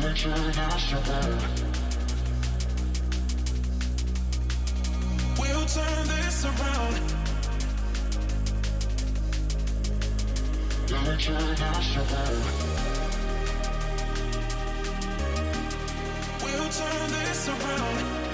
We'll turn this around. We'll turn this around. We'll turn this around.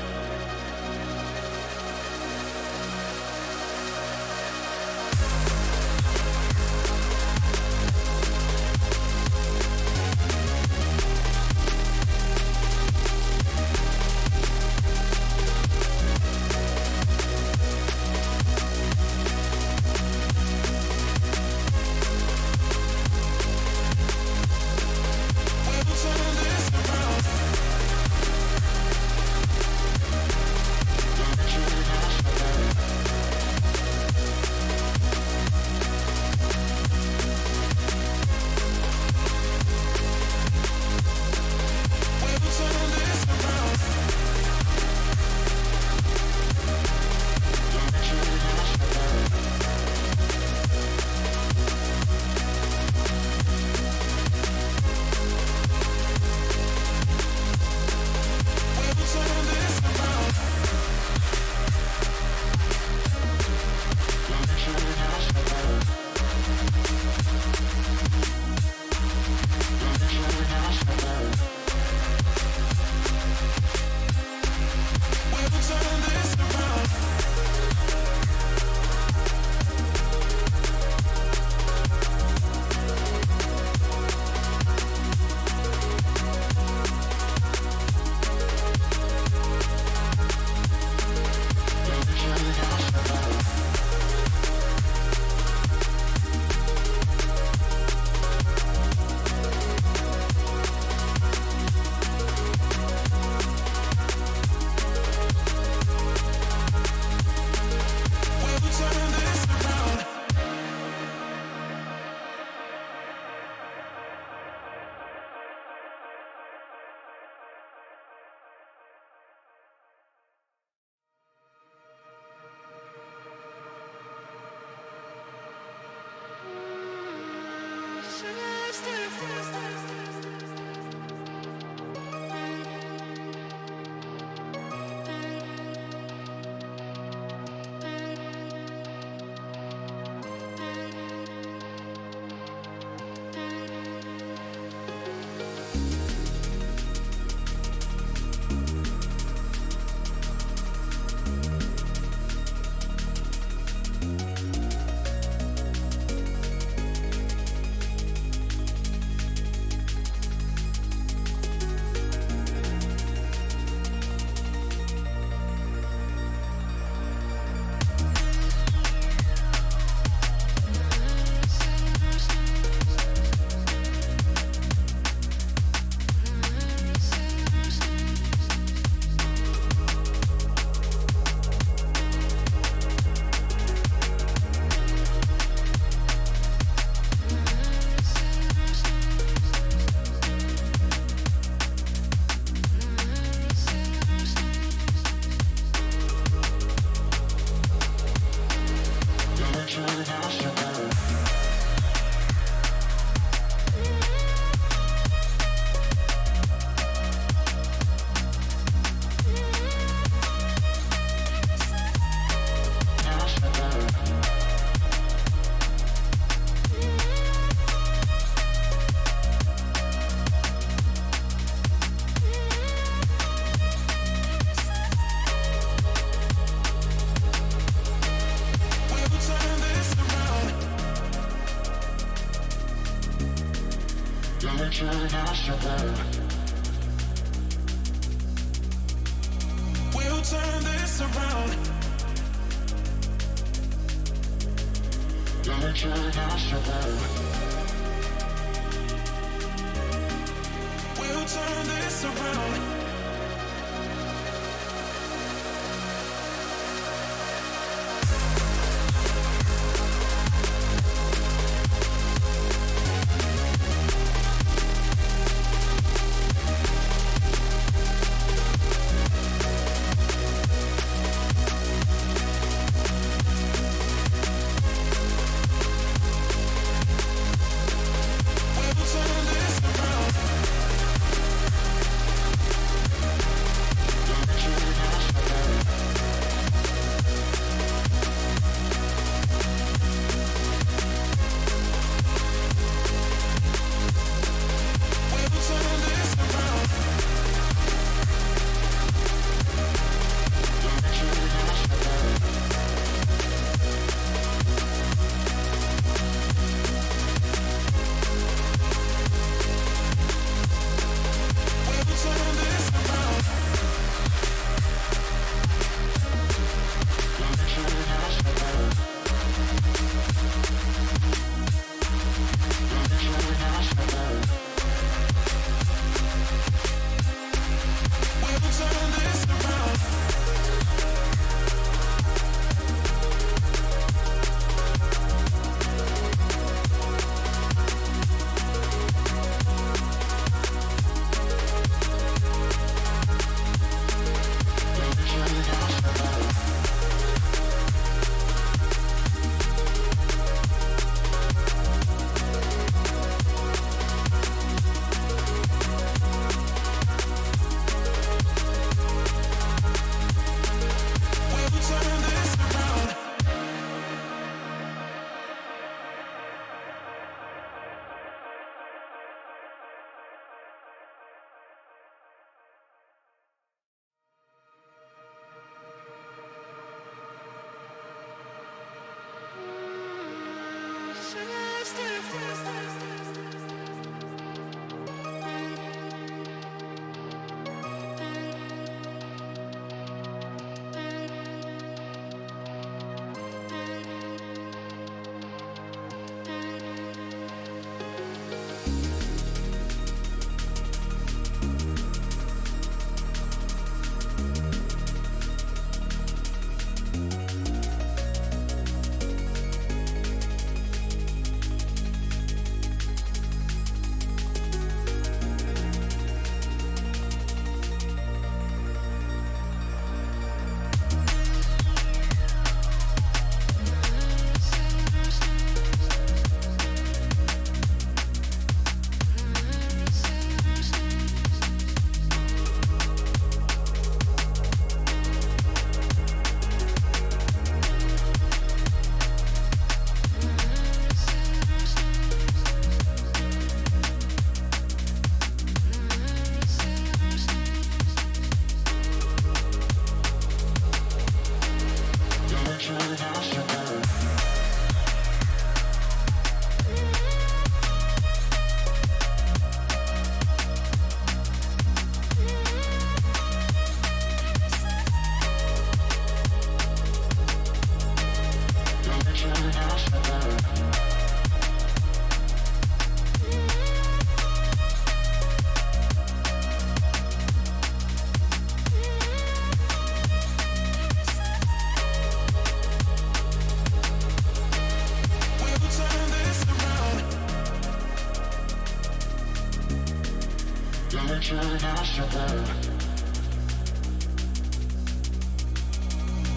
We'll turn this around.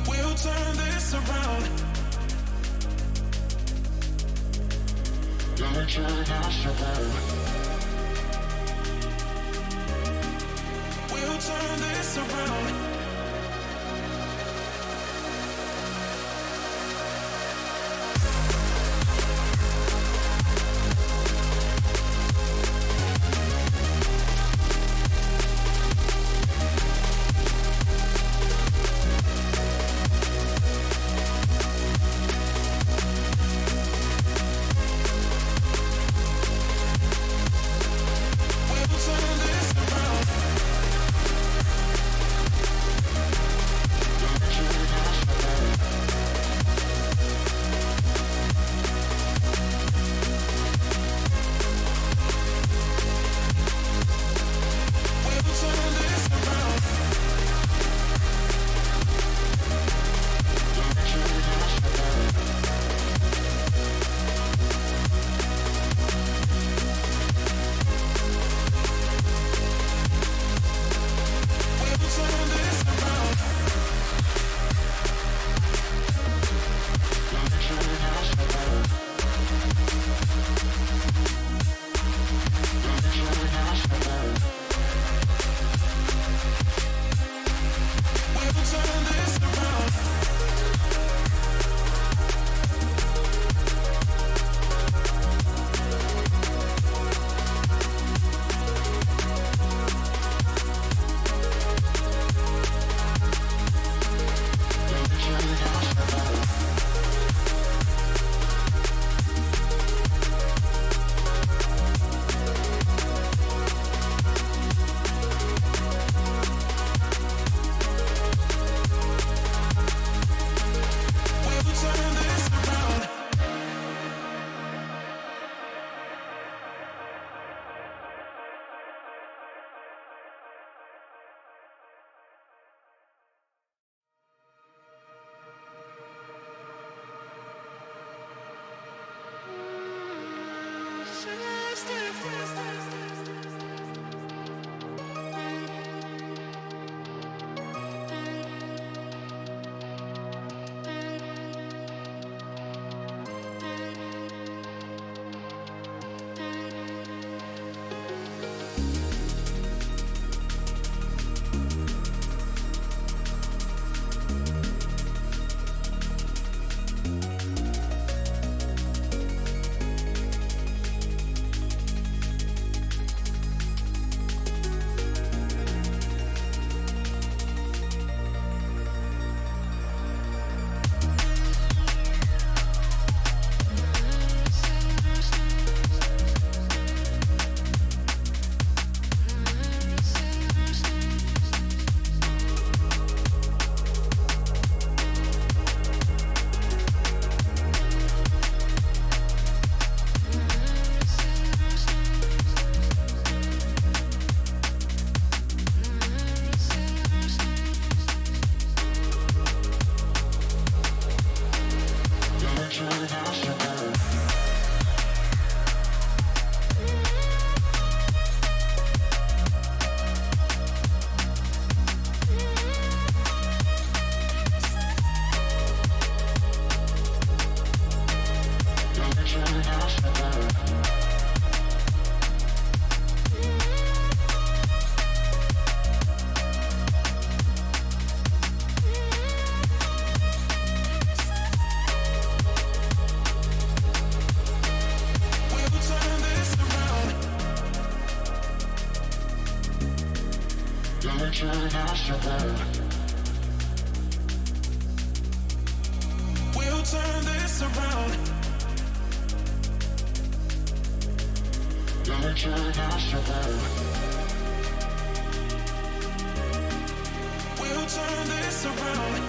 We'll turn this around. We'll turn this around. We'll turn this around. We'll turn this around. We'll turn this around.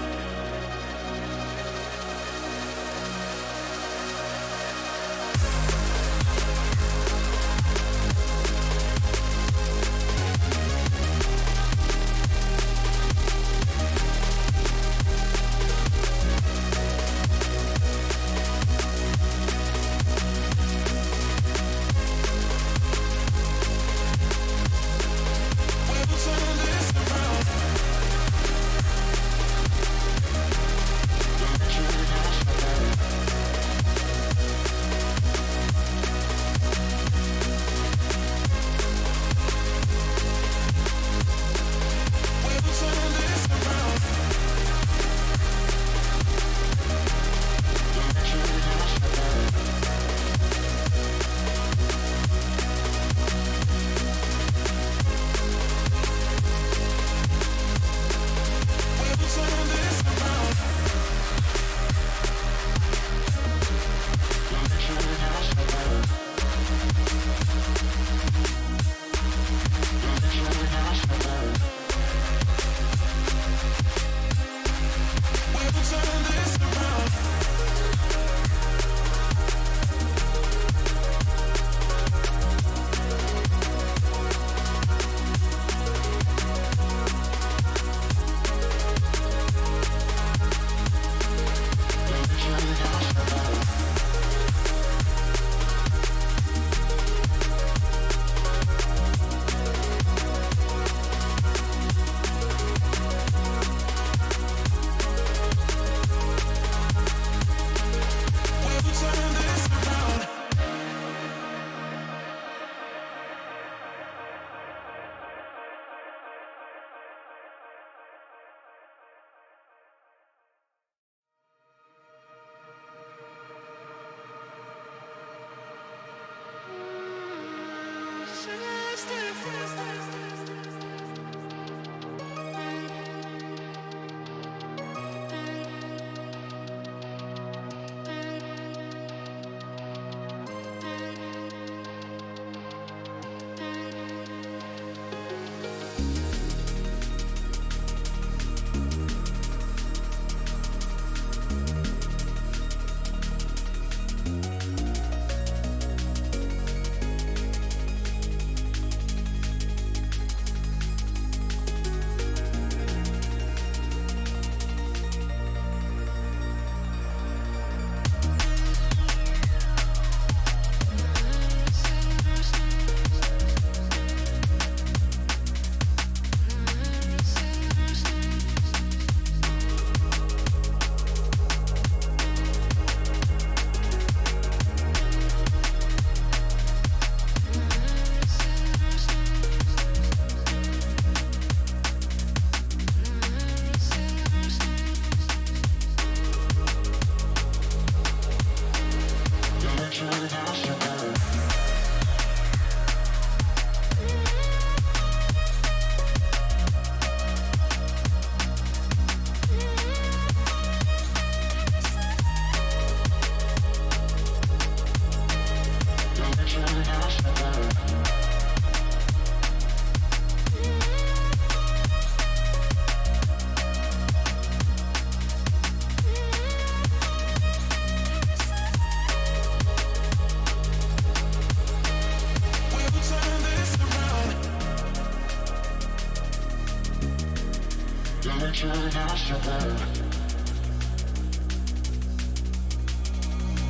We'll turn this around.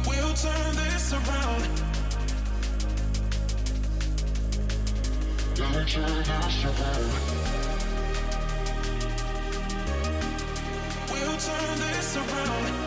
We'll turn this around. We'll turn this around. We'll turn this around.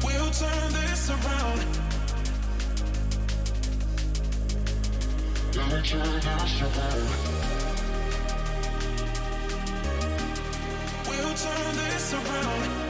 We'll turn this around. We'll turn this around. We'll turn this around.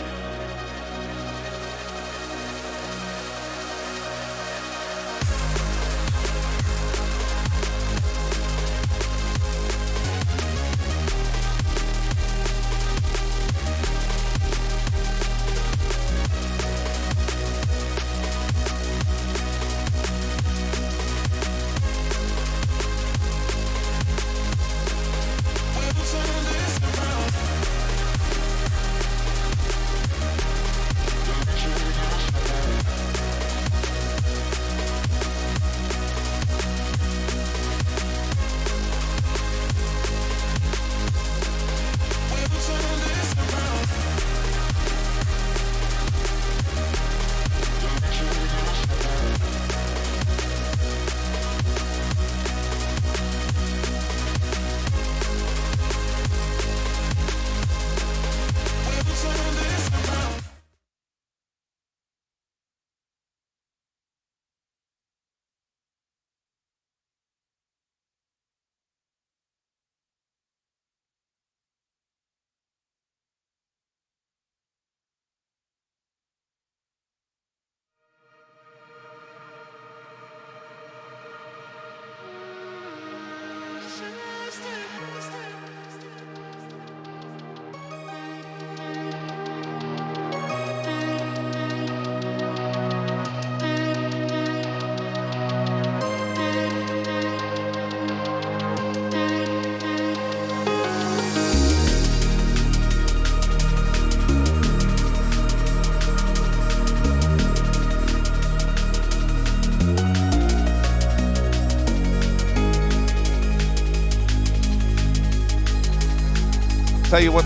tell you what.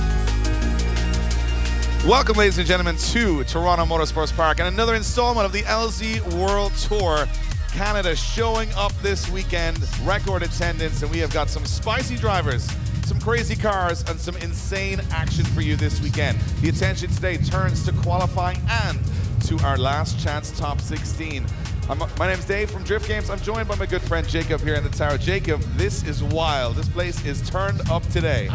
Welcome, ladies and gentlemen, to Toronto Motorsports Park and another installment of the LZ World Tour. Canada showing up this weekend, record attendance, and we have got some spicy drivers, some crazy cars, and some insane action for you this weekend. The attention today turns to qualifying and to our last chance top 16. My name's Dave from Drift Games. I'm joined by my good friend Jacob here in the tower. Jacob, this is wild. This place is turned up today.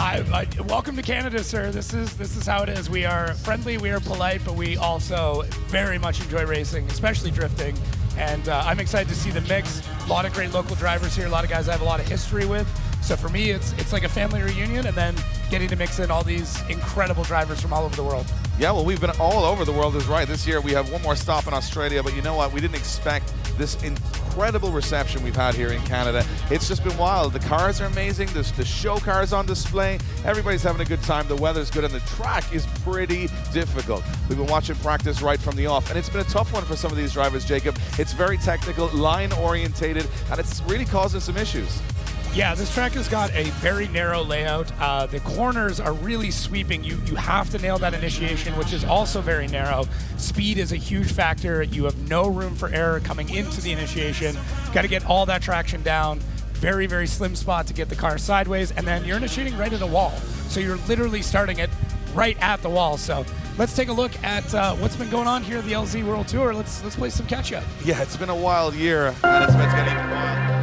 Welcome to Canada, sir. This is how it is. We are friendly, we are polite, but we also very much enjoy racing, especially drifting. And I'm excited to see the mix. A lot of great local drivers here, a lot of guys I have a lot of history with. So for me, it's like a family reunion, and then getting to mix in all these incredible drivers from all over the world. Yeah, well, we've been all over the world, is right. This year we have one more stop in Australia, but you know what? We didn't expect this incredible reception we've had here in Canada. It's just been wild. The cars are amazing. The show cars on display. Everybody's having a good time. The weather's good, and the track is pretty difficult. We've been watching practice right from the off, and it's been a tough one for some of these drivers, Jacob. It's very technical, line-orientated, and it's really causing some issues. Yeah, this track has got a very narrow layout. The corners are really sweeping. You have to nail that initiation, which is also very narrow. Speed is a huge factor. You have no room for error coming into the initiation. Got to get all that traction down. Very, very slim spot to get the car sideways, and then you're initiating right at a wall. So you're literally starting it right at the wall. So let's take a look at what's been going on here at the LZ World Tour. Let's play some catch up. Yeah, it's been a wild year, and it's getting wild.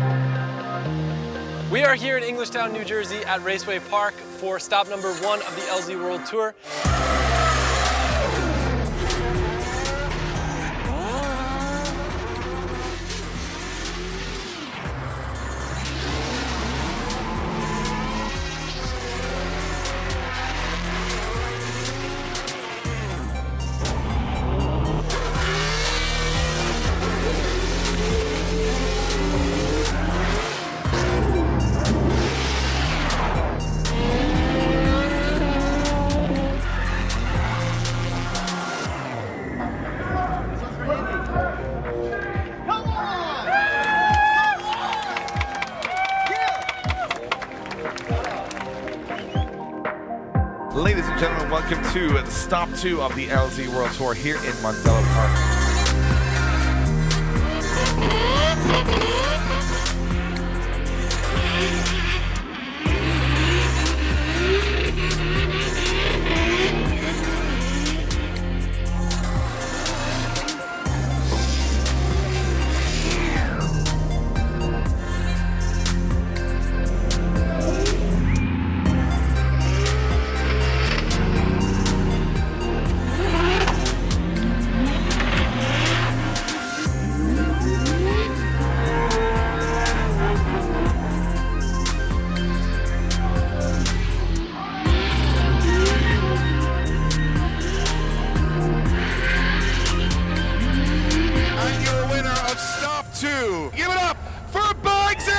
We are here in Englishtown, New Jersey at Raceway Park for stop number 1 of the LZ World Tour. Ladies and gentlemen, welcome to the stop 2 of the LZ World Tour here in Mondello Park. Give it up for Bugsy!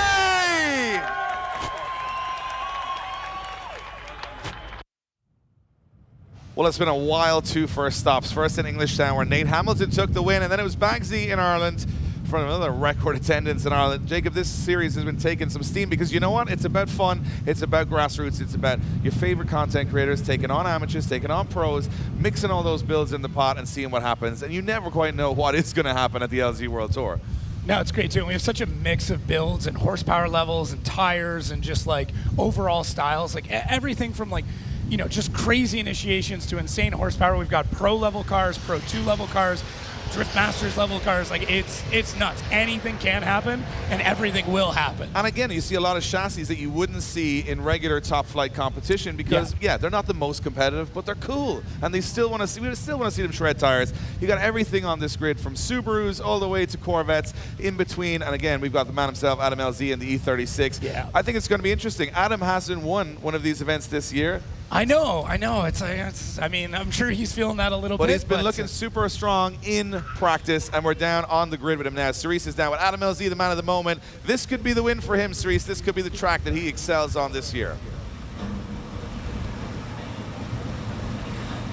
Well, it's been a wild 2 first stops. First in Englishtown, where Nate Hamilton took the win, and then it was Bugsy in Ireland for another record attendance in Ireland. Jacob, this series has been taking some steam because you know what? It's about fun. It's about grassroots. It's about your favorite content creators taking on amateurs, taking on pros, mixing all those builds in the pot and seeing what happens. And you never quite know what is going to happen at the LZ World Tour. No, it's great too. We have such a mix of builds and horsepower levels and tires and just like overall styles, like everything from like, you know, just crazy initiations to insane horsepower. We've got pro level cars, pro 2 level cars, Drift Masters level cars. Like it's nuts. Anything can happen and everything will happen. And again, you see a lot of chassis that you wouldn't see in regular top flight competition because yeah, they're not the most competitive, but they're cool. And they still want to see, we still want to see them shred tires. You got everything on this grid from Subarus all the way to Corvettes in between. And again, we've got the man himself, Adam LZ, and the E36. Yeah. I think it's going to be interesting. Adam hasn't won one of these events this year. I know. It's I mean, I'm sure he's feeling that a little bit. But he's been looking super strong in practice, and we're down on the grid with him now. Cerise is down with Adam LZ, the man of the moment. This could be the win for him, Cerise. This could be the track that he excels on this year.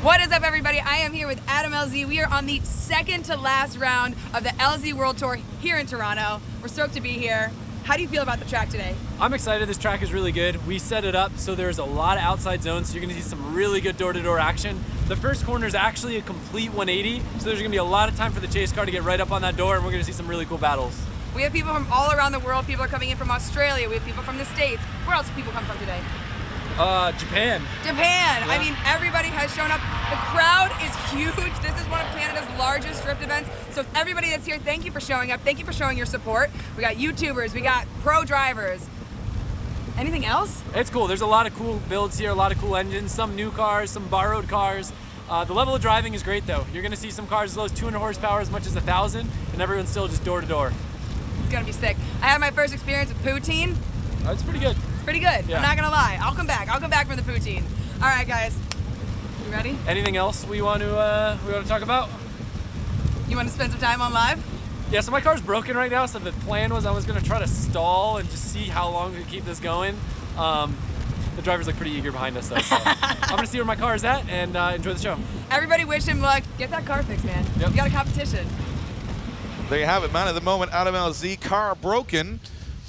What is up, everybody? I am here with Adam LZ. We are on the second to last round of the LZ World Tour here in Toronto. We're stoked to be here. How do you feel about the track today? I'm excited. This track is really good. We set it up so there's a lot of outside zones, so you're going to see some really good door-to-door action. The first corner is actually a complete 180, so there's going to be a lot of time for the chase car to get right up on that door, and we're going to see some really cool battles. We have people from all around the world. People are coming in from Australia. We have people from the States. Where else do people come from today? Japan. Japan. Yeah. I mean, everybody has shown up. The crowd is huge. This is one of Canada's largest drift events. So everybody that's here, thank you for showing up. Thank you for showing your support. We got YouTubers, we got pro drivers. Anything else? It's cool. There's a lot of cool builds here, a lot of cool engines, some new cars, some borrowed cars. The level of driving is great though. You're gonna see some cars as low as 200 horsepower, as much as 1,000, and everyone's still just door to door. It's gonna be sick. I had my first experience with poutine. It's pretty good. Pretty good. Yeah. I'm not gonna lie. I'll come back. I'll come back from the poutine. All right, guys. You ready? Anything else we want to talk about? You want to spend some time on live? Yeah, so my car's broken right now, so the plan was I was going to try to stall and just see how long we could keep this going. The drivers look pretty eager behind us though, so I'm going to see where my car is at and enjoy the show. Everybody wish him luck. Get that car fixed, man. Yep. You got a competition. There you have it, man. At the moment, Adam LZ, car broken.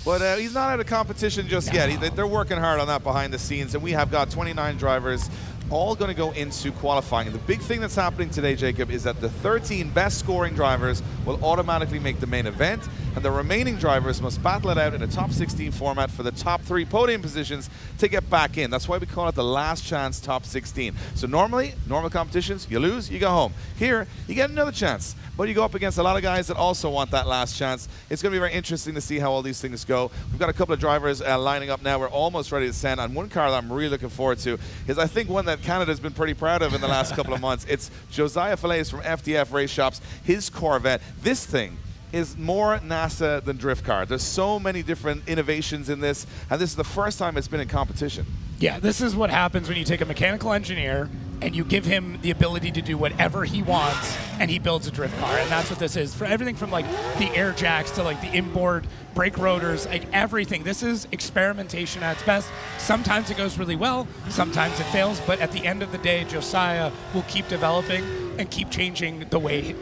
But he's not out of competition just yet. They're working hard on that behind the scenes, and we have got 29 drivers all going to go into qualifying. And the big thing that's happening today, Jacob, is that the 13 best scoring drivers will automatically make the main event, and the remaining drivers must battle it out in a top 16 format for the top 3 podium positions to get back in. That's why we call it the last chance top 16. So normally, normal competitions, you lose, you go home. Here, you get another chance, but you go up against a lot of guys that also want that last chance. It's going to be very interesting to see how all these things go. We've got a couple of drivers lining up now. We're almost ready to send, and one car that I'm really looking forward to is, I think, one that Canada's been pretty proud of in the last couple of months. It's Josiah Fillets from FDF Race Shops, his Corvette. This thing is more NASA than drift car. There's so many different innovations in this, and this is the first time it's been in competition. Yeah, this is what happens when you take a mechanical engineer and you give him the ability to do whatever he wants, and he builds a drift car. And that's what this is. For everything from like the air jacks to like the inboard brake rotors, like everything. This is experimentation at its best. Sometimes it goes really well, sometimes it fails, but at the end of the day, Josiah will keep developing and keep changing the way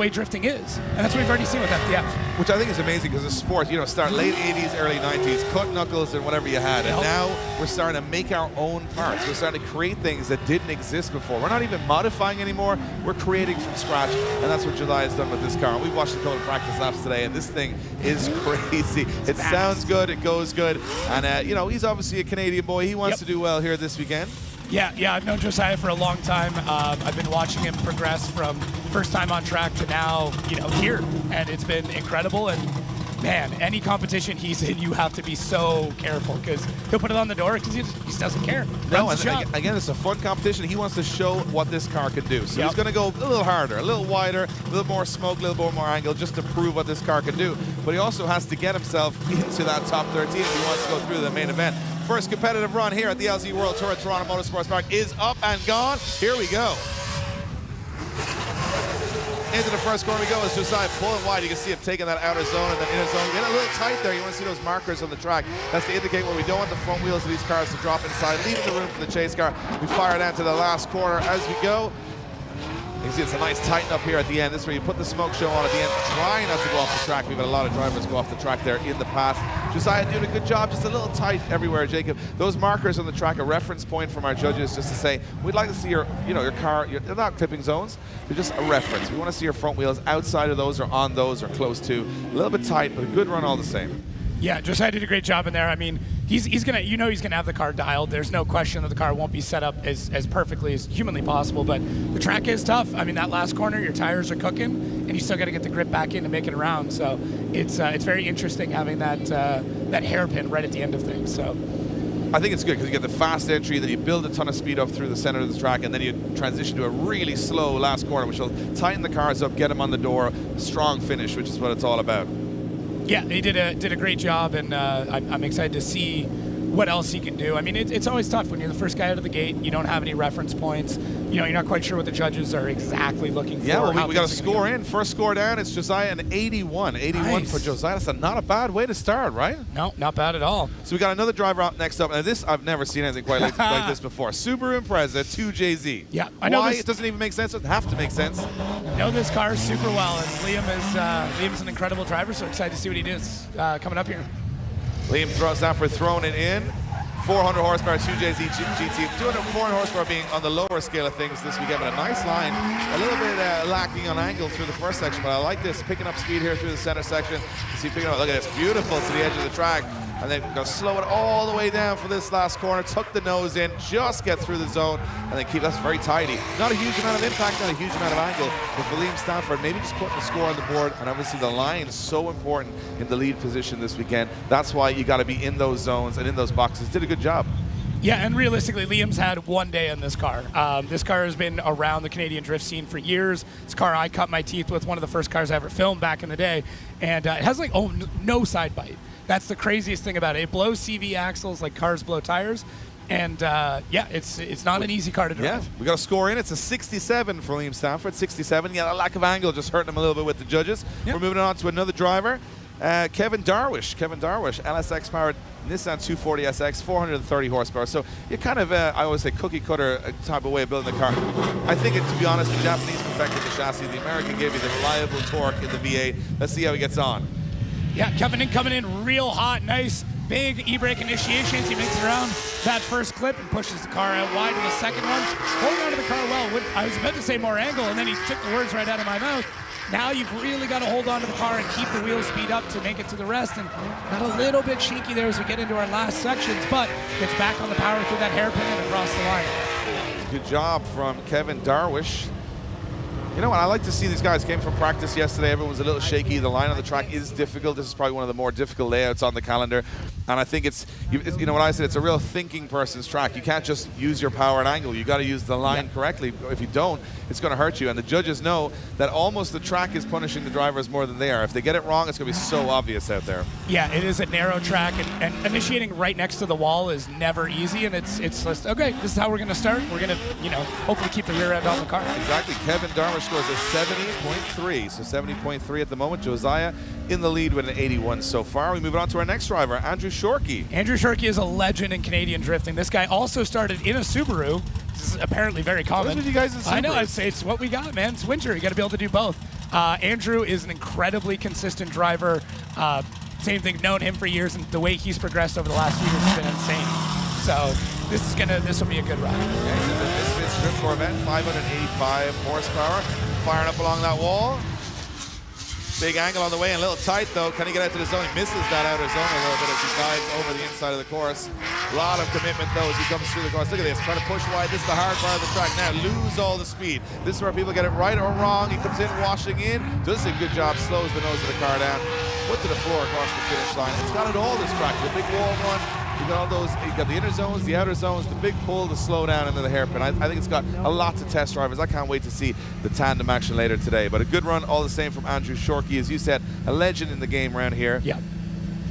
drifting is. And that's what we've already seen with FDF. Which I think is amazing, because the sport, you know, start late 80s, early 90s, cut knuckles and whatever you had. And now we're starting to make our own parts. We're starting to create things that didn't exist before. We're not even modifying anymore. We're creating from scratch. And that's what July has done with this car. And we watched a couple of practice laps today, and this thing is crazy. It sounds good. It goes good. And, you know, he's obviously a Canadian boy. He wants to do well here this weekend. Yeah, I've known Josiah for a long time. I've been watching him progress from first time on track to now, you know, here, and it's been incredible. And man, any competition he's in, you have to be so careful, because he'll put it on the door because he just doesn't care. No, and again, it's a fun competition. He wants to show what this car can do. So he's going to go a little harder, a little wider, a little more smoke, a little bit more angle, just to prove what this car can do. But he also has to get himself into that top 13 if he wants to go through the main event. First competitive run here at the LZ World Tour at Toronto Motorsports Park is up and gone. Here we go. Into the first corner we go as Josiah pulling wide. You can see him taking that outer zone and then inner zone. Get a little tight there. You want to see those markers on the track. That's to indicate where we don't want the front wheels of these cars to drop inside, leaving the room for the chase car. We fire down to the last corner as we go. You can see it's a nice tighten up here at the end. This is where you put the smoke show on at the end, trying not to go off the track. We've had a lot of drivers go off the track there in the past. Josiah doing a good job, just a little tight everywhere, Jacob. Those markers on the track, a reference point from our judges, just to say, we'd like to see your car, they're not clipping zones, they're just a reference. We want to see your front wheels outside of those or on those or close to. A little bit tight, but a good run all the same. Yeah, Josiah did a great job in there. I mean, he's gonna have the car dialed. There's no question that the car won't be set up as perfectly as humanly possible, but the track is tough. I mean, that last corner, your tires are cooking, and you still got to get the grip back in to make it around. So it's very interesting having that hairpin right at the end of things. So I think it's good because you get the fast entry, then you build a ton of speed up through the center of the track, and then you transition to a really slow last corner, which will tighten the cars up, get them on the door, strong finish, which is what it's all about. Yeah, he did a great job, and I'm excited to see what else he can do. I mean, it's always tough when you're the first guy out of the gate. You don't have any reference points. You know, you're not quite sure what the judges are exactly looking for. Yeah, well, we got a score in. First score down, it's Josiah an 81. 81 nice. For Josiah. That's not a bad way to start, right? No, not bad at all. So we got another driver out next up. And this, I've never seen anything quite like this before. Subaru Impreza 2JZ. Yeah, I know. Why? It doesn't even make sense. It doesn't have to make sense. I know this car super well, and Liam's an incredible driver, so excited to see what he does coming up here. Liam Stafford throwing it in. 400 horsepower 2JZ GT. 400 horsepower being on the lower scale of things this weekend, but a nice line. A little bit lacking on angle through the first section, but I like this. Picking up speed here through the center section. You see, picking up, look at this, beautiful to the edge of the track. And then go slow it all the way down for this last corner. Tuck the nose in, just get through the zone, and then keep us very tidy. Not a huge amount of impact, not a huge amount of angle, but for Liam Stafford, maybe just putting the score on the board, and obviously the line is so important in the lead position this weekend. That's why you got to be in those zones and in those boxes. Did a good job. Yeah, and realistically, Liam's had one day in this car. This car has been around the Canadian drift scene for years. This car I cut my teeth with, one of the first cars I ever filmed back in the day, and it has like no side bite. That's the craziest thing about it. It blows CV axles like cars blow tires. And yeah, it's not an easy car to drive. Yeah, we got a score in. It's a 67 for Liam Stafford. 67. Yeah, a lack of angle just hurting him a little bit with the judges. Yep. We're moving on to another driver. Kevin Darwish, LSX powered Nissan 240SX, 430 horsepower. So you kind of, I always say, cookie cutter type of way of building the car. I think, to be honest, the Japanese perfected the chassis. The American gave you the reliable torque in the V8. Let's see how he gets on. Yeah, Kevin coming in real hot, nice, big e-brake initiations. He makes it around that first clip and pushes the car out wide in the second one. Holding onto the car well. I was about to say more angle, and then he took the words right out of my mouth. Now you've really got to hold on to the car and keep the wheel speed up to make it to the rest. And got a little bit shaky there as we get into our last sections, but gets back on the power through that hairpin and across the line. Good job from Kevin Darwish. You know what, I like to see these guys came from practice yesterday. Everyone was a little shaky. The line on the track is difficult. This is probably one of the more difficult layouts on the calendar. And I think it's you know what I said, it's a real thinking person's track. You can't just use your power and angle. You got to use the line correctly. If you don't, it's going to hurt you. And the judges know that almost the track is punishing the drivers more than they are. If they get it wrong, it's going to be so obvious out there. Yeah, it is a narrow track, and initiating right next to the wall is never easy. And it's just, okay, this is how we're going to start. We're going to, hopefully keep the rear end on the car. Exactly. Kevin Darwish scores a 70.3. So 70.3 at the moment. Josiah in the lead with an 81 so far. We move on to our next driver, Andrew Shorkey. Andrew Shorkey is a legend in Canadian drifting. This guy also started in a Subaru. This is apparently very common. What's with you guys in Subarus? I know, I'd say it's what we got, man. It's winter. You got to be able to do both. Andrew is an incredibly consistent driver. Same thing, known him for years, and the way he's progressed over the last few years has been insane. So this will be a good ride. Okay, so the Misfits Drift Corvette, 585 horsepower, firing up along that wall. Big angle on the way and a little tight though. Can he get out to the zone? He misses that outer zone a little bit as he dives over the inside of the course. A lot of commitment though as he comes through the course. Look at this, trying to push wide. This is the hard part of the track. Now lose all the speed. This is where people get it right or wrong. He comes in washing in, does a good job, slows the nose of the car down, foot to the floor across the finish line. It's got it all, this track. The big wall one. You got all those, you got the inner zones, the outer zones, the big pull, the slow down into the hairpin. I think it's got a lot to test drivers. I can't wait to see the tandem action later today. But a good run all the same from Andrew Shorkey. As you said, a legend in the game around here. Yeah.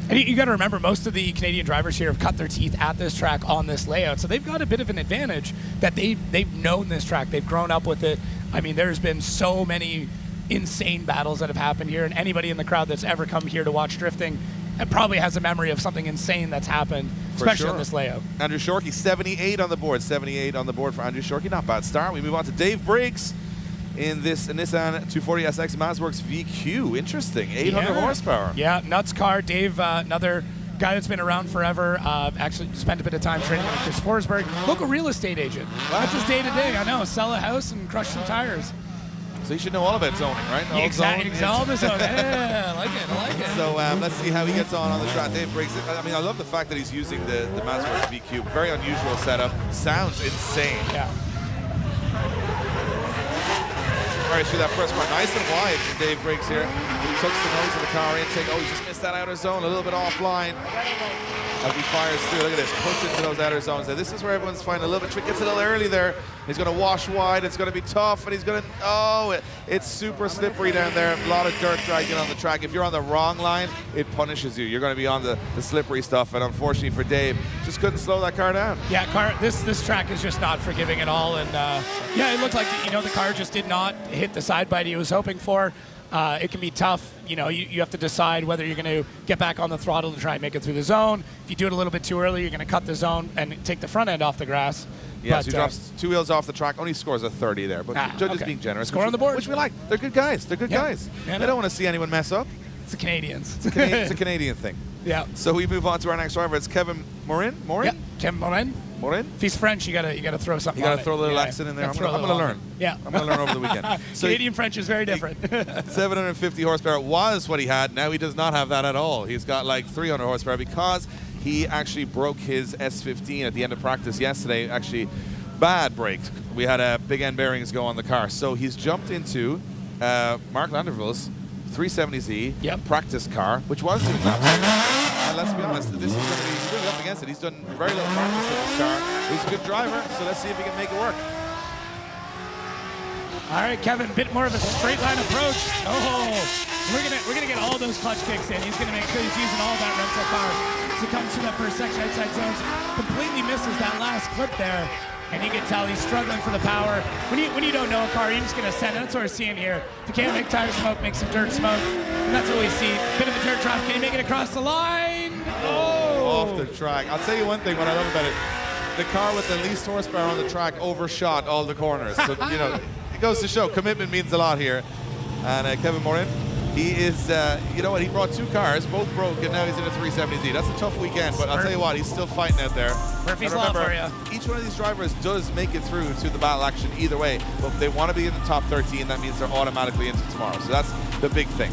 And you got to remember, most of the Canadian drivers here have cut their teeth at this track on this layout. So they've got a bit of an advantage that they've known this track. They've grown up with it. I mean, there's been so many insane battles that have happened here. And anybody in the crowd that's ever come here to watch drifting, it probably has a memory of something insane that's happened, especially on this layout. Andrew Shorkey, 78 on the board. 78 on the board for Andrew Shorkey. Not bad start. We move on to Dave Briggs in this Nissan 240SX Mazworks VQ. Interesting. 800 horsepower. Yeah, nuts car. Dave, another guy that's been around forever. Actually spent a bit of time training with Chris Forsberg. Local real estate agent. That's his day-to-day. I know. Sell a house and crush some tires. So you should know all about zoning, right? Exactly. All the zoning. Yeah, I like it. So let's see how he gets on the track. Dave Briggs. I mean, I love the fact that he's using the Mazworks VQ. Very unusual setup. Sounds insane. Yeah. All right, through that first part, nice and wide from Dave Briggs here. He tucks the nose of the car intake. Oh, he just missed that outer zone, a little bit offline. As he fires through, look at this, push into those outer zones. Now, this is where everyone's finding a little bit tricky. Gets a little early there. He's going to wash wide. It's going to be tough, and he's going to, it's super slippery down there. A lot of dirt dragging on the track. If you're on the wrong line, it punishes you. You're going to be on the slippery stuff, and unfortunately for Dave, just couldn't slow that car down. Yeah, this track is just not forgiving at all, and yeah, it looked like the car just did not hit the side bite he was hoping for. It can be tough. You have to decide whether you're going to get back on the throttle to try and make it through the zone. If you do it a little bit too early, you're going to cut the zone and take the front end off the grass. Yeah, so he drops 2 wheels off the track, only scores a 30 there. But the judges being generous. Score on the board. Which we like. They're good guys. They're good guys. Yeah, they don't want to see anyone mess up. It's the Canadians. It's a Canadian thing. Yeah. So we move on to our next driver. It's Kevin Morin. Yeah. Kevin Morin. Morin? If he's French, you gotta throw something. You on gotta throw a little it. accent in there. I'm Gotta throw a gonna little learn. on it. Yeah. I'm gonna learn over the weekend. So Canadian French is very different. 750 horsepower was what he had. Now he does not have that at all. He's got like 300 horsepower because he actually broke his S15 at the end of practice yesterday. Actually, bad break. We had big end bearings go on the car. So he's jumped into Mark Landerville's 370Z practice car, which was doing laps. And let's be honest, this is going to be really up against it. He's done very little practice in this car. He's a good driver, so let's see if he can make it work. All right, Kevin, bit more of a straight line approach. Oh, we're gonna get all those clutch kicks in. He's gonna make sure he's using all that rental power as he comes through that first section outside zones. Completely misses that last clip there, and you can tell he's struggling for the power. When you don't know a car, you're just gonna send it. That's what we're seeing here. If you can't make tire smoke, make some dirt smoke, and that's what we see. Bit of a dirt drop. Can he make it across the line? Oh, off the track. I'll tell you one thing. What I love about it, the car with the least horsepower on the track overshot all the corners. So you know. It goes to show commitment means a lot here. And Kevin Morin, he is, you know what, he brought two cars, both broke, and now he's in a 370Z. That's a tough weekend, but I'll tell you what, he's still fighting out there. Murphy's Law for you. Each one of these drivers does make it through to the battle action either way, but if they want to be in the top 13, that means they're automatically into tomorrow. So that's the big thing.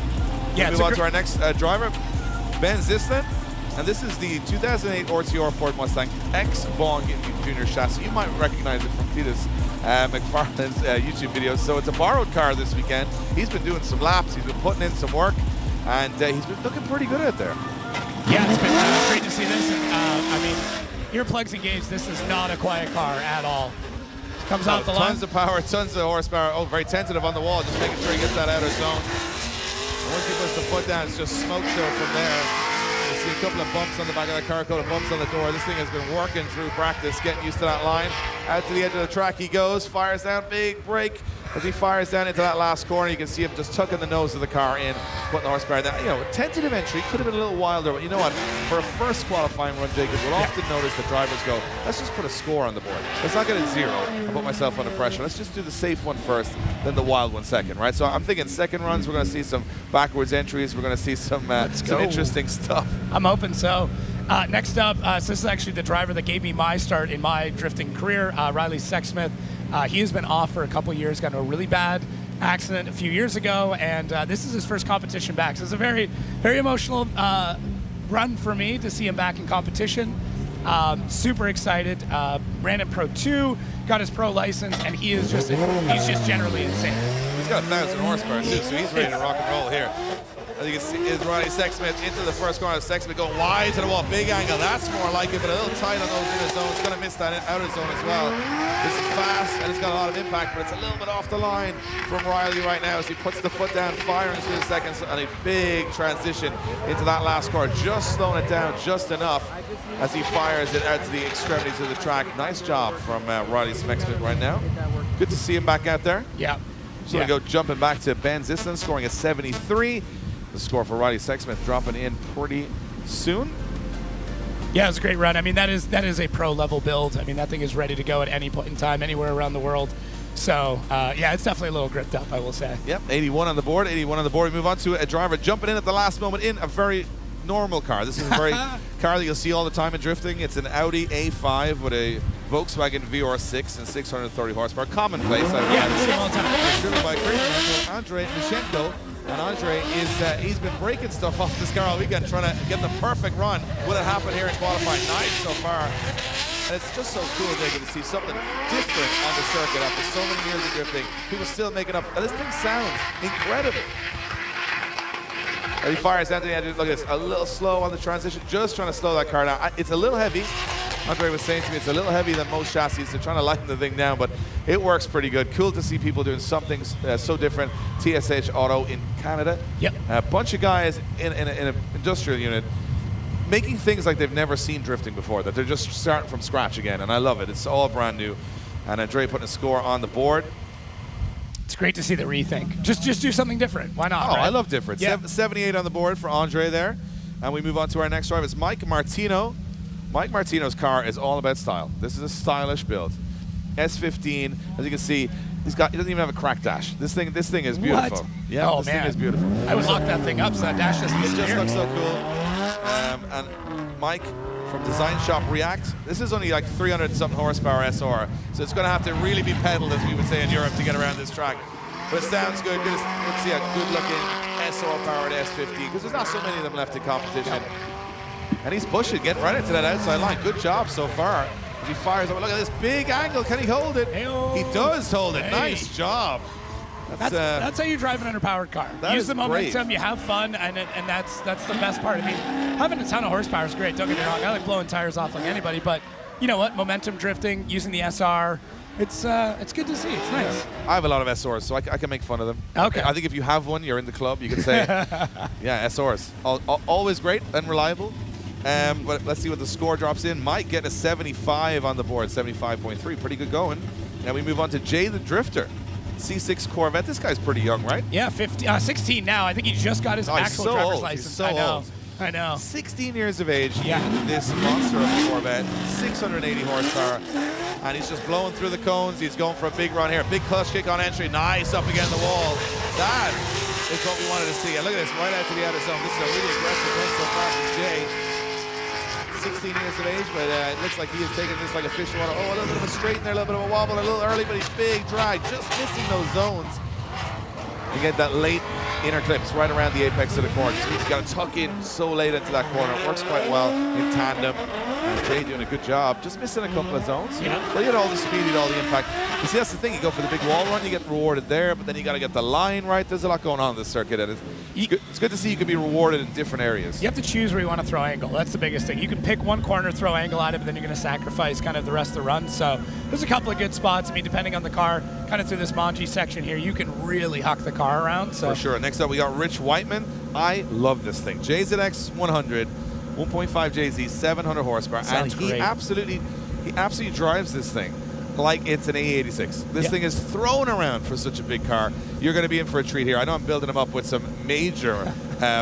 Yeah, We'll move on to our next driver, Ben Zislin. And this is the 2008 RTR Ford Mustang X Vaughn Jr. chassis. You might recognize it from Cletus McFarlane's YouTube videos. So it's a borrowed car this weekend. He's been doing some laps. He's been putting in some work. And he's been looking pretty good out there. Yeah, it's been great to see this. And, I mean, earplugs engaged. This is not a quiet car at all. Comes off the line. Tons of power, tons of horsepower. Oh, very tentative on the wall. Just making sure he gets that outer zone. And once he puts the foot down, it's just smoke show from there. You see a couple of bumps on the back of the car, a couple of bumps on the door. This thing has been working through practice, getting used to that line. Out to the edge of the track he goes, fires down, big brake. As he fires down into that last corner, you can see him just tucking the nose of the car in, putting the horsepower down. You know, tentative entry, could have been a little wilder, but you know what? For a first qualifying run, Jacob, we'll often notice that drivers go, let's just put a score on the board. Let's not get a 0 and put myself under pressure. Let's just do the safe one first, then the wild one second, right? So I'm thinking second runs, we're going to see some backwards entries. We're going to see some interesting stuff. I'm hoping so. Next up, so this is actually the driver that gave me my start in my drifting career, Riley Sexsmith. He has been off for a couple years, got in a really bad accident a few years ago, and this is his first competition back. So it's a very, very emotional run for me to see him back in competition. Super excited. Ran in Pro 2, got his pro license, and he's just generally insane. He's got 1,000 horsepower too, so he's ready to rock and roll here. As you can see, is Riley Sexsmith into the first corner. Sexsmith going wide to the wall, big angle. That's more like it, but a little tight on those inner zones. Going to miss that outer zone as well. This is fast, and it's got a lot of impact, but it's a little bit off the line from Riley right now as he puts the foot down, firing through the seconds, and a big transition into that last corner. Just slowing it down just enough as he fires it out to the extremities of the track. Nice job from Riley Sexsmith right now. Good to see him back out there. Yeah. So we go jumping back to Ben Zislin, scoring a 73. The score for Riley Sexsmith dropping in pretty soon. Yeah, it was a great run. I mean, that is a pro level build. I mean, that thing is ready to go at any point in time, anywhere around the world. So, yeah, it's definitely a little gripped up, I will say. Yep, 81 on the board, 81 on the board. We move on to a driver jumping in at the last moment in a very normal car. This is a very car that you'll see all the time in drifting. It's an Audi A5 with a Volkswagen VR6 and 630 horsepower. Commonplace. Yeah, you see them all the time. It's driven by crazy man, Andrei Mishenko. And Andrei he's been breaking stuff off this car all weekend, trying to get the perfect run. Will it happen here in qualifying? Nice so far. And it's just so cool, Jacob, to see something different on the circuit after so many years of drifting. People still making up. And this thing sounds incredible. And he fires down to the edge. Look at this, a little slow on the transition, just trying to slow that car down. It's a little heavy. Andrei was saying to me, it's a little heavier than most chassis. They're trying to lighten the thing down, but it works pretty good. Cool to see people doing something so different. TSH Auto in Canada. Yep. A bunch of guys in an industrial unit making things like they've never seen drifting before, that they're just starting from scratch again, and I love it. It's all brand new. And Andrei putting a score on the board. It's great to see the rethink. Just do something different. Why not? Oh, right? I love different. Yeah. 78 on the board for Andrei there. And we move on to our next driver. It's Mike Martino. Mike Martino's car is all about style. This is a stylish build. S15, as you can see, he doesn't even have a crack dash. This thing is beautiful. What? Yeah, oh, this man. thing is beautiful. I would lock that thing up so that dash doesn't It just disappear. looks so cool. And Mike from Design Shop React, this is only like 300-something horsepower SR, so it's going to have to really be pedaled, as we would say in Europe, to get around this track. But it sounds good. Let's see a good-looking SR-powered S50, because there's not so many of them left in competition. And he's pushing, getting right into that outside line. Good job so far. As he fires up, look at this big angle. Can he hold it? Hey-o. He does hold it. Hey. Nice job. That's how you drive an underpowered car. Use the momentum, you have fun, and that's the best part. I mean, having a ton of horsepower is great. Don't get me wrong. I like blowing tires off like anybody, but you know what? Momentum drifting, using the SR, it's good to see. It's nice. I have a lot of SRs, so I can make fun of them. Okay. I think if you have one, you're in the club. You can say, yeah, SRs. Always great and reliable. But let's see what the score drops in. Mike getting a 75 on the board, 75.3. Pretty good going. Now we move on to Jay the Drifter. C6 Corvette. This guy's pretty young, right? Yeah, 16 now. I think he just got his actual so driver's old. license. He's so I know. old. 16 years of age. Yeah. This monster of a Corvette, 680 horsepower, and he's just blowing through the cones. He's going for a big run here. Big clutch kick on entry. Nice up against the wall. That is what we wanted to see. And look at this, right out to the outer zone. This is a really aggressive win so far from Jay. 16 years of age, but it looks like he is taking this like a fish in water. Oh, a little bit of a straight in there, a little bit of a wobble, a little early, but he's big drag, just missing those zones. You get that late inner clips right around the apex of the corner. So he's got to tuck in so late into that corner. It works quite well in tandem. And Jay doing a good job, just missing a couple of zones. Yeah. But you get all the speed, you get all the impact. You see, that's the thing. You go for the big wall run, you get rewarded there, but then you got to get the line right. There's a lot going on in this circuit, and it's good to see you can be rewarded in different areas. You have to choose where you want to throw angle. That's the biggest thing. You can pick one corner, throw angle at it, but then you're going to sacrifice kind of the rest of the run. So there's a couple of good spots. I mean, depending on the car, kind of through this Manji section here, you can really huck the car around. So. For sure. Next up, we got Rich Whiteman. I love this thing. JZX 100, 1.5 JZ, 700 horsepower, Sounds and he great. absolutely drives this thing like it's an A86. This thing is thrown around for such a big car. You're going to be in for a treat here. I know I'm building him up with some major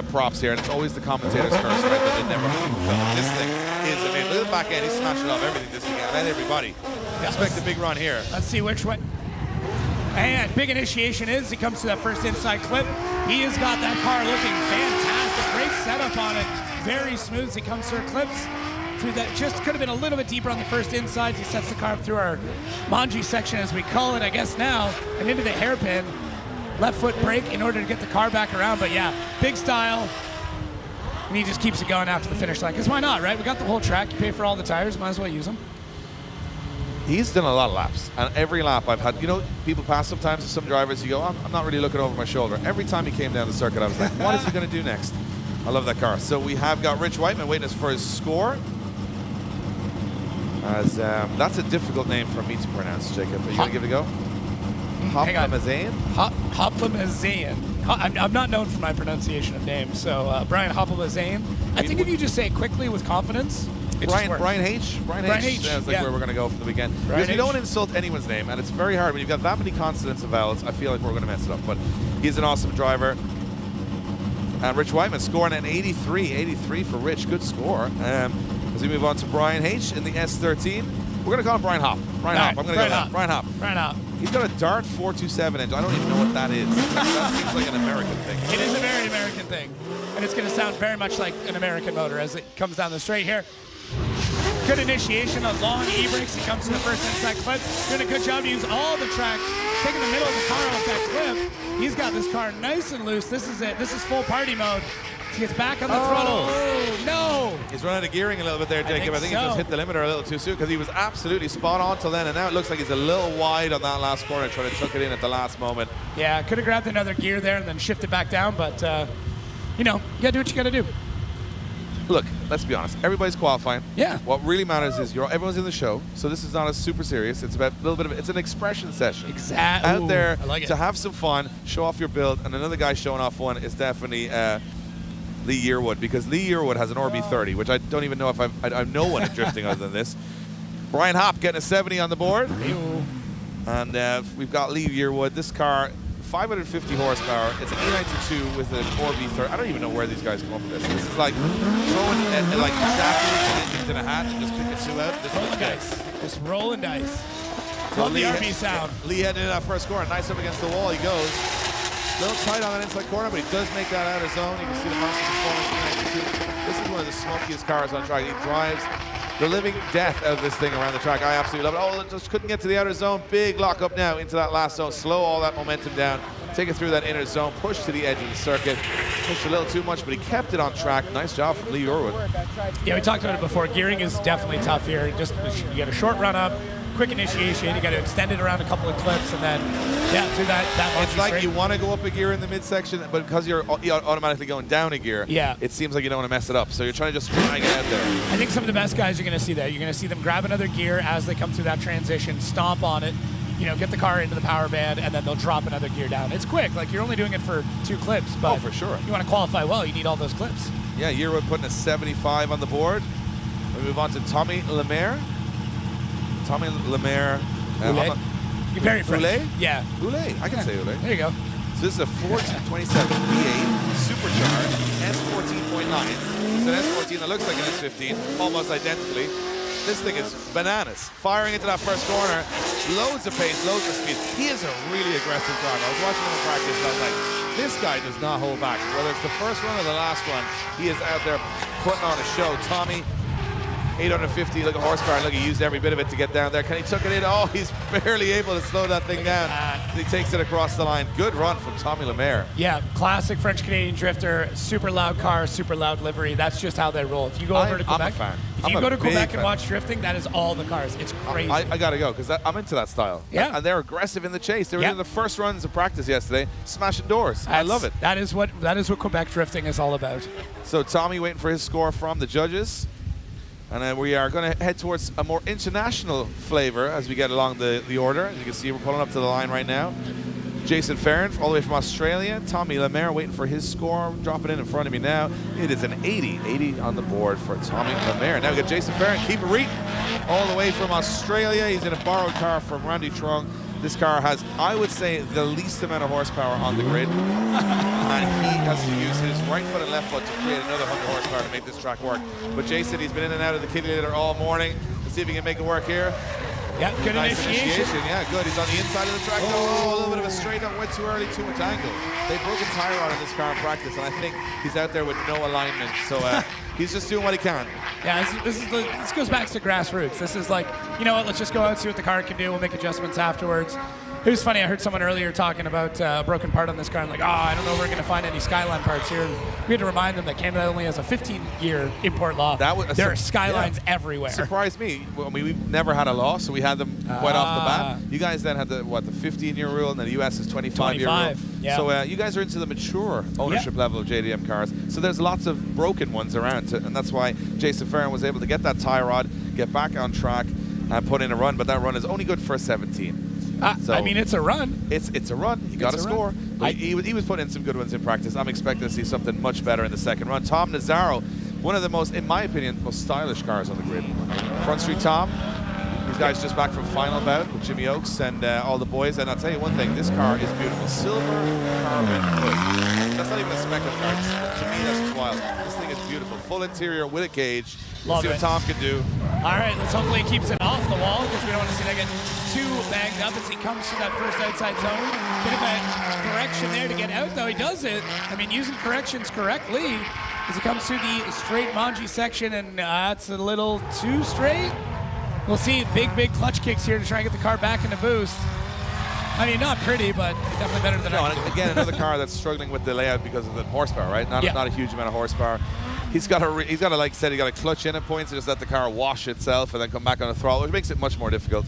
props here, and it's always the commentator's curse, right? That they never film. This thing is amazing. Look at the back end. He's smashing off everything this weekend. And everybody. Expect a big run here. Let's see which way. And big initiation is, he comes to that first inside clip. He has got that car looking fantastic. Great setup on it. Very smooth as he comes through clips. Through that, just could have been a little bit deeper on the first inside. He sets the car up through our Manji section, as we call it, I guess now, and into the hairpin. Left foot brake in order to get the car back around. But yeah, big style. And he just keeps it going after the finish line. Because why not, right? We got the whole track. You pay for all the tires. Might as well use them. He's done a lot of laps, and every lap I've had, you know, people pass sometimes with some drivers, you go, I'm not really looking over my shoulder. Every time he came down the circuit, I was like, what is he going to do next? I love that car. So we have got Rich Whiteman waiting us for his score. As that's a difficult name for me to pronounce, Jacob. Are you going to give it a go? Hoplamazane? Hoplamazane. I'm not known for my pronunciation of names, so Brian Hoplamazane. I think if you just say it quickly with confidence, Brian H. Sounds like where we're going to go for the weekend. Because we don't want to insult anyone's name, and it's very hard. When you've got that many consonants and vowels, I feel like we're going to mess it up. But he's an awesome driver. And Rich Whiteman scoring an 83. 83 for Rich. Good score. As we move on to Brian H. in the S13. We're going to call him Brian Hop. Brian Hop. I'm going to go with that. Brian Hop. Brian Hop. He's got a Dart 427 engine. I don't even know what that is. That seems like an American thing. It is a very American thing. And it's going to sound very much like an American motor as it comes down the straight here. Good initiation on long e-brakes. He comes to the first inside clip. Doing a good job to use all the track. Taking the middle of the car off that clip. He's got this car nice and loose. This is it. This is full party mode. He gets back on the throttle. Oh, no. He's running out of gearing a little bit there, Jacob. I think he just hit the limiter a little too soon because he was absolutely spot on till then. And now it looks like he's a little wide on that last corner, trying to tuck it in at the last moment. Yeah, could have grabbed another gear there and then shifted back down. But, you know, you got to do what you got to do. Look, let's be honest. Everybody's qualifying. Yeah. What really matters is everyone's in the show, so this is not a super serious. It's about a little bit of it's an expression session. Exactly. Out there I like it. to have some fun, show off your build, and another guy showing off one is definitely Lee Yearwood, because Lee Yearwood has an RB30, which I don't even know if I've no one drifting other than this. Brian Hop getting a 70 on the board, and we've got Lee Yearwood. This car. 550 horsepower. It's an E92 with an RB30. I don't even know where these guys come up with this. This is like throwing like chassis into the hat and just pick a two out. Rolling dice. Just rolling dice. So Love the RB sound. Lee heading into that first corner. Nice up against the wall. He goes. A little tight on that inside corner, but he does make that outer zone. You can see the monster performance. This is one of the smokiest cars on track. He drives the living death out of this thing around the track. I absolutely love it. Oh, just couldn't get to the outer zone. Big lock up now into that last zone. Slow all that momentum down. Take it through that inner zone. Push to the edge of the circuit. Pushed a little too much, but he kept it on track. Nice job from Lee Urwood. Yeah, we talked about it before. Gearing is definitely tough here. Just you get a short run up, quick initiation. You got to extend it around a couple of clips, and then through that. It's like straight. you want to go up a gear in the midsection, but because you're automatically going down a gear, it seems like you don't want to mess it up. So you're trying to just drag it out there. I think some of the best guys you're going to see that. You're going to see them grab another gear as they come through that transition, stomp on it, get the car into the power band, and then they'll drop another gear down. It's quick. Like, you're only doing it for 2 clips, but for sure. You want to qualify well, you need all those clips. Yeah, Urwood putting a 75 on the board. We move on to Tommy Lemaire. Tommy Lemaire. You're very French. Oulet? Yeah. Oulet. I can say Oulet. There you go. So this is a 427 V8 supercharged S14.9. It's an S14 that looks like an S15, almost identically. This thing is bananas. Firing into that first corner, loads of pace, loads of speed. He is a really aggressive driver. I was watching him in practice and I was like, this guy does not hold back. Whether it's the first run or the last one, he is out there putting on a show. Tommy, 850 look at horsepower. Look, he used every bit of it to get down there. Can he tuck it in? Oh, he's barely able to slow that thing down. He takes it across the line. Good run from Tommy Lemaire. Yeah, classic French-Canadian drifter. Super loud car, super loud livery. That's just how they roll. If you go over to Quebec, I'm a fan. If you go to Quebec and watch drifting, that is all the cars. It's crazy. I got to go because I'm into that style. Yeah. And they're aggressive in the chase. They were in the first runs of practice yesterday, smashing doors. I love it. That is what Quebec drifting is all about. So Tommy waiting for his score from the judges. And then we are going to head towards a more international flavor as we get along the order. As you can see, we're pulling up to the line right now. Jason Farron, all the way from Australia. Tommy Lemaire waiting for his score, dropping in front of me now. It is an 80 on the board for Tommy Lemaire. Now we got Jason Farron, keep it reading, all the way from Australia. He's in a borrowed car from Randy Trung. This car has, I would say, the least amount of horsepower on the grid. And he has to use his right foot and left foot to create another 100 horsepower to make this track work. But Jason, he's been in and out of the kiddie all morning. Let's see if he can make it work here. Yeah, good nice initiation. Yeah, good. He's on the inside of the track. Oh, a little bit of a straight up, went too early, too much angle. They broke a tire rod in this car in practice, and I think he's out there with no alignment. So he's just doing what he can. Yeah, this goes back to grassroots. This is like, you know what, let's just go out and see what the car can do. We'll make adjustments afterwards. It was funny, I heard someone earlier talking about a broken part on this car. I'm like, I don't know if we're going to find any Skyline parts here. And we had to remind them that Canada only has a 15-year import law. There are Skylines everywhere. Surprised me. I mean, we've never had a law, so we had them quite off the bat. You guys then had the 15-year rule, and the U.S. is 25-year rule. Yeah. So you guys are into the mature ownership level of JDM cars. So there's lots of broken ones around, and that's why Jason Farron was able to get that tie rod, get back on track, and put in a run. But that run is only good for a 17. So I mean, it's a run. It's a run. You got to score. He was putting in some good ones in practice. I'm expecting to see something much better in the second run. Tom Nazzaro, one of the most, in my opinion, most stylish cars on the grid. Front Street Tom. These guys just back from final bout with Jimmy Oakes and all the boys. And I'll tell you one thing, this car is beautiful. Silver carbon hood. That's not even a spec of car. To me, that's just wild. This thing is beautiful. Full interior with a cage. Let's see what Tom can do. All right, let's hopefully he keeps it off the wall because we don't want to see that get too banged up as he comes to that first outside zone. Bit of a correction there to get out, though he does it. I mean, using corrections correctly as he comes through the straight Manji section, and it's a little too straight. We'll see big clutch kicks here to try and get the car back in the boost. I mean, not pretty, but definitely better than I can do. Again, another car that's struggling with the layout because of the horsepower, right? Not a huge amount of horsepower. He's got to, like I said, he got to clutch in at points and just let the car wash itself and then come back on the throttle, which makes it much more difficult.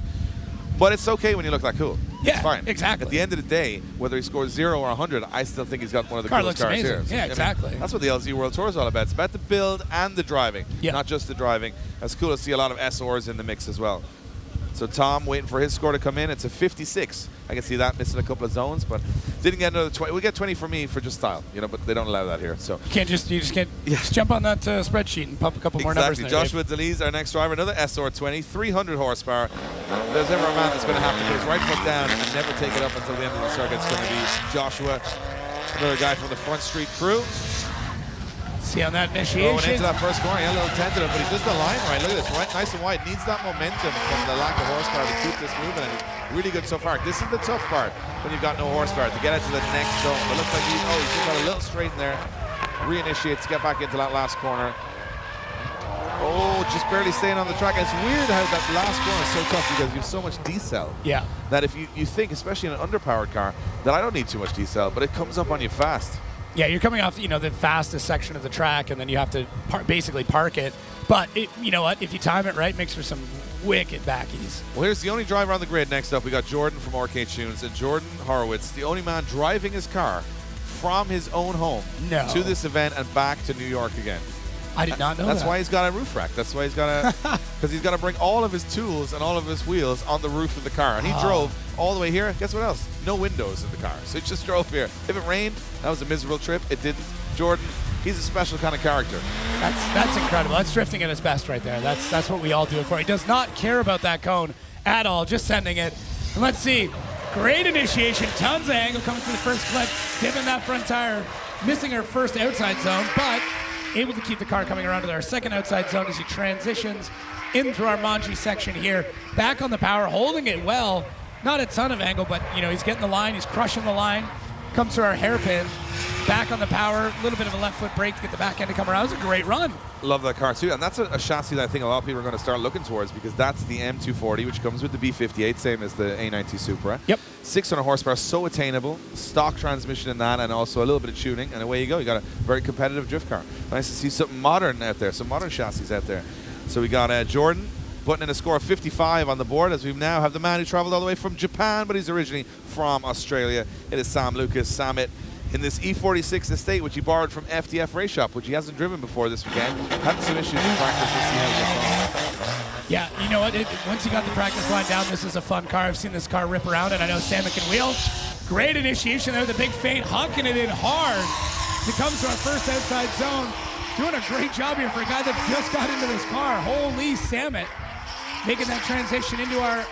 But it's okay when you look that cool. Yeah, it's fine. Exactly. At the end of the day, whether he scores 0 or 100, I still think he's got one of the coolest cars here. So, yeah, exactly. I mean, that's what the LZ World Tour is all about. It's about the build and the driving, not just the driving. It's cool to see a lot of SORs in the mix as well. So Tom waiting for his score to come in. It's a 56. I can see that missing a couple of zones, but didn't get another 20. We get 20 for me for just style, but they don't allow that here. So you just can't just jump on that spreadsheet and pump a couple more numbers in there. Joshua Delize, our next driver, another SR 20, 300 horsepower. If there's ever a man that's going to have to put his right foot down and never take it up until the end of the circuit, it's going to be Joshua, another guy from the Front Street crew. See on that initiation. Going into that first corner, a little tentative, but he does the line right. Look at this, right, nice and wide. Needs that momentum from the lack of horsepower to keep this moving, and he's really good so far. This is the tough part when you've got no horsepower to get it to the next zone. But it looks like he's just got a little straight in there. Reinitiates, get back into that last corner. Oh, just barely staying on the track. It's weird how that last corner is so tough because you have so much decel. Yeah. That if you think, especially in an underpowered car, that I don't need too much decel, but it comes up on you fast. Yeah, you're coming off, the fastest section of the track, and then you have to basically park it. But you know what? If you time it right, makes for some wicked backies. Well, here's the only driver on the grid. Next up, we got Jordan from Arcade Tunes, and Jordan Horowitz, the only man driving his car from his own home to this event and back to New York again. I did not know That's that. why he's got a roof rack. That's why he's got a, because he's got to bring all of his tools and all of his wheels on the roof of the car. And he drove all the way here. Guess what else? No windows in the car. So he just drove here. If it rained, that was a miserable trip. It didn't. Jordan, he's a special kind of character. That's incredible. That's drifting at his best right there. That's what we all do it for. He does not care about that cone at all, just sending it. And let's see. Great initiation. Tons of angle coming through the first clip. Dipping that front tire. Missing our first outside zone, but able to keep the car coming around to our second outside zone as he transitions in through our Manji section here. Back on the power, holding it well. Not a ton of angle, but he's getting the line. He's crushing the line. Comes through our hairpin. Back on the power. A little bit of a left foot brake to get the back end to come around. It was a great run. Love that car too, and that's a chassis that I think a lot of people are going to start looking towards because that's the M240, which comes with the B58, same as the A90 Supra. Yep. 600 horsepower, so attainable. Stock transmission in that, and also a little bit of tuning, and away you go. You got a very competitive drift car. Nice to see something modern out there, some modern chassis out there. So we got Jordan putting in a score of 55 on the board, as we now have the man who traveled all the way from Japan, but he's originally from Australia. It is Sam Lucas. Sam in this E46 Estate, which he borrowed from FDF Race Shop, which he hasn't driven before this weekend. Having some issues in practice. We'll see how he gets on. Yeah, you know what? Once you got the practice line down, this is a fun car. I've seen this car rip around, and I know Sam can wheel. Great initiation there, the big feint, honking it in hard. He comes to our first outside zone. Doing a great job here for a guy that just got into this car. Holy Samet. Making that transition into our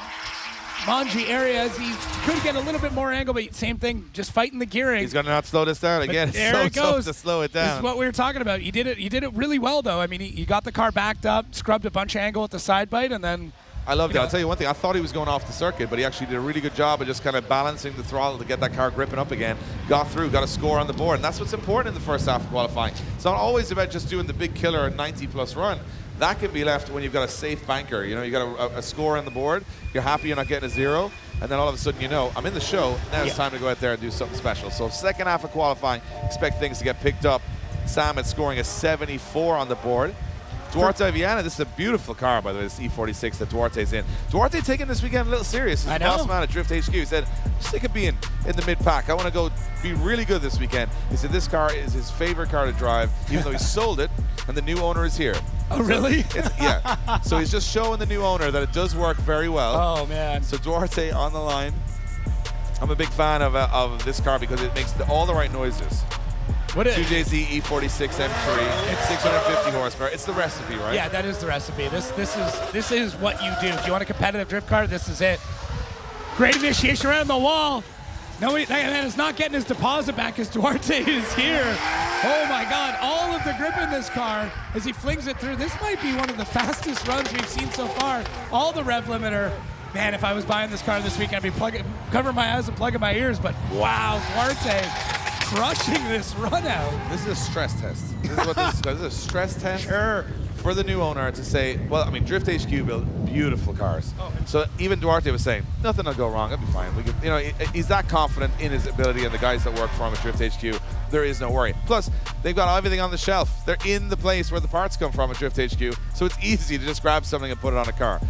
Manji area as he could get a little bit more angle, but same thing, just fighting the gearing. He's going to not slow this down again. There It's so tough to slow it down. This is what we were talking about. You did it really well, though. I mean, he got the car backed up, scrubbed a bunch of angle at the side bite, and then. I loved it. I'll tell you one thing. I thought he was going off the circuit, but he actually did a really good job of just kind of balancing the throttle to get that car gripping up again. Got through, got a score on the board, and that's what's important in the first half of qualifying. It's not always about just doing the big killer 90-plus run. That can be left when you've got a safe banker. You got a score on the board. You're happy you're not getting a zero, and then all of a sudden I'm in the show. Now it's time to go out there and do something special. So second half of qualifying, expect things to get picked up. Sam is scoring a 74 on the board. Duarte Viana, this is a beautiful car, by the way, this E46 that Duarte's in. Duarte taking this weekend a little serious. He's the boss man at Drift HQ. He said, I'm sick of being in the mid-pack. I want to go be really good this weekend. He said this car is his favorite car to drive, even though he sold it, and the new owner is here. Oh, really? Yeah. So he's just showing the new owner that it does work very well. Oh, man. So Duarte on the line. I'm a big fan of this car because it makes all the right noises. What is 2JZ E46 M3. It's 650 horsepower. It's the recipe, right? Yeah, that is the recipe. This is what you do. If you want a competitive drift car, this is it. Great initiation around the wall. No, that man is not getting his deposit back as Duarte is here. Oh my God, all of the grip in this car as he flings it through. This might be one of the fastest runs we've seen so far. All the rev limiter. Man, if I was buying this car this week, I'd be covering my eyes and plugging my ears, but wow, Duarte crushing this run out. This is a stress test. This is what this is. This is a stress test for the new owner to say, well, I mean, Drift HQ built beautiful cars. So even Duarte was saying, nothing will go wrong. It'll be fine. We can, he's that confident in his ability and the guys that work for him at Drift HQ. There is no worry. Plus, they've got everything on the shelf. They're in the place where the parts come from at Drift HQ. So it's easy to just grab something and put it on a car.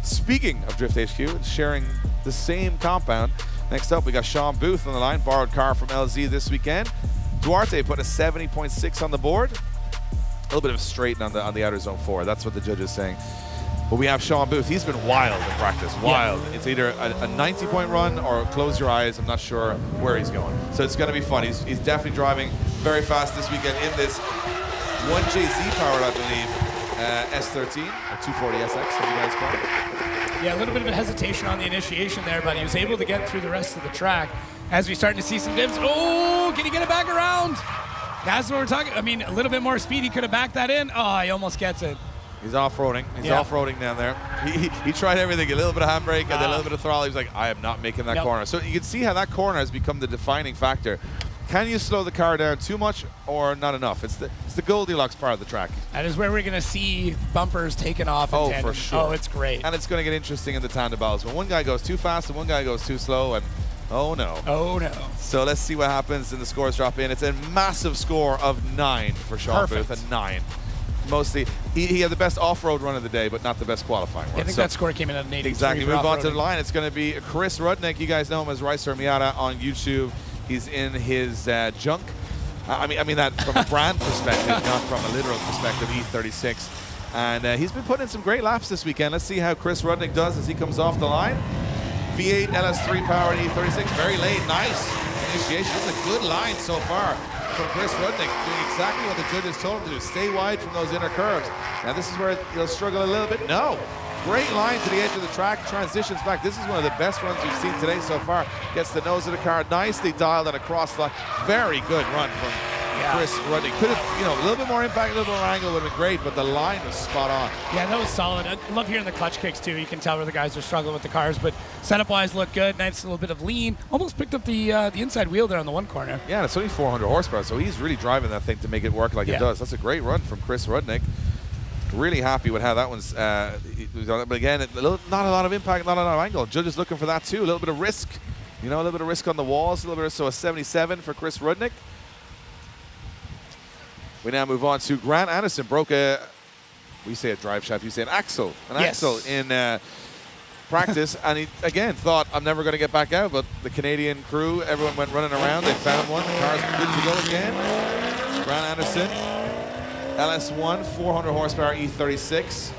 Speaking of Drift HQ, sharing the same compound, next up we got Sean Booth on the line, borrowed car from LZ this weekend. Duarte put a 70.6 on the board. A little bit of a straighten on the outer zone 4. That's what the judge is saying. But we have Sean Booth. He's been wild in practice, wild. Yeah. It's either a 90-point run or close your eyes. I'm not sure where he's going. So it's going to be fun. He's definitely driving very fast this weekend in this 1JZ powered, I believe, S13, or 240SX, as you guys call it. Yeah, a little bit of a hesitation on the initiation there, but he was able to get through the rest of the track. As we starting to see some dips. Oh, can he get it back around? That's what we're talking. I mean, a little bit more speed. He could have backed that in. Oh, he almost gets it. He's off-roading. He's off-roading down there. He tried everything, a little bit of handbrake and then a little bit of throttle. He was like, I am not making that corner. So you can see how that corner has become the defining factor. can you slow the car down too much or not enough? It's the Goldilocks part of the track. That is where we're going to see bumpers taken off in Oh, tandem. for sure. Oh, it's great. And it's going to get interesting in the tandem battles when one guy goes too fast and one guy goes too slow, and oh no. Oh, no. So let's see what happens, and the scores drop in. It's a massive score of 9 for Sean Perfect. Booth, a 9. Mostly, he had the best off-road run of the day, but not the best qualifying run. I think So- that score came in at an 83. Exactly. for Move on to the off-roading. line. It's going to be Chris Rudnick. You guys know him as Ricer Miata on YouTube. He's in his junk. I mean that from a brand perspective, not from a literal perspective. E36, and he's been putting in some great laps this weekend. Let's see how Chris Rudnick does as he comes off the line. V8 LS3 powered E36, very late, nice initiation. It's a good line so far from Chris Rudnick, doing exactly what the judges told him to do. Stay wide from those inner curves. Now this is where he'll struggle a little bit. No. Great line to the edge of the track, transitions back. This is one of the best runs we've seen today so far. Gets the nose of the car nicely dialed and across the line. Very good run from Chris Rudnick. Could have, a little bit more impact, a little more angle would have been great, but the line was spot on. Yeah, that was solid. I love hearing the clutch kicks too. You can tell where the guys are struggling with the cars, but setup-wise looked good. Nice little bit of lean. Almost picked up the inside wheel there on the one corner. Yeah, and it's only 400 horsepower, so he's really driving that thing to make it work like it does. That's a great run from Chris Rudnick. Really happy with how that one's. But again, not a lot of impact, not a lot of angle. Judges looking for that too. A little bit of risk, a little bit of risk on the walls. A little bit of, so a 77 for Chris Rudnick. We now move on to Grant Anderson. Broke we say a drive shaft, you say an axle. Axle in practice. And he, again, thought, I'm never going to get back out. But the Canadian crew, everyone went running around. They found one. The car's good to go again. Grant Anderson, LS1, 400 horsepower E36.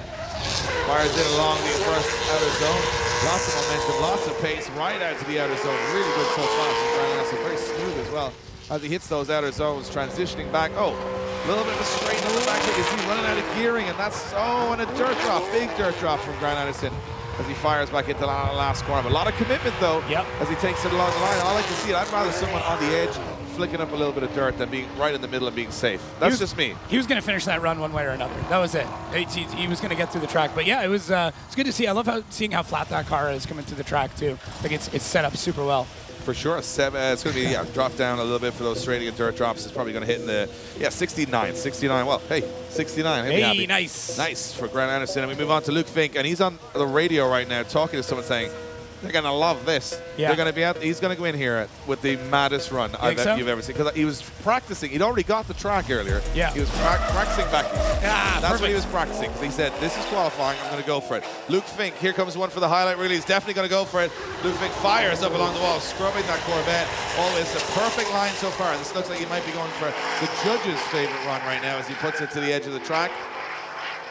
Fires in along the first outer zone. Lots of momentum, lots of pace, right out to the outer zone. Really good so far from Grant Anderson. Very smooth as well as he hits those outer zones, transitioning back. Oh, a little bit of a straight in the back. You can see running out of gearing, and that's, and a dirt drop, big dirt drop from Grant Anderson as he fires back into the last corner. But a lot of commitment, though, as he takes it along the line. I like to see it. I'd rather someone on the edge flicking up a little bit of dirt than being right in the middle and being safe. That's just me. He was going to finish that run one way or another. That was it. He was going to get through the track. But yeah, it's good to see. I love seeing how flat that car is coming through the track too. Like it's set up super well. For sure, it's going to be drop down a little bit for those straight and dirt drops. It's probably going to hit in the 69. Well, hey, 69. Hey, nice for Grant Anderson. And we move on to Luke Fink, and he's on the radio right now talking to someone saying they're going to love this. Yeah. They're going to be out. He's going to go in here with the maddest run you've ever seen, because he was practicing. He'd already got the track earlier. Yeah. He was practicing back. That's perfect. what he was practicing. He said, "This is qualifying. I'm going to go for it." Luke Fink, here comes one for the highlight reel. He's definitely going to go for it. Luke Fink fires up along the wall, scrubbing that Corvette. Always a perfect line so far. This looks like he might be going for the judge's favorite run right now as he puts it to the edge of the track.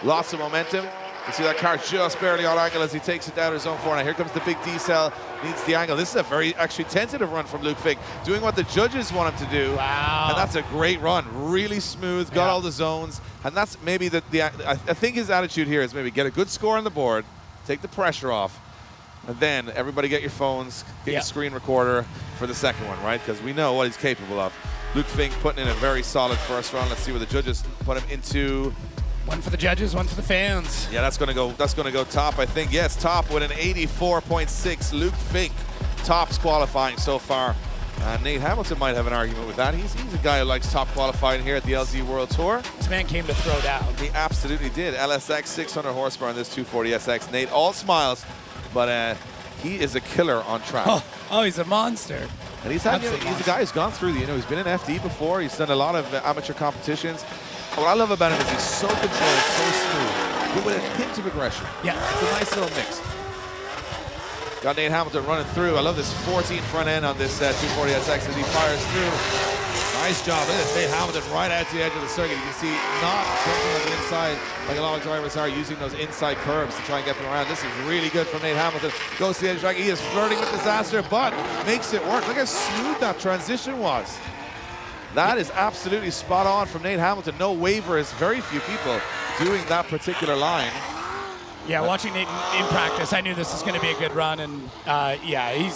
Lots of momentum. You see that car just barely on angle as he takes it down to zone 4. Now here comes the big D-cell, needs the angle. This is a very actually tentative run from Luke Fink, doing what the judges want him to do. Wow. And that's a great run, really smooth, got all the zones. And that's maybe I think his attitude here is maybe get a good score on the board, take the pressure off, and then everybody get your phones, get your screen recorder for the second one, right? Because we know what he's capable of. Luke Fink putting in a very solid first run. Let's see where the judges put him into. One for the judges, one for the fans. Yeah, that's gonna go top, I think. Yes, top with an 84.6. Luke Fink, tops qualifying so far. Nate Hamilton might have an argument with that. He's a guy who likes top qualifying here at the LZ World Tour. This man came to throw down. He absolutely did. LSX, 600 horsepower on this 240SX. Nate, all smiles, but he is a killer on track. Oh, he's a monster. And he's a guy who's gone through he's been in FD before. He's done a lot of amateur competitions. What I love about him is he's so controlled, so smooth, but with a hint of aggression. Yeah. It's a nice little mix. Got Nate Hamilton running through. I love this 14 front end on this 240SX as he fires through. Nice job. Look at this. Nate Hamilton right out to the edge of the circuit. You can see not jumping on the inside like a lot of drivers are, using those inside curves to try and get them around. This is really good from Nate Hamilton. Goes to the edge of the track. He is flirting with disaster, but makes it work. Look how smooth that transition was. That is absolutely spot on from Nate Hamilton. No waivers, very few people doing that particular line. Yeah, watching Nate in practice, I knew this was going to be a good run, and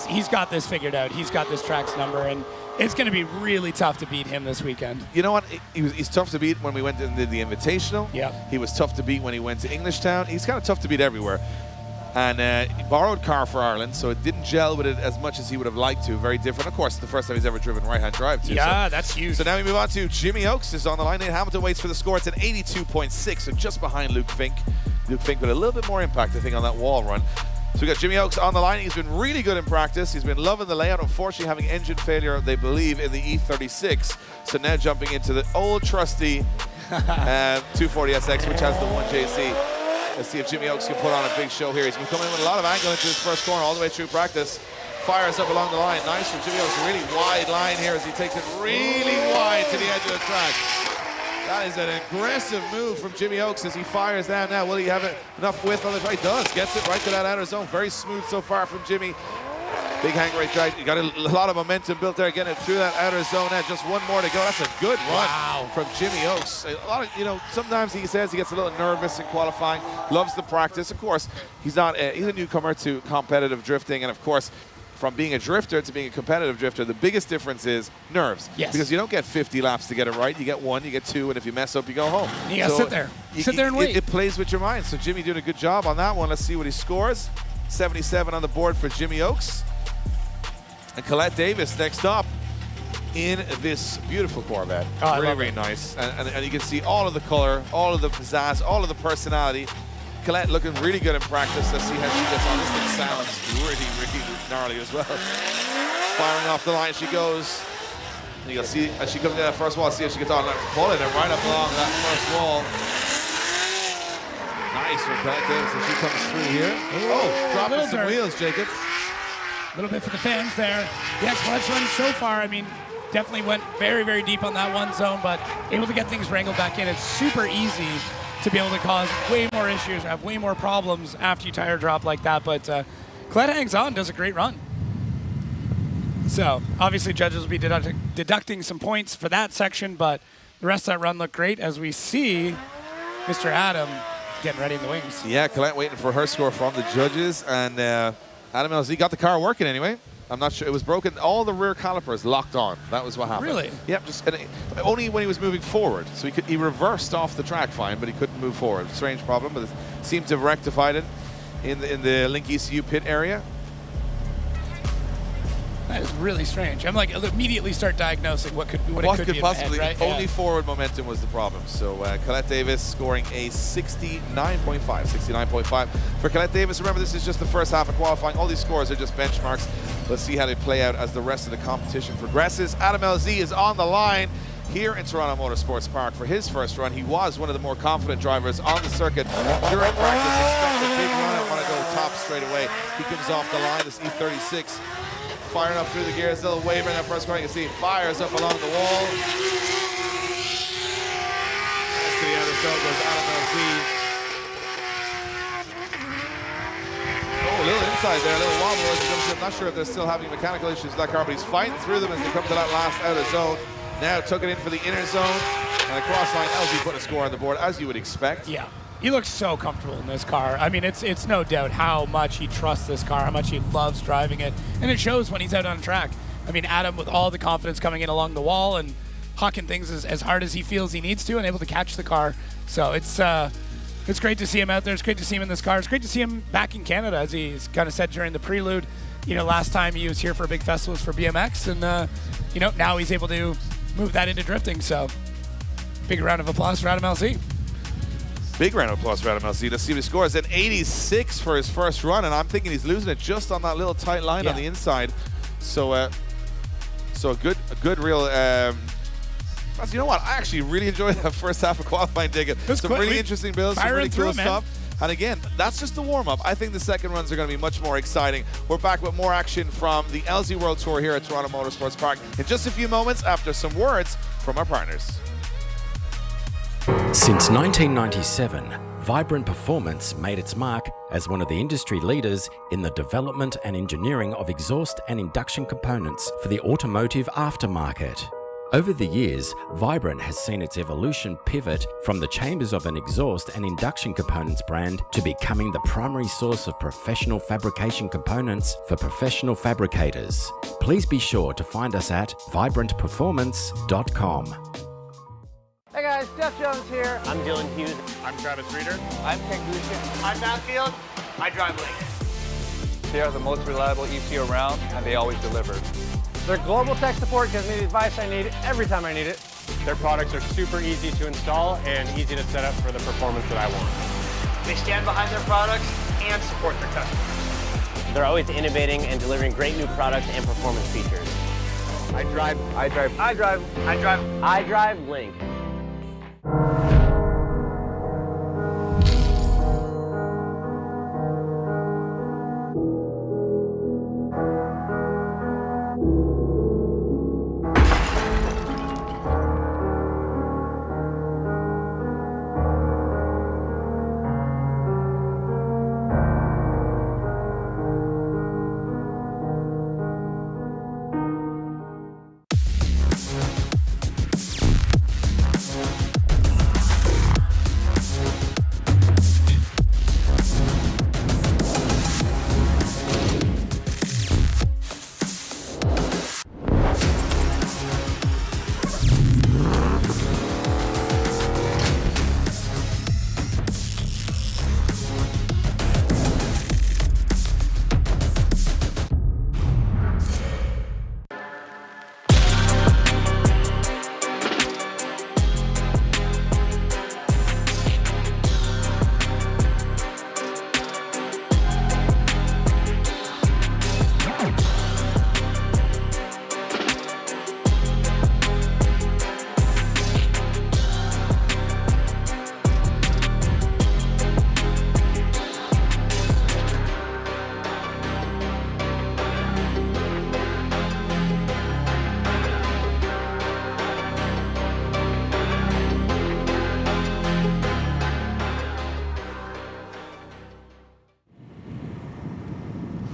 he's got this figured out. He's got this track's number, and it's going to be really tough to beat him this weekend. You know what? He's tough to beat when we went and did the Invitational. Yeah. He was tough to beat when he went to Englishtown. He's kind of tough to beat everywhere. And he borrowed car for Ireland, so it didn't gel with it as much as he would have liked to. Very different. Of course, the first time he's ever driven right-hand drive, too. Yeah, so. that's huge. So now we move on to Jimmy Oakes is on the line. Nate Hamilton waits for the score. It's an 82.6, so just behind Luke Fink. Luke Fink with a little bit more impact, I think, on that wall run. So we got Jimmy Oakes on the line. He's been really good in practice. He's been loving the layout. Unfortunately, having engine failure, they believe, in the E36. So now jumping into the old trusty 240SX, which has the 1JC. Let's see if Jimmy Oakes can put on a big show here. He's been coming in with a lot of angle into his first corner all the way through practice. Fires up along the line. Nice from Jimmy Oakes. A really wide line here as he takes it really wide to the edge of the track. That is an aggressive move from Jimmy Oakes as he fires down now. Will he have enough width on the track? He does. Gets it right to that outer zone. Very smooth so far from Jimmy. Big hang rate drive. You got a lot of momentum built there, getting it through that outer zone. Now just one more to go. That's a good run from Jimmy Oakes. A lot of, sometimes he says he gets a little nervous in qualifying. Loves the practice. Of course, he's a newcomer to competitive drifting, and of course, from being a drifter to being a competitive drifter, the biggest difference is nerves. Yes. Because you don't get 50 laps to get it right. You get one, you get two, and if you mess up, you go home. You gotta sit there. Sit there and wait. It plays with your mind. So Jimmy doing a good job on that one. Let's see what he scores. 77 on the board for Jimmy Oakes. And Colette Davis next up in this beautiful Corvette. Oh, really nice. And you can see all of the color, all of the pizzazz, all of the personality. Colette looking really good in practice. Let's see how she gets on. This thing sounds really, really gnarly as well. Firing off the line she goes. And you'll see as she comes into that first wall, see if she gets on, pulling it right up along that first wall. Nice from Colette Davis as she comes through here. Oh, dropping some wheels, Jacob. A little bit for the fans there. Yeah, Colette's run so far, I mean, definitely went very, very deep on that one zone, but able to get things wrangled back in. It's super easy to be able to cause way more issues, have way more problems after you tire drop like that, but Colette hangs on, does a great run. So, obviously judges will be deducting some points for that section, but the rest of that run looked great as we see Mr. Adam getting ready in the wings. Yeah, Colette waiting for her score from the judges, and Adam LZ got the car working anyway. I'm not sure. It was broken. All the rear calipers locked on. That was what happened. Really? Yep. Only when he was moving forward. So he reversed off the track fine, but he couldn't move forward. Strange problem, but it seemed to have rectified it in the Link ECU pit area. That is really strange. I'm like, immediately start diagnosing what could be possibly in the head, right? only forward momentum was the problem. So Colette Davis scoring a 69.5 for Colette Davis. Remember, this is just the first half of qualifying. All these scores are just benchmarks. Let's see how they play out as the rest of the competition progresses. Adam LZ is on the line here in Toronto Motorsports Park for his first run. He was one of the more confident drivers on the circuit during practice. Expect a big run and want to go top straight away. He comes off the line, this E36. Firing up through the gears, a little wavering in that first corner. You can see it fires up along the wall. As to the other side goes Adam LZ. Oh, a little inside there, a little wobble as he comes in. I'm not sure if they're still having mechanical issues with that car, but he's fighting through them as they come to that last outer zone. Now took it in for the inner zone. And across line, LZ put a score on the board, as you would expect. Yeah. He looks so comfortable in this car. I mean, it's no doubt how much he trusts this car, how much he loves driving it. And it shows when he's out on track. I mean, Adam with all the confidence coming in along the wall and hucking things as hard as he feels he needs to and able to catch the car. So it's great to see him out there. It's great to see him in this car. It's great to see him back in Canada, as he's kind of said during the prelude. Last time he was here for a big festival was for BMX, and now he's able to move that into drifting. So big round of applause for Adam LZ. Big round of applause for Adam LZ. Let's see what he scores. An 86 for his first run, and I'm thinking he's losing it just on that little tight line on the inside. So, a good real. You know what? I actually really enjoyed that first half of qualifying ticket. Some really interesting builds, some really cool stuff. And again, that's just the warm-up. I think the second runs are going to be much more exciting. We're back with more action from the LZ World Tour here at Toronto Motorsports Park in just a few moments after some words from our partners. Since 1997, Vibrant Performance made its mark as one of the industry leaders in the development and engineering of exhaust and induction components for the automotive aftermarket. Over the years, Vibrant has seen its evolution pivot from the chambers of an exhaust and induction components brand to becoming the primary source of professional fabrication components for professional fabricators. Please be sure to find us at vibrantperformance.com. Hey guys, Jeff Jones here. I'm Dylan Hughes. I'm Travis Reeder. I'm Ken Gushin. I'm Matt Field. I drive Link. They are the most reliable ECU around, and they always deliver. Their global tech support gives me the advice I need every time I need it. Their products are super easy to install and easy to set up for the performance that I want. They stand behind their products and support their customers. They're always innovating and delivering great new products and performance features. I drive Link.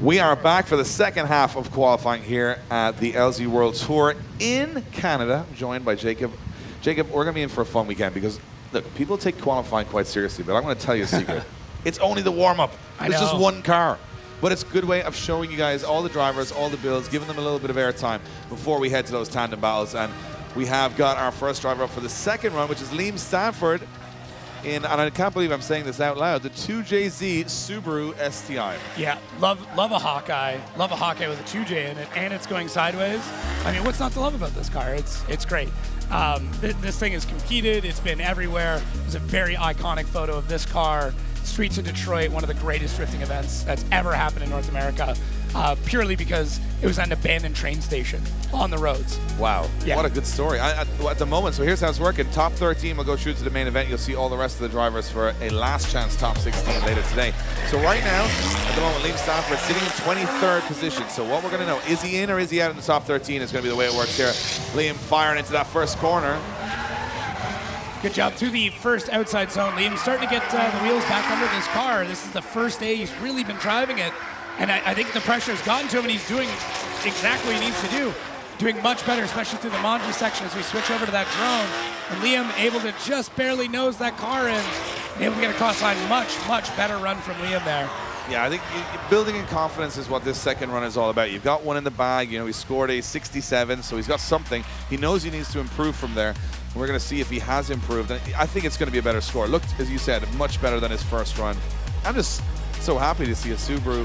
We are back for the second half of qualifying here at the LZ World Tour in Canada, joined by Jacob. Jacob, we're going to be in for a fun weekend because, look, people take qualifying quite seriously, but I'm going to tell you a secret. It's only the warm-up. It's just one car. But it's a good way of showing you guys all the drivers, all the builds, giving them a little bit of airtime before we head to those tandem battles. And we have got our first driver up for the second run, which is Liam Stanford. And I can't believe I'm saying this out loud, the 2JZ Subaru STI. Yeah, love a Hawkeye. Love a Hawkeye with a 2J in it, and it's going sideways. I mean, what's not to love about this car? It's great. This thing has competed. It's been everywhere. There's a very iconic photo of this car. Streets of Detroit, one of the greatest drifting events that's ever happened in North America, purely because it was at an abandoned train station on the roads. Wow, yeah. What a good story. At the moment, so here's how it's working. Top 13 will go through to the main event. You'll see all the rest of the drivers for a last chance top 16 later today. So right now, at the moment, Liam Stanford sitting in 23rd position. So what we're going to know, is he in or is he out in the top 13 is going to be the way it works here. Liam firing into that first corner. Good job through the first outside zone. Liam's starting to get the wheels back under this car. This is the first day he's really been driving it. And I think the pressure has gotten to him, and he's doing exactly what he needs to do. Doing much better, especially through the Monji section as we switch over to that drone. And Liam able to just barely nose that car in. And able to get a cross line. Much, much better run from Liam there. Yeah, I think building in confidence is what this second run is all about. You've got one in the bag. You know, he scored a 67, so he's got something. He knows he needs to improve from there. We're going to see if he has improved. And I think it's going to be a better score. Looked, as you said, much better than his first run. I'm just so happy to see a Subaru.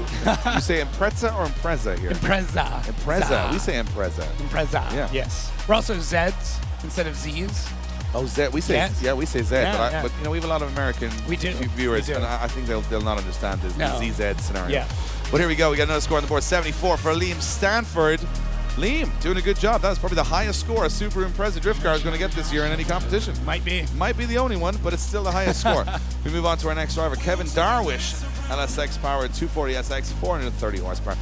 You say Impreza or Impreza here? Impreza. Impreza. We say Impreza. Impreza. Yeah. Yes. We're also Zeds instead of Zs. Oh, Z. We say yes. we say Z. Yeah, but you know, we have a lot of American viewers, and I think they'll not understand this ZZ scenario. Yeah. But here we go. We got another score on the board. 74 for Liam Stanford. Liam doing a good job. That's probably the highest score a Subaru Impreza drift car is going to get this year in any competition. Might be. Might be the only one, but it's still the highest score. We move on to our next driver, Kevin Darwish, LSX powered 240 SX, 430 horsepower.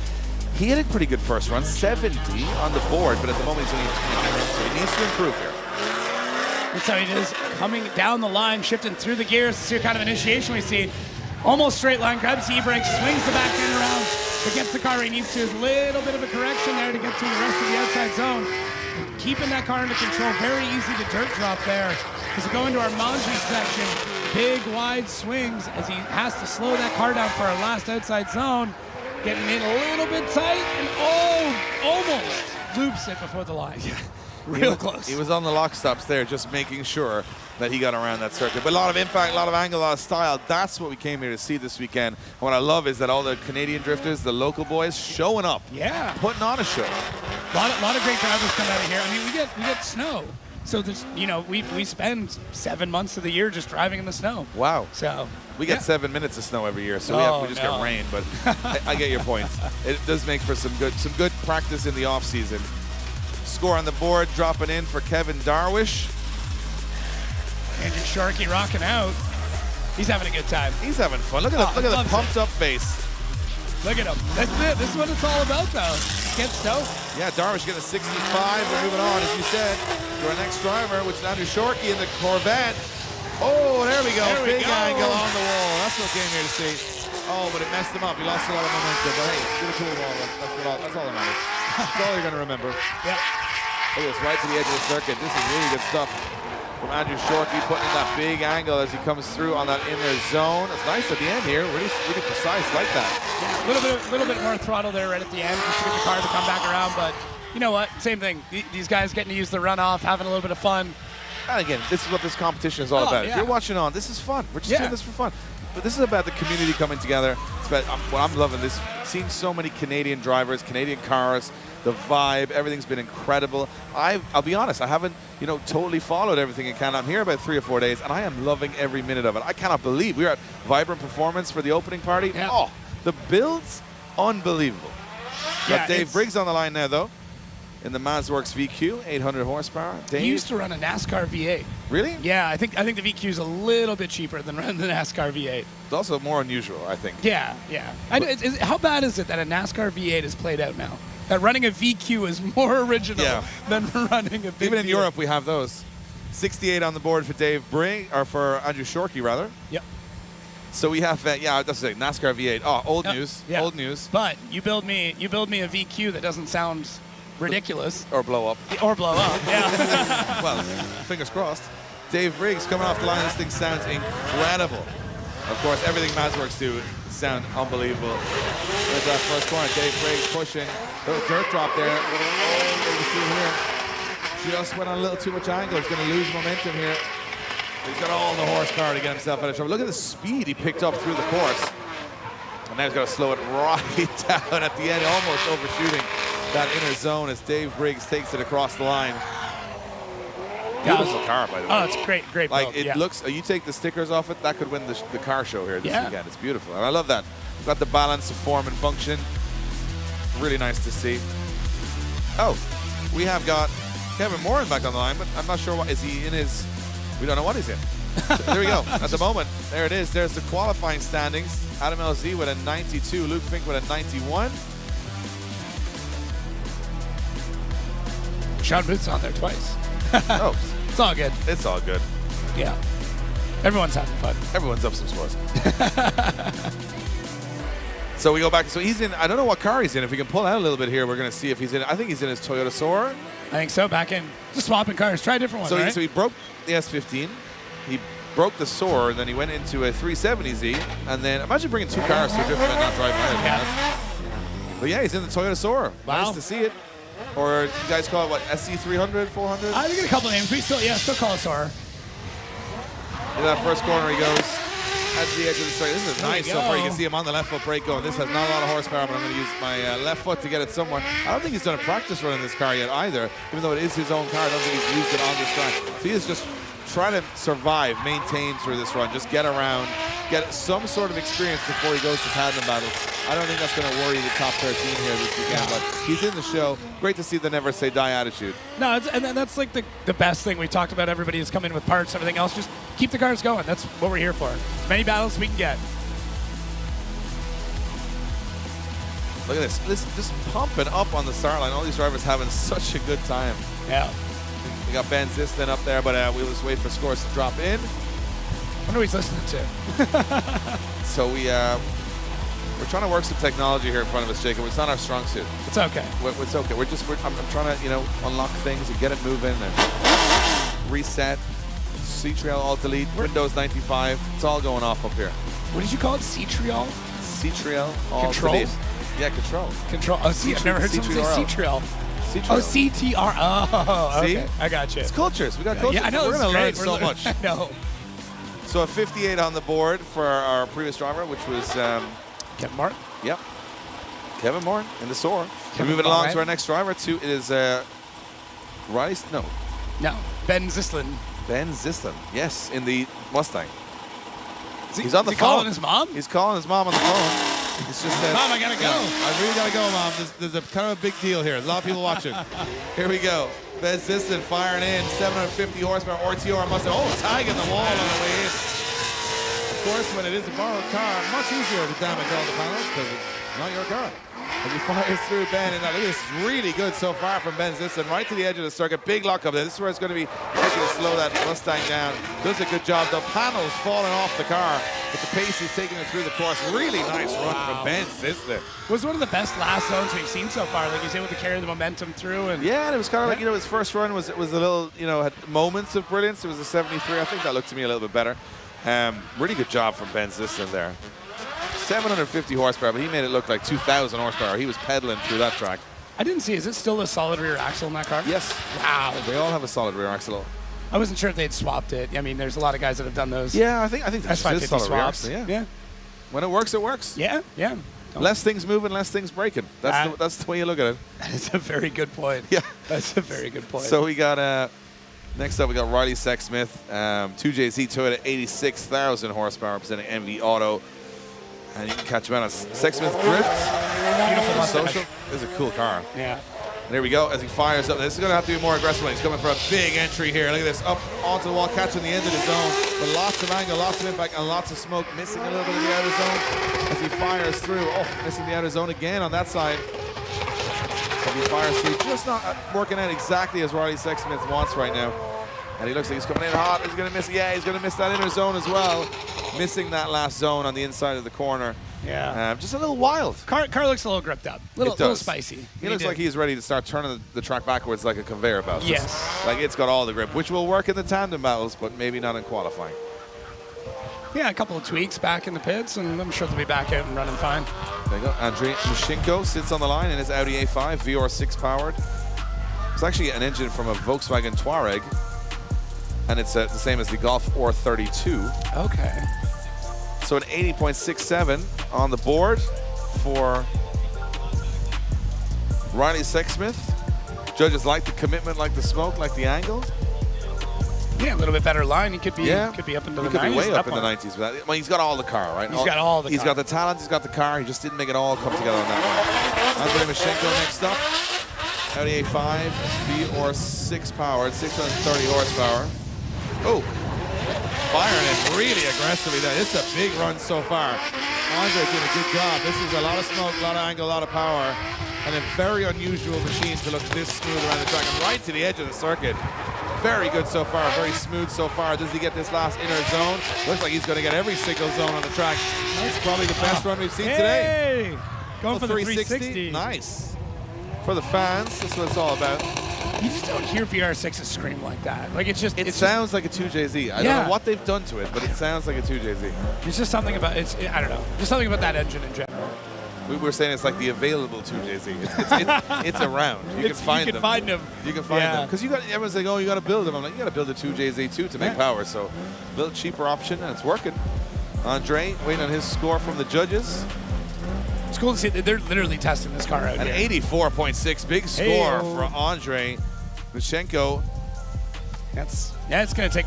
He had a pretty good first run, 70 on the board, but at the moment he's only 20, so he needs to improve here. That's how he is, coming down the line, shifting through the gears. This is kind of initiation we see. Almost straight line, grabs the e-brakes, swings the back end around, but gets the car where he needs to. A little bit of a correction there to get to the rest of the outside zone. And keeping that car under control, very easy to dirt drop there. As we go into our Manji section, big wide swings as he has to slow that car down for our last outside zone. Getting in a little bit tight and almost loops it before the line. Real close. He was on the lock stops there, just making sure that he got around that circuit. But a lot of impact, a lot of angle, a lot of style. That's what we came here to see this weekend. And what I love is that all the Canadian drifters, the local boys, showing up. Yeah. Putting on a show. A lot of great drivers come out of here. I mean, we get snow. So there's, we spend 7 months of the year just driving in the snow. Wow. So we get 7 minutes of snow every year, so we just get rain. But I get your point. It does make for some good practice in the off season. Score on the board, dropping in for Kevin Darwish. Andrew Sharkey rocking out. He's having a good time. He's having fun. Look at the pumped up face. Look at him. That's it. This is what it's all about, though. Get stoked. Yeah, Darvish getting a 65. We're moving on, as you said, to our next driver, which is Andrew Sharkey in the Corvette. Oh, there we go. Big angle on the wall. That's what we came here to see. Oh, but it messed him up. He lost a lot of momentum. But hey, did a cool wall. That's all that matters. That's all you're going to remember. Yeah. Look at this, right to the edge of the circuit. This is really good stuff from Andrew Sharkey, putting in that big angle as he comes through on that inner zone. It's nice at the end here. Really precise like that. Yeah, a little bit more throttle there right at the end just to get the car to come back around. But you know what? Same thing. These guys getting to use the runoff, having a little bit of fun. And again, this is what this competition is all about. Yeah. If you're watching on, this is fun. We're just doing this for fun. But this is about the community coming together. It's about what I'm loving this. Seeing so many Canadian drivers, Canadian cars, the vibe, everything's been incredible. I'll be honest, I haven't, totally followed everything in Canada. I'm here about 3 or 4 days, and I am loving every minute of it. I cannot believe we're at Vibrant Performance for the opening party. Yeah. Oh, the build's unbelievable. Got Dave Briggs on the line now, though, in the Mazworks VQ, 800 horsepower. Dave? He used to run a NASCAR V8. Really? Yeah, I think the VQ is a little bit cheaper than running the NASCAR V8. It's also more unusual, I think. Yeah. How bad is it that a NASCAR V8 is played out now? That running a VQ is more original than running a big Even in V8. Europe, we have those. 68 on the board for Dave Briggs, or for Andrew Sharkey, rather. Yep. So we have, that's it, NASCAR V8. Oh, old news. Yeah. Old news. But you build me a VQ that doesn't sound ridiculous. Or blow up. Or blow up, yeah. Well, fingers crossed. Dave Briggs coming off the line. This thing sounds incredible. Of course, everything Mazworks do sound unbelievable. There's that first corner. Dave Briggs pushing. Little dirt drop there. Oh, you can see here. Just went on a little too much angle. He's going to lose momentum here. He's got all the horsepower to get himself out of trouble. Look at the speed he picked up through the course. And now he's got to slow it right down at the end, almost overshooting that inner zone as Dave Briggs takes it across the line. Beautiful car, by the way. Oh, it's great build. Like, it looks, you take the stickers off it, that could win the car show here this weekend. It's beautiful. And I love that. Got the balance of form and function. Really nice to see. Oh, we have got Kevin Moran back on the line, but I'm not sure what, is he in his, we don't know what he's in. So there we go. At the moment, there it is. There's the qualifying standings. Adam LZ with a 92, Luke Fink with a 91. Sean Booth's on there twice. Oh, it's all good. It's all good. Yeah. Everyone's having fun. Everyone's up some scores. So we go back. So he's in, I don't know what car he's in. If we can pull out a little bit here, we're going to see if he's in, I think he's in his Toyota Soarer. I think so. Back in, just swapping cars. Try a different one, So, right? so he broke the S15. He broke the Soarer, then he went into a 370Z. And then imagine bringing two cars to a drift event, not driving either. Yeah. But yeah, he's in the Toyota Soarer. Wow. Nice to see it. Or you guys call it what, SC300, 400? I think a couple names. We still call it Soarer. In that first corner he goes at the edge of the straight. This is nice so far. You can see him on the left foot brake going. This has not a lot of horsepower, but I'm going to use my left foot to get it somewhere. I don't think he's done a practice run in this car yet either, even though it is his own car. I don't think he's used it on this track. So he is just trying to survive, maintain through this run, just get around, get some sort of experience before he goes to tandem battles. I don't think that's going to worry the top 13 here this weekend, but he's in the show. Great to see the never say die attitude. No, and that's like the best thing. We talked about everybody who's come in with parts, everything else. Just keep the cars going. That's what we're here for. As many battles as we can get. Look at this. Just pumping up on the start line. All these drivers having such a good time. Yeah. We got Ben Ziston up there, but we'll just wait for scores to drop in. I wonder who he's listening to. So we're trying to work some technology here in front of us, Jacob. It's not our strong suit. It's okay. It's okay. I'm trying to, unlock things and get it moving and reset. C-Trail Alt Delete, Windows 95. It's all going off up here. What did you call it? C-Trail? C-Trail Alt Control? Delete. Yeah, control. Control. Oh, see, I've never heard someone say C-Trail. C-Trail. Oh, CTR. Oh, See? okay. I got you. It's cultures. We got cultures. Yeah, I know. We're going to learn great. so much. I know. So a 58 on the board for our previous driver, which was Kevin Martin. Yep. Kevin Martin in the Soar. We're moving Martin. along to our next driver. It is Rice. No. Ben Zislin. Ben Zislin. Yes, in the Mustang. Is he, He's on the is he phone. calling his mom? He's calling his mom on the phone. It's just that. Mom, I gotta go. I really gotta go, Mom. There's a kind of a big deal here. There's a lot of people watching. Here we go. Ben Zislin firing in 750 horsepower RTR Mustang. Oh, tag in the wall on the way in. Of course, when it is a borrowed car, much easier to damage all the panels because it's not your car. As he fires through Ben, and look at this, really good so far from Ben Zislin, right to the edge of the circuit. Big lock up there. This is where it's going to be tricky to slow that Mustang down. Does a good job. The panels falling off the car, but the pace he's taking it through the course. Really nice run from Ben Zislin. Was one of the best last zones we've seen so far. Like he's able to carry the momentum through. And yeah, and it was kind of like, his first run was a little, had moments of brilliance. It was a 73. I think that looked to me a little bit better. Really good job from Ben Zislin there. 750 horsepower, but he made it look like 2,000 horsepower. He was pedaling through that track. I didn't see. Is it still a solid rear axle in that car? Yes. Wow. They all have a solid rear axle. I wasn't sure if they'd swapped it. I mean, there's a lot of guys that have done those. Yeah, I think that's solid rear swaps. axle. Yeah. When it works, it works. Yeah. Less things moving, less things breaking. That's the way you look at it. That's a very good point. Yeah. That's a very good point. So we got next up we got Riley Sexsmith, 2JZ Toyota, 86,000 horsepower, representing MV Auto. And you can catch him out on Sexsmith Drift. Beautiful mustache. Social. This is a cool car. Yeah. And here we go as he fires up. This is going to have to be more aggressive. He's coming for a big entry here. Look at this. Up onto the wall, catching the end of the zone. But lots of angle, lots of impact, and lots of smoke. Missing a little bit of the outer zone as he fires through. Oh, missing the outer zone again on that side. As he fires through. Just not working out exactly as Riley Sexsmith wants right now. And he looks like he's coming in hot. He's going to miss. Yeah, he's going to miss that inner zone as well. Missing that last zone on the inside of the corner. Yeah. Just a little wild. Car looks a little gripped up. Little spicy. He looks like he's ready to start turning the track backwards like a conveyor belt. Yes. Like it's got all the grip, which will work in the tandem battles, but maybe not in qualifying. Yeah, a couple of tweaks back in the pits, and I'm sure they'll be back out and running fine. There you go. Andrei Mushenko sits on the line in his Audi A5, VR6 powered. It's actually an engine from a Volkswagen Touareg, and it's the same as the Golf R32. Okay. So an 80.67 on the board for Riley Sexsmith. Judges like the commitment, like the smoke, like the angle. Yeah, a little bit better line. He could be up into the 90s. He could be way up in the 90s. With that. Well, he's got all the car, right? He's got all the He's car. got the talent, he's got the car. He just didn't make it all come together on that one. Andrei Mushenko next up. Audi A5, VR6 powered, 630 horsepower. Oh, firing it really aggressively there. It's a big run so far. Andrei's doing a good job. This is a lot of smoke, a lot of angle, a lot of power, and a very unusual machine to look this smooth around the track and right to the edge of the circuit. Very good so far, very smooth so far. Does he get this last inner zone? Looks like he's going to get every single zone on the track. That's probably the best run we've seen today. Going for the 360. Nice. For the fans, that's what it's all about. You just don't hear VR6s scream like that. Like it sounds like a 2JZ. I don't know what they've done to it, but it sounds like a 2JZ. It's just something about I don't know. Just something about that engine in general. We were saying it's like the available 2JZ. It's around. You can find them. You can find them. Because everyone's like, oh, you got to build them. I'm like, you got to build a 2JZ too to make power. So a little cheaper option, and it's working. Andrei waiting on his score from the judges. It's cool to see that they're literally testing this car out. An 84.6, big score for Andrei Mushenko. It's going to take.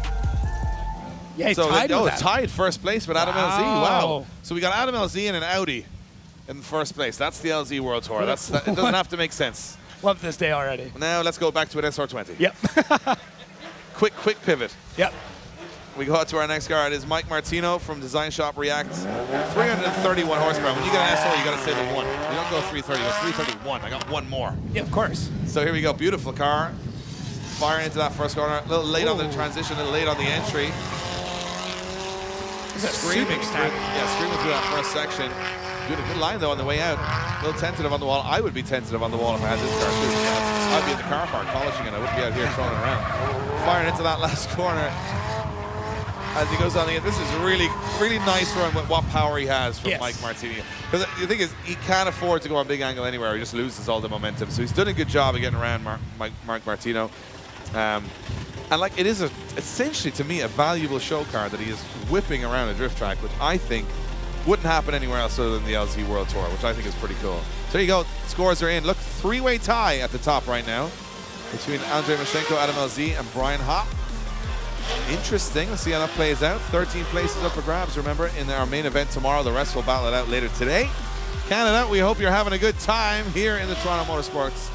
Yeah, so tied with that. Tied first place with Adam LZ. Wow. So we got Adam LZ and an Audi in first place. That's the LZ World Tour. It doesn't have to make sense. Love this day already. Now let's go back to an SR20. Yep. quick pivot. Yep. We go out to our next car. It is Mike Martino from Design Shop React. 331 horsepower. When you get an SR, you got to say the one. You don't go 330. You go 331. I got one more. Yeah, of course. So here we go. Beautiful car. Firing into that first corner. A little late on the transition. A little late on the entry. Screaming through that first section. Doing a good line though on the way out. A little tentative on the wall. I would be tentative on the wall if I had this car too. I'd be in the car park polishing it. I wouldn't be out here throwing it around. Firing into that last corner. As he goes on the end, this is really really nice run with what power he has from Yes. Mike Martini. Because the thing is, he can't afford to go on big angle anywhere. He just loses all the momentum. So he's done a good job of getting around Mark Martino. And like, it is essentially, to me, a valuable show car that he is whipping around a drift track, which I think wouldn't happen anywhere else other than the LZ World Tour, which I think is pretty cool. So there you go. Scores are in. Look, three-way tie at the top right now between Andrei Mashenko, Adam LZ, and Brian Hopp. Interesting. Let's see how that plays out. 13 places up for grabs, remember, in our main event tomorrow. The rest will battle it out later today. Canada, we hope you're having a good time here in the Toronto Motorsports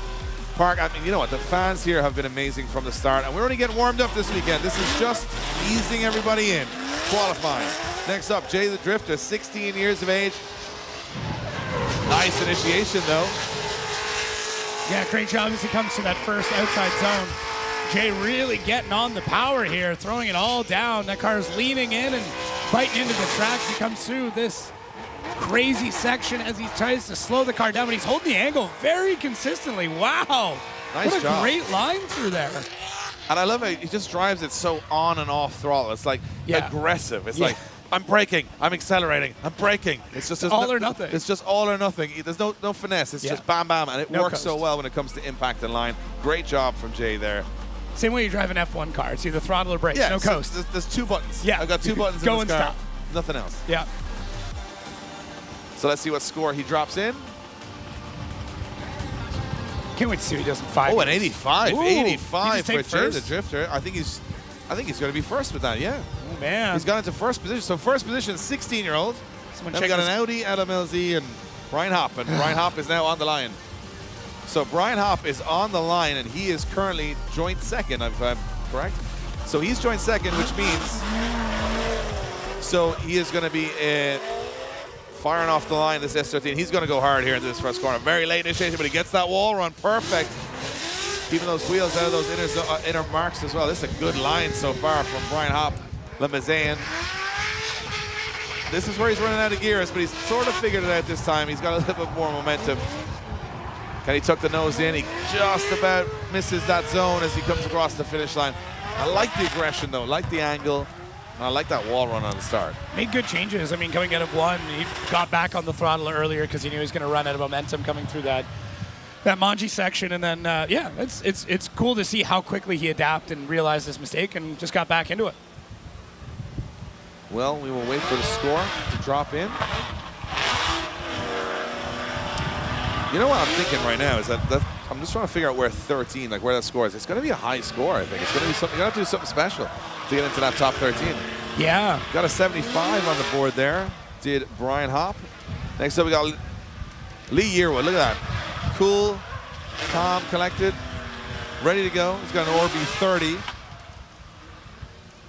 Park. I mean, you know what? The fans here have been amazing from the start, and we're only getting warmed up this weekend. This is just easing everybody in. Qualifying. Next up, Jay the Drifter, 16 years of age. Nice initiation, though. Yeah, great job as he comes to that first outside zone. Jay really getting on the power here, throwing it all down. That car's leaning in and biting into the tracks. He comes through this crazy section as he tries to slow the car down, but he's holding the angle very consistently. Wow. Nice what a job. great line through there. And I love how he just drives it so on and off throttle. It's like aggressive. It's like, I'm braking, I'm accelerating, I'm braking. It's just all or nothing. It's just all or nothing. There's no finesse. It's just bam, bam, and it works so well when it comes to impact and line. Great job from Jay there. Same way you drive an F1 car. It's either throttle or brakes, no coast. There's two buttons. Yeah. I've got two buttons Go in this and car. stop. Nothing else. Yeah. So let's see what score he drops in. Can't wait to see what he does in 5 Oh, an minutes. 85. Ooh, 85 for take Jay the first? Drifter. I think he's going to be first with that, yeah. Oh, man. He's got into first position. So first position, 16-year-old. Someone Then we check got an this- Audi, Adam LZ, and Brian Hopp. And Brian Hopp is now on the line. So Brian Hopp is on the line, and he is currently joint second, if I'm correct. So he's joint second, which means so he is going to be firing off the line, this S13. He's going to go hard here into this first corner. Very late initiation, but he gets that wall run perfect. Keeping those wheels out of those inner marks as well. This is a good line so far from Brian Hopp, Limousin. This is where he's running out of gears, but he's sort of figured it out this time. He's got a little bit more momentum. Can he tuck the nose in? He just about misses that zone as he comes across the finish line. I like the aggression, though. I like the angle. And I like that wall run on the start. Made good changes. I mean, coming out of one, he got back on the throttle earlier because he knew he was going to run out of momentum coming through that Manji section. And then, yeah, it's cool to see how quickly he adapted and realized his mistake and just got back into it. Well, we will wait for the score to drop in. You know what I'm thinking right now is that I'm just trying to figure out where 13, like where that score is. It's going to be a high score, I think. It's going to be something. You got to do something special to get into that top 13. Yeah. Got a 75 on the board there. Did Brian Hopp. Next up, we got Lee Yearwood. Look at that. Cool, calm, collected, ready to go. He's got an Orbi 30.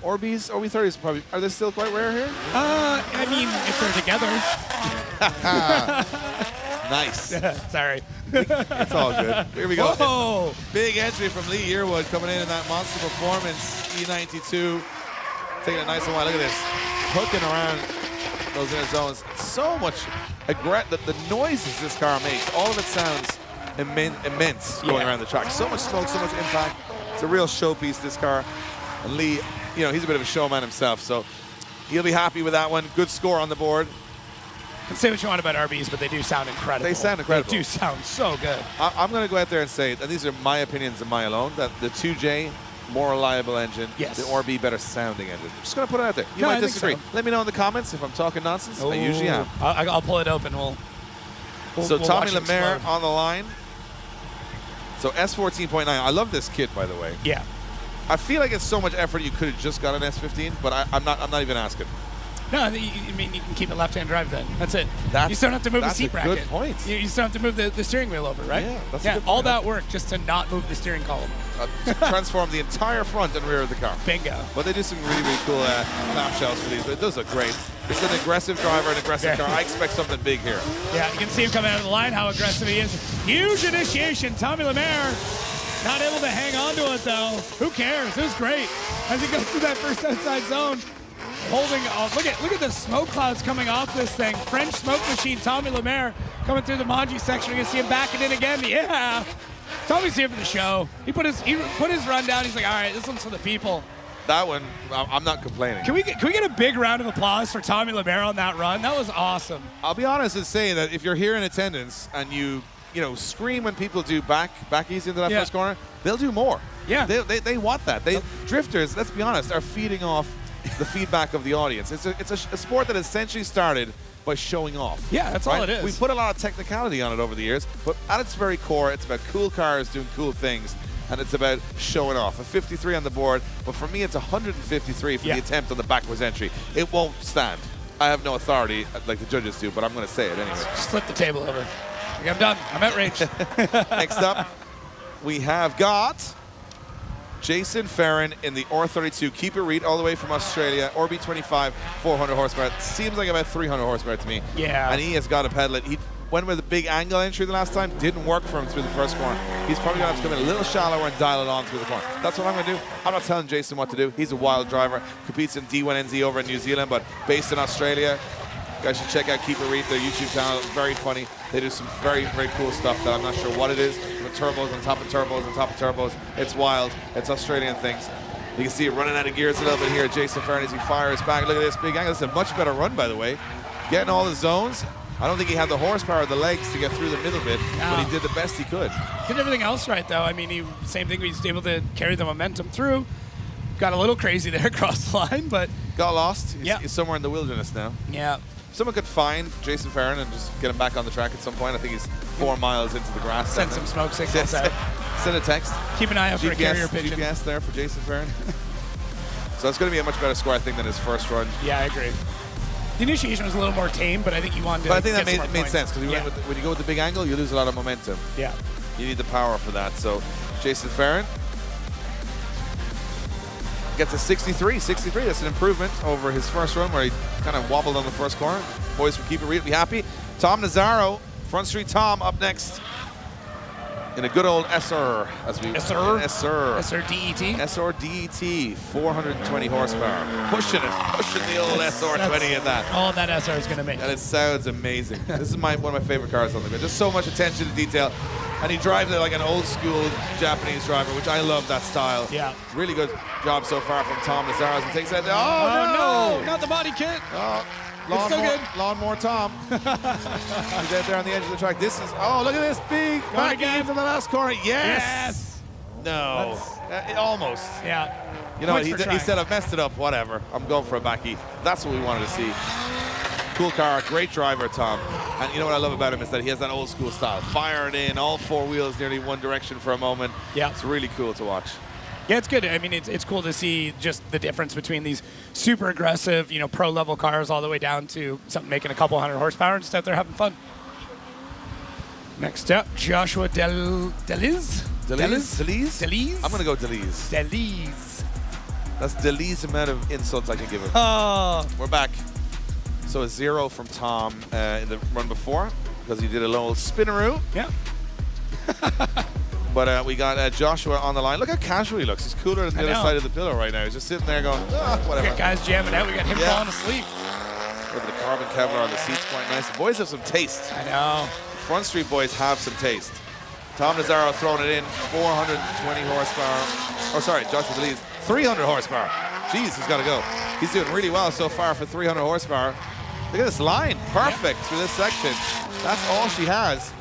Orbi 30 is probably, are they still quite rare here? I mean, if they're together. Nice. Sorry. It's all good. Here we go. Whoa. Big entry from Lee Yearwood coming in that Monster Performance E92. Taking it nice and wide. Look at this. Hooking around those inner zones. So much the noises this car makes. All of it sounds immense going around the track. So much smoke, so much impact. It's a real showpiece, this car. And Lee, you know, he's a bit of a showman himself, so he'll be happy with that one. Good score on the board. You can say what you want about RBs, but they do sound incredible. They sound incredible. They do sound so good. I'm going to go out there and say, and these are my opinions and my alone, that the 2J, more reliable engine, yes. the Orbi, better sounding engine. I'm just going to put it out there. You No, might I think disagree. so. Let me know in the comments if I'm talking nonsense. Ooh. I usually am. I'll pull it open. So we'll Tommy watch it Lemaire explode. on the line. So S14.9. I love this kit, by the way. Yeah. I feel like it's so much effort you could have just got an S15, but I'm not even asking. No, I mean, you can keep it left-hand drive then. That's it. That's, you just don't have to move the seat bracket. That's a good point. You just don't have to move the steering wheel over, right? Yeah, that's a good all point. that work just to not move the steering column. Transform the entire front and rear of the car. Bingo. But they do some really, really cool clamshells for these. But it does look great. It's an aggressive driver, an aggressive car. I expect something big here. Yeah, you can see him coming out of the line, how aggressive he is. Huge initiation. Tommy Lemaire not able to hang on to it, though. Who cares? It was great. As he goes through that first outside zone, holding off. Look at the smoke clouds coming off this thing. French smoke machine, Tommy Lemaire coming through the Manji section. You're going to see him backing in again. Yeah. Tommy's here for the show. He put his run down. He's like, all right, this one's for the people. That one, I'm not complaining. Can we get a big round of applause for Tommy Lemare on that run? That was awesome. I'll be honest and say that if you're here in attendance and you scream when people do back easy into that first corner, they'll do more. Yeah. They want that. Drifters, let's be honest, are feeding off the feedback of the audience. It's a sport that essentially started by showing off. Yeah, that's all it is. We put a lot of technicality on it over the years, but at its very core, it's about cool cars doing cool things, and it's about showing off. A 53 on the board, but for me, it's 153 for the attempt on the backwards entry. It won't stand. I have no authority like the judges do, but I'm going to say it anyway. Just flip the table over. Okay, I'm done. I'm outraged. Next up, we have got Jason Farron in the R32 Keeper Reed, all the way from Australia. RB25, 400 horsepower. Seems like about 300 horsepower to me. Yeah. And he has got to pedal it. He went with a big angle entry the last time. Didn't work for him through the first corner. He's probably going to have to come in a little shallower and dial it on through the corner. That's what I'm going to do. I'm not telling Jason what to do. He's a wild driver. Competes in D1NZ over in New Zealand, but based in Australia. You guys should check out Keeper Reed, their YouTube channel. Very funny. They do some very, very cool stuff that I'm not sure what it is. With turbos on top of turbos on top of turbos. It's wild. It's Australian things. You can see it running out of gears a little bit here. Jason Farron as he fires back. Look at this big angle. This is a much better run, by the way. Getting all the zones. I don't think he had the horsepower or the legs to get through the middle bit, but he did the best he could. Did everything else right, though. I mean, same thing. He was able to carry the momentum through. Got a little crazy there across the line, but... Got lost. He's somewhere in the wilderness now. Yeah. Someone could find Jason Farron and just get him back on the track at some point. I think he's 4 miles into the grass. Send some smoke signals out. Send a text. Keep an eye out for a carrier pigeon. GPS there for Jason Farron. So it's going to be a much better score, I think, than his first run. Yeah, I agree. The initiation was a little more tame, but I think you wanted to. But I think that made sense because when you go with the big angle, you lose a lot of momentum. Yeah. You need the power for that. So Jason Farron gets a 63. 63, that's an improvement over his first run where he kind of wobbled on the first corner. Boys from Keeper Reed will be happy. Tom Nazzaro, Front Street Tom, up next in a good old SR. SR-DET? SR-DET, 420 horsepower. Pushing the old SR20 in that. All that SR is going to make. And it sounds amazing. This is one of my favorite cars on the grid. Just so much attention to detail. And he drives it like an old school Japanese driver, which I love that style. Yeah. Really good job so far from Tom Nazzaro as he takes that. Oh, no! Not the body kit. Oh, it's so good. Lawnmower Tom. He's out there on the edge of the track. This is, look at this big back into the last corner. Yes! No. Almost. Yeah. You know, he said, I've messed it up, whatever. I'm going for a backy. That's what we wanted to see. Cool car, great driver, Tom. And you know what I love about him is that he has that old school style. Firing in, all 4 wheels nearly one direction for a moment. Yeah. It's really cool to watch. Yeah, it's good. I mean, it's cool to see just the difference between these super aggressive, pro-level cars all the way down to something making a couple hundred horsepower and just out there having fun. Next up, Joshua Deliz? Deliz? I'm going to go Deliz. Deliz. That's the least amount of insults I can give him. Oh. We're back. So a 0 from Tom in the run before because he did a little spinneroo. Yeah. But we got Joshua on the line. Look how casual he looks. He's cooler than the other side of the pillow right now. He's just sitting there going, whatever. We got guys jamming out. We got him falling asleep. Look at the carbon Kevlar on the seats, quite nice. The boys have some taste. I know. The Front Street boys have some taste. Tom Nazzaro throwing it in, 420 horsepower. Oh, sorry, Joshua Deliz, 300 horsepower. Jeez, he's got to go. He's doing really well so far for 300 horsepower. Look at this line, perfect through this section. That's all she has.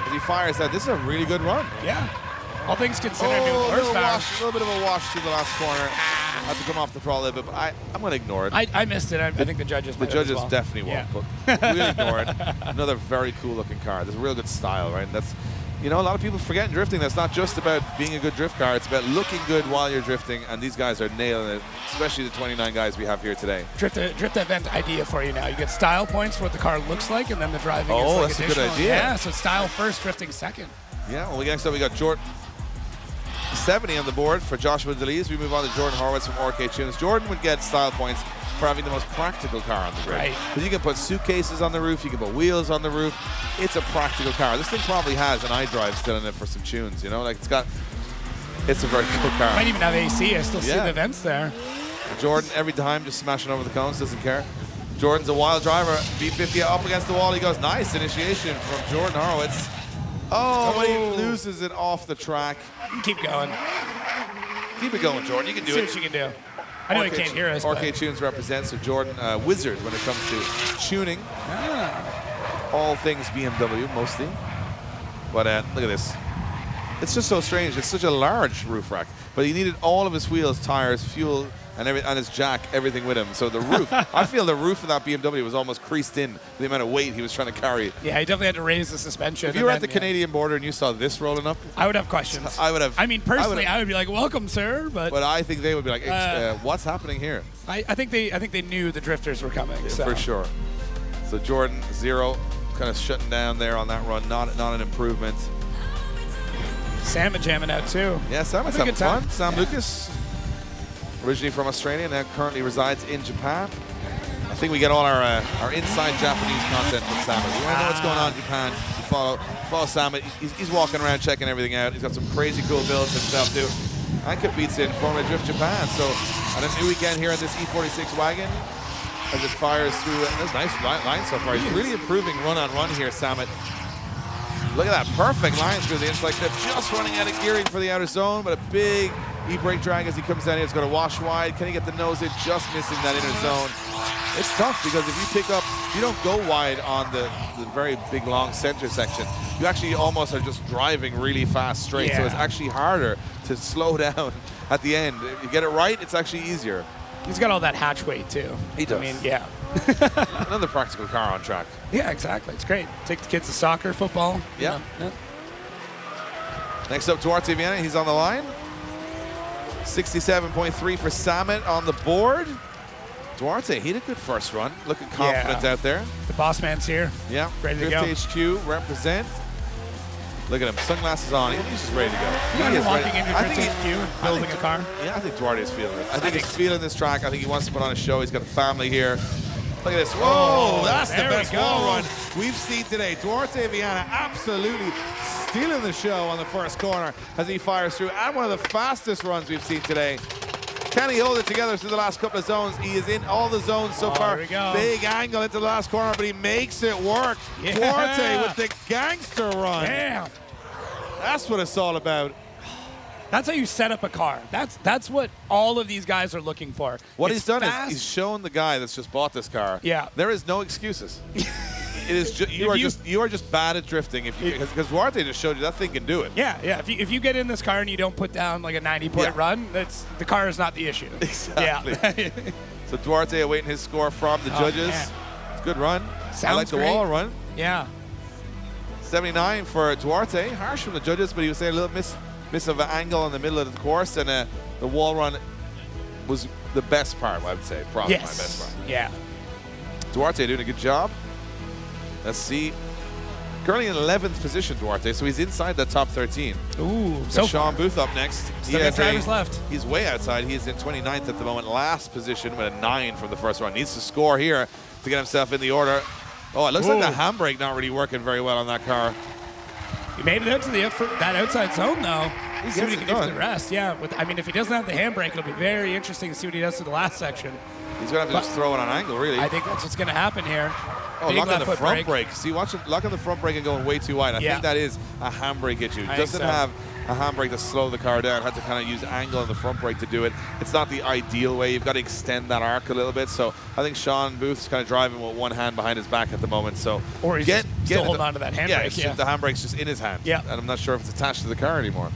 As he fires that, this is a really good run. Yeah. All things considered, new horsepower. A little bit of a wash through the last corner. Have to come off the throttle a little bit, but I'm going to ignore it. I missed it. I think the judges The judges definitely won't, but we'll ignore it. Another very cool looking car. There's a real good style, right? And that's, a lot of people forget in drifting that's not just about being a good drift car, it's about looking good while you're drifting, and these guys are nailing it, especially the 29 guys we have here today. Drift event idea for you now. You get style points for what the car looks like, and then the driving is like that's additional. a good idea. Yeah, so style first, drifting second. Yeah, well, next up we got Jordan 70 on the board for Joshua Deliz. We move on to Jordan Horowitz from RK Tunes. Jordan would get style points for having the most practical car on the grid. Right. Because you can put suitcases on the roof, you can put wheels on the roof. It's a practical car. This thing probably has an iDrive still in it for some tunes, it's a very cool car. Might even have AC. I still see the vents there. Jordan, every time, just smashing over the cones, doesn't care. Jordan's a wild driver. B50 up against the wall. He goes, nice initiation from Jordan Horowitz. But he loses it off the track. Keep going. Keep it going, Jordan. You can do See it. what you can do. I know he can't hear us. RK Tunes represents, so Jordan, wizard when it comes to tuning. All things BMW, mostly. But look at this. It's just so strange. It's such a large roof rack, but he needed all of his wheels, tires, fuel, and his jack, everything with him. So the roof, I feel the roof of that BMW was almost creased in the amount of weight he was trying to carry. Yeah, he definitely had to raise the suspension. If you were at the Canadian border and you saw this rolling up, I would have questions. I mean, personally, I would be like, "Welcome, sir," but I think they would be like, "What's happening here?" I think they knew the drifters were coming. Yeah, so. for sure. So Jordan 0, kind of shutting down there on that run. Not an improvement. Sam jamming out too. Yeah, Sam is having fun. Sam Lucas, originally from Australia, now currently resides in Japan. I think we get all our inside Japanese content from Sam. If you want to know what's going on in Japan, you follow Sam. He's walking around checking everything out. He's got some crazy cool builds himself too. And competes in Formula Drift Japan. So on a new weekend here on this E46 wagon, as it fires through, that's a nice line so far. He's really improving run on run here, Samet. Look at that perfect line through the inside clip, just running out of gearing for the outer zone, but a big e-brake drag as he comes down here. It's going to wash wide. Can he get the nose in? Just missing that inner zone. It's tough because if you pick up, you don't go wide on the very big long center section. You actually almost are just driving really fast straight, so it's actually harder to slow down at the end. If you get it right, it's actually easier. He's got all that hatch weight too. He does. I mean, yeah. Another practical car on track. Yeah, exactly. It's great. Take the kids to soccer, football. Yeah. Yeah. Next up, Duarte Viana. He's on the line. 67.3 for Samet on the board. Duarte, he had a good first run. Looking confident out there. The boss man's here. Yeah. Ready to Drift go. HQ represent. Look at him, sunglasses on. He's just ready to go. He is walking into Drift HQ, building a car. Yeah, I think Duarte is feeling it. I think he's feeling this track. I think he wants to put on a show. He's got a family here. Look at this. Whoa, that's the best wall run we've seen today. Duarte Viana absolutely stealing the show on the first corner as he fires through. And one of the fastest runs we've seen today. Can he hold it together through the last couple of zones? He is in all the zones so far. Here we go. Big angle into the last corner, but he makes it work. Yeah. Duarte with the gangster run. Damn. That's what it's all about. That's how you set up a car. That's what all of these guys are looking for. What It's he's done fast. is he's shown the guy that's just bought this car. Yeah. There is no excuses. It is you are just bad at drifting because Duarte just showed you that thing can do it. Yeah, yeah. If you get in this car and you don't put down like a 90-point run, the car is not the issue. Exactly. Yeah. So Duarte awaiting his score from the judges. Man. It's a good run. Sounds I like the great. wall run. Yeah. 79 for Duarte. Harsh from the judges, but he was saying a little miss of an angle in the middle of the course, and the wall run was the best part, I would say. Probably my best part. Yeah. Duarte doing a good job. Let's see. Currently in 11th position, Duarte, so he's inside the top 13. Ooh, Got so Sean far. Booth up next. Still got drivers left. He's way outside. He is in 29th at the moment. Last position with a 9 from the first run. Needs to score here to get himself in the order. Oh, it looks like the handbrake not really working very well on that car. He made it out to that outside zone, though. See what he can do for the done. rest. Yeah. I mean, if he doesn't have the handbrake, it'll be very interesting to see what he does to the last section. He's going to have to just throw it on angle, really. I think that's what's going to happen here. Oh, Big lock on left the foot front brake. brake. See, lock on the front brake and going way too wide. I think that is a handbrake issue. I think Doesn't so. have a handbrake to slow the car down. Had to kind of use angle on the front brake to do it. It's not the ideal way. You've got to extend that arc a little bit. So I think Sean Booth's kind of driving with one hand behind his back at the moment. So Or he's still holding on to that handbrake. Yeah, it's just the handbrake's just in his hand. Yeah. And I'm not sure if it's attached to the car anymore.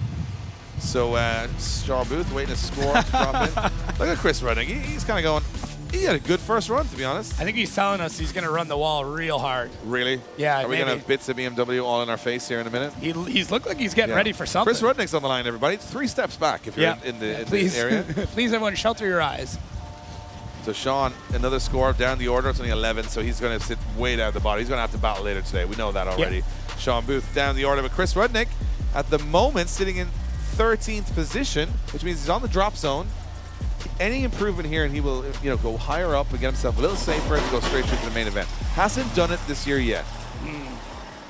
So Sean Booth waiting to score to drop in. Look at Chris running. He's kind of going. He had a good first run, to be honest. I think he's telling us he's going to run the wall real hard. Really? Yeah, Are we going to have bits of BMW all in our face here in a minute? He's looked like he's getting ready for something. Chris Rudnick's on the line, everybody. It's 3 steps back if you're in the area. Please, everyone, shelter your eyes. So Sean, another score down the order. It's only 11, so he's going to sit way down at the bottom. He's going to have to battle later today. We know that already. Yep. Sean Booth down the order, but Chris Rudnick at the moment sitting in 13th position, which means he's on the drop zone. Any improvement here, and he will, go higher up and get himself a little safer and go straight through to the main event. Hasn't done it this year yet.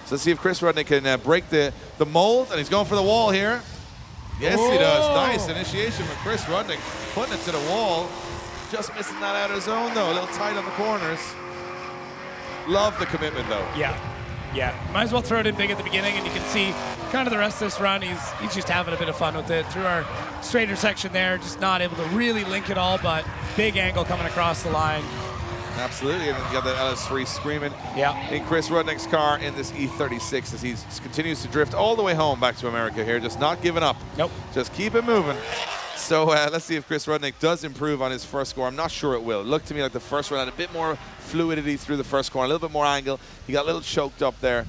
So let's see if Chris Rudnick can break the mold, and he's going for the wall here. Yes, he does. Nice initiation from Chris Rudnick, putting it to the wall. Just missing that outer zone, though. A little tight on the corners. Love the commitment, though. Yeah. Yeah. Might as well throw it in big at the beginning, and you can see kind of the rest of this run, he's just having a bit of fun with it. Through our straighter section there, just not able to really link it all, but big angle coming across the line. Absolutely, and you got the LS3 screaming Yeah. in Chris Rudnick's car in this E36 as he continues to drift all the way home back to America here, just not giving up. Nope. Just keep it moving. So let's see if Chris Rudnick does improve on his first score. I'm not sure it will. It looked to me like the first run had a bit more fluidity through the first corner, a little bit more angle. He got a little choked up there.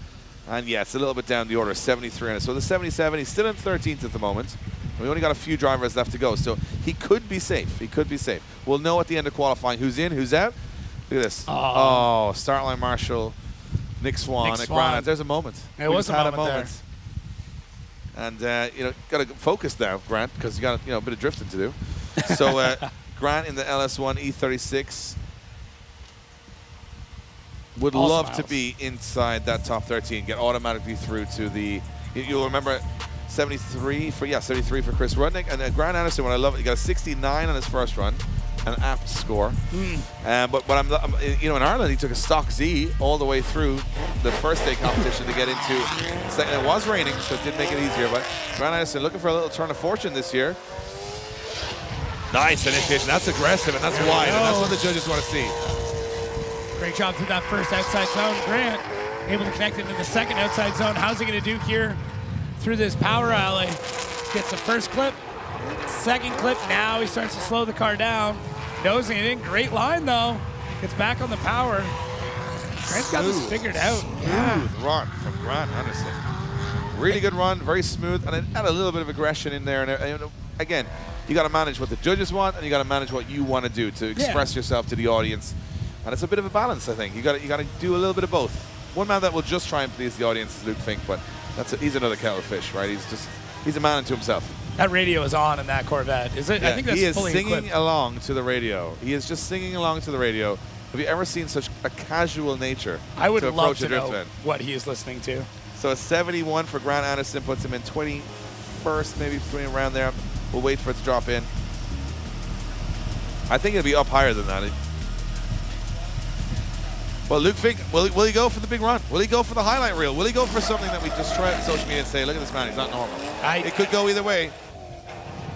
And yeah, it's a little bit down the order, 73 on it. So the 77, he's still in 13th at the moment. We only got a few drivers left to go, so he could be safe. He could be safe. We'll know at the end of qualifying who's in, who's out. Look at this. Oh, Startline Marshall, Nick Swan at Granite. There's a moment. It was a moment there. And you know, got to focus now, Grant, because you got a bit of drifting to do. So Grant in the LS1 E36 would love to be inside that top 13, get automatically through to the. You'll remember 73 for 73 for Chris Rudnick, and Grant Anderson. What I love, he got a 69 on his first run, an apt score. But I'm in Ireland, he took a stock Z all the way through the first day competition to get into second. It was raining, so it did make it easier. But Grant Anderson looking for a little turn of fortune this year. Nice initiation. That's aggressive, and that's wide, and that's what the judges want to see. Great job through that first outside zone. Grant able to connect into the second outside zone. How's he going to do here through this power alley? Gets the first clip, second clip. Now he starts to slow the car down. Nosing it in. Great line, though. Gets back on the power. Grant's got this figured out. Smooth run from Grant Anderson. Really good run, very smooth, and it had a little bit of aggression in there. And again, you got to manage what the judges want, and you got to manage what you want to do to express yourself to the audience. And it's a bit of a balance, I think. You got to do a little bit of both. One man that will just try and please the audience is Luke Fink, but he's another kettle of fish, right? He's a man unto himself. That radio is on in that Corvette, is it? Yeah, I think that's he is fully singing equipped. along to the radio. He is just singing along to the radio. Have you ever seen such a casual nature? I would to love approach to a drift know event? what he is listening to. So a 71 for Grant Anderson puts him in 21st, maybe between around there. We'll wait for it to drop in. I think it'll be up higher than that. Well, Luke Fink, will he go for the big run? Will he go for the highlight reel? Will he go for something that we just try on social media and say, look at this man, he's not normal? It could go either way.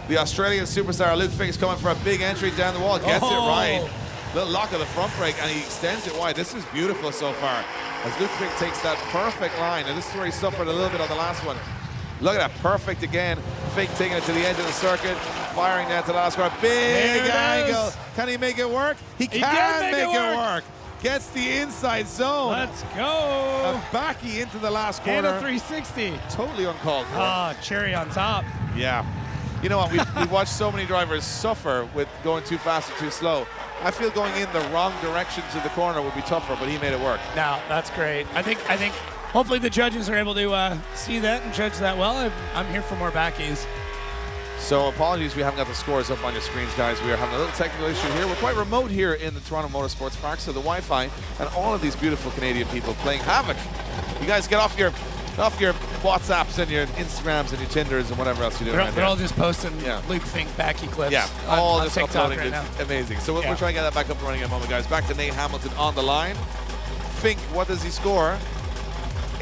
The Australian superstar Luke Fink is coming for a big entry down the wall. Gets it right. Little lock of the front brake, and he extends it wide. This is beautiful so far. As Luke Fink takes that perfect line, and this is where he suffered a little bit on the last one. Look at that, perfect again. Fink taking it to the edge of the circuit, firing down to the last corner. Big angle. Can he make it work? He can make it work. Gets the inside zone. Let's go. A backy into the last corner. And a 360. Totally uncalled for. Ah, cherry on top. Yeah. You know what? We've watched so many drivers suffer with going too fast or too slow. I feel going in the wrong direction to the corner would be tougher, but he made it work. No, that's great. I think hopefully the judges are able to see that and judge that well. I'm here for more backies. So apologies we haven't got the scores up on your screens, guys. We are having a little technical issue here. We're quite remote here in the Toronto Motorsports Park, so the Wi-Fi and all of these beautiful Canadian people playing havoc. You guys get off your WhatsApps and your Instagrams and your Tinders and whatever else you're doing. They're all just posting Luke Fink backy clips. Yeah, on, all on just TikTok uploading. right now. Amazing. So we'll try and get that back up and running in a moment, guys. Back to Nate Hamilton on the line. Fink, what does he score?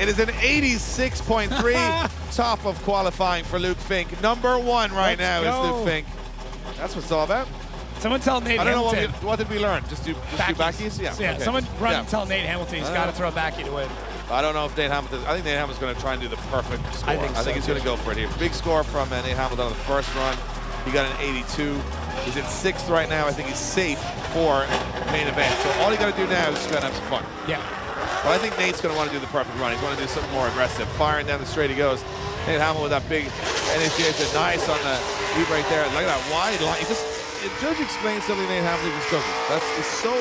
It is an 86.3. Top of qualifying for Luke Fink. Number one right now is Luke Fink. That's what it's all about. Someone tell Nate Hamilton. I don't know what did we learn? Just do backies? Yeah. So, Okay. someone run and tell Nate Hamilton he's got to throw a backy to win. I don't know if Nate Hamilton. I think Nate Hamilton's going to try and do the perfect score. I think he's going to go for it here. Big score from Nate Hamilton on the first run. He got an 82. He's in 6th right now. I think he's safe for main event. So all you got to do now is just got to have some fun. Yeah. But I think Nate's going to want to do the perfect run. He's going to do something more aggressive. Firing down the straight he goes. Nate Hamilton with that big initiation. Nice on the e-brake there. Look at that wide line. The judge explained something Nate Hamilton just doesn't. That's so...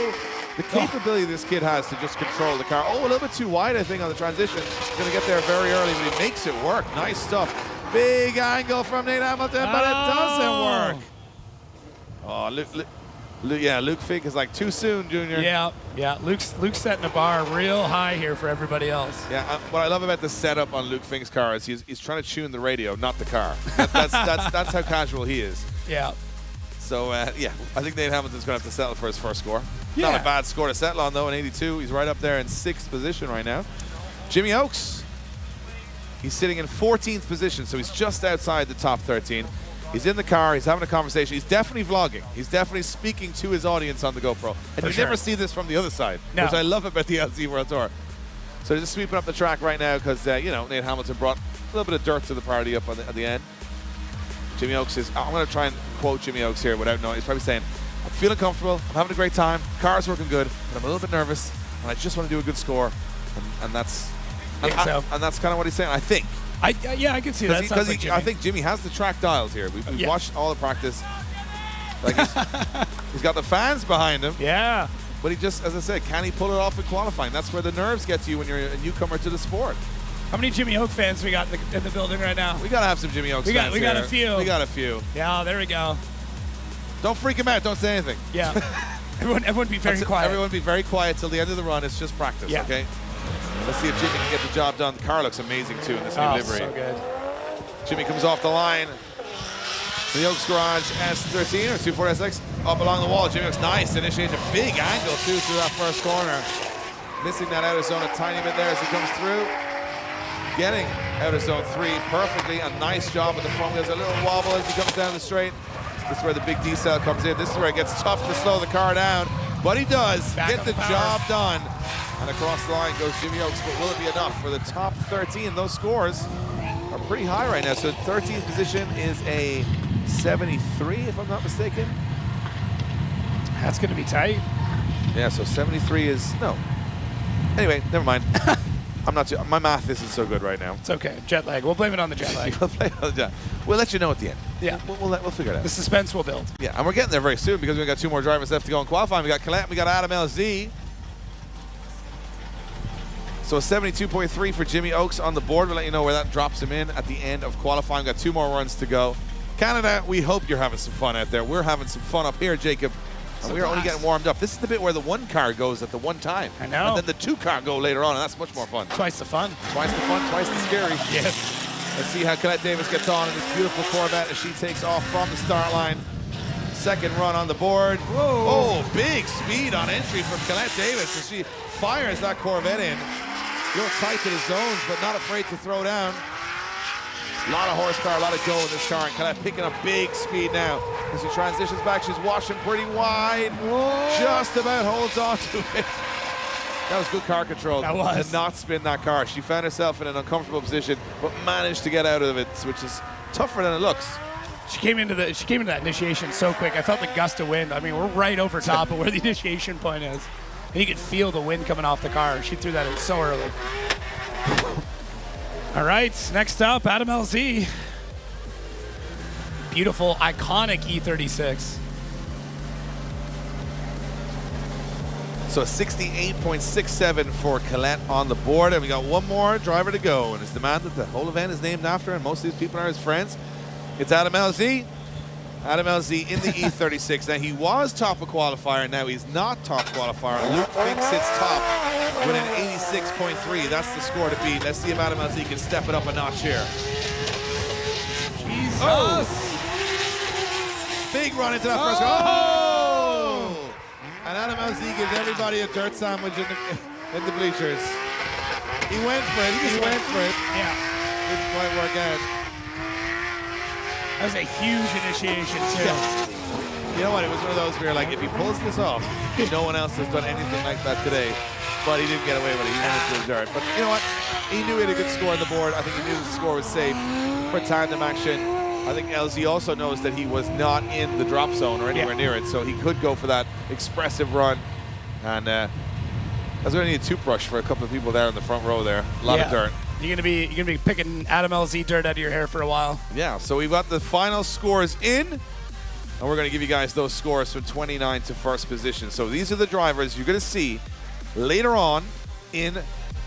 The capability this kid has to just control the car. Oh, a little bit too wide, I think, on the transition. He's going to get there very early, but he makes it work. Nice stuff. Big angle from Nate Hamilton, but it doesn't work. Oh, Luke Fink is like too soon, Junior. Yeah. Luke's setting the bar real high here for everybody else. Yeah, what I love about the setup on Luke Fink's car is he's trying to tune the radio, not the car. That's how casual he is. Yeah. So, I think Nate Hamilton's going to have to settle for his first score. Yeah. Not a bad score to settle on, though, in 82. He's right up there in 6th position right now. Jimmy Oakes. He's sitting in 14th position, so he's just outside the top 13. He's in the car. He's having a conversation. He's definitely vlogging. He's definitely speaking to his audience on the GoPro. And you never see this from the other side, which I love about the LZ World Tour. So they're just sweeping up the track right now because, you know, Nate Hamilton brought a little bit of dirt to the party up at the end. Jimmy Oaks is, I'm going to try and quote Jimmy Oaks here without knowing. He's probably saying, I'm feeling comfortable. I'm having a great time. Car's working good, but I'm a little bit nervous, and I just want to do a good score. And that's and that's kind of what he's saying, I think. Yeah, I can see that. Because I think Jimmy has the track dialed here. We've watched all the practice. Like he's got the fans behind him. Yeah. But he just, as I said, can he pull it off in qualifying? That's where the nerves get to you when you're a newcomer to the sport. How many Jimmy Oak fans we got in the building right now? We got to have some Jimmy Oaks fans We got a few. We got a few. Yeah, there we go. Don't freak him out. Don't say anything. Yeah. everyone be very quiet. Everyone be very quiet till the end of the run. It's just practice, okay? Let's see if Jimmy can get the job done. The car looks amazing, too, in this new livery. So good. Jimmy comes off the line. The Oaks Garage S13 or 24SX up along the wall. Jimmy Oaks, nice. Initiates a big angle, too, through that first corner. Missing that outer zone a tiny bit there as he comes through. Getting outer zone 3 perfectly. A nice job with the front wheels. A little wobble as he comes down the straight. This is where the big decel comes in. This is where it gets tough to slow the car down. But he does get the job done. And across the line goes Jimmy Oaks, but will it be enough for the top 13? Those scores are pretty high right now. So 13th position is a 73, if I'm not mistaken. That's going to be tight. Yeah, so 73 is, no. Anyway, never mind. My math isn't so good right now. It's okay. Jet lag. We'll blame it on the jet lag. We'll let you know at the end. Yeah. We'll figure it out. The suspense will build. Yeah, and we're getting there very soon because we've got 2 more drivers left to go in qualifying. We got Colette, we got Adam LZ. So a 72.3 for Jimmy Oaks on the board. We'll let you know where that drops him in at the end of qualifying. We've got 2 more runs to go. Canada, we hope you're having some fun out there. We're having some fun up here, Jacob. And we're only getting warmed up. This is the bit where the 1 car goes at the one time. I know. And then the 2 car go later on, and that's much more fun. Twice the fun. Twice the fun, twice the scary. Yes. Let's see how Colette Davis gets on in this beautiful Corvette as she takes off from the start line. Second run on the board. Whoa. Oh, big speed on entry from Colette Davis as she fires that Corvette in. Real tight to the zones, but not afraid to throw down. A lot of horsepower, a lot of go in this car, and Colette picking up big speed now. As she transitions back, she's washing pretty wide. Whoa. Just about holds on to it. That was good car control. That was. To not spin that car. She found herself in an uncomfortable position, but managed to get out of it, which is tougher than it looks. She came into that initiation so quick. I felt the gust of wind. I mean, we're right over top of where the initiation point is. And you could feel the wind coming off the car. She threw that in so early. All right, next up, Adam LZ. Beautiful, iconic E36. So 68.67 for Colette on the board, and we got 1 more driver to go. And it's the man that the whole event is named after, and most of these people are his friends. It's Adam LZ. Adam LZ in the E36. Now, he was top of qualifier. Now he's not top qualifier. Luke Fink sits top with an 86.3. That's the score to beat. Let's see if Adam LZ can step it up a notch here. Jesus. Oh! Big run into that first car. Oh! And Adam LZ gives everybody a dirt sandwich in the bleachers. He went for it. He went for it. Yeah. Didn't quite work out. That was a huge initiation, too. Yeah. You know what? It was one of those where, like, if he pulls this off, no one else has done anything like that today. But he didn't get away with it. He went into the dirt. But you know what? He knew he had a good score on the board. I think he knew the score was safe for tandem action. I think LZ also knows that he was not in the drop zone or anywhere near it, so he could go for that expressive run. And I was going to need a toothbrush for a couple of people there in the front row there. A lot of dirt. You're gonna be picking Adam LZ dirt out of your hair for a while. Yeah, so we've got the final scores in, and we're gonna give you guys those scores from 29 to first position. So these are the drivers you're gonna see later on in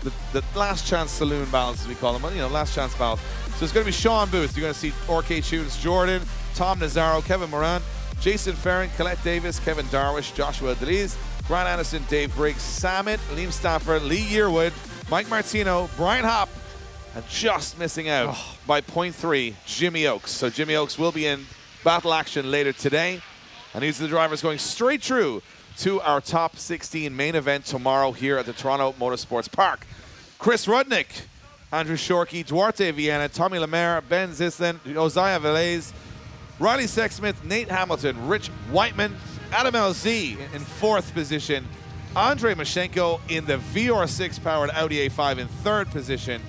the last chance saloon battles, as we call them, last chance battles. So it's gonna be Sean Booth. You're gonna see RK Tunes, Jordan, Tom Nazaro, Kevin Moran, Jason Ferrin, Colette Davis, Kevin Darwish, Joshua Deliz, Grant Anderson, Dave Briggs, Samet, Liam Stafford, Lee Yearwood, Mike Martino, Brian Hopp, and just missing out by 0.3, Jimmy Oaks. So Jimmy Oaks will be in battle action later today. And these are the drivers going straight through to our top 16 main event tomorrow here at the Toronto Motorsports Park. Chris Rudnick Andrew Shorkey, Duarte Viena, Tommy Lemaire, Ben Zislin, Josiah Velez, Riley Sexsmith, Nate Hamilton, Rich Whiteman, Adam LZ in 4th position, Andrei Mashenko in the VR6 powered Audi A5 in 3rd position,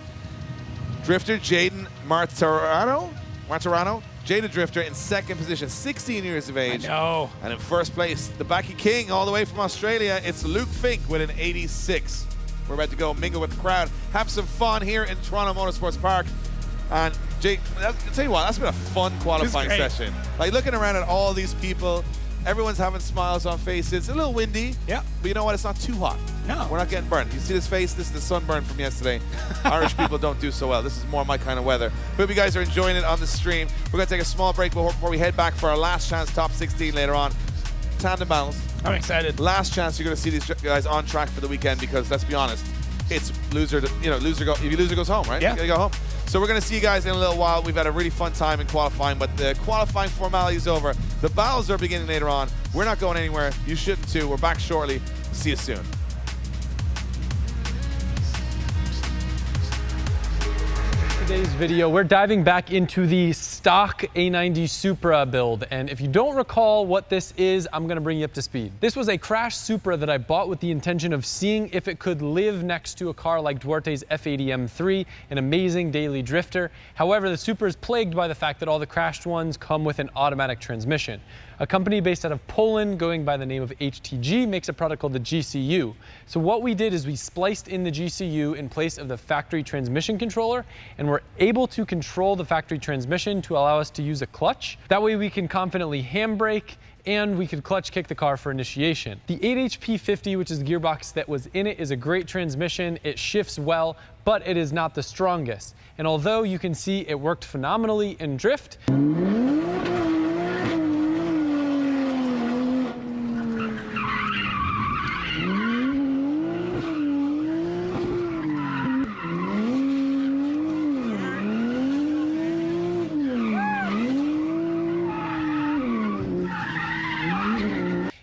Drifter Jaden Martirano, Jada Drifter in 2nd position, 16 years of age. I know. And in 1st place, the Backy King all the way from Australia, it's Luke Fink with an 86. We're about to go mingle with the crowd, have some fun here in Toronto Motorsports Park. And Jake, I'll tell you what, that's been a fun qualifying session. Like looking around at all these people, everyone's having smiles on faces. It's a little windy, yeah, but you know what? It's not too hot. No. We're not getting burned. You see this face? This is the sunburn from yesterday. Irish people don't do so well. This is more my kind of weather. Hope you guys are enjoying it on the stream. We're going to take a small break before we head back for our last chance top 16 later on. Tandem battles. I'm excited. Last chance you're going to see these guys on track for the weekend because let's be honest, it's loser. If you loser goes home, right? Yeah. You gotta go home. So we're going to see you guys in a little while. We've had a really fun time in qualifying, but the qualifying formality is over. The battles are beginning later on. We're not going anywhere. You shouldn't too. We're back shortly. See you soon. Today's video, we're diving back into the stock A90 Supra build, and if you don't recall what this is, I'm gonna bring you up to speed. This was a crash Supra that I bought with the intention of seeing if it could live next to a car like Duarte's F80 M3, an amazing daily drifter. However, the Supra is plagued by the fact that all the crashed ones come with an automatic transmission. A company based out of Poland going by the name of HTG makes a product called the GCU. So what we did is we spliced in the GCU in place of the factory transmission controller, and we're able to control the factory transmission to allow us to use a clutch. That way we can confidently handbrake and we could clutch kick the car for initiation. The 8HP50, which is the gearbox that was in it, is a great transmission. It shifts well, but it is not the strongest. And although you can see it worked phenomenally in drift,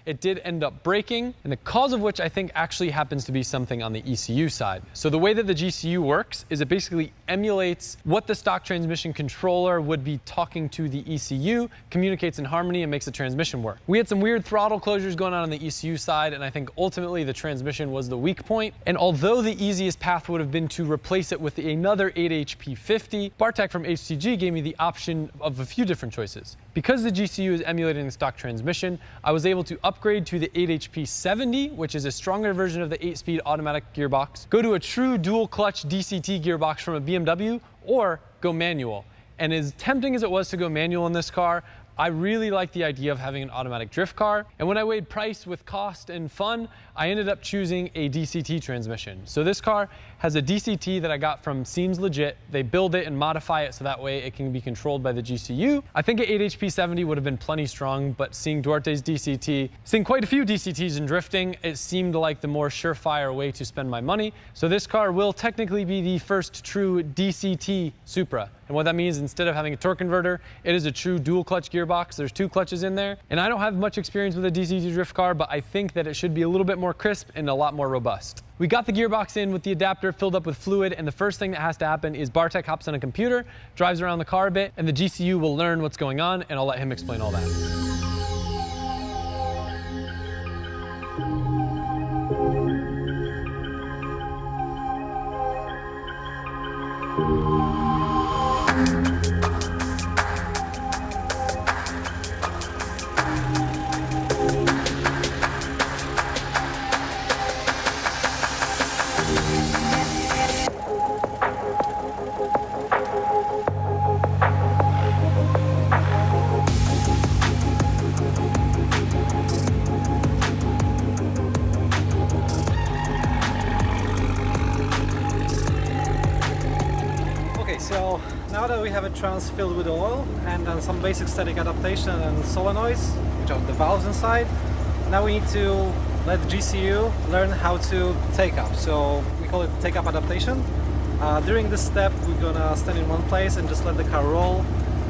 it did end up breaking, and the cause of which I think actually happens to be something on the ECU side. So the way that the GCU works is it basically emulates what the stock transmission controller would be talking to the ECU, communicates in harmony, and makes the transmission work. We had some weird throttle closures going on the ECU side, and I think ultimately the transmission was the weak point. And although the easiest path would have been to replace it with another 8HP50, Bartek from HTG gave me the option of a few different choices. Because the GCU is emulating the stock transmission, I was able to upgrade to the 8HP70, which is a stronger version of the 8-speed automatic gearbox, go to a true dual clutch DCT gearbox from a BMW, or go manual. And as tempting as it was to go manual in this car, I really like the idea of having an automatic drift car. And when I weighed price with cost and fun, I ended up choosing a DCT transmission. So this car has a DCT that I got from Seems Legit. They build it and modify it so that way it can be controlled by the GCU. I think an 8HP70 would have been plenty strong, but seeing Duarte's DCT, seeing quite a few DCTs in drifting, it seemed like the more surefire way to spend my money. So this car will technically be the first true DCT Supra. And what that means, instead of having a torque converter, it is a true dual clutch gearbox. There's 2 clutches in there. And I don't have much experience with a DCT drift car, but I think that it should be a little bit more crisp and a lot more robust. We got the gearbox in with the adapter filled up with fluid, and the first thing that has to happen is Bartek hops on a computer, drives around the car a bit, and the GCU will learn what's going on, and I'll let him explain all that. So now that we have a trans filled with oil and then some basic static adaptation and solenoids, which are the valves inside, now we need to let the GCU learn how to take up. So we call it take up adaptation. During this step, we're gonna stand in one place and just let the car roll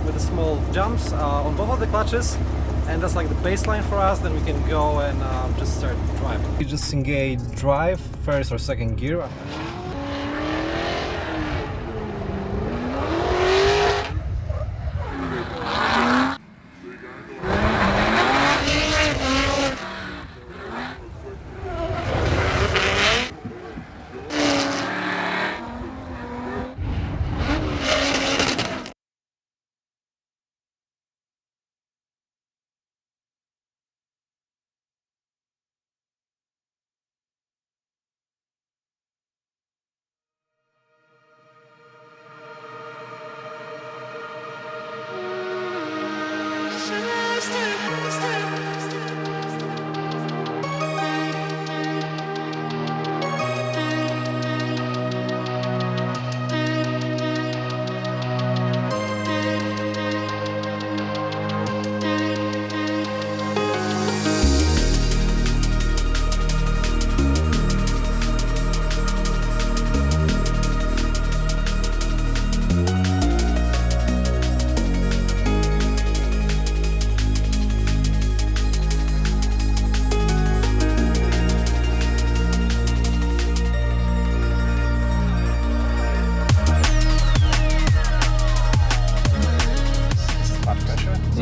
with the small jumps on both of the clutches. And that's like the baseline for us. Then we can go and just start driving. You just engage drive, first or second gear.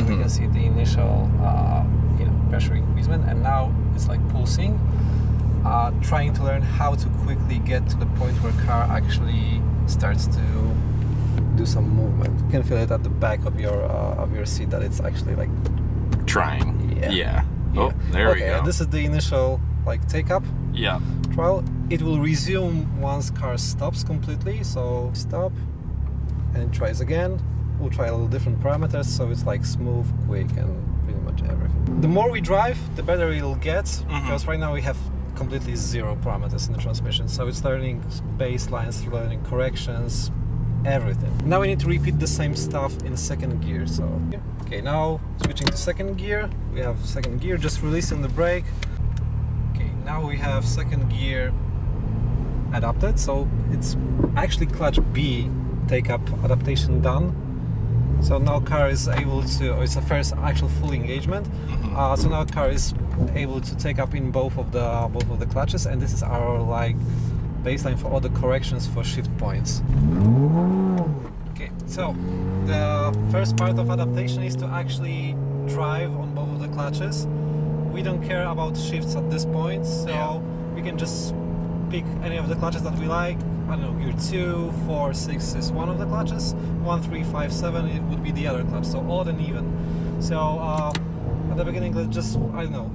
So we can see the initial pressure increasement, and now it's like pulsing. Trying to learn how to quickly get to the point where car actually starts to do some movement. You can feel it at the back of your seat that it's actually like trying. Yeah. Oh, there we go. This is the initial like take up. Yeah. Trial. It will resume once car stops completely. So stop, and it tries again. We'll try a little different parameters, so it's like smooth, quick, and pretty much everything. The more we drive, the better it'll get, because right now we have completely zero parameters in the transmission. So it's learning baselines, learning corrections, everything. Now we need to repeat the same stuff in second gear. So okay, now switching to second gear. We have second gear, just releasing the brake. Okay, now we have second gear adapted. So it's actually clutch B take up adaptation done. So now car is able to, or it's the first actual full engagement. So now car is able to take up in both of the clutches, and this is our like baseline for all the corrections for shift points. Okay, so the first part of adaptation is to actually drive on both of the clutches. We don't care about shifts at this point, so we can just pick any of the clutches that we like. I don't know, gear 2, 4, 6 is one of the clutches, 1, 3, 5, 7 it would be the other clutch, so odd and even. So at the beginning, let's just, I don't know,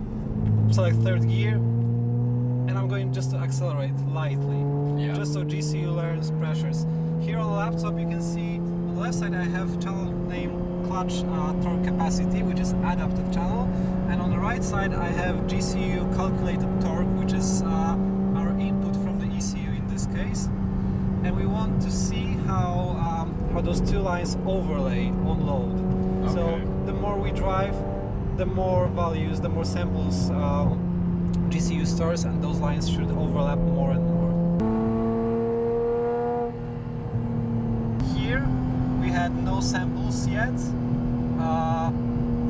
select third gear, and I'm going just to accelerate lightly, just so GCU learns pressures. Here on the laptop you can see on the left side I have channel name clutch torque capacity, which is adaptive channel, and on the right side I have GCU calculated torque, which is our input from the ECU in this case. And we want to see how those two lines overlay on load. So the more we drive, the more values, the more samples GCU stores, and those lines should overlap more and more. Here we had no samples yet,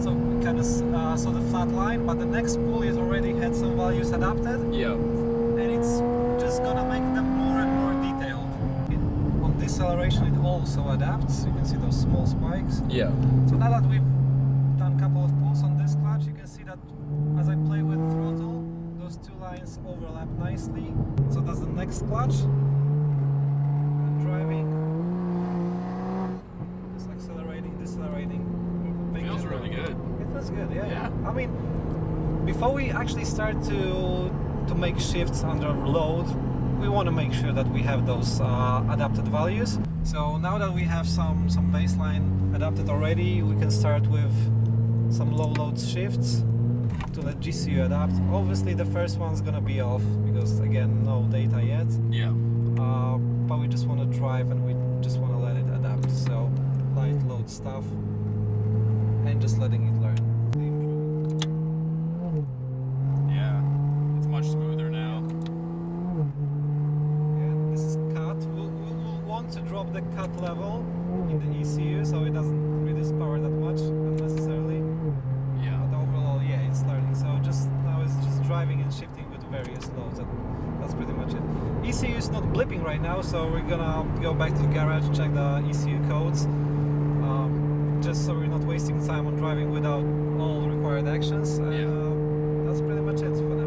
so we kind of saw the flat line, but the next spool is already had some values adapted. And it's just gonna make them more and more detailed. On deceleration it also adapts. You can see those small spikes. So now that we've done a couple of pulls on this clutch, you can see that as I play with throttle, those two lines overlap nicely. So that's the next clutch. I'm driving, just accelerating, decelerating. Feels really good. It feels good, yeah. I mean, before we actually start to make shifts under load, we want to make sure that we have those adapted values. So now that we have some baseline adapted already, we can start with some low load shifts to let GCU adapt. Obviously the first one's gonna be off because again no data yet. But we just want to drive and we just want to let it adapt. So light load stuff and just letting it learn. Much smoother now. Yeah, this is cut. We'll want to drop the cut level in the ECU so it doesn't reduce power that much unnecessarily. But overall, it's learning. So just now it's just driving and shifting with various loads, and that's pretty much it. ECU is not blipping right now, so we're gonna go back to the garage, check the ECU codes, just so we're not wasting time on driving without all required actions. That's pretty much it for now.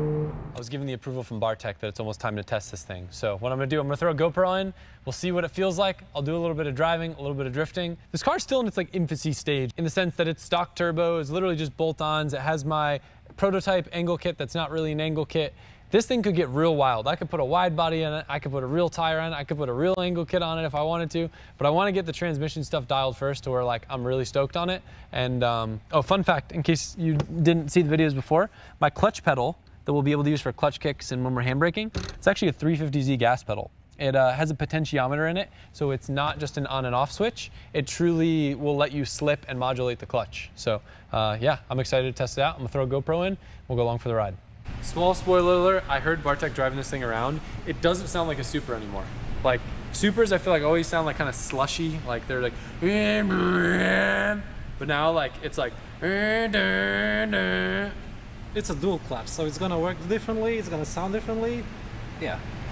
I was given the approval from Bartek that it's almost time to test this thing. So what I'm gonna do, I'm gonna throw a GoPro in, we'll see what it feels like. I'll do a little bit of driving, a little bit of drifting. This car's still in its like infancy stage in the sense that it's stock turbo, it's literally just bolt-ons. It has my prototype angle kit that's not really an angle kit. This thing could get real wild. I could put a wide body in it, I could put a real tire on it, I could put a real angle kit on it if I wanted to, but I wanna get the transmission stuff dialed first to where like I'm really stoked on it. And oh, fun fact, in case you didn't see the videos before, my clutch pedal that we'll be able to use for clutch kicks and when we're handbraking, it's actually a 350Z gas pedal. It has a potentiometer in it, so it's not just an on and off switch. It truly will let you slip and modulate the clutch. So yeah, I'm excited to test it out. I'm gonna throw a GoPro in, we'll go along for the ride. Small spoiler alert, I heard Bartek driving this thing around. It doesn't sound like a Supra anymore. Like, Supras I feel like always sound like kind of slushy, like they're like, but now like, it's like, it's a dual clutch, so it's gonna work differently, it's gonna sound differently.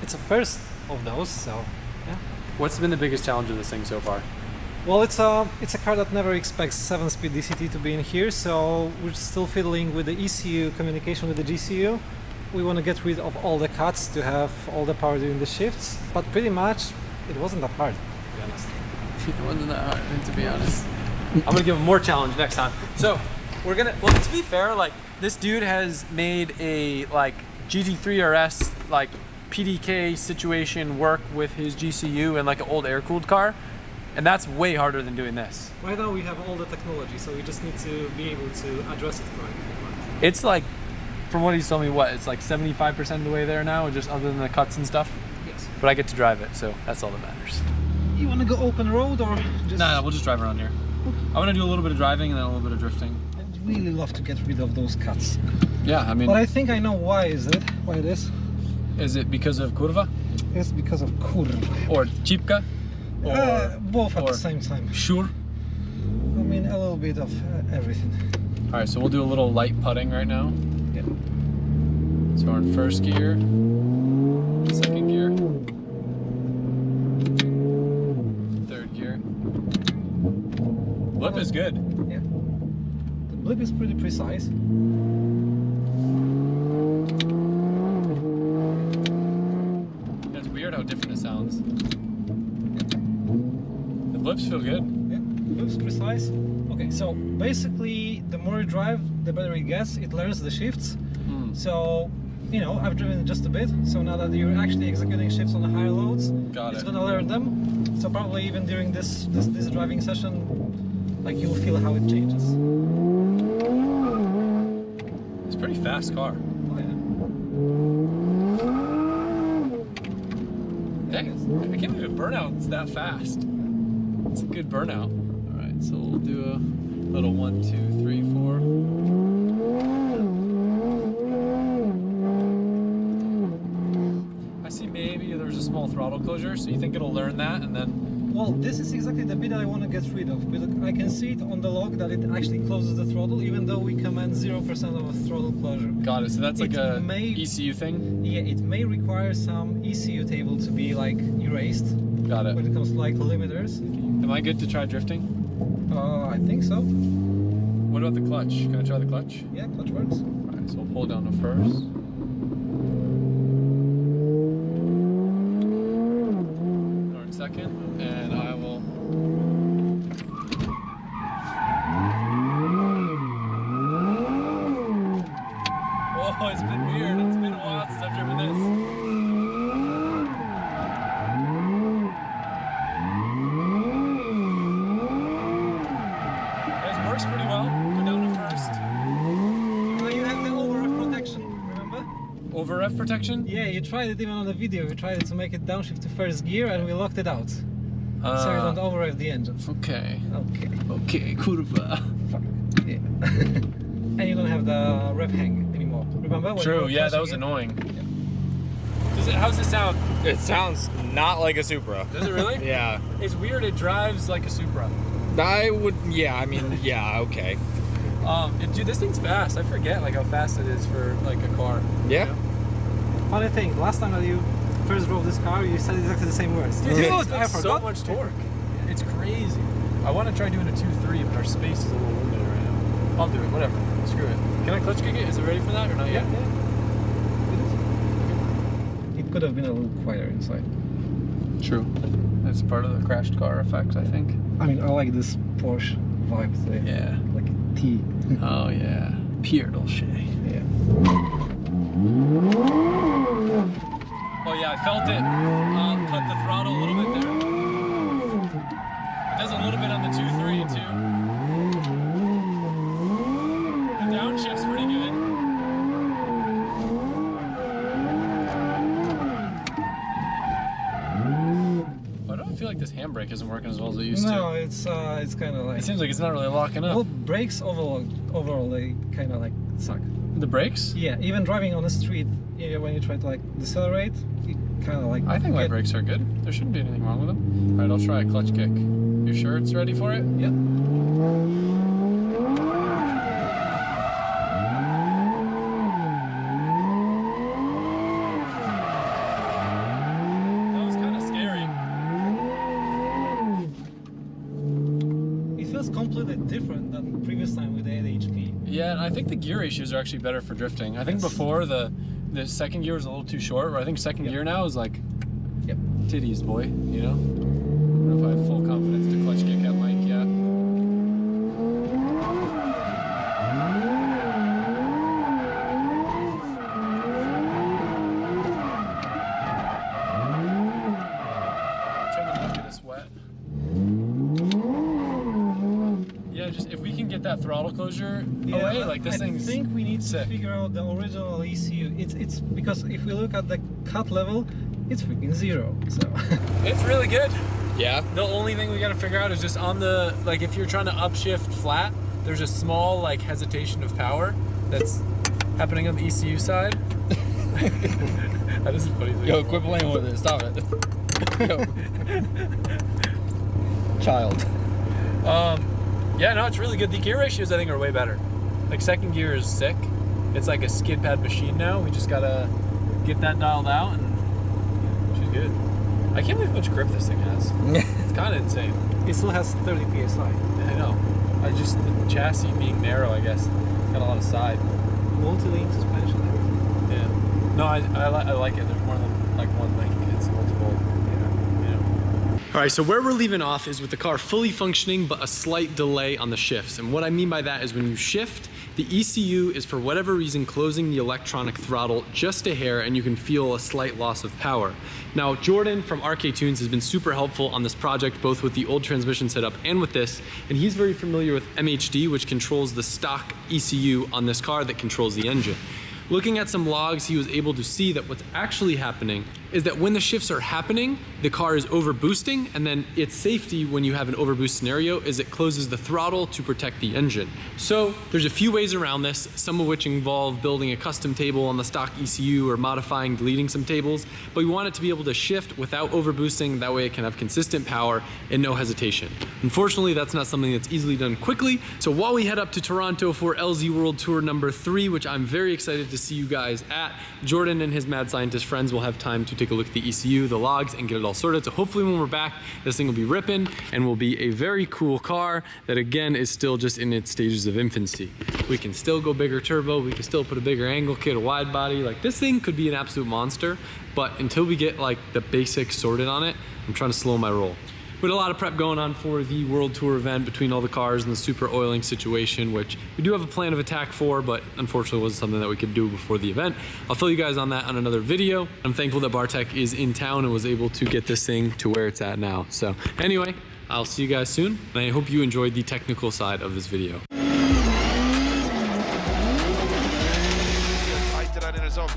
It's a first of those, so yeah. What's been the biggest challenge of this thing so far? Well, it's a car that never expects 7-speed DCT to be in here, so we're still fiddling with the ECU communication with the GCU. We want to get rid of all the cuts to have all the power during the shifts, but pretty much it wasn't that hard, to be honest. It wasn't that hard, to be honest. I'm gonna give him more challenge next time. So we're gonna, well, to be fair, like this dude has made a like GT3 RS like PDK situation work with his GCU and like an old air-cooled car. And that's way harder than doing this. Right now we have all the technology, so we just need to be able to address it correctly. It's like, from what he's told me, what, it's like 75% of the way there now, just other than the cuts and stuff? Yes. But I get to drive it, so that's all that matters. You want to go open road or just... No, we'll just drive around here. I want to do a little bit of driving and then a little bit of drifting. I'd really love to get rid of those cuts. Yeah, I mean... But I think I know why is it. Is it because of curva? It's because of curva. Or chipka? Both at the same time. Sure. I mean, a little bit of everything. All right, so we'll do a little light putting right now. Yeah. So we're in first gear, second gear, third gear. Blip is good. Yeah. The blip is pretty precise. It's weird how different it sounds. The blips feel good. Yeah, blips precise. Okay, so basically the more you drive, the better it gets. It learns the shifts. So, you know, I've driven it just a bit. So now that you're actually executing shifts on the higher loads, it's gonna learn them. So probably even during this driving session, like you'll feel how it changes. It's a pretty fast car. Oh yeah. Dang, I can't believe a burnout's that fast. It's a good burnout. All right, so we'll do a little 1, 2, 3, 4. I see maybe there's a small throttle closure, so you think it'll learn that and then... Well, this is exactly the bit that I want to get rid of. But I can see it on the log that it actually closes the throttle, even though we command 0% of a throttle closure. Got it, so that's like a ECU thing? Yeah, it may require some ECU table to be like erased. Got it. When it comes to like limiters. Am I good to try drifting? I think so. What about the clutch? Can I try the clutch? Yeah, clutch works. Alright, so we'll pull down to first. Or in second, and I will... Whoa, it's been weird. It's been a while since I've driven this. Pretty well. Go down to first. Now you have the over-rev protection, remember? Over-rev protection? Yeah, you tried it even on the video. We tried it to make it downshift to first gear and we locked it out. So you don't over-rev the engine. Okay. Okay. Okay, curva. Fuck. Yeah. And you don't have the rev hang anymore. Remember? When True, yeah, that was annoying. Yeah. How's it sound? It sounds not like a Supra. Does it really? Yeah. It's weird, it drives like a Supra. I would, yeah, I mean, yeah, okay. Dude, this thing's fast. I forget like how fast it is for like a car. Yeah. You know? Funny thing, last time that you first drove this car, you said exactly the same words. Dude, this thing has so much torque. It's crazy. I want to try doing a 2.3, but our space is a little limited right now. I'll do it, whatever. Screw it. Can I clutch kick it? Is it ready for that or not yet? Yeah. It could have been a little quieter inside. True. That's part of the crashed car effect, I think. I mean, I like this Porsche vibe today. Yeah. Like a T. Oh yeah. Pure Dolce. Yeah. Oh yeah, I felt it. Cut the throttle a little bit there. It does a little bit on the 2.3 too. The downshift's pretty good. I feel like this handbrake isn't working as well as it used to. No, it's kind of like... It seems like it's not really locking up. Well, brakes overall they kind of like suck. The brakes? Yeah, even driving on the street, when you try to like decelerate, it kind of like... I think my brakes are good. There shouldn't be anything wrong with them. All right, I'll try a clutch kick. You sure it's ready for it? Yeah. feels completely different than previous time with the 8 HP. Yeah, and I think the gear ratios are actually better for drifting. I think before the second gear was a little too short, but I think second gear now is like titties, boy, you know? I don't know if I have full confidence to clutch kick at Mike, yeah. Trying to not get us wet. Yeah, just if we can get that throttle closure away, like this thing's I think we need sick. to figure out the original ECU. It's because if we look at the cut level, it's freaking zero. So it's really good. Yeah. The only thing we gotta figure out is just on the, like if you're trying to upshift flat, there's a small like hesitation of power that's happening on the ECU side. That is a funny thing. Yo, quit playing with it. Stop it. Yo. Child. Yeah, no, it's really good. The gear ratios I think are way better. Like second gear is sick. It's like a skid pad machine now. We just gotta get that dialed out and she's good. I can't believe how much grip this thing has. It's kind of insane. it still has 30 PSI. I know. The chassis being narrow, I guess, got a lot of side. Multi-link suspension. Yeah. No, I like it. There's more than like one link. It's multiple. All right, so where we're leaving off is with the car fully functioning, but a slight delay on the shifts. And what I mean by that is when you shift, the ECU is for whatever reason closing the electronic throttle just a hair and you can feel a slight loss of power. Now, Jordan from RK Tunes has been super helpful on this project, both with the old transmission setup and with this. And he's very familiar with MHD, which controls the stock ECU on this car that controls the engine. Looking at some logs, he was able to see that what's actually happening is that when the shifts are happening, the car is over boosting, and then its safety when you have an overboost scenario is it closes the throttle to protect the engine. So there's a few ways around this, some of which involve building a custom table on the stock ECU or modifying, deleting some tables, but we want it to be able to shift without overboosting, that way it can have consistent power and no hesitation. Unfortunately, that's not something that's easily done quickly, so while we head up to Toronto for LZ World Tour number 3, which I'm very excited to see you guys at, Jordan and his mad scientist friends will have time to take a look at the ECU, the logs, and get it all sorted. So hopefully when we're back, this thing will be ripping and will be a very cool car that again is still just in its stages of infancy. We can still go bigger turbo, we can still put a bigger angle kit, a wide body. Like this thing could be an absolute monster, but until we get like the basics sorted on it, I'm trying to slow my roll. We had a lot of prep going on for the World Tour event between all the cars and the super oiling situation, which we do have a plan of attack for, but unfortunately wasn't something that we could do before the event. I'll fill you guys on that on another video. I'm thankful that Bartek is in town and was able to get this thing to where it's at now. So anyway, I'll see you guys soon, and I hope you enjoyed the technical side of this video.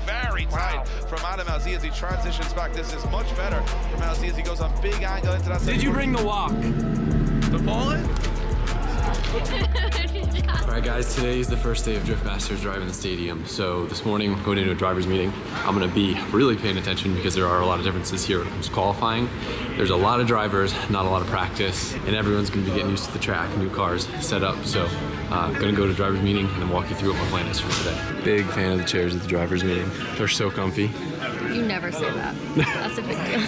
Very tight from Adam LZ as he transitions back. This is much better from LZ as he goes on big angle into that. Did you bring the walk? The ball in? Alright guys, today is the first day of Drift Masters driving the stadium. So this morning, going into a driver's meeting, I'm gonna be really paying attention because there are a lot of differences here when it comes to qualifying. There's a lot of drivers, not a lot of practice, and everyone's gonna be getting used to the track, new cars set up. So gonna go to driver's meeting and then walk you through what my plan is for today. Big fan of the chairs at the driver's meeting. They're so comfy. You never say that. That's a big deal.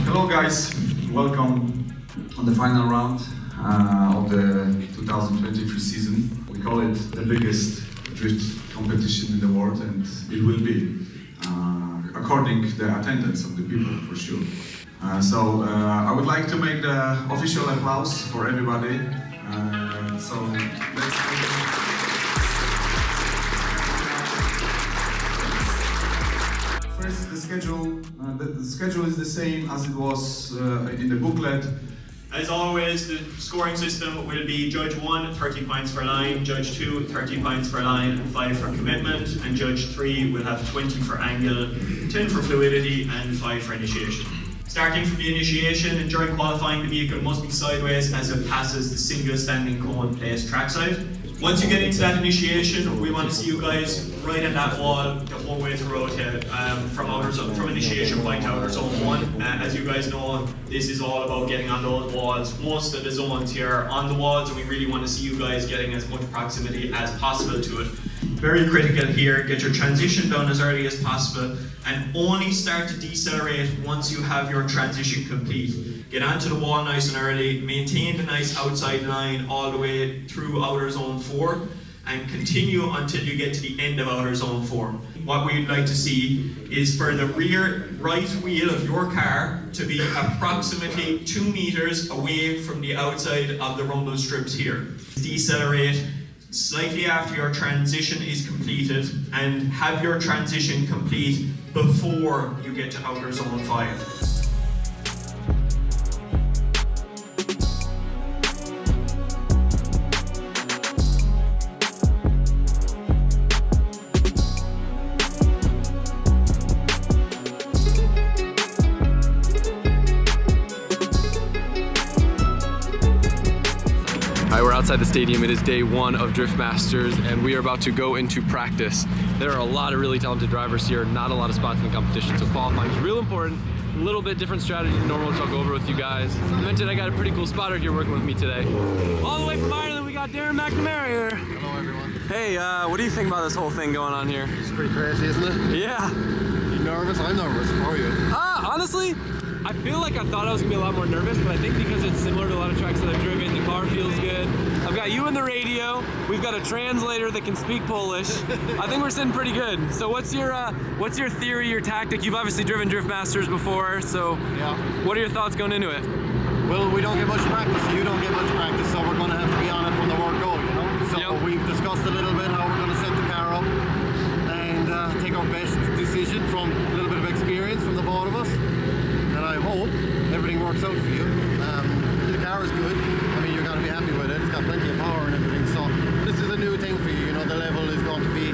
Hello guys, welcome on the final round of the 2023 season. We call it the biggest drift competition in the world, and it will be, according to the attendance of the people for sure. So I would like to make the official applause for everybody. So let's first, the schedule. The schedule is the same as it was in the booklet. As always, the scoring system will be Judge 1, 30 points for line, Judge 2, 30 points for line and 5 for commitment, and Judge 3 will have 20 for angle, 10 for fluidity, and 5 for initiation. Starting from the initiation, and during qualifying, the vehicle must be sideways as it passes the single standing cone placed trackside. Once you get into that initiation, we want to see you guys right in that wall the whole way throughout it, from outer zone, from initiation point to outer zone 1. As you guys know, this is all about getting on those walls. Most of the zones here are on the walls, and we really want to see you guys getting as much proximity as possible to it. Very critical here, get your transition done as early as possible, and only start to decelerate once you have your transition complete. Get onto the wall nice and early, maintain the nice outside line all the way through outer zone 4, and continue until you get to the end of outer zone 4. What we'd like to see is for the rear right wheel of your car to be approximately 2 meters away from the outside of the rumble strips here. Decelerate slightly after your transition is completed, and have your transition complete before you get to outer zone 5. All right, we're outside the stadium. It is day 1 of Drift Masters, and we are about to go into practice. There are a lot of really talented drivers here, not a lot of spots in the competition, so qualifying is real important. A little bit different strategy than normal, which I'll go over with you guys. I mentioned I got a pretty cool spotter here working with me today. All the way from Ireland, we got Darren McNamara here. Hello, everyone. Hey, what do you think about this whole thing going on here? It's pretty crazy, isn't it? Yeah. You nervous? I'm nervous. How are you? Honestly, I feel like I thought I was gonna be a lot more nervous, but I think because it's similar to a lot of tracks that I've driven, the car feels good. I've got you in the radio. We've got a translator that can speak Polish. I think we're sitting pretty good. So what's your theory, your tactic? You've obviously driven Drift Masters before, so yeah. What are your thoughts going into it? Well, we don't get much practice. You don't get much practice, so we're going to have to be on it from the word go, you know? So We've discussed a little bit how we're going to set the car up and take our best decision from a little bit of experience from the both of us. And I hope everything works out for you. The car is good. I mean, you're going to be happy with it. It's got plenty of power and everything. So this is a new thing for you. You know, the level is going to be,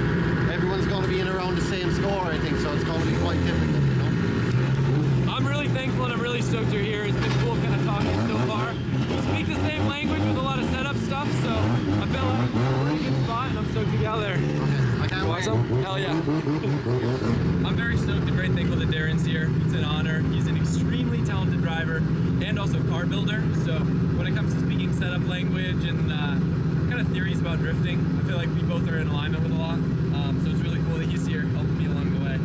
everyone's going to be in around the same score, I think. So it's going to be quite difficult, you know. I'm really thankful and I'm really stoked you're here. It's been cool kind of talking so far. We speak the same language with a lot of setup stuff, so I feel like we're in a good spot and I'm stoked to be out there. Okay, I can't wait. Hell yeah. I'm very stoked and very thankful that Darren's here. It's an honor. He's an extremely talented driver and also car builder. So when it comes to speaking setup language and kind of theories about drifting, I feel like we both are in alignment with a lot. So it's really cool that he's here helping me along the way.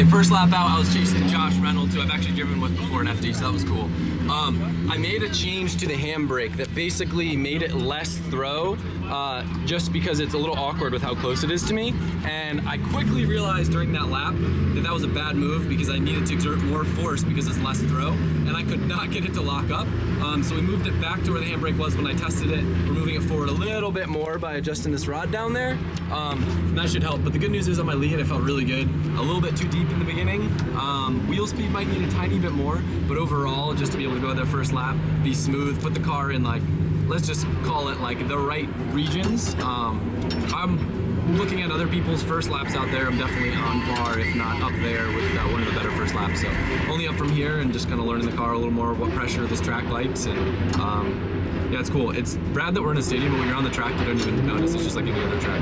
first lap out, I was chasing Josh Reynolds, who I've actually driven with before in FD, so that was cool. I made a change to the handbrake that basically made it less throw, just because it's a little awkward with how close it is to me. And I quickly realized during that lap that that was a bad move because I needed to exert more force because it's less throw, and I could not get it to lock up. So we moved it back to where the handbrake was when I tested it. We're moving it forward a little bit more by adjusting this rod down there. And that should help. But the good news is on my lead, I felt really good. A little bit too deep in the beginning. Wheel speed might need a tiny bit more, but overall, just to be able to go that first lap, be smooth, put the car in like, let's just call it like the right regions. I'm looking at other people's first laps out there. I'm definitely on par, if not up there, with one of the better first laps. So only up from here and just kind of learning the car a little more, what pressure this track likes. And yeah, it's cool. It's rad that we're in a stadium, but when you're on the track, you don't even notice. It's just like any other track.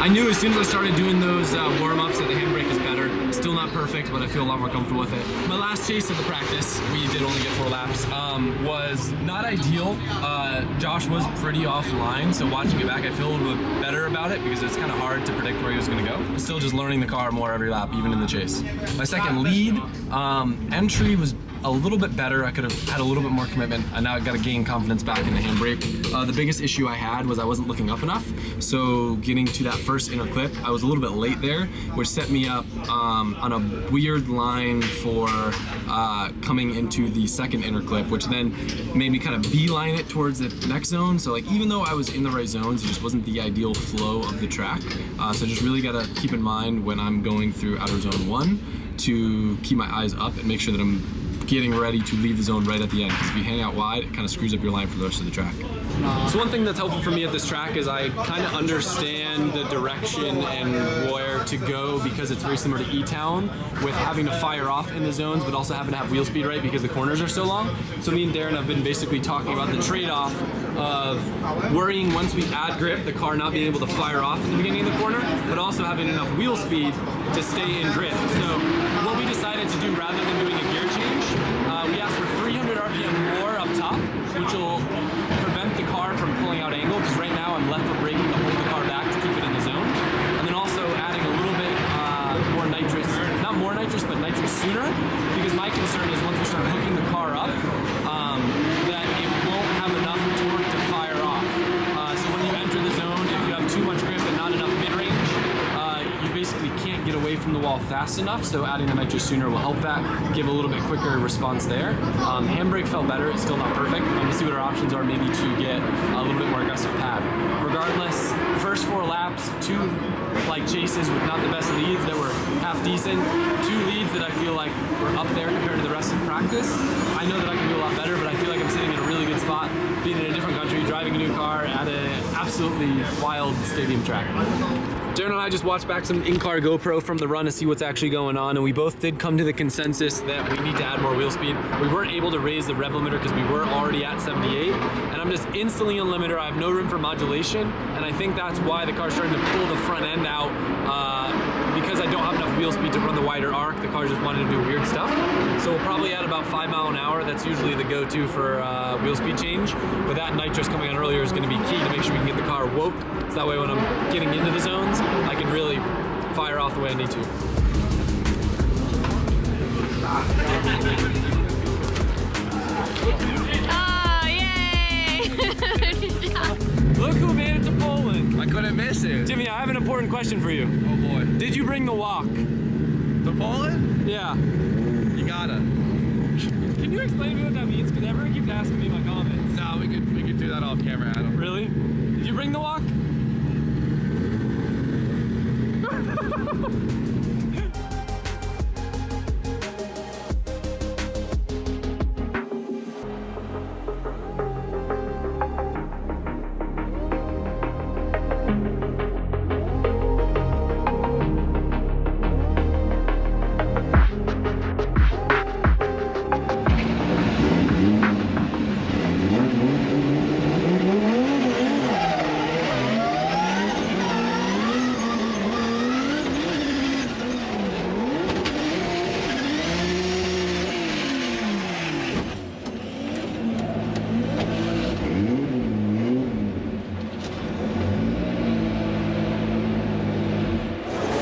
I knew as soon as I started doing those warm-ups that the handbrake is better. Still not perfect, but I feel a lot more comfortable with it. My last chase of the practice, we did only get 4 laps, was not ideal. Josh was pretty offline, so watching it back, I feel a little bit better about it because it's kind of hard to predict where he was going to go. I'm still just learning the car more every lap, even in the chase. My second lead, entry was a little bit better. I could have had a little bit more commitment, and now I've got to gain confidence back in the handbrake. The biggest issue I had was I wasn't looking up enough, so getting to that first inner clip, I was a little bit late there, which set me up on a weird line for coming into the second inner clip, which then made me kind of beeline it towards the next zone. So like, even though I was in the right zones, it just wasn't the ideal flow of the track. So just really got to keep in mind when I'm going through outer zone 1 to keep my eyes up and make sure that I'm getting ready to leave the zone right at the end, because if you hang out wide, it kind of screws up your line for the rest of the track. So one thing that's helpful for me at this track is I kind of understand the direction and where to go, because it's very similar to E-Town with having to fire off in the zones but also having to have wheel speed right because the corners are so long. So me and Darren have been basically talking about the trade-off of worrying once we add grip, the car not being able to fire off in the beginning of the corner, but also having enough wheel speed to stay in drift. So what we decided to do, rather than doing a gear change, we asked for 300 RPM more up top, which will prevent the car from pulling out angle, because right now I'm left foot braking to hold the car back to keep it in the zone. And then also adding a little bit more nitrous, not more nitrous, but nitrous sooner, because my concern is once we start hooking the car up, that it won't have enough torque to fire off. So when you enter the zone, if you have too much grip and not enough mid-range, you basically can't get away from the wall fast enough, so adding the nitrous sooner will help that, give a little bit quicker response there. Handbrake felt better, it's still not perfect. I'm gonna see what our options are, maybe to get a little bit more aggressive pad. Regardless, first 4 laps, 2 like chases with not the best leads that were half decent, 2 leads that I feel like were up there compared to the rest of practice. I know that I can do a lot better, but I feel like I'm sitting in a really good spot, being in a different country, driving a new car at an absolutely wild stadium track. Darren and I just watched back some in-car GoPro from the run to see what's actually going on, and we both did come to the consensus that we need to add more wheel speed. We weren't able to raise the rev limiter because we were already at 78, and I'm just instantly on limiter. I have no room for modulation, and I think that's why the car's starting to pull the front end out, because I don't have enough wheel speed to run the wider arc. The car just wanted to do weird stuff. So we'll probably add about 5 miles an hour. That's usually the go-to for wheel speed change. But that nitrous coming on earlier is going to be key to make sure we can get the car woke. So that way when I'm getting into the zones, I can really fire off the way I need to. Oh, yay! Look who made it to Poland. I couldn't miss it. Jimmy, I have an important question for you. Oh boy. Did you bring the walk? To Poland? Yeah. You gotta. Can you explain to me what that means? Because everyone keeps asking me in my comments. No, we could do that off camera, Adam. Really? Did you bring the walk?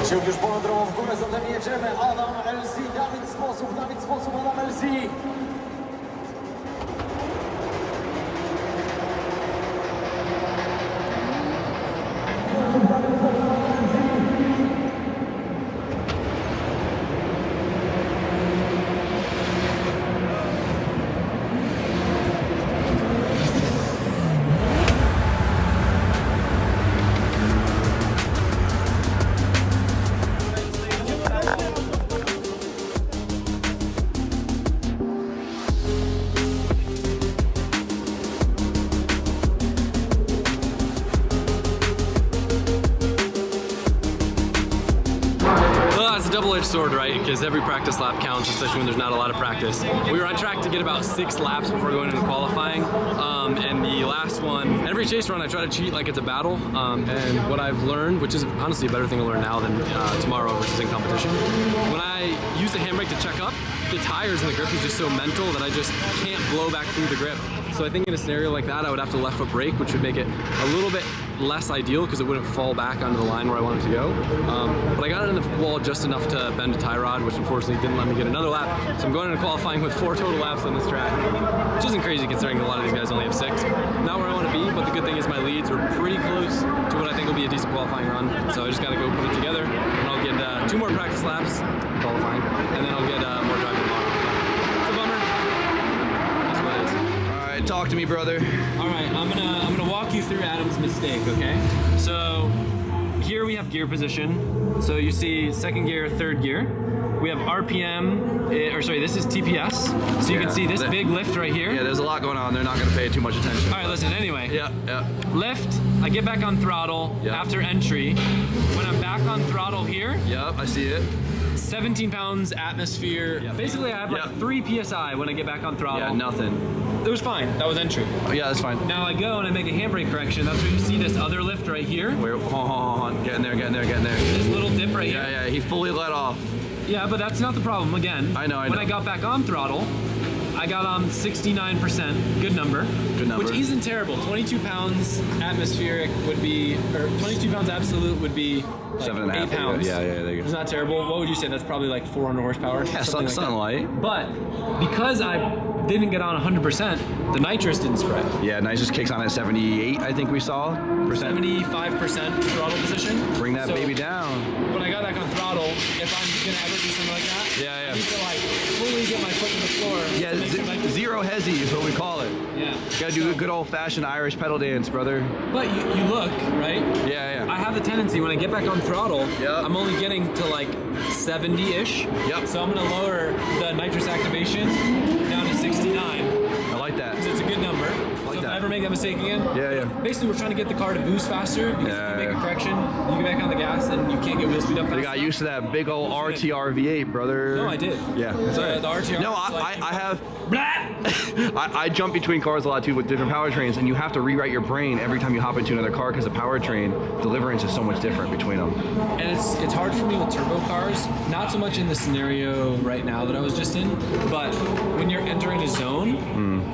Ciąg już ponad drogą w górę, zatem jedziemy. Adam LZ, Dawid Sposób, Adam LZ. Double-edged sword, right? Because every practice lap counts, especially when there's not a lot of practice. We were on track to get about 6 laps before going into qualifying, and the last one, every chase run I try to cheat like it's a battle, and what I've learned, which is honestly a better thing to learn now than tomorrow versus in competition, when I use the handbrake to check up, the tires and the grip is just so mental that I just can't blow back through the grip. So I think in a scenario like that, I would have to left foot brake, which would make it a little bit less ideal because it wouldn't fall back onto the line where I wanted to go. But I got it in the wall just enough to bend a tie rod, which unfortunately didn't let me get another lap. So I'm going into qualifying with 4 total laps on this track, which isn't crazy considering a lot of these guys only have 6. Not where I want to be, but the good thing is my leads were pretty close to what I think will be a decent qualifying run. So I just got to go put it together, and I'll get 2 more practice laps qualifying, and then I'll get more driving tomorrow. It's a bummer. That's what it is. All right, talk to me, brother. All right, I'm gonna walk you through Adam's mistake, okay? So here we have gear position. So you see 2nd gear, 3rd gear. We have RPM, or sorry, this is TPS. So you can see this big lift right here. Yeah, there's a lot going on. They're not going to pay too much attention. All right, listen, anyway. Yeah. Lift, I get back on throttle after entry. When I'm back on throttle here. Yep, I see it. 17 pounds atmosphere. Basically, I have like 3 PSI when I get back on throttle. Yeah, nothing. It was fine. That was entry. Oh, yeah, that's fine. Now I go and I make a handbrake correction. That's where you see this other lift right here. Where, hold on. Getting there. This little dip right here. Yeah, he fully let off. Yeah, but that's not the problem. Again, I know. When I got back on throttle, I got on 69%, good number. Which isn't terrible. 22 pounds atmospheric would be, or 22 pounds absolute would be like 8 pounds. Yeah, there you go. It's not terrible. What would you say? That's probably like 400 horsepower. Yeah, something like that. But because I didn't get on 100%, the nitrous didn't spread. Yeah, nitrous kicks on at 78, I think we saw. 75% throttle position. Bring that baby down. When I got back on throttle, if I'm gonna ever do something like that, I need to like fully get my foot to the floor. Yeah, zero hezzy is what we call it. Yeah. Gotta do a good old-fashioned Irish pedal dance, brother. But you look, right? Yeah. I have a tendency when I get back on throttle, I'm only getting to like 70-ish. Yep. So I'm gonna lower the nitrous activation down to 69. I like that. Because it's a good number. So if I ever make that mistake again, basically we're trying to get the car to boost faster. Because if you make a correction, you get back on the gas and you can't get wheel speed up fast. You got used to that big old RTR V8, brother. No, I did. Yeah. The RTR. No, I have. I jump between cars a lot too with different powertrains, and you have to rewrite your brain every time you hop into another car because the powertrain deliverance is so much different between them. And it's hard for me with turbo cars, not so much in the scenario right now that I was just in, but when you're entering a zone,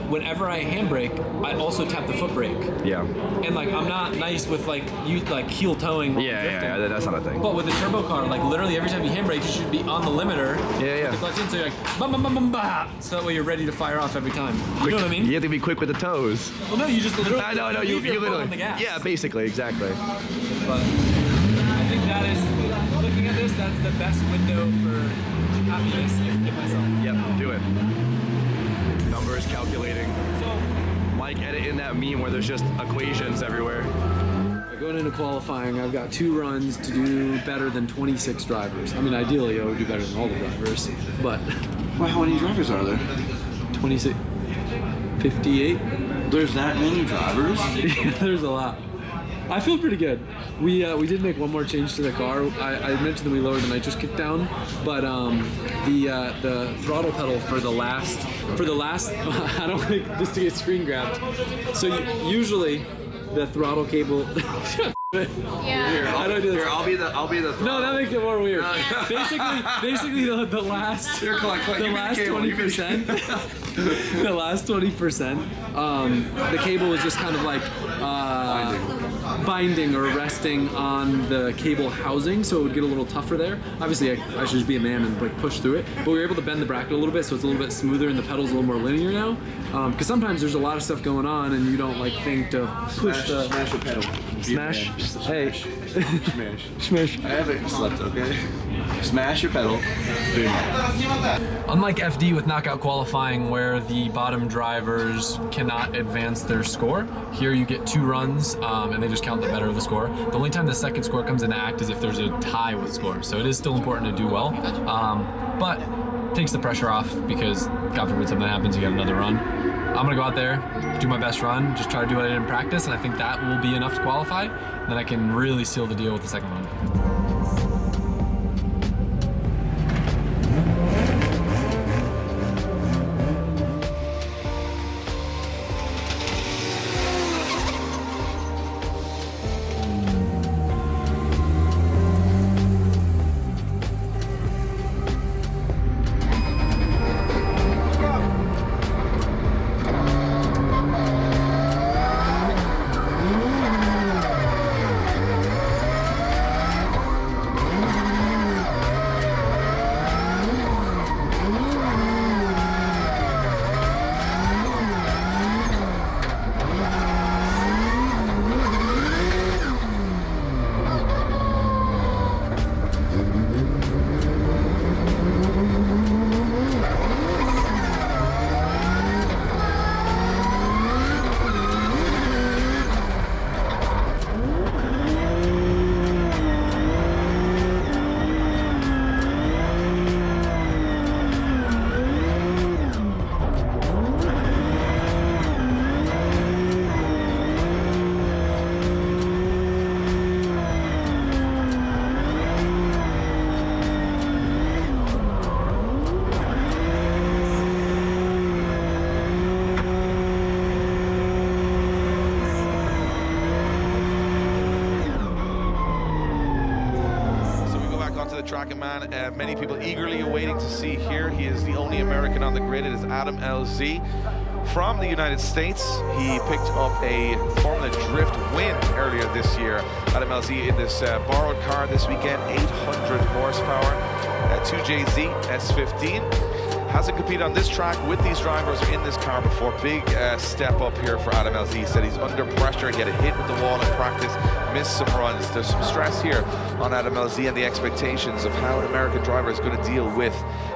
whenever I handbrake, I also tap the foot brake. Yeah. And like I'm not nice with like heel towing. Yeah, that's not a thing. But with a turbo car, like literally every time you handbrake, you should be on the limiter. Yeah. With the clutch in, so you're like bum bum bum bum bah, so that way you're ready to fire off every time. You know what I mean? You have to be quick with the toes. Well, no, you just literally. I know. You literally. On the gas. Yeah, basically, exactly. But I think that is looking at this. That's the best window for happiness. I can give myself. Yep, do it. Numbers calculating. So, Mike, edit in that meme where there's just equations everywhere. Going into qualifying, I've got 2 runs to do better than 26 drivers. I mean, ideally, I would do better than all the drivers, but. Well, how many drivers are there? 26, 58. There's that many drivers? Yeah, there's a lot. I feel pretty good. We did make one more change to the car. I mentioned that we lowered the nitrous kick down, but the throttle pedal for the last I don't like just to get screen grabbed. So usually the throttle cable. Yeah. I don't do this. I'll be the. No, that makes it more weird. Basically the last 20%. The last 20%. The cable was just kind of like binding or resting on the cable housing, so it would get a little tougher there. Obviously, I should just be a man and like push through it. But we were able to bend the bracket a little bit, so it's a little bit smoother, and the pedal's a little more linear now. Because sometimes there's a lot of stuff going on, and you don't like think to push the smash the pedal. Smash. Hey. Smash. Smash. I haven't slept, okay? Smash your pedal. Boom. Unlike FD with knockout qualifying where the bottom drivers cannot advance their score, here you get 2 runs and they just count the better of the score. The only time the second score comes into act is if there's a tie with score. So it is still important to do well, but takes the pressure off because God forbid something happens, you get another run. I'm gonna go out there, do my best run, just try to do what I did in practice, and I think that will be enough to qualify. Then I can really seal the deal with the second run. the track, a man many people eagerly awaiting to see here. He is the only American on the grid. It is Adam LZ from the United States. He picked up a Formula Drift win earlier this year. Adam LZ in this borrowed car this weekend, 800 horsepower, 2JZ S15. Hasn't competed on this track with these drivers or in this car before. Big step up here for Adam LZ. He said he's under pressure. He had a hit with the wall in practice, missed some runs. There's some stress here on Adam LZ and the expectations of how an American driver is going to deal with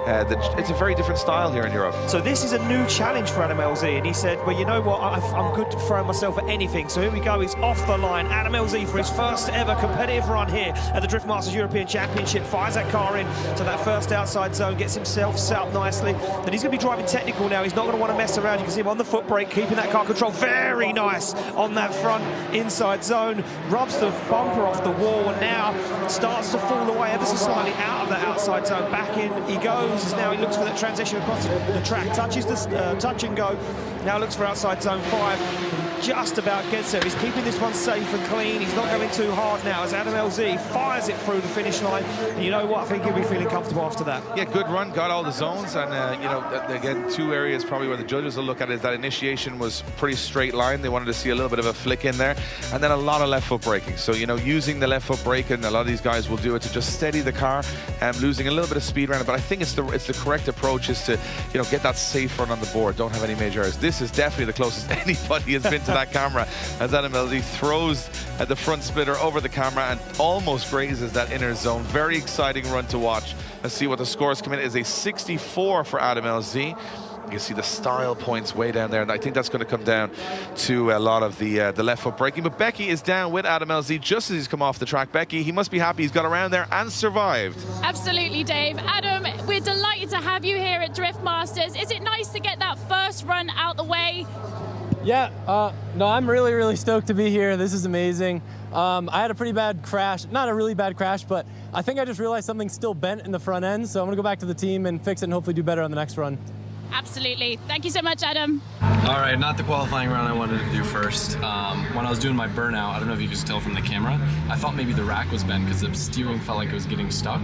it's a very different style here in Europe. So this is a new challenge for Adam LZ, and he said, well, you know what, I'm good to throw myself at anything. So here we go, he's off the line. Adam LZ for his first ever competitive run here at the Drift Masters European Championship, fires that car in to that first outside zone, gets himself set up nicely. Then he's going to be driving technical now. He's not going to want to mess around. You can see him on the foot brake, keeping that car control very nice on that front inside zone. Rubs the bumper off the wall and now starts to fall away ever so slightly out of that outside zone. Back in he goes. Now he looks for that transition across the track. Touches the touch and go. Now looks for outside zone 5. Just about gets there. He's keeping this one safe and clean. He's not going too hard now as Adam LZ fires it through the finish line. And you know what? I think he'll be feeling comfortable after that. Yeah, good run. Got all the zones. And, you know, again, two areas probably where the judges will look at it is that initiation was pretty straight line. They wanted to see a little bit of a flick in there. And then a lot of left foot braking. So, you know, using the left foot brake, and a lot of these guys will do it to just steady the car and losing a little bit of speed around it. But I think it's the correct approach is to, you know, get that safe run on the board. Don't have any major errors. This is definitely the closest anybody has been to that camera, as Adam LZ throws the front splitter over the camera and almost grazes that inner zone. Very exciting run to watch. Let's see what the scores come in. It is a 64 for Adam LZ. You can see the style points way down there, and I think that's going to come down to a lot of the left foot braking. But Becky is down with Adam LZ just as he's come off the track. Becky, he must be happy he's got around there and survived. Absolutely, Dave. Adam, we're delighted to have you here at Drift Masters. Is it nice to get that first run out the way? Yeah, no, I'm really stoked to be here. This is amazing. I had a pretty bad crash, not a really bad crash, but I think I just realized something's still bent in the front end, so I'm gonna go back to the team and fix it and hopefully do better on the next run. Absolutely. Thank you so much, Adam. All right, not the qualifying run I wanted to do first. When I was doing my burnout, I don't know if you can tell from the camera, I thought maybe the rack was bent because the steering felt like it was getting stuck.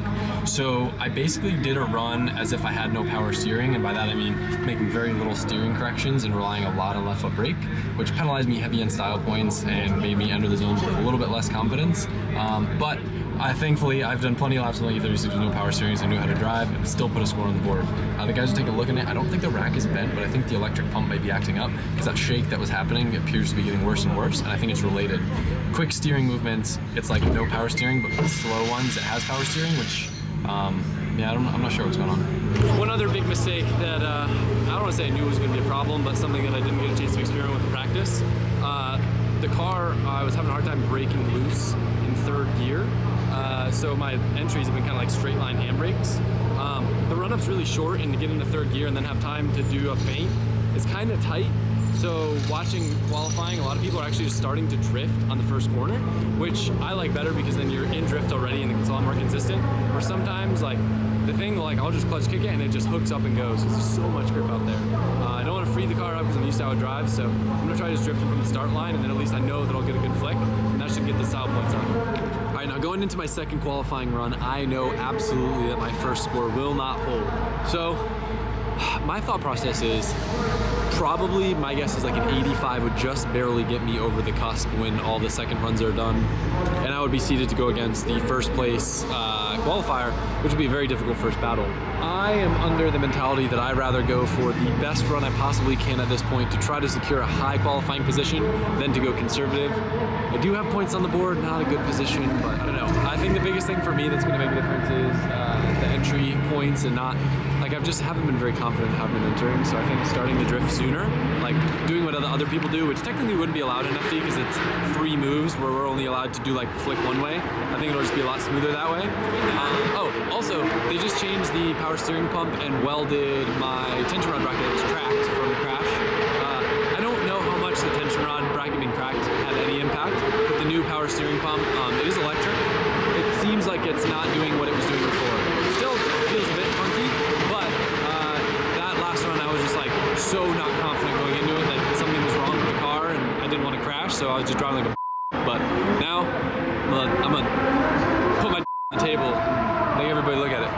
So I basically did a run as if I had no power steering, and by that I mean making very little steering corrections and relying a lot on left foot brake, which penalized me heavy in style points and made me enter the zones with a little bit less confidence. But thankfully, I've done plenty of laps on the E36 with no power steering, so I knew how to drive and still put a score on the board. The guys will take a look at it. I don't think the rack is bent, but I think the electric pump might be acting up because that shake that was happening appears to be getting worse and worse, and I think it's related. Quick steering movements, it's like no power steering, but the slow ones, it has power steering, which, yeah, I'm not sure what's going on. One other big mistake that, I don't want to say I knew was going to be a problem, but something that I didn't get a chance to experiment with in practice. The car, I was having a hard time braking loose in third gear. So my entries have been kind of like straight line handbrakes. The run-up's really short, and to get into third gear and then have time to do a feint is kind of tight. So watching qualifying, a lot of people are actually just starting to drift on the first corner, which I like better because then you're in drift already and it's a lot more consistent. Or sometimes like the thing, like I'll just clutch kick it and it just hooks up and goes because there's so much grip out there. I don't want to free the car up because I'm used to how it drives, so I'm gonna try just drifting from the start line, and then at least I know that I'll get a good flick, and that should get the style points up. All right, now going into my second qualifying run, I know absolutely that my first score will not hold. So my thought process is probably, my guess is like an 85 would just barely get me over the cusp when all the second runs are done, and I would be seated to go against the first place qualifier, which would be a very difficult first battle. I am under the mentality that I'd rather go for the best run I possibly can at this point to try to secure a high qualifying position than to go conservative. I do have points on the board, not a good position, but I don't know. I think the biggest thing for me that's going to make a difference is the entry points, and not, like, I just haven't been very confident in how I've been entering, so I think starting to drift sooner, like doing what other people do, which technically wouldn't be allowed in FD because it's 3 moves where we're only allowed to do like flick one way. I think it'll just be a lot smoother that way. Also, they just changed the power steering pump and welded my tension rod bracket that was cracked from the crash. I don't know how much the tension rod bracket being cracked had any impact, but the new power steering pump, it is electric. It seems like it's not doing what it was doing before. It still feels a bit funky, but that last run I was just like so not confident going into it that something was wrong with the car and I didn't want to crash, so I was just driving like a but now I'm gonna put my on the table Make everybody look at it.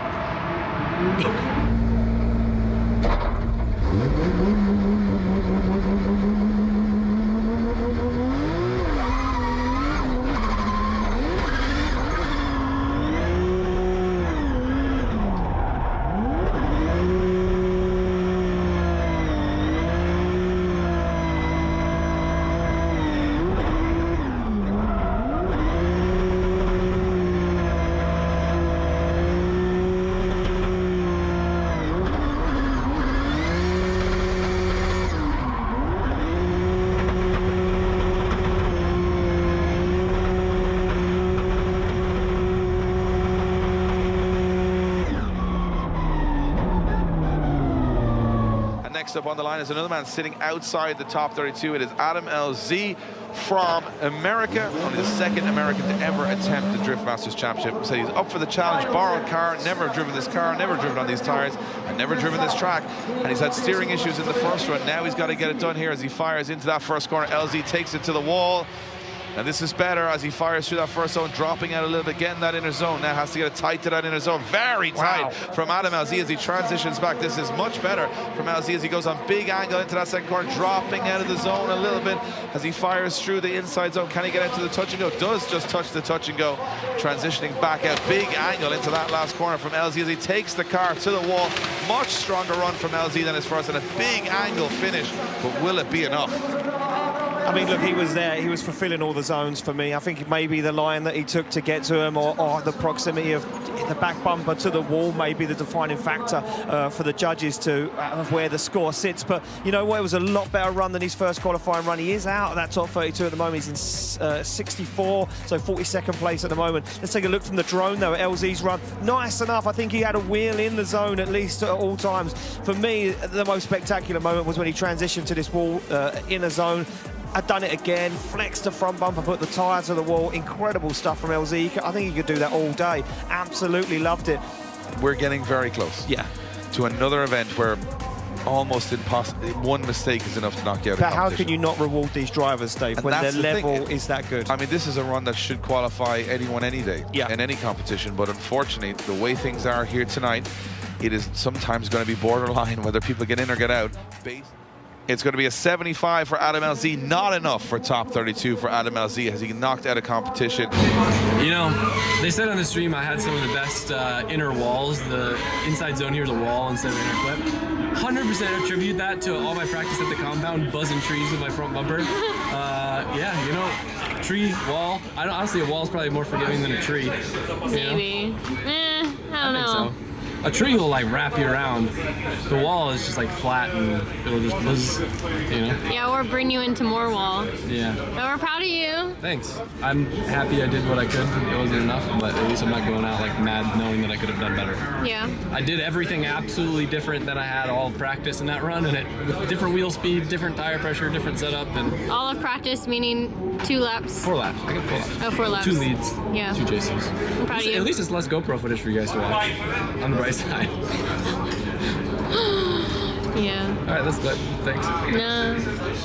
Next up on the line is another man sitting outside the top 32. It is Adam LZ from America, only the second American to ever attempt the Drift Masters Championship. Said he's up for the challenge, borrowed car, never driven this car, never driven on these tires, and never driven this track. And he's had steering issues in the first run. Now he's got to get it done here as he fires into that first corner. LZ takes it to the wall. And this is better as he fires through that first zone, dropping out a little bit, getting that inner zone. Now has to get it tight to that inner zone. Very tight from Adam LZ as he transitions back. This is much better from LZ as he goes on big angle into that second corner, dropping out of the zone a little bit as he fires through the inside zone. Can he get into the touch and go? Does just touch the touch and go. Transitioning back out, big angle into that last corner from LZ as he takes the car to the wall. Much stronger run from LZ than his first, and a big angle finish, but will it be enough? I mean, look, he was there. He was fulfilling all the zones for me. I think maybe the line that he took to get to him, or the proximity of the back bumper to the wall, may be the defining factor for the judges of where the score sits. But you know what? It was a lot better run than his first qualifying run. He is out of that top 32 at the moment. He's in 64, so 42nd place at the moment. Let's take a look from the drone, though, at LZ's run. Nice enough. I think he had a wheel in the zone at least at all times. For me, the most spectacular moment was when he transitioned to this wall inner zone. I'd done it again, flexed the front bumper, put the tyre to the wall. Incredible stuff from LZ. I think he could do that all day. Absolutely loved it. We're getting very close. Yeah. To another event where almost impossible. One mistake is enough to knock you out. But how can you not reward these drivers, Dave, when their level is that good? I mean, this is a run that should qualify anyone any day in any competition. But unfortunately, the way things are here tonight, it is sometimes going to be borderline whether people get in or get out. It's going to be a 75 for Adam LZ, not enough for top 32 for Adam LZ as he knocked out of competition. You know, they said on the stream I had some of the best inner walls. The inside zone here is a wall instead of an inner clip. 100% attribute that to all my practice at the compound, buzzing trees with my front bumper. Yeah, you know, tree, wall. Honestly, a wall is probably more forgiving than a tree. Maybe. I don't know. So. A tree will like wrap you around. The wall is just like flat and it'll just buzz, you know? Yeah, or bring you into more wall. Yeah. But we're proud of you. Thanks. I'm happy I did what I could. It wasn't enough, but at least I'm not going out like mad knowing that I could have done better. Yeah. I did everything absolutely different than I had all of practice in that run, and with different wheel speed, different tire pressure, different setup, and all of practice meaning 2 laps. 4 laps. I got 4 laps. Oh, 4 laps. 2 leads. Yeah. 2 chases. I'm proud of you. At least it's less GoPro footage for you guys to watch. On the bright side. Yeah. All right, let's do it. Thanks. No.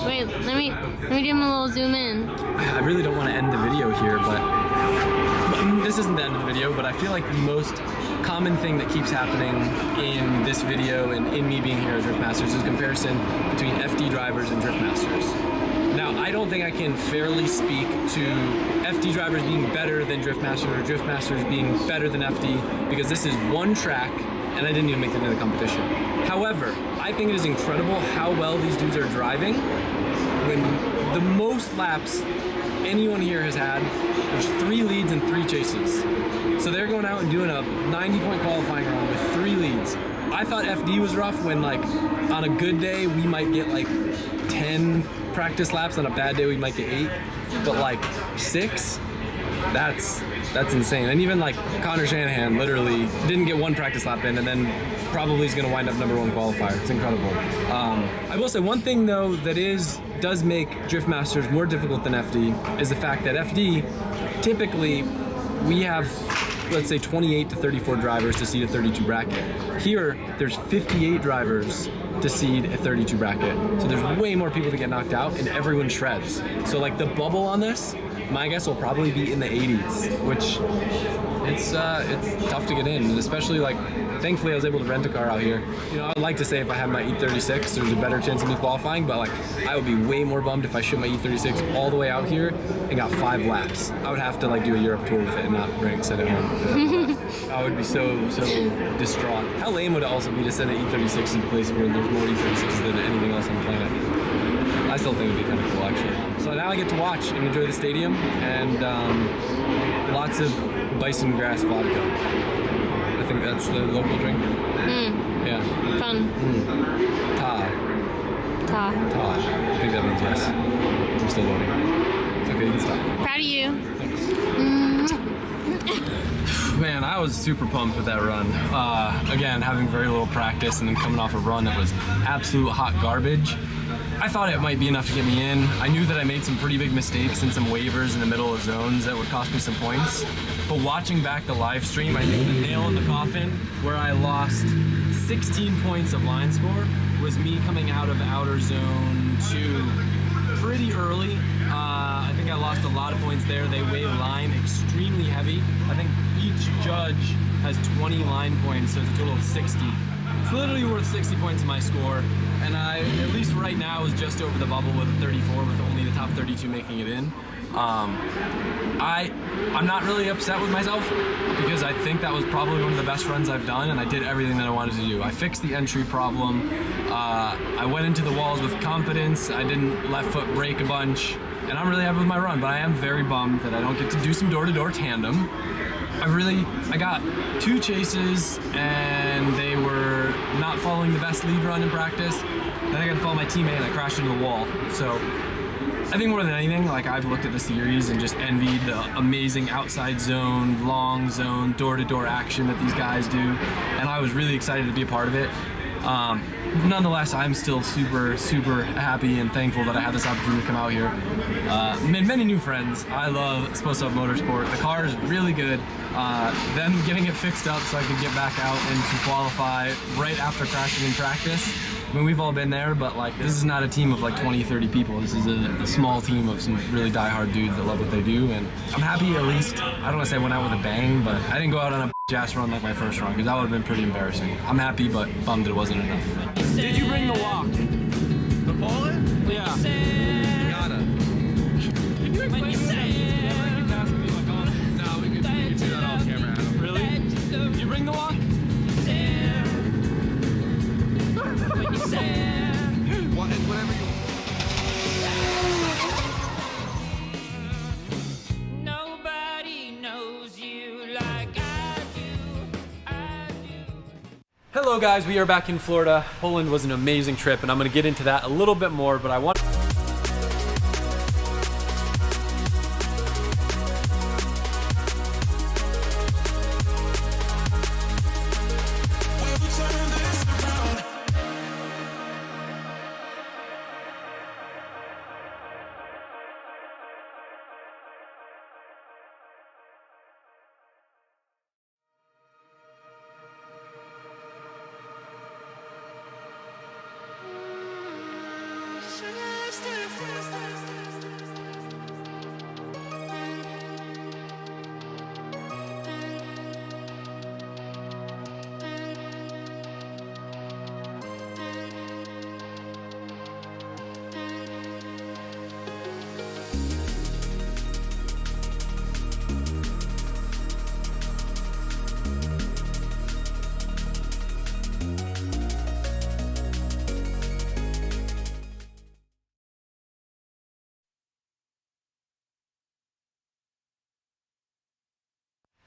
Wait, let me do him a little zoom in. I really don't want to end the video here, but this isn't the end of the video, but I feel like the most common thing that keeps happening in this video and in me being here at Drift Masters is comparison between FD drivers and Drift Masters. Now, I don't think I can fairly speak to FD drivers being better than Drift Masters or Drift Masters being better than FD, because this is one track and I didn't even make it into the competition. However, I think it is incredible how well these dudes are driving when the most laps anyone here has had, there's 3 leads and 3 chases. So they're going out and doing a 90-point qualifying run with 3 leads. I thought FD was rough when, like, on a good day, we might get like 10 practice laps. On a bad day, we might get 8. But like 6, that's insane. And even like Connor Shanahan literally didn't get 1 practice lap in, and then probably is going to wind up #1 qualifier. It's incredible. I will say one thing though that does make Drift Masters more difficult than FD is the fact that FD, typically we have, let's say, 28 to 34 drivers to seed a 32 bracket. Here, there's 58 drivers to seed a 32 bracket. So there's way more people to get knocked out, and everyone shreds. So like the bubble on this, my guess will probably be in the 80s, which it's tough to get in, and especially like, thankfully I was able to rent a car out here. You know, I would like to say if I had my E36, there's a better chance of me qualifying, but like, I would be way more bummed if I shipped my E36 all the way out here and got 5 laps. I would have to like do a Europe tour with it and not sit at home. I would be so distraught. How lame would it also be to send an E36 in a place where there's more E36s than anything else on the planet? I still think it would be kind of cool, actually. So now I get to watch and enjoy the stadium, and lots of bison grass vodka. I think that's the local drink. Yeah. Fun. Ta. I think that means yes. I'm still voting. Okay, you can stop. Proud of you. Thanks. Man, I was super pumped with that run. Again, having very little practice and then coming off a run that was absolute hot garbage. I thought it might be enough to get me in. I knew that I made some pretty big mistakes and some waivers in the middle of zones that would cost me some points. But watching back the live stream, I think the nail in the coffin where I lost 16 points of line score was me coming out of outer zone 2 pretty early. I think I lost a lot of points there. They weigh line extremely heavy. I think each judge has 20 line points, so it's a total of 60. It's literally worth 60 points in my score, and I, at least right now, is just over the bubble with a 34, with only the top 32 making it in. I'm not really upset with myself because I think that was probably one of the best runs I've done, and I did everything that I wanted to do. I fixed the entry problem. I went into the walls with confidence. I didn't left foot brake a bunch, and I'm really happy with my run, but I am very bummed that I don't get to do some door-to-door tandem. I got 2 chases, and they were not following the best lead run in practice. Then I got to follow my teammate, and I crashed into the wall. So I think more than anything, like, I've looked at the series and just envied the amazing outside zone, long zone, door-to-door action that these guys do, and I was really excited to be a part of it. Nonetheless, I'm still super happy and thankful that I had this opportunity to come out here. Made many new friends. I love Toronto Motorsport. The car is really good. Then getting it fixed up so I could get back out and to qualify right after crashing in practice. I mean, we've all been there, but like, this is not a team of like 20, 30 people. This is a small team of some really die-hard dudes that love what they do, and I'm happy at least. I don't want to say I went out with a bang, but I didn't go out on a ass run like my first run, because that would have been pretty embarrassing. I'm happy, but bummed it wasn't enough. Did you bring the walk? The bowling? Yeah. Gotta. Can you explain No, we can do that off camera, Adam. Really? Did you bring the walk? Whatever you Nobody knows you like I do. Hello guys, we are back in Florida. Poland was an amazing trip, and I'm gonna get into that a little bit more, but I want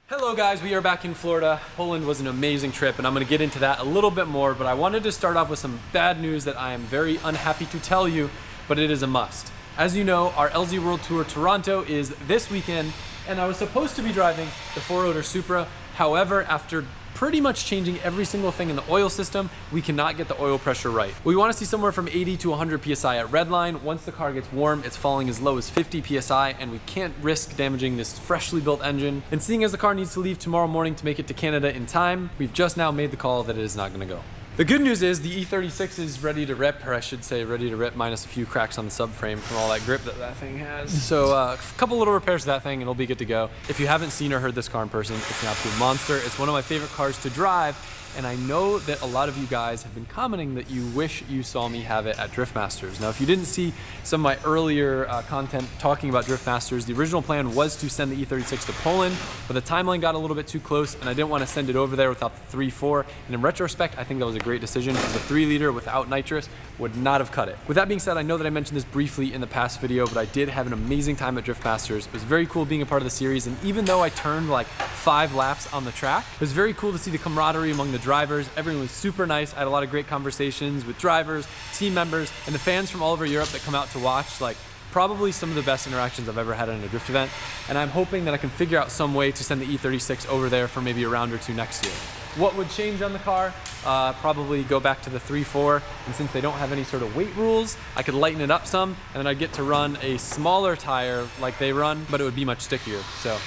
Hello guys, we are back in Florida. Poland was an amazing trip, and I'm gonna get into that a little bit more, but I wanted to start off with some bad news that I am very unhappy to tell you, but it is a must. As you know, our LZ World Tour Toronto is this weekend, and I was supposed to be driving the 4-rotor Supra. However, after pretty much changing every single thing in the oil system, we cannot get the oil pressure right. We want to see somewhere from 80 to 100 PSI at redline. Once the car gets warm, it's falling as low as 50 PSI, and we can't risk damaging this freshly built engine. And seeing as the car needs to leave tomorrow morning to make it to Canada in time, we've just now made the call that it is not going to go. The good news is the E36 is ready to rip, or I should say ready to rip minus a few cracks on the subframe from all that grip that thing has. So a couple little repairs to that thing and it'll be good to go. If you haven't seen or heard this car in person, it's an absolute monster. It's one of my favorite cars to drive. And I know that a lot of you guys have been commenting that you wish you saw me have it at Drift Masters. Now, if you didn't see some of my earlier content talking about Drift Masters, the original plan was to send the E36 to Poland, but the timeline got a little bit too close and I didn't want to send it over there without the 3.4. And in retrospect, I think that was a great decision because the 3-liter without nitrous would not have cut it. With that being said, I know that I mentioned this briefly in the past video, but I did have an amazing time at Drift Masters. It was very cool being a part of the series, and even though I turned like 5 laps on the track, it was very cool to see the camaraderie among the drivers. Everyone was super nice. I had a lot of great conversations with drivers, team members, and the fans from all over Europe that come out to watch. Like, probably some of the best interactions I've ever had in a drift event, and I'm hoping that I can figure out some way to send the E36 over there for maybe a round or two next year. What would change on the car? Probably go back to the 3.4, and since they don't have any sort of weight rules, I could lighten it up some, and then I'd get to run a smaller tire like they run, but it would be much stickier. So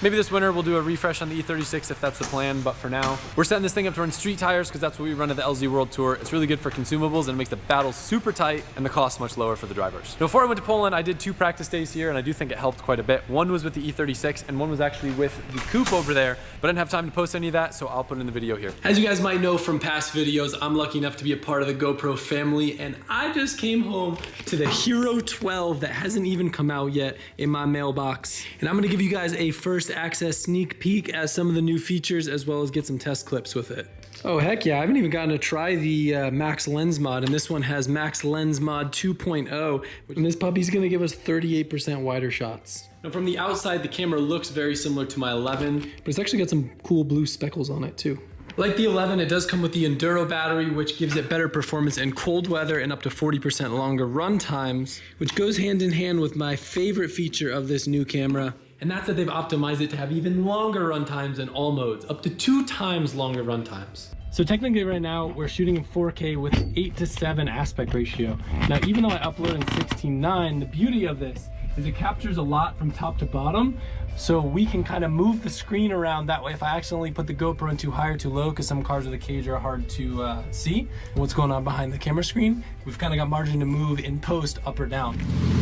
maybe this winter we'll do a refresh on the E36 if that's the plan, but for now, we're setting this thing up to run street tires because that's what we run at the LZ World Tour. It's really good for consumables and it makes the battle super tight and the cost much lower for the drivers. Before I went to Poland, I did 2 practice days here, and I do think it helped quite a bit. One was with the E36 and one was actually with the coupe over there, but I didn't have time to post any of that, so I'll put it in the video here. As you guys might know from past videos, I'm lucky enough to be a part of the GoPro family, and I just came home to the Hero 12 that hasn't even come out yet in my mailbox. And I'm gonna give you guys a first access sneak peek at some of the new features as well as get some test clips with it. Oh heck yeah, I haven't even gotten to try the Max Lens Mod, and this one has Max Lens Mod 2.0, and this puppy's gonna give us 38% wider shots. Now from the outside, the camera looks very similar to my 11, but it's actually got some cool blue speckles on it too. Like the 11, it does come with the Enduro battery, which gives it better performance in cold weather and up to 40% longer run times, which goes hand in hand with my favorite feature of this new camera, and that's that they've optimized it to have even longer run times in all modes, up to 2 times longer run times. So technically right now, we're shooting in 4K with 8:7 aspect ratio. Now, even though I upload in 16:9, the beauty of this is it captures a lot from top to bottom, so we can kind of move the screen around that way. If I accidentally put the GoPro in too high or too low, because some cars with a cage are hard to see what's going on behind the camera screen, we've kind of got margin to move in post up or down.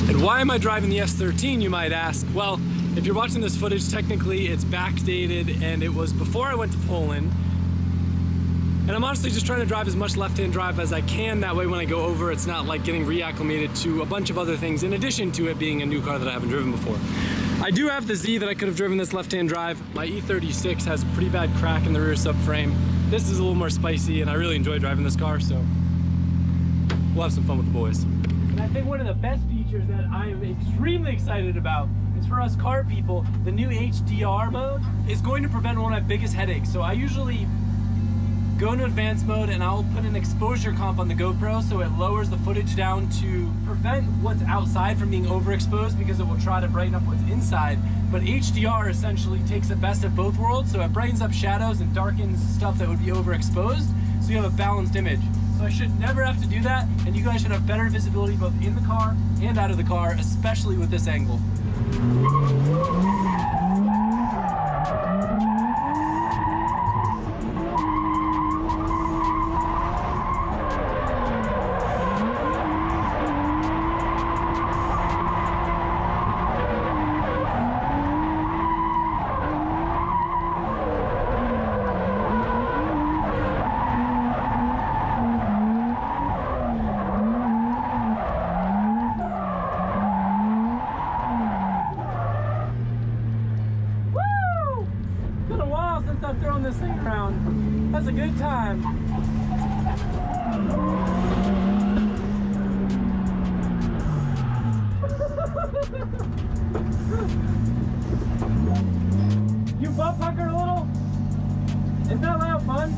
And why am I driving the S13, you might ask? Well, if you're watching this footage, technically it's backdated and it was before I went to Poland. And I'm honestly just trying to drive as much left-hand drive as I can. That way when I go over, it's not like getting reacclimated to a bunch of other things in addition to it being a new car that I haven't driven before. I do have the Z that I could have driven this left-hand drive. My E36 has a pretty bad crack in the rear subframe. This is a little more spicy and I really enjoy driving this car, so we'll have some fun with the boys. And I think one of the best features that I am extremely excited about is for us car people, the new HDR mode is going to prevent one of my biggest headaches. So I usually go into advanced mode and I'll put an exposure comp on the GoPro so it lowers the footage down to prevent what's outside from being overexposed, because it will try to brighten up what's inside. But HDR essentially takes the best of both worlds, so it brightens up shadows and darkens stuff that would be overexposed, so you have a balanced image. So I should never have to do that, and you guys should have better visibility both in the car and out of the car, especially with this angle. I've thrown this thing around. That's a good time. You butt pucker a little? Isn't that loud fun?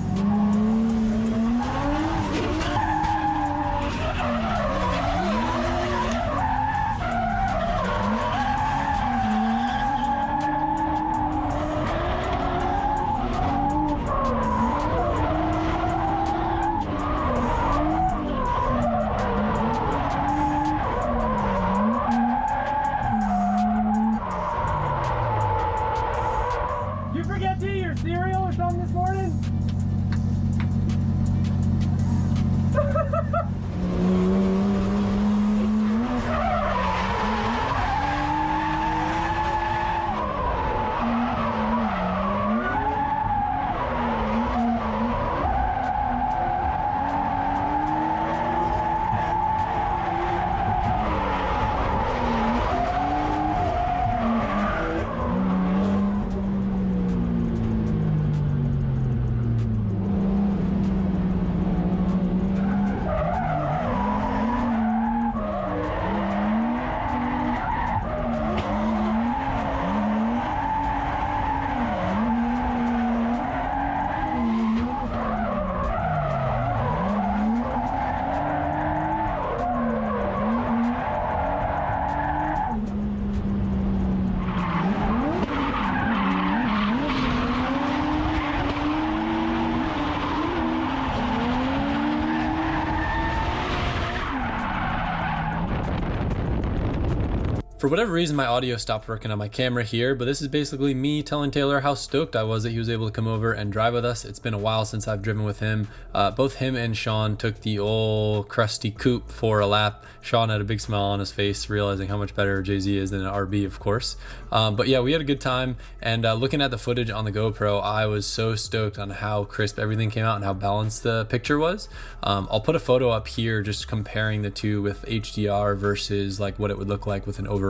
For whatever reason, my audio stopped working on my camera here, but this is basically me telling Taylor how stoked I was that he was able to come over and drive with us. It's been a while since I've driven with him. Both him and Sean took the old crusty coupe for a lap. Sean had a big smile on his face, realizing how much better JZ is than an RB, of course. But yeah, we had a good time, and looking at the footage on the GoPro, I was so stoked on how crisp everything came out and how balanced the picture was. I'll put a photo up here just comparing the two with HDR versus like what it would look like with an overexposed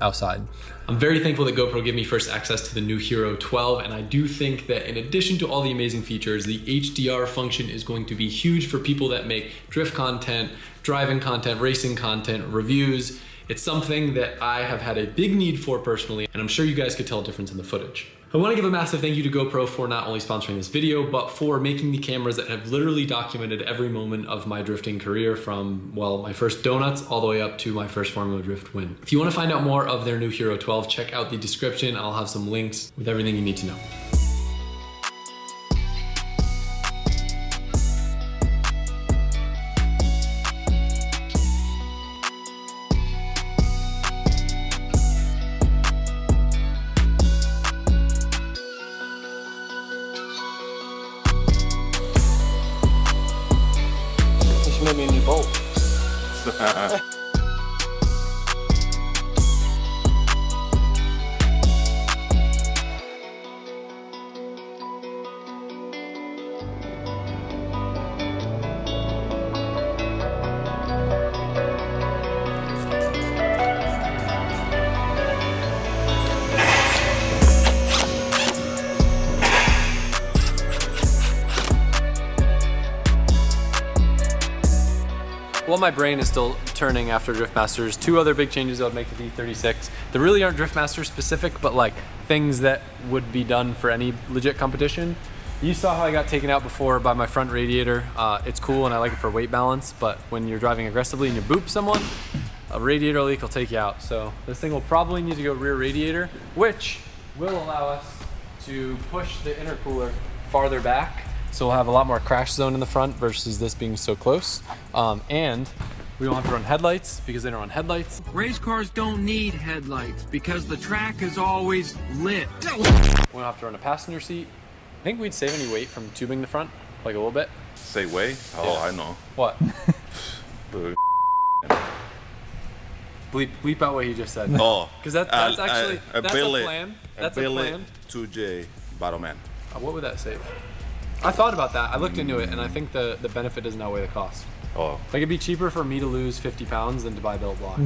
outside. I'm very thankful that GoPro gave me first access to the new Hero 12, and I do think that in addition to all the amazing features, the HDR function is going to be huge for people that make drift content, driving content, racing content, reviews. It's something that I have had a big need for personally, and I'm sure you guys could tell a difference in the footage. I want to give a massive thank you to GoPro for not only sponsoring this video, but for making the cameras that have literally documented every moment of my drifting career from, well, my first donuts all the way up to my first Formula Drift win. If you want to find out more of their new Hero 12, check out the description. I'll have some links with everything you need to know. Made me a new bolt. While my brain is still turning after Drift Masters, two other big changes I would make to the E36. They really aren't Drift Master specific, but like things that would be done for any legit competition. You saw how I got taken out before by my front radiator. It's cool and I like it for weight balance, but when you're driving aggressively and you boop someone, a radiator leak will take you out. So this thing will probably need to go rear radiator, which will allow us to push the intercooler farther back. So we'll have a lot more crash zone in the front versus this being so close. And we won't have to run headlights because they don't run headlights. Race cars don't need headlights because the track is always lit. We won't have to run a passenger seat. I think we'd save any weight from tubing the front, like a little bit. Say way? Oh, Yeah. I know. What? Boo. Bleep out what he just said. Oh. Because that's actually, a that's billet, a plan. That's a plan. 2J Battleman. What would that save? I thought about that. I looked into it, and I think the benefit doesn't outweigh the cost. Oh. Like it'd be cheaper for me to lose 50 pounds than to buy Built Block.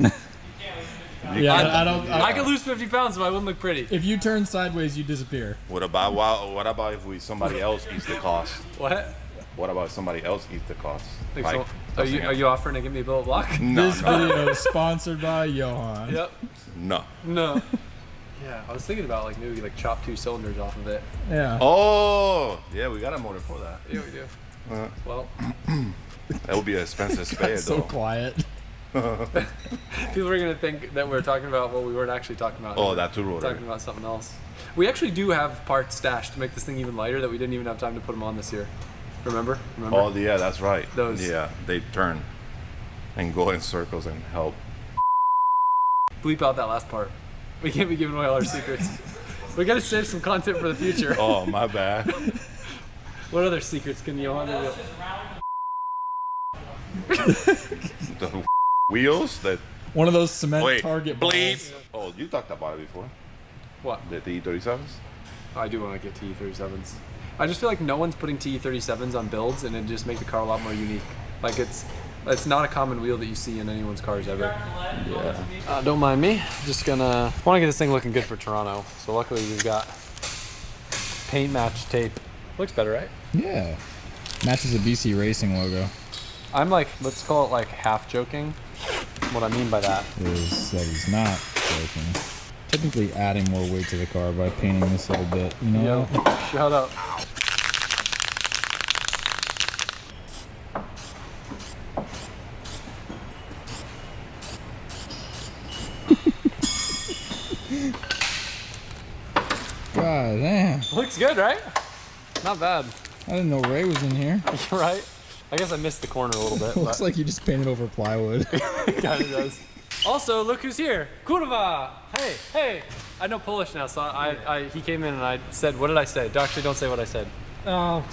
Yeah, I could lose 50 pounds, but I wouldn't look pretty. If you turn sideways, you disappear. What about if somebody else eats the cost? What? What about if somebody else eats the cost? Like, Like, so, are you offering to give me a Built Block? No, This video is sponsored by Johan. Yep. No. No. Yeah, I was thinking about like maybe like chop 2 cylinders off of it. Yeah. Oh, yeah, we got a motor for that. Yeah, we do. Well, that would be an expensive spade, So though. quiet. people are gonna think that we're talking about what we weren't actually talking about. Oh, that two-rotor. Talking about something else. We actually do have parts stashed to make this thing even lighter that we didn't even have time to put them on this year. Remember? Oh, yeah, that's right. Those. Yeah, they turn and go in circles and help. Bleep out that last part. We can't be giving away all our secrets. We gotta save some content for the future. Oh, my bad. What other secrets can you reveal? The wheels that. One of those cement Wait, target bleep. balls. Oh, you talked about it before. What? The E37s? I do want to get TE37s. I just feel like no one's putting TE37s on builds, and it just make the car a lot more unique. Like it's not a common wheel that you see in anyone's cars ever. Yeah. Don't mind me. Just gonna want to get this thing looking good for Toronto. So luckily we've got paint match tape. Looks better, right? Yeah. Matches the BC Racing logo. I'm like, let's call it like half joking. What I mean by that Is that he's not joking. Technically adding more weight to the car by painting this little bit, you know? Yo, shut up. God damn. Looks good, right? Not bad. I didn't know Ray was in here. Right? I guess I missed the corner a little bit. Looks like you just painted over plywood. It kind of does. Also, look who's here. Kurwa! Hey, hey! I know Polish now, so he came in and I said, what did I say? Actually, don't say what I said.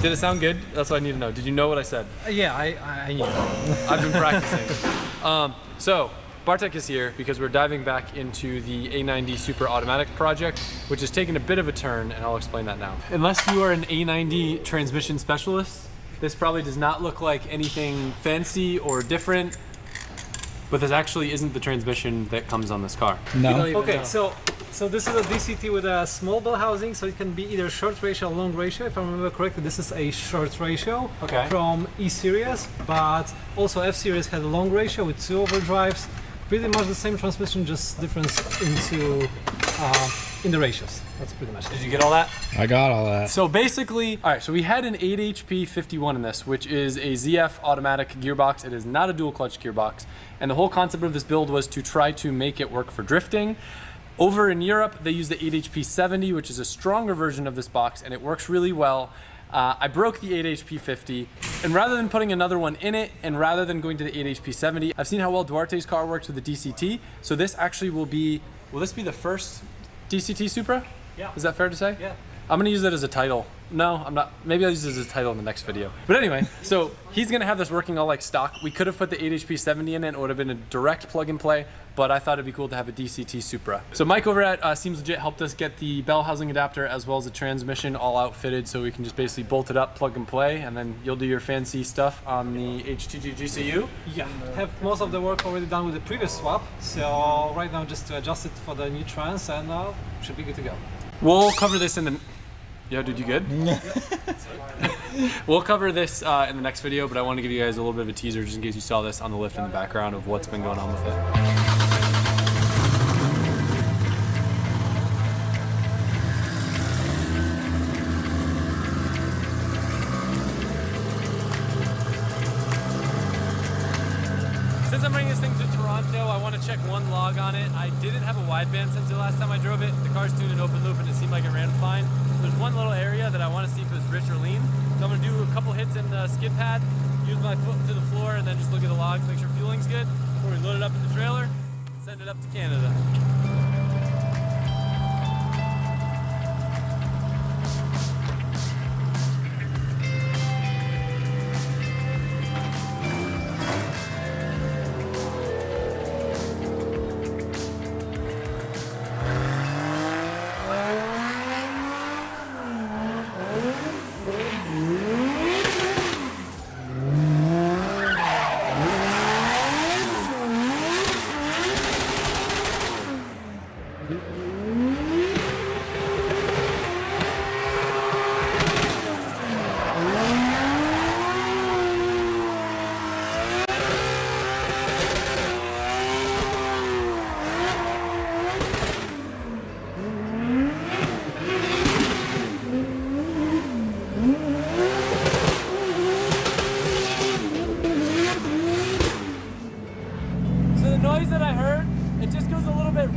Did it sound good? That's what I need to know. Did you know what I said? Yeah, I knew. I've been practicing. So, Bartek is here because we're diving back into the A90 Super Automatic project, which has taken a bit of a turn, and I'll explain that now. Unless you are an A90 transmission specialist, this probably does not look like anything fancy or different, but this actually isn't the transmission that comes on this car. No. Okay, so this is a DCT with a small bell housing, so it can be either short ratio or long ratio. If I remember correctly, this is a short ratio from E series, but also F series had a long ratio with 2 overdrives. Pretty much the same transmission, just difference in the ratios. That's pretty much it. Did you get all that? I got all that. So basically, all right, so we had an 8 HP 51 in this, which is a ZF automatic gearbox. It is not a dual clutch gearbox. And the whole concept of this build was to try to make it work for drifting. Over in Europe, they use the 8 HP 70, which is a stronger version of this box, and it works really well. I broke the 8 HP 50, and rather than putting another one in it, and rather than going to the 8 HP 70, I've seen how well Duarte's car works with the DCT, so this actually will this be the first DCT Supra? Yeah. Is that fair to say? Yeah. I'm gonna use that as a title. No, I'm not. Maybe I'll use it as a title in the next video. But anyway, so he's gonna have this working all like stock. We could have put the 8 HP 70 in it. It would have been a direct plug and play, but I thought it'd be cool to have a DCT Supra. So Mike over at Seems Legit helped us get the bell housing adapter as well as the transmission all outfitted, so we can just basically bolt it up, plug and play, and then you'll do your fancy stuff on the HTG GCU. Yeah, have most of the work already done with the previous swap, so right now just to adjust it for the new trans, and should be good to go. We'll cover this in the... Yo, dude, you good? We'll cover this in the next video, but I want to give you guys a little bit of a teaser just in case you saw this on the lift in the background of what's been going on with it. Since I'm bringing this thing to Toronto, I want to check one log on it. I didn't have a wideband since the last time I drove it. The car's tuned in open loop and it seemed like it ran fine. There's one little area that I want to see if it's rich or lean. So I'm going to do a couple hits in the skid pad, use my foot to the floor, and then just look at the logs, make sure fueling's good before we load it up in the trailer, send it up to Canada.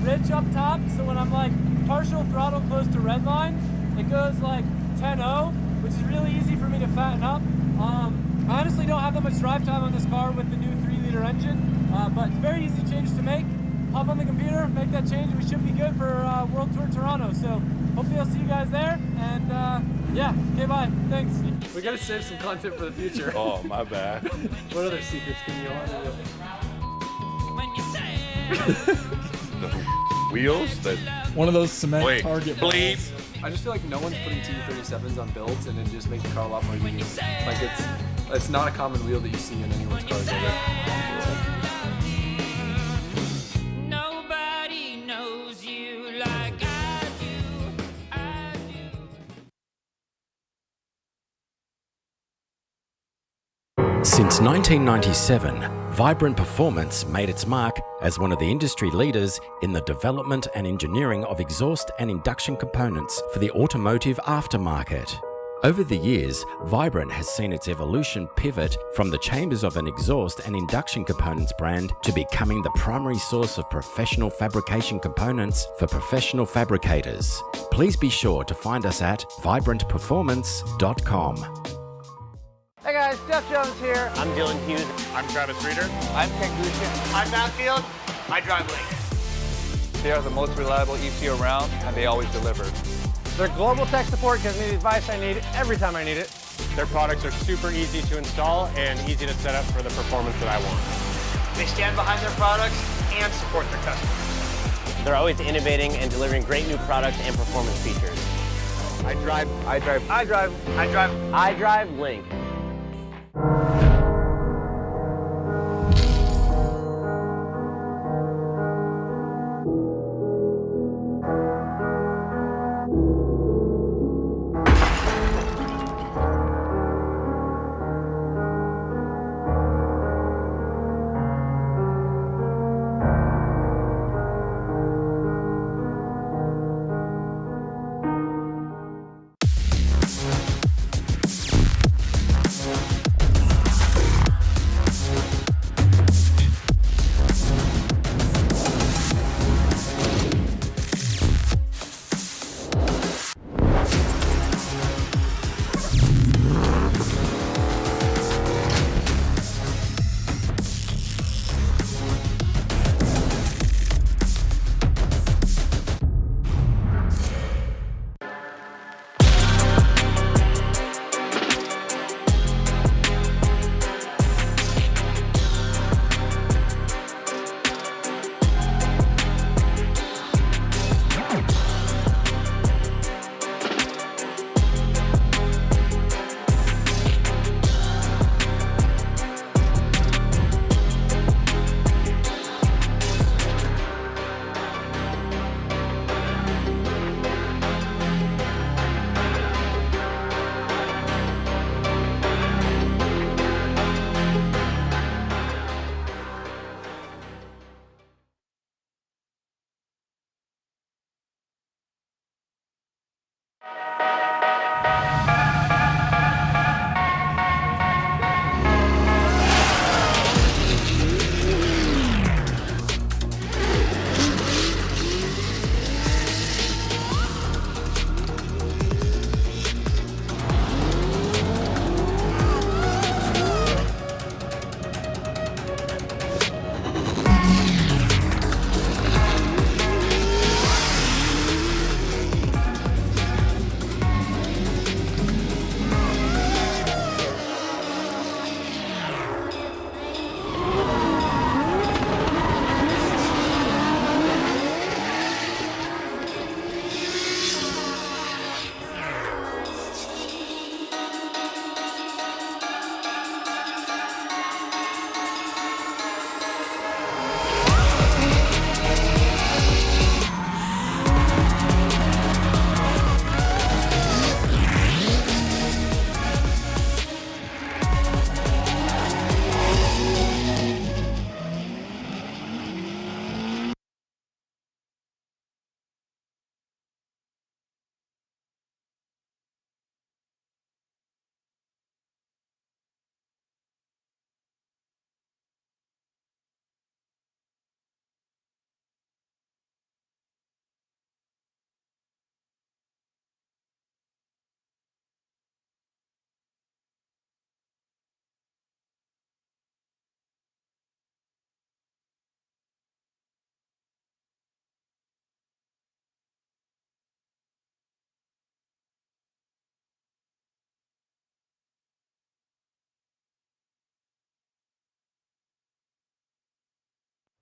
Rich up top, so when I'm like partial throttle close to red line, it goes like 10-0, which is really easy for me to fatten up. I honestly don't have that much drive time on this car with the new 3-liter engine, but it's very easy change to make. Hop on the computer, make that change, and we should be good for World Tour Toronto. So hopefully I'll see you guys there, and yeah, okay, bye, thanks. We gotta save some content for the future. Oh, my bad. What other secrets can you want to do? The wheels that one of those cement target bleed. I just feel like no one's putting T37s on builds, and it just makes the car a lot more unique. Like it's not a common wheel that you see in anyone's cars. Nobody knows you like I do. Since 1997, Vibrant Performance made its mark as one of the industry leaders in the development and engineering of exhaust and induction components for the automotive aftermarket. Over the years, Vibrant has seen its evolution pivot from the chambers of an exhaust and induction components brand to becoming the primary source of professional fabrication components for professional fabricators. Please be sure to find us at vibrantperformance.com. Hey guys, Jeff Jones here. I'm Dylan Hughes. I'm Travis Reeder. I'm Ken Gushin. I'm Matt Field. I drive Link. They are the most reliable ECU around, and they always deliver. Their global tech support gives me the advice I need every time I need it. Their products are super easy to install and easy to set up for the performance that I want. They stand behind their products and support their customers. They're always innovating and delivering great new products and performance features. I drive Link.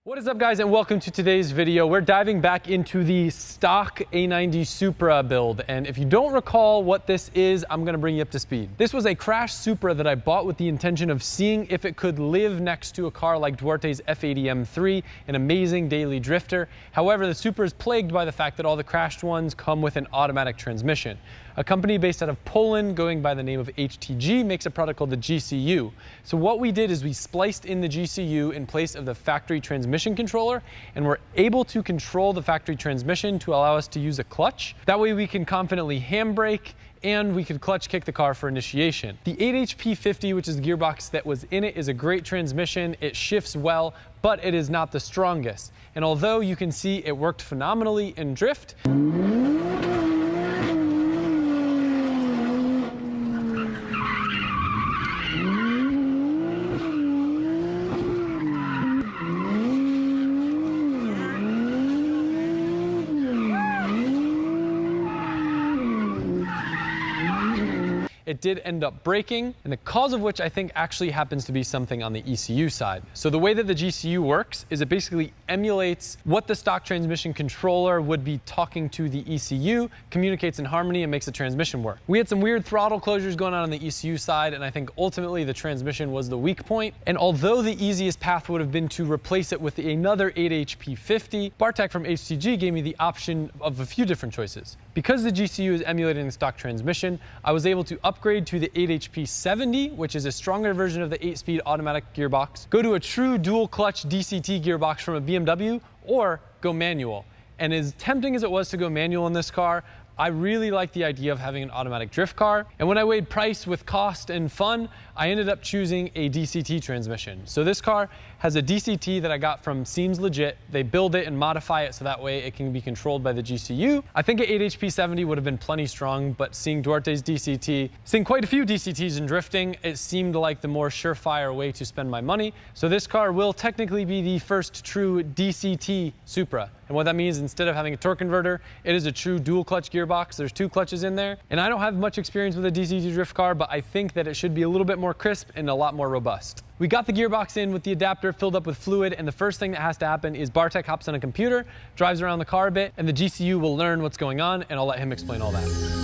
What is up, guys, and welcome to today's video. We're diving back into the stock A90 Supra build, and if you don't recall what this is, I'm gonna bring you up to speed. This was a crashed Supra that I bought with the intention of seeing if it could live next to a car like Duarte's F80 M3, an amazing daily drifter. However, the Supra is plagued by the fact that all the crashed ones come with an automatic transmission. A company based out of Poland going by the name of HTG makes a product called the GCU. So what we did is we spliced in the GCU in place of the factory transmission controller, and we're able to control the factory transmission to allow us to use a clutch. That way we can confidently handbrake, and we could clutch kick the car for initiation. The 8HP50, which is the gearbox that was in it, is a great transmission. It shifts well, but it is not the strongest. And although you can see it worked phenomenally in drift, did end up breaking, and the cause of which I think actually happens to be something on the ECU side. So the way that the GCU works is it basically emulates what the stock transmission controller would be talking to the ECU, communicates in harmony, and makes the transmission work. We had some weird throttle closures going on the ECU side, and I think ultimately the transmission was the weak point. And although the easiest path would have been to replace it with another 8HP50, Bartek from HTG gave me the option of a few different choices. Because the GCU is emulating the stock transmission, I was able to upgrade to the 8HP70, which is a stronger version of the 8-speed automatic gearbox, go to a true dual clutch DCT gearbox from a BMW, or go manual. And as tempting as it was to go manual in this car, I really like the idea of having an automatic drift car. And when I weighed price with cost and fun, I ended up choosing a DCT transmission. So this car has a DCT that I got from Seems Legit. They build it and modify it so that way it can be controlled by the GCU. I think an 8HP70 would have been plenty strong, but seeing Duarte's DCT, seeing quite a few DCTs in drifting, it seemed like the more surefire way to spend my money. So this car will technically be the first true DCT Supra. And what that means, instead of having a torque converter, it is a true dual clutch gearbox. There's 2 clutches in there. And I don't have much experience with a DCT drift car, but I think that it should be a little bit more crisp and a lot more robust. We got the gearbox in with the adapter filled up with fluid, and the first thing that has to happen is Bartek hops on a computer, drives around the car a bit, and the GCU will learn what's going on, and I'll let him explain all that.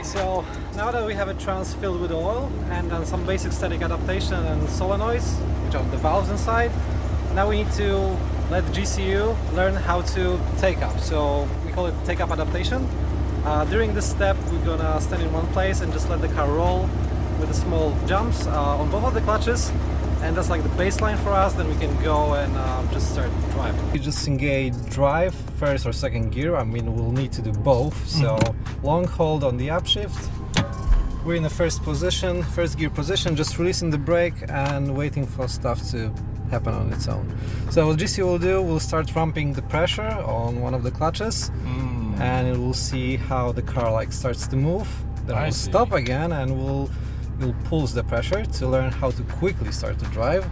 So now that we have a trans filled with oil and then some basic static adaptation and solenoids, which are the valves inside, now we need to let the GCU learn how to take up. So we call it take up adaptation. During this step, we're gonna stand in one place and just let the car roll with the small jumps on both of the clutches. And that's like the baseline for us, then we can go and just start driving. You just engage drive, first or second gear. I mean, we'll need to do both. So long hold on the upshift. We're in the first gear position, just releasing the brake and waiting for stuff to happen on its own. So what GC will do, we'll start ramping the pressure on one of the clutches and it will see how the car starts to move. Then we'll stop again and we'll pulse the pressure to learn how to quickly start to drive.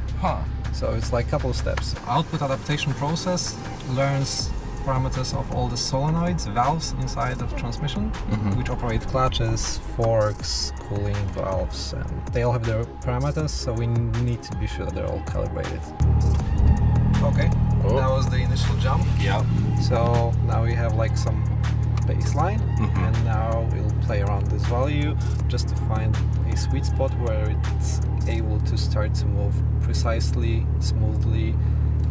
So it's like a couple of steps. Output adaptation process learns parameters of all the solenoids, valves inside of transmission, which operate clutches, forks, cooling valves, and they all have their parameters, so we need to be sure they're all calibrated. Okay, that was the initial jump. So now we have some baseline, and now we'll play around this value just to find a sweet spot where it's able to start to move precisely, smoothly,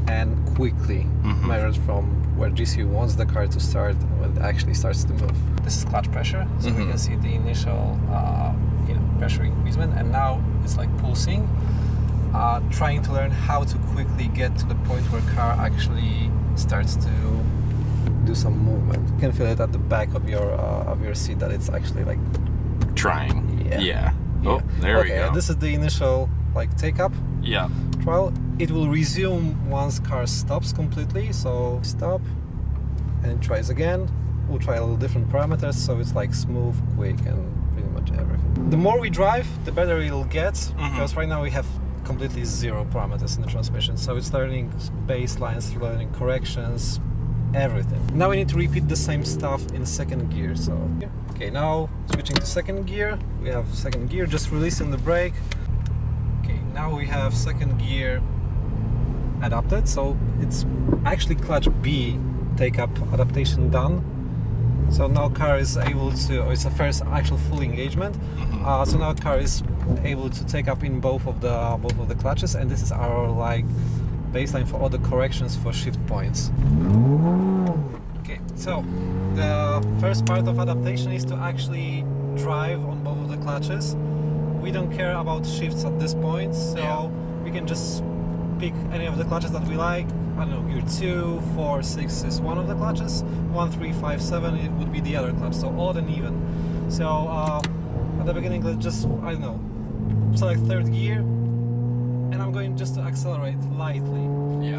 and quickly, measured from where GCU wants the car to start when it actually starts to move. This is clutch pressure, so we can see the initial pressure increasement, and now it's pulsing, trying to learn how to quickly get to the point where car actually starts to do some movement. You can feel it at the back of your seat that it's actually trying. Yeah. Oh, there we go. This is the initial take up. Yeah. Trial. It will resume once car stops completely. So stop and tries again. We'll try a little different parameters, so it's smooth, quick, and pretty much everything. The more we drive, the better it'll get, because right now we have completely zero parameters in the transmission. So it's learning baselines, learning corrections, everything. Now we need to repeat the same stuff in second gear. So okay, now switching to second gear. We have second gear, just releasing the brake. Okay, now we have second gear adapted, so it's actually clutch B take up adaptation done. So now car is able to, it's the first actual full engagement. So now car is able to take up in both of the clutches, and this is our baseline for all the corrections for shift points. Okay, so the first part of adaptation is to actually drive on both of the clutches. We don't care about shifts at this point, so we can just pick any of the clutches that we like. I don't know, gear 2, 4, 6 is one of the clutches, 1, 3, 5, 7 it would be the other clutch, so odd and even. So at the beginning, let's just, I don't know, select third gear, and I'm going just to accelerate lightly,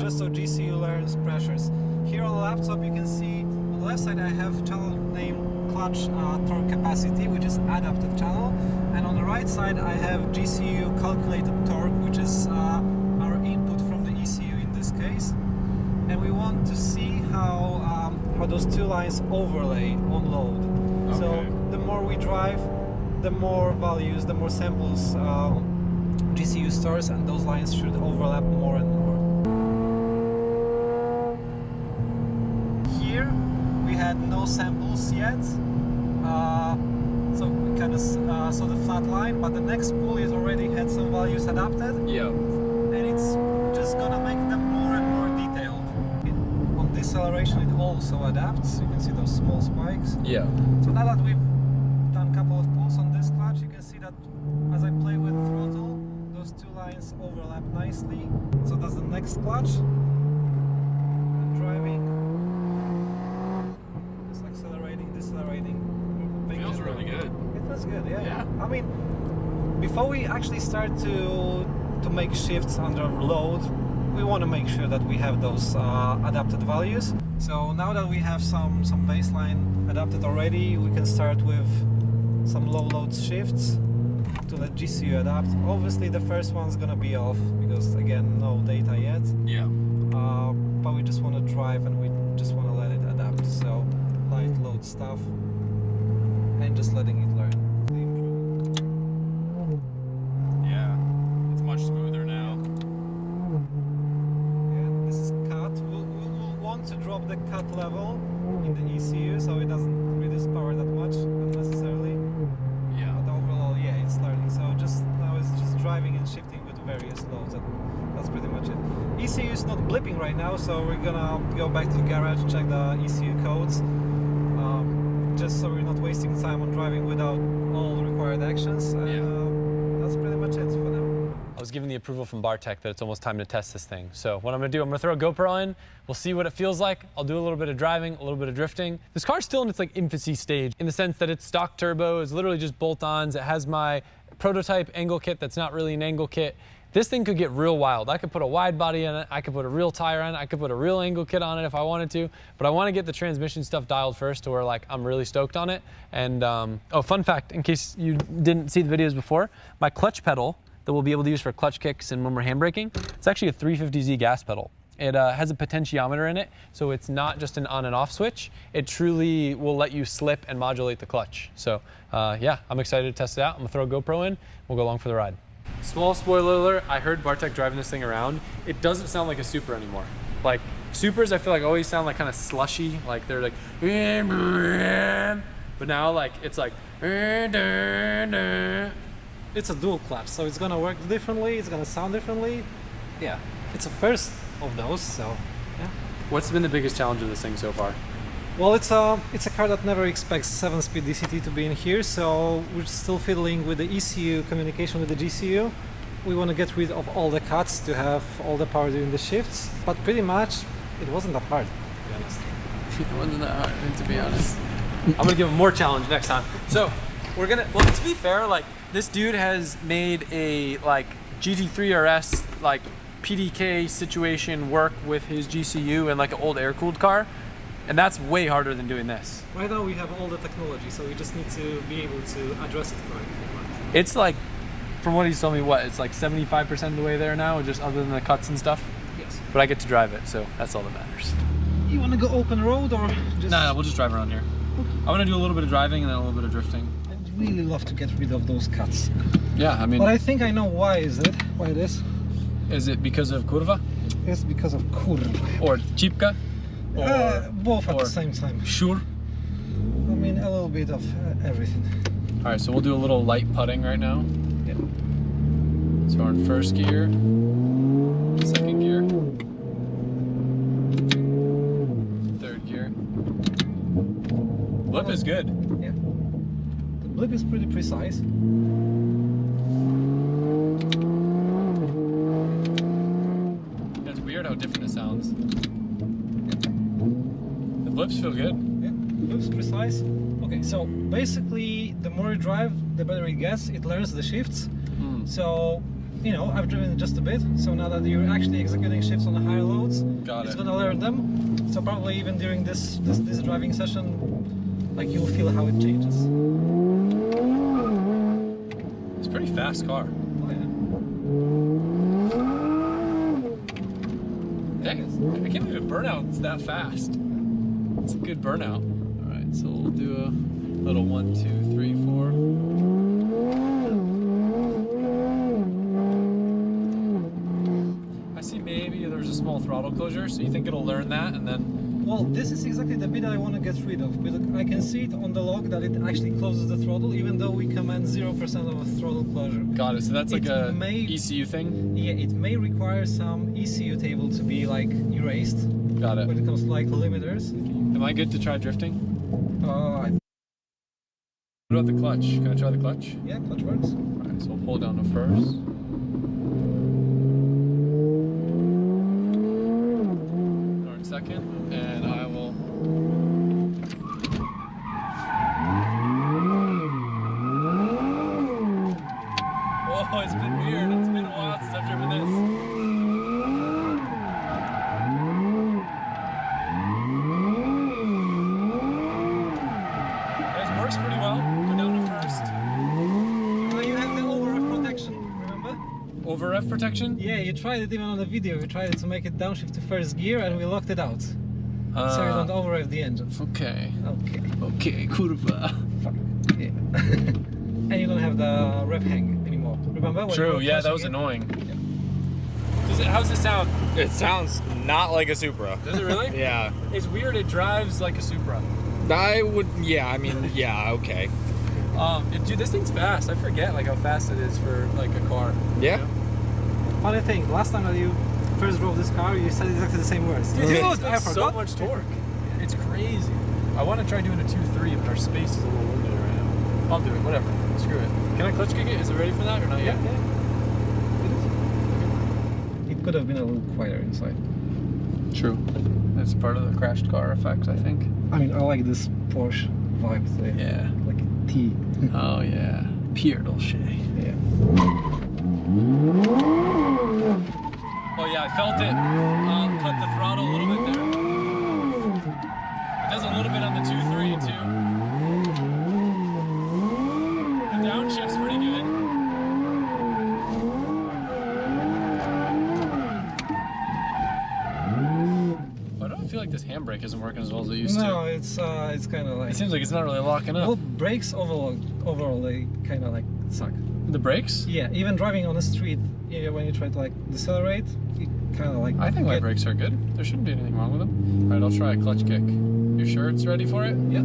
just so GCU learns pressures. Here on the laptop you can see on the left side I have channel name clutch torque capacity, which is adaptive channel, and on the right side I have GCU calculated torque, which is our input from the ECU in this case, and we want to see how those two lines overlay on load. Okay. So the more we drive, the more values, the more samples GCU stores, and those lines should overlap more and more. Here we had no samples yet, so we kind of saw the flat line, but the next pulley has already had some values adapted. Yeah. And it's just gonna make them more and more detailed. On deceleration it also adapts, you can see those small spikes. Yeah. So now that we've done a couple of pulls on this clutch, you can see that as I play with throttle, those two lines overlap nicely. So that's the next clutch. I'm driving, just accelerating, decelerating. Feels really good. It feels good, yeah. I mean, before we actually start to make shifts under load, we want to make sure that we have those adapted values. So now that we have some baseline adapted already, we can start with some low load shifts to let GCU adapt. Obviously the first one's gonna be off because again no data yet. Yeah. But we just want to drive and we just want to let it adapt. So light load stuff and just letting it learn. Yeah, it's much smoother now. Yeah, this is cut. We'll want to drop the cut level in the ECU so it doesn't reduce power that much unnecessarily. Yeah. But overall, yeah, it's learning. So just now it's just driving and shifting with various loads, and that's pretty much it. ECU is not blipping right now, so we're gonna go back to the garage, check the ECU codes, just so we're not wasting time on driving without all required actions. And that's pretty much it for now. I was given the approval from Bartek that it's almost time to test this thing. So what I'm gonna do, I'm gonna throw a GoPro in, we'll see what it feels like. I'll do a little bit of driving, a little bit of drifting. This car's still in its like infancy stage in the sense that it's stock turbo, it's literally just bolt-ons. It has my prototype angle kit that's not really an angle kit. This thing could get real wild. I could put a wide body in it, I could put a real tire on it, I could put a real angle kit on it if I wanted to, but I wanna get the transmission stuff dialed first to where like I'm really stoked on it. And oh, fun fact, in case you didn't see the videos before, my clutch pedal that we'll be able to use for clutch kicks and when we're handbraking, it's actually a 350Z gas pedal. It has a potentiometer in it, so it's not just an on and off switch. It truly will let you slip and modulate the clutch. So yeah, I'm excited to test it out. I'm gonna throw a GoPro in, we'll go along for the ride. Small spoiler alert, I heard Bartek driving this thing around. It doesn't sound like a Super anymore. Like Supers I feel like always sound like kind of slushy, like they're like, but now like it's like, it's a dual clutch, so it's gonna work differently, it's gonna sound differently. Yeah, it's a first of those, so yeah. What's been the biggest challenge of this thing so far? Well, it's a car that never expects 7-speed DCT to be in here, so we're still fiddling with the ECU communication with the GCU. We want to get rid of all the cuts to have all the power during the shifts, but pretty much it wasn't that hard, to be honest. It wasn't that hard, to be honest. I'm gonna give him more challenge next time. So we're gonna, well, to be fair, like this dude has made a like GT3 RS like PDK situation work with his GCU and like an old air-cooled car. And that's way harder than doing this. Right now we have all the technology, so we just need to be able to address it correctly. It's like, from what he's told me, what, it's like 75% of the way there now, just other than the cuts and stuff? Yes. But I get to drive it, so that's all that matters. You want to go open road or just... No, we'll just drive around here. Okay. I want to do a little bit of driving and then a little bit of drifting. I'd really love to get rid of those cuts. Yeah, I mean... But I think I know why it is. Is it because of curva? It's because of curva. Or chipka? Both at the same time. Sure. I mean, a little bit of everything. All right, so we'll do a little light putting right now. Yeah. So we're in first gear, second gear, third gear. Blip is good. Yeah. The blip is pretty precise. how different it sounds. The blips feel good. Yeah, blips precise. Okay, so basically, the more you drive, the better it gets. It learns the shifts. So, you know, I've driven it just a bit. So now that you're actually executing shifts on the higher loads, it's gonna learn them. So probably even during this driving session, like you'll feel how it changes. It's a pretty fast car. Oh yeah. Dang, I can't believe a burnout is that fast. It's a good burnout. All right, so we'll do a little 1, 2, 3, 4. I see maybe there's a small throttle closure, so you think it'll learn that and then... Well, this is exactly the bit that I want to get rid of. Because I can see it on the log that it actually closes the throttle, even though we command 0% of a throttle closure. Got it, so that's like a ECU thing? Yeah, it may require some ECU table to be like erased. Got it. When it comes to like limiters. Am I good to try drifting? What about the clutch? Can I try the clutch? Yeah, clutch works. Alright, so we'll pull down the first. Learn second, and I will... Oh, it's been weird. It's been a while since I've driven this. Works pretty well. Go down to first. Well, you have the over-F protection, remember? Over-F protection? Yeah, you tried it even on the video. You tried it to make it downshift to first gear and we locked it out. So you don't over-F the engine. Okay. Okay. Okay, kurwa. Yeah. And you don't have the rev hang anymore. Remember? When True, yeah, that was annoying. Yeah. How's it sound? It sounds not like a Supra. Does it really? Yeah. It's weird, it drives like a Supra. I would, yeah, I mean, yeah, okay. Dude, this thing's fast. I forget like how fast it is for like a car. Yeah. You know? Funny thing, last time that you first drove this car, you said exactly the same words. Dude, this is so much torque. It's crazy. I want to try doing a 2.3, but our space is a little limited right now. I'll do it, whatever. Screw it. Can I clutch kick it? Is it ready for that or not yet? Yeah. It could have been a little quieter inside. True. That's part of the crashed car effect, I think. I mean, I like this Porsche vibe today. Yeah. Like a T. Oh yeah. Pure Dolce. Yeah. Oh yeah, I felt it. Cut the throttle a little bit there. It does a little bit on the 2.3 too. The downshift's pretty good. Why do I feel like this handbrake isn't working as well as it used to? No, it's kind of like... It seems like it's not really locking up. Well, brakes overall they kind of like suck. The brakes? Yeah, even driving on the street, yeah, when you try to like decelerate, it kind of like... I think my brakes are good. There shouldn't be anything wrong with them. All right, I'll try a clutch kick. You sure it's ready for it? Yep.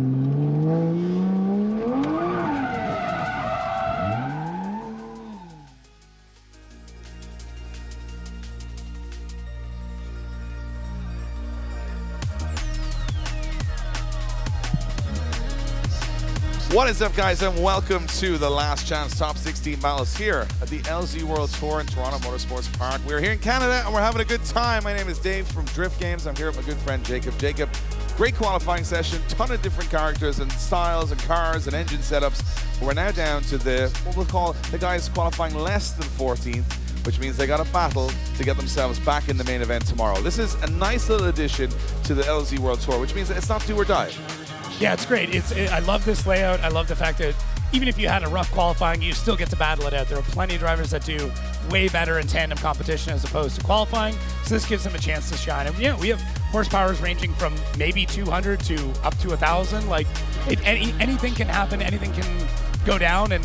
What is up, guys, and welcome to the Last Chance Top 16 battles here at the LZ World Tour in Toronto Motorsports Park. We're here in Canada, and we're having a good time. My name is Dave from Drift Games. I'm here with my good friend Jacob. Jacob, great qualifying session, ton of different characters and styles and cars and engine setups. We're now down to what we'll call the guys qualifying less than 14th, which means they got a battle to get themselves back in the main event tomorrow. This is a nice little addition to the LZ World Tour, which means that it's not do or die. Yeah, it's great. I love this layout. I love the fact that even if you had a rough qualifying, you still get to battle it out. There are plenty of drivers that do way better in tandem competition as opposed to qualifying, so this gives them a chance to shine. And yeah, we have horsepowers ranging from maybe 200 to up to 1,000. Like, anything can happen, anything can go down, and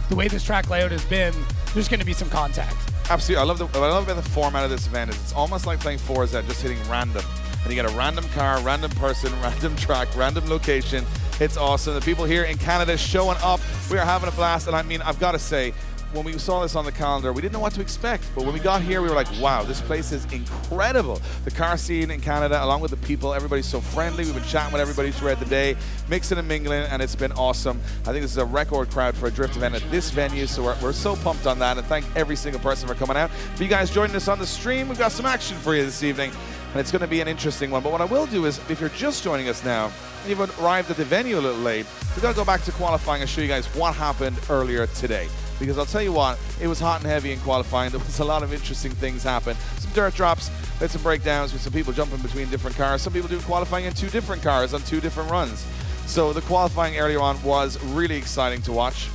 the way this track layout has been, there's going to be some contact. Absolutely. What I love about the format of this event is it's almost like playing Forza, just hitting random. And you get a random car, random person, random track, random location. It's awesome. The people here in Canada showing up. We are having a blast. And I mean, I've got to say, when we saw this on the calendar, we didn't know what to expect. But when we got here, we were like, wow, this place is incredible. The car scene in Canada, along with the people, everybody's so friendly. We've been chatting with everybody throughout the day, mixing and mingling, and it's been awesome. I think this is a record crowd for a drift event at this venue, so we're so pumped on that, and thank every single person for coming out. For you guys joining us on the stream, we've got some action for you this evening, and it's going to be an interesting one. But what I will do is, if you're just joining us now, and you've arrived at the venue a little late, we've got to go back to qualifying and show you guys what happened earlier today. Because I'll tell you what, it was hot and heavy in qualifying. There was a lot of interesting things happen. Some dirt drops, we had some breakdowns with some people jumping between different cars. Some people doing qualifying in 2 different cars on 2 different runs. So the qualifying earlier on was really exciting to watch.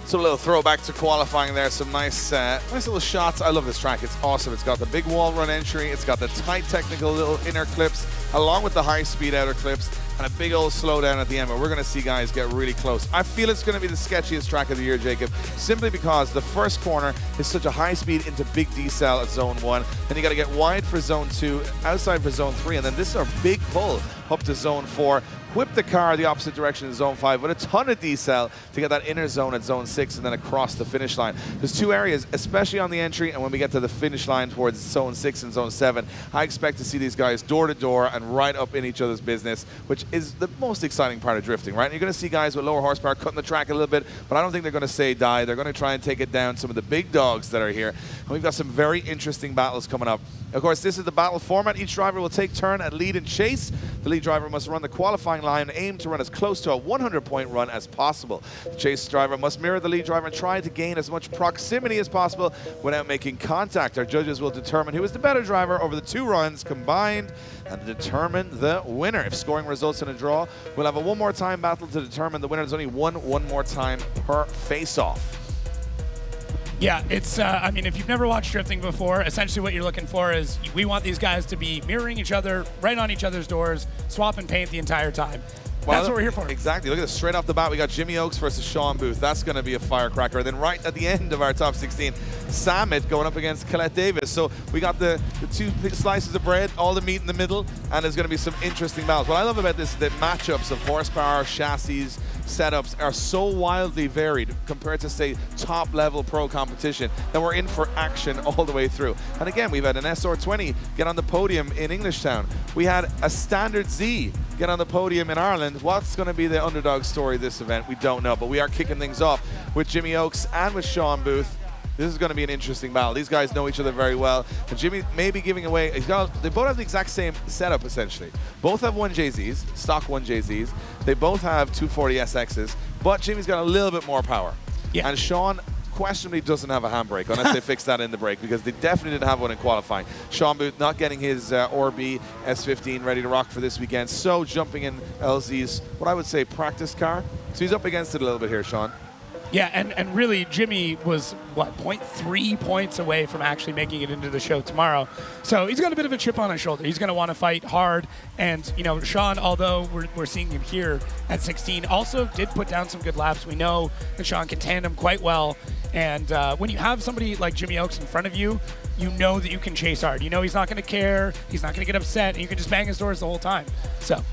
So a little throwback to qualifying there, some nice little shots. I love this track, it's awesome. It's got the big wall run entry, it's got the tight technical little inner clips, along with the high speed outer clips, and a big old slowdown at the end where we're gonna see guys get really close. I feel it's gonna be the sketchiest track of the year, Jacob, simply because the first corner is such a high speed into big decel at zone 1, then you gotta get wide for zone 2, outside for zone 3, and then this is our big pull up to zone 4. Whip the car the opposite direction in zone 5 with a ton of decel to get that inner zone at zone 6 and then across the finish line. There's 2 areas, especially on the entry and when we get to the finish line towards zone 6 and zone 7. I expect to see these guys door to door and right up in each other's business, which is the most exciting part of drifting, right? And you're going to see guys with lower horsepower cutting the track a little bit, but I don't think they're going to say die. They're going to try and take it down, some of the big dogs that are here. And we've got some very interesting battles coming up. Of course, this is the battle format. Each driver will take turn at lead and chase. The lead driver must run the qualifying line and aim to run as close to a 100-point run as possible. The chase driver must mirror the lead driver and try to gain as much proximity as possible without making contact. Our judges will determine who is the better driver over the 2 runs combined and determine the winner. If scoring results in a draw, we'll have a one more time battle to determine the winner. There's only one more time per face-off. Yeah, it's, I mean, if you've never watched drifting before, essentially what you're looking for is we want these guys to be mirroring each other, right on each other's doors, swap and paint the entire time. Well, that's what we're here for. Exactly. Look at this. Straight off the bat, we got Jimmy Oakes versus Sean Booth. That's going to be a firecracker. And then right at the end of our top 16, Samet going up against Colette Davis. So we got the 2 slices of bread, all the meat in the middle, and there's going to be some interesting battles. What I love about this is that matchups of horsepower, chassis, setups are so wildly varied compared to, say, top-level pro competition that we're in for action all the way through. And again, we've had an SR20 get on the podium in Englishtown. We had a Standard Z get on the podium in Ireland. What's going to be the underdog story this event? We don't know, but we are kicking things off with Jimmy Oakes and with Sean Booth. This is going to be an interesting battle. These guys know each other very well. And Jimmy may be giving away, they both have the exact same setup, essentially. Both have 1JZs, stock 1JZs. They both have 240 SXs, but Jimmy's got a little bit more power. Yeah. And Sean questionably doesn't have a handbrake, unless they fix that in the brake, because they definitely didn't have one in qualifying. Sean Booth not getting his Orbi S15 ready to rock for this weekend, so jumping in LZ's, what I would say, practice car. So he's up against it a little bit here, Sean. Yeah, and really, Jimmy was, what, 0.3 points away from actually making it into the show tomorrow. So he's got a bit of a chip on his shoulder. He's going to want to fight hard. And, you know, Sean, although we're seeing him here at 16, also did put down some good laps. We know that Sean can tandem quite well. And when you have somebody like Jimmy Oakes in front of you, you know that you can chase hard. You know he's not going to care. He's not going to get upset. And you can just bang his doors the whole time. So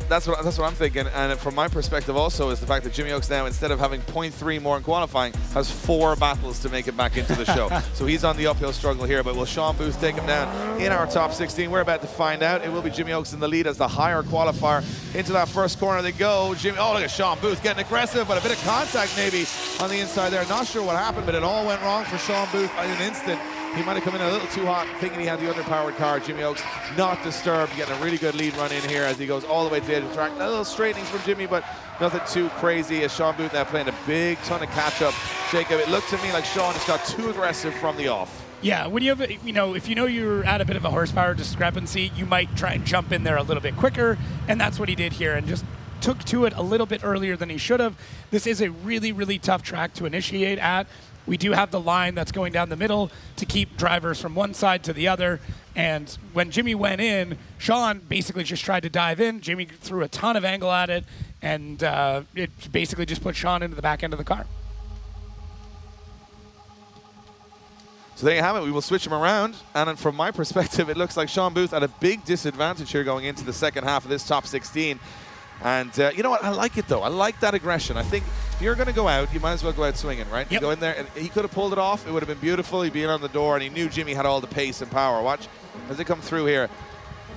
That's what I'm thinking. And from my perspective also is the fact that Jimmy Oakes now, instead of having 0.3 more in qualifying, has 4 battles to make it back into the show. So he's on the uphill struggle here, but will Sean Booth take him down in our top 16? We're about to find out. It will be Jimmy Oakes in the lead as the higher qualifier. Into that first corner they go. Jimmy, oh, look at Sean Booth getting aggressive, but a bit of contact maybe on the inside there. Not sure what happened, but it all went wrong for Sean Booth in an instant. He might have come in a little too hot, thinking he had the underpowered car. Jimmy Oakes not disturbed, getting a really good lead run in here as he goes all the way to the edge of the track. A little straightnings from Jimmy, but nothing too crazy as Sean Booth now playing a big ton of catch-up. Jacob, it looked to me like Sean just got too aggressive from the off. Yeah, when you have, if you know you're at a bit of a horsepower discrepancy, you might try and jump in there a little bit quicker, and that's what he did here, and just took to it a little bit earlier than he should have. This is a really, really tough track to initiate at. We do have the line that's going down the middle to keep drivers from one side to the other. And when Jimmy went in, Sean basically just tried to dive in. Jimmy threw a ton of angle at it, and it basically just put Sean into the back end of the car. So there you have it. We will switch him around. And from my perspective, it looks like Sean Booth at a big disadvantage here going into the second half of this top 16. And you know what? I like it, though. I like that aggression. I think if you're going to go out, you might as well go out swinging, right? Yep. You go in there, and he could have pulled it off. It would have been beautiful. He'd be in on the door, and he knew Jimmy had all the pace and power. Watch as they come through here.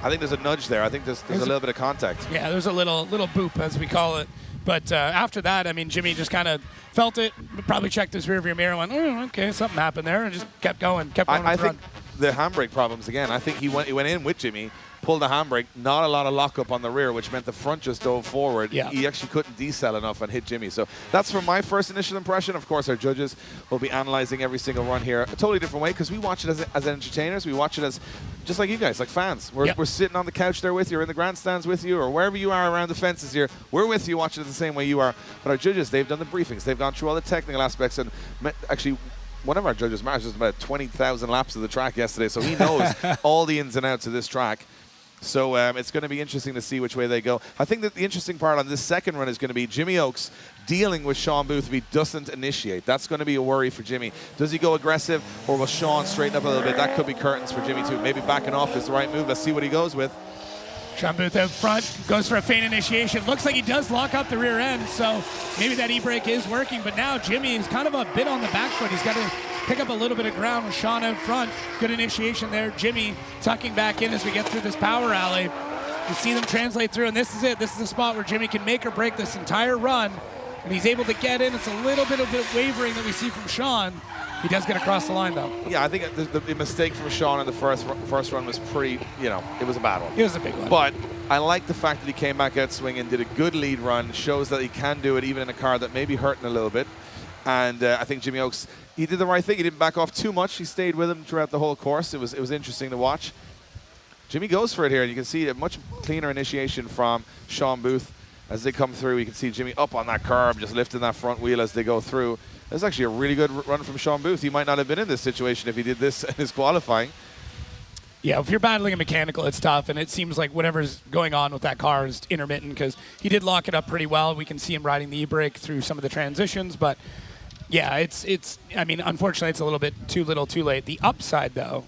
I think there's a nudge there. I think there's a little bit of contact. Yeah, there's a little boop, as we call it. But after that, I mean, Jimmy just kind of felt it, probably checked his rearview mirror and went, okay, something happened there, and just kept going. I think the handbrake problems, again, I think he went in with Jimmy, pulled the handbrake, not a lot of lockup on the rear, which meant the front just dove forward. Yeah. He actually couldn't decel enough and hit Jimmy. So that's from my first initial impression. Of course, our judges will be analyzing every single run here a totally different way because we watch it as entertainers. We watch it as just like you guys, like fans. We're sitting on the couch there with you, or in the grandstands with you, or wherever you are around the fences here. We're with you, watching it the same way you are. But our judges, they've done the briefings. They've gone through all the technical aspects, and actually, one of our judges, Marsh, just about 20,000 laps of the track yesterday, so he knows all the ins and outs of this track. So it's going to be interesting to see which way they go. I think that the interesting part on this second run is going to be Jimmy Oakes dealing with Sean Booth if he doesn't initiate. That's going to be a worry for Jimmy. Does he go aggressive, or will Sean straighten up a little bit? That could be curtains for Jimmy too. Maybe backing off is the right move. Let's see what he goes with. Sean Booth out front, goes for a feint initiation. Looks like he does lock up the rear end, so maybe that e-brake is working. But now Jimmy is kind of a bit on the back foot. He's got to pick up a little bit of ground with Sean out front. Good initiation there. Jimmy tucking back in as we get through this power alley. You see them translate through, and this is it. This is the spot where Jimmy can make or break this entire run, and he's able to get in. It's a little bit of wavering that we see from Sean. He does get across the line, though. Yeah, I think the mistake from Sean in the first run was pretty, it was a bad one. It was a big one. But I like the fact that he came back out swinging, did a good lead run, shows that he can do it even in a car that may be hurting a little bit. And I think Jimmy Oakes, he did the right thing. He didn't back off too much. He stayed with him throughout the whole course. It was interesting to watch. Jimmy goes for it here, and you can see a much cleaner initiation from Sean Booth as they come through. You can see Jimmy up on that curb, just lifting that front wheel as they go through. That's actually a really good run from Sean Booth. He might not have been in this situation if he did this in his qualifying. Yeah, if you're battling a mechanical, it's tough, and it seems like whatever's going on with that car is intermittent because he did lock it up pretty well. We can see him riding the e-brake through some of the transitions, but yeah, I mean, unfortunately, it's a little bit too little too late. The upside, though,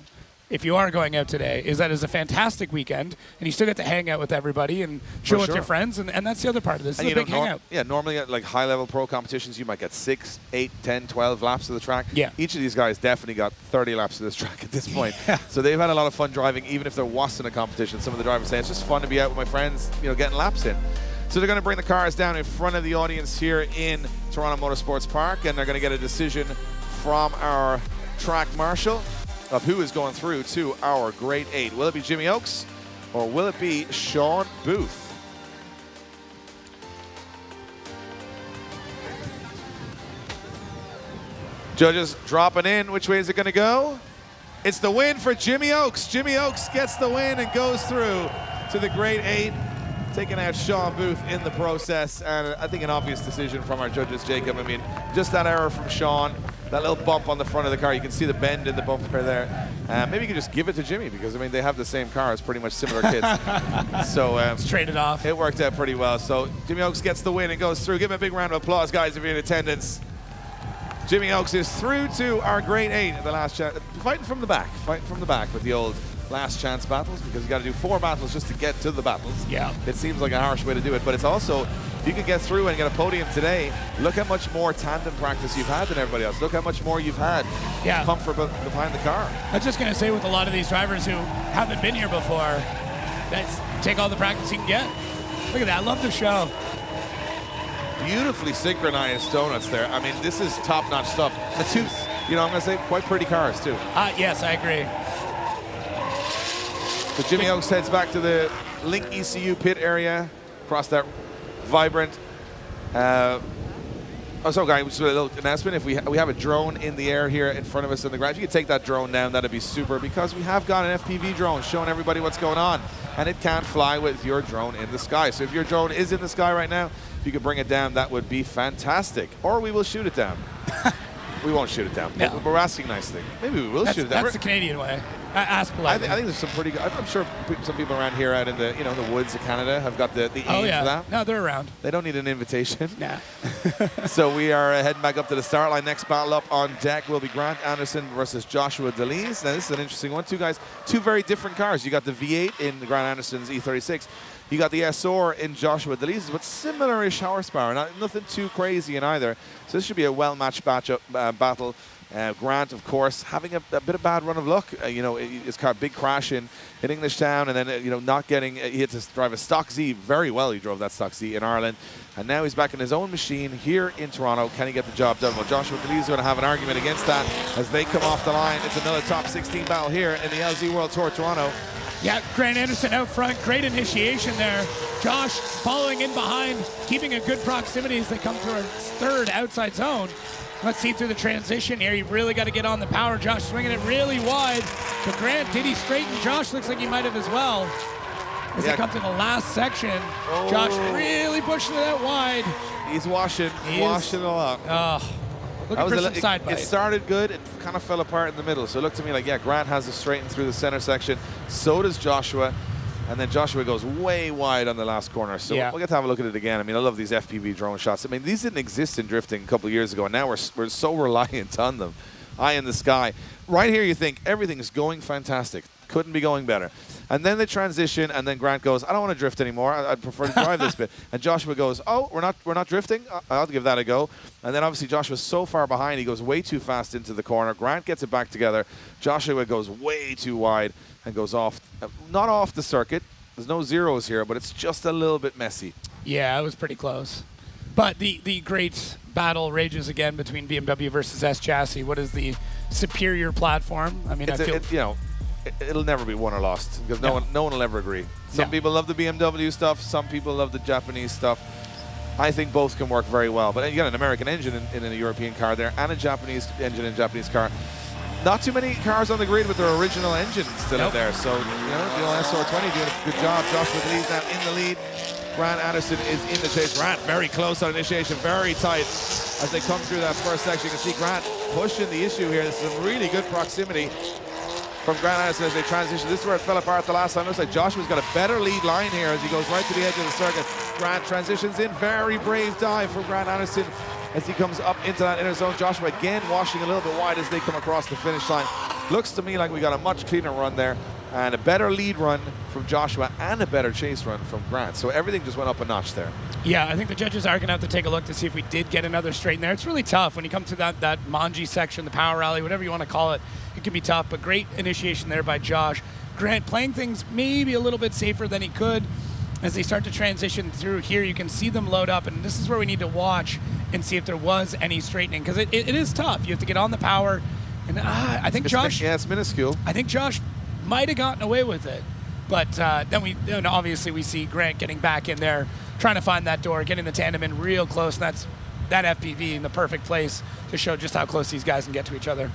if you are going out today, is that it's a fantastic weekend, and you still get to hang out with everybody and chill with your friends, and that's the other part of this. It's a big hangout. Yeah, normally at like high-level pro competitions, you might get 6, 8, 10, 12 laps of the track. Yeah. Each of these guys definitely got 30 laps of this track at this point. So they've had a lot of fun driving, even if there wasn't a competition. Some of the drivers say, it's just fun to be out with my friends, getting laps in. So they're going to bring the cars down in front of the audience here in Toronto Motorsports Park, and they're going to get a decision from our track marshal of who is going through to our Grade 8. Will it be Jimmy Oakes, or will it be Sean Booth? Judges dropping in. Which way is it going to go? It's the win for Jimmy Oakes. Jimmy Oakes gets the win and goes through to the Grade 8, taking out Sean Booth in the process. And I think an obvious decision from our judges, Jacob. I mean, just that error from Sean. That little bump on the front of the car, you can see the bend in the bumper there. Maybe you can just give it to Jimmy because, I mean, they have the same cars, pretty much similar kits. So trade it off. It worked out pretty well. So Jimmy Oakes gets the win and goes through. Give him a big round of applause, guys, if you're in attendance. Jimmy Oakes is through to our Grade 8 in the last chat. Fighting from the back with the old last chance battles because you got to do 4 battles just to get to the battles. Yeah. It seems like a harsh way to do it, but it's also, if you can get through and get a podium today, look how much more tandem practice you've had than everybody else. Look how much more you've had comfort behind the car. I was just going to say, with a lot of these drivers who haven't been here before, let's take all the practice you can get. Look at that. I love the show. Beautifully synchronized donuts there. I mean, this is top-notch stuff. The two, I'm going to say, quite pretty cars, too. Yes, I agree. So Jimmy Oakes heads back to the Link ECU pit area, across that vibrant. Also, guys, just a little announcement. If we have a drone in the air here in front of us in the garage, if you could take that drone down, that'd be super, because we have got an FPV drone showing everybody what's going on, and it can't fly with your drone in the sky. So if your drone is in the sky right now, if you could bring it down, that would be fantastic. Or we will shoot it down. We won't shoot it down. No. We're asking nicely. Maybe we will shoot it down. That's the Canadian way. Ask politely. I think there's some pretty good. I'm sure some people around here out in the the woods of Canada have got the aim for that. No, they're around. They don't need an invitation. Nah. So we are heading back up to the start line. Next battle up on deck will be Grant Anderson versus Joshua DeLees. Now this is an interesting one. Two very different cars. You got the V8 in Grant Anderson's E36. You got the SR in Joshua DeLees, but similar-ish horsepower. Nothing too crazy in either. So this should be a well-matched battle. Grant, of course, having a bit of bad run of luck. His car, big crash in English Town, and then not getting. He had to drive a Stock Z very well. He drove that Stock Z in Ireland, and now he's back in his own machine here in Toronto. Can he get the job done? Well, Joshua DeLees is going to have an argument against that as they come off the line. It's another top 16 battle here in the LZ World Tour Toronto. Yeah, Grant Anderson out front. Great initiation there. Josh following in behind, keeping a good proximity as they come to our third outside zone. Let's see through the transition here. You really got to get on the power. Josh swinging it really wide. So Grant, did he straighten? Josh looks like he might have as well. As they come to the last section, Josh really pushing it out wide. He's washing it all out. Oh, looking for some side bite. It started good. It kind of fell apart in the middle. So it looked to me like, Grant has it straightened through the center section. So does Joshua. And then Joshua goes way wide on the last corner. So we'll get to have a look at it again. I mean, I love these FPV drone shots. I mean, these didn't exist in drifting a couple of years ago, and now we're so reliant on them. Eye in the sky. Right here, you think everything's going fantastic. Couldn't be going better. And then they transition, and then Grant goes, I don't want to drift anymore. I'd prefer to drive this bit. And Joshua goes, oh, we're not drifting? I'll give that a go. And then obviously Joshua's so far behind, he goes way too fast into the corner. Grant gets it back together. Joshua goes way too wide and goes off, not off the circuit. There's no zeros here, but it's just a little bit messy. Yeah, it was pretty close. But the great battle rages again between BMW versus S Chassis. What is the superior platform? I mean, it'll never be won or lost because no one will ever agree. Some people love the BMW stuff. Some people love the Japanese stuff. I think both can work very well. But you got an American engine in a European car there and a Japanese engine in a Japanese car. Not too many cars on the grid with their original engine still in there. So, the old SR20 doing a good job. Joshua DeLees now in the lead. Grant Anderson is in the chase. Grant very close on initiation, very tight. As they come through that first section, you can see Grant pushing the issue here. This is some really good proximity from Grant Anderson as they transition. This is where it fell apart the last time. Looks like Joshua's got a better lead line here as he goes right to the edge of the circuit. Grant transitions in. Very brave dive from Grant Anderson as he comes up into that inner zone. Joshua again washing a little bit wide as they come across the finish line. Looks to me like we got a much cleaner run there and a better lead run from Joshua and a better chase run from Grant. So everything just went up a notch there. Yeah, I think the judges are going to have to take a look to see if we did get another straight in there. It's really tough when you come to that Manji section, the power rally, whatever you want to call it. It can be tough, but great initiation there by Josh. Grant playing things maybe a little bit safer than he could. As they start to transition through here, you can see them load up, and this is where we need to watch and see if there was any straightening, because it is tough. You have to get on the power, and I think Josh... Yeah, it's minuscule. I think Josh might have gotten away with it, but then obviously we see Grant getting back in there, trying to find that door, getting the tandem in real close, and that's that FPV in the perfect place to show just how close these guys can get to each other.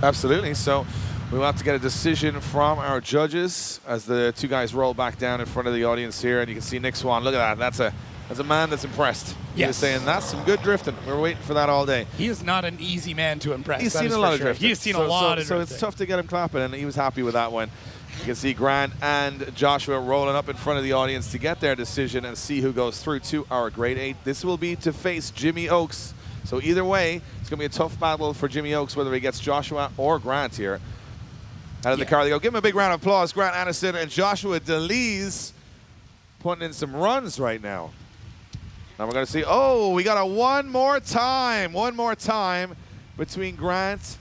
Absolutely. So we'll have to get a decision from our judges as the two guys roll back down in front of the audience here, and you can see Nick Swan. Look at that. That's a man that's impressed. Yes. He's saying that's some good drifting. We're waiting for that all day. He is not an easy man to impress. He's seen a lot of drifting. He's seen a lot of drifting. So it's tough to get him clapping, and he was happy with that one. You can see Grant and Joshua rolling up in front of the audience to get their decision and see who goes through to our grade 8. This will be to face Jimmy Oakes. So either way, it's going to be a tough battle for Jimmy Oakes, whether he gets Joshua or Grant here. out of the car they go. Give him a big round of applause. Grant Anderson and Joshua DeLees putting in some runs right now. And we're going to see, oh, we got a one more time between Grant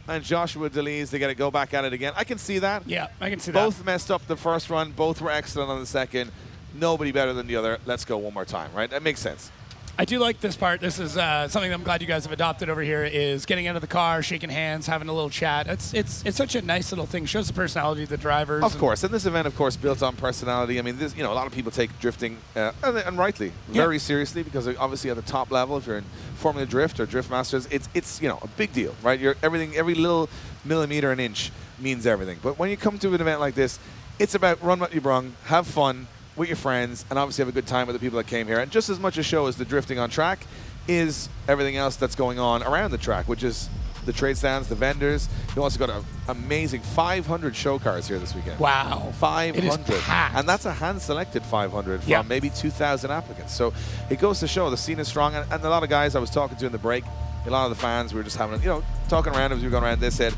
and Joshua DeLees. They got to go back at it again. I can see that. Yeah, I can see that. Both messed up the first run. Both were excellent on the second. Nobody better than the other. Let's go one more time, right? That makes sense. I do like this part. This is something that I'm glad you guys have adopted over here, is getting out of the car, shaking hands, having a little chat. It's such a nice little thing. Shows the personality of the drivers. Of course. And this event, of course, built on personality. I mean, this, a lot of people take drifting, and rightly, very seriously, because obviously at the top level, if you're in Formula Drift or Drift Masters, it's a big deal, right? Every little millimeter and inch means everything. But when you come to an event like this, it's about run what you brung, have fun with your friends, and obviously have a good time with the people that came here. And just as much a show as the drifting on track is everything else that's going on around the track, which is the trade stands, the vendors. You also got an amazing 500 show cars here this weekend. Wow. 500. It is packed. And that's a hand-selected 500 from maybe 2,000 applicants. So it goes to show the scene is strong. And a lot of guys I was talking to in the break, a lot of the fans, we were just having, talking around as we were going around, they said,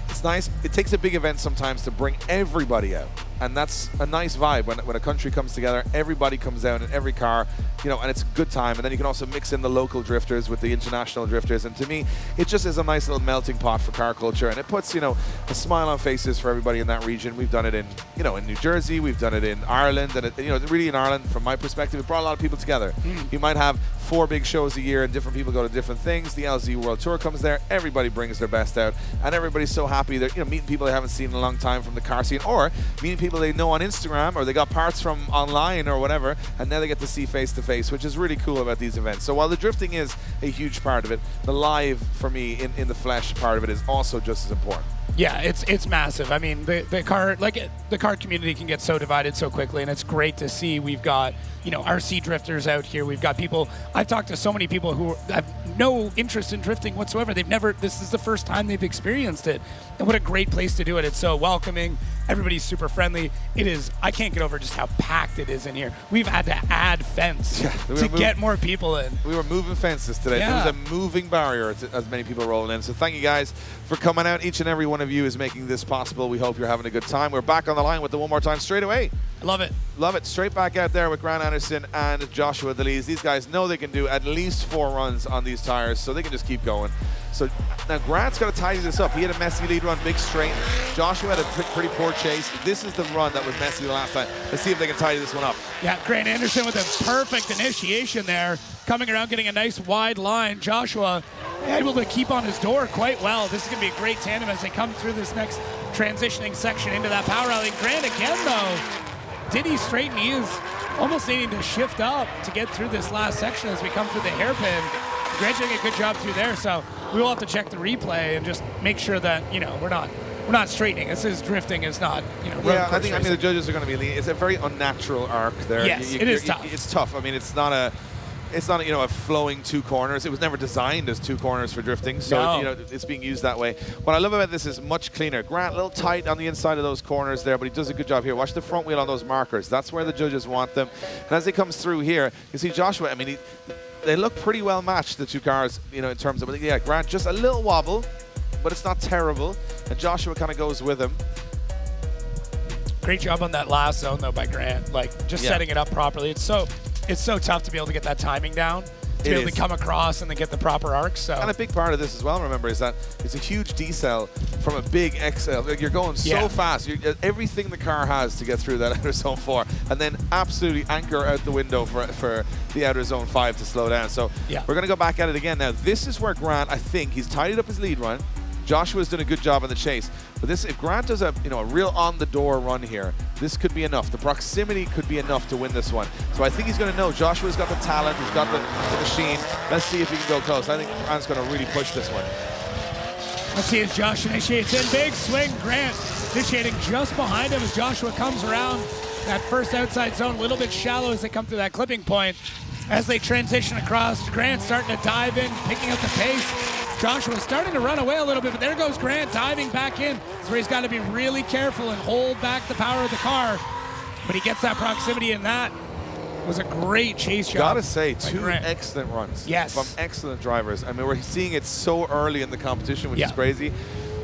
it's nice. It takes a big event sometimes to bring everybody out. And that's a nice vibe when a country comes together, everybody comes out in every car, and it's a good time. And then you can also mix in the local drifters with the international drifters. And to me, it just is a nice little melting pot for car culture. And it puts, a smile on faces for everybody in that region. We've done it in, in New Jersey. We've done it in Ireland. And, really in Ireland, from my perspective, it brought a lot of people together. You might have 4 big shows a year and different people go to different things. The LZ World Tour comes there. Everybody brings their best out. And everybody's so happy. They're, meeting people they haven't seen in a long time from the car scene, or meeting people they know on Instagram, or they got parts from online or whatever, and now they get to see face to face, which is really cool about these events. So while the drifting is a huge part of it, the live for me in the flesh part of it is also just as important. Yeah, it's massive. I mean, the car community can get so divided so quickly, and it's great to see we've got RC drifters out here. We've got people. I've talked to so many people who have no interest in drifting whatsoever. This is the first time they've experienced it, and what a great place to do it. It's so welcoming. Everybody's super friendly. It is. I can't get over just how packed it is in here. We've had to add fence to get more people in. We were moving fences today. Yeah. There was a moving barrier to as many people rolling in. So thank you guys for coming out. Each and every one of you is making this possible. We hope you're having a good time. We're back on the line with the one more time straight away. I love it. Love it. Straight back out there with Grant Anderson and Joshua DeLees. These guys know they can do at least 4 runs on these tires, so they can just keep going. So now Grant's got to tidy this up. He had a messy lead run, big straight. Joshua had a pretty poor chase. This is the run that was messy the last time. Let's see if they can tidy this one up. Yeah, Grant Anderson with a perfect initiation there. Coming around, getting a nice wide line. Joshua able to keep on his door quite well. This is going to be a great tandem as they come through this next transitioning section into that power alley. Grant again, though. Did he straighten? He is almost needing to shift up to get through this last section as we come through the hairpin. Grant doing a good job through there, so we will have to check the replay and just make sure that we're not straightening. This is drifting. It's not Yeah, I mean the judges are going to be leaning. It's a very unnatural arc there. Yes, it is tough. It's tough. I mean, it's not a a flowing 2 corners. It was never designed as 2 corners for drifting, so it's being used that way. What I love about this is much cleaner. Grant a little tight on the inside of those corners there, but he does a good job here. Watch the front wheel on those markers. That's where the judges want them. And as he comes through here, you see Joshua. I mean, they look pretty well matched, the 2 cars. In terms of Grant just a little wobble, but it's not terrible. And Joshua kind of goes with him. Great job on that last zone though by Grant. Setting it up properly. It's so tough to be able to get that timing down, to be able to come across and then get the proper arc. So. And a big part of this as well, remember, is that it's a huge decel from a big XL. You're going so fast. Everything the car has to get through that outer zone 4, and then absolutely anchor out the window for the outer zone 5 to slow down. So we're going to go back at it again. Now, this is where Grant, I think, he's tidied up his lead run. Joshua's done a good job on the chase. But if Grant does a real on-the-door run here, this could be enough. The proximity could be enough to win this one. So I think he's going to know. Joshua's got the talent. He's got the machine. Let's see if he can go close. I think Grant's going to really push this one. Let's see as Josh initiates in. Big swing. Grant initiating just behind him as Joshua comes around that first outside zone. A little bit shallow as they come through that clipping point. As they transition across, Grant starting to dive in, picking up the pace. Joshua's starting to run away a little bit, but there goes Grant diving back in. That's where he's got to be really careful and hold back the power of the car. But he gets that proximity, and that was a great chase job. Gotta say, 2 excellent runs. Yes. From excellent drivers. I mean, we're seeing it so early in the competition, which is crazy.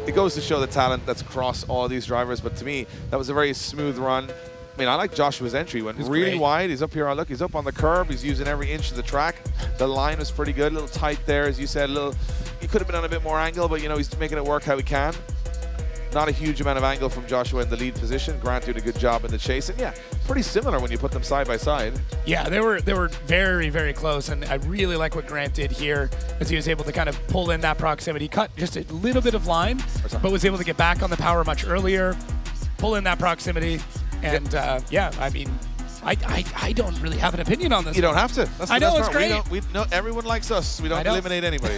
it goes to show the talent that's across all these drivers. But to me, that was a very smooth run. I mean, I like Joshua's entry. Went really great. wide. He's up here. Look, he's up on the curb. He's using every inch of the track. The line was pretty good. A little tight there, as you said. He could have been on a bit more angle, but, you know, he's making it work how he can. Not a huge amount of angle from Joshua in the lead position. Grant did a good job in the chase. And, yeah, pretty similar when you put them side by side. Yeah, they were very, very close. And I really like what Grant did here, as he was able to kind of pull in that proximity. Cut just a little bit of line, but was able to get back on the power much earlier, pull in that proximity. And yeah, I mean, I don't really have an opinion on this. You don't have to. That's I know, it's part. great. We know everyone likes us. We don't eliminate anybody.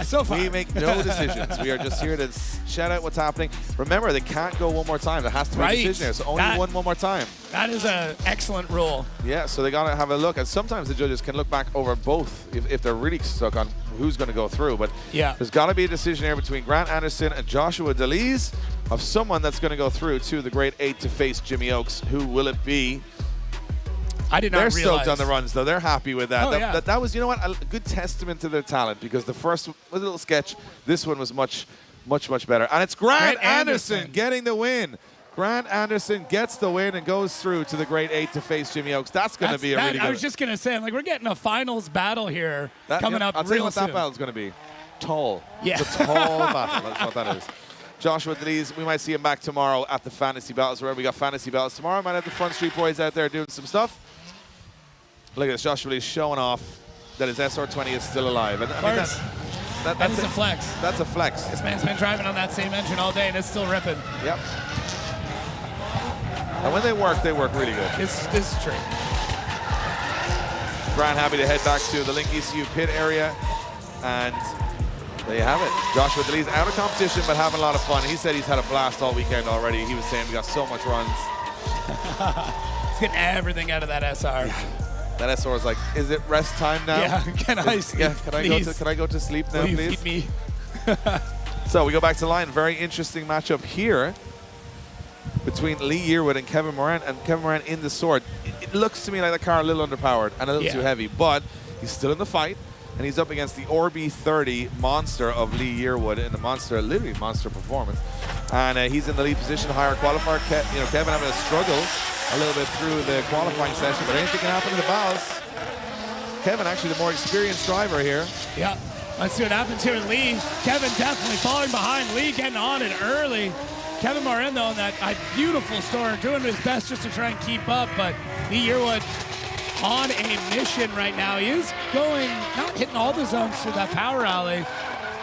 So far. We make no decisions. We are just here to shout out what's happening. Remember, they can't go one more time. There has to be a decision here, so only one more time. That is an excellent rule. Yeah, so they got to have a look. And sometimes the judges can look back over both if they're really stuck on who's going to go through. But yeah, there's got to be a decision here between Grant Anderson and Joshua DeLees of someone that's going to go through to the Grade 8 to face Jimmy Oakes. Who will it be? I did not They're realize. stoked on the runs, though. They're happy with that. Oh, yeah. That was, you know what, a good testament to their talent, because the first was a little sketch. This one was much better. And it's Grant Anderson getting the win. Grant Anderson gets the win and goes through to the Grade 8 to face Jimmy Oakes. That's going to be a really good. I was just going to say, like, we're getting a finals battle here coming up I'll tell you real what soon. that battle's going to be. Tall. Yeah. It's a tall battle. That's what that is. Joshua DeLees, we might see him back tomorrow at the Fantasy Battles, where we got Fantasy Battles tomorrow. Might have the Front Street Boys out there doing some stuff. Look at this, Joshua DeLees showing off that his SR20 is still alive. And I mean, that is a flex. That's a flex. This man's been driving on that same engine all day, and it's still ripping. Yep. And when they work really good. This is true. Grant happy to head back to the Link ECU pit area, and there you have it. Joshua DeLees out of competition, but having a lot of fun. He said he's had a blast all weekend already. He was saying we got so much runs. He's getting everything out of that SR. Yeah. That SR was like, is it rest time now? Yeah, can I sleep? Yeah, can I go to sleep now, Will you please? feed me? So we go back to the line. Very interesting matchup here between Lee Yearwood and Kevin Moran. And Kevin Moran in the sword. It looks to me like the car a little underpowered and a little too heavy, but he's still in the fight. And he's up against the Orbi 30 monster of Lee Yearwood in the monster, literally monster performance. And he's in the lead position, higher qualifier. Kevin having a struggle a little bit through the qualifying session, but anything can happen in the battles. Kevin actually the more experienced driver here. Yeah, let's see what happens here. Lee, Kevin definitely falling behind. Lee getting on it early. Kevin Moran, though, in that beautiful store, doing his best just to try and keep up, but Lee Yearwood on a mission right now. He is going, not hitting all the zones through that power alley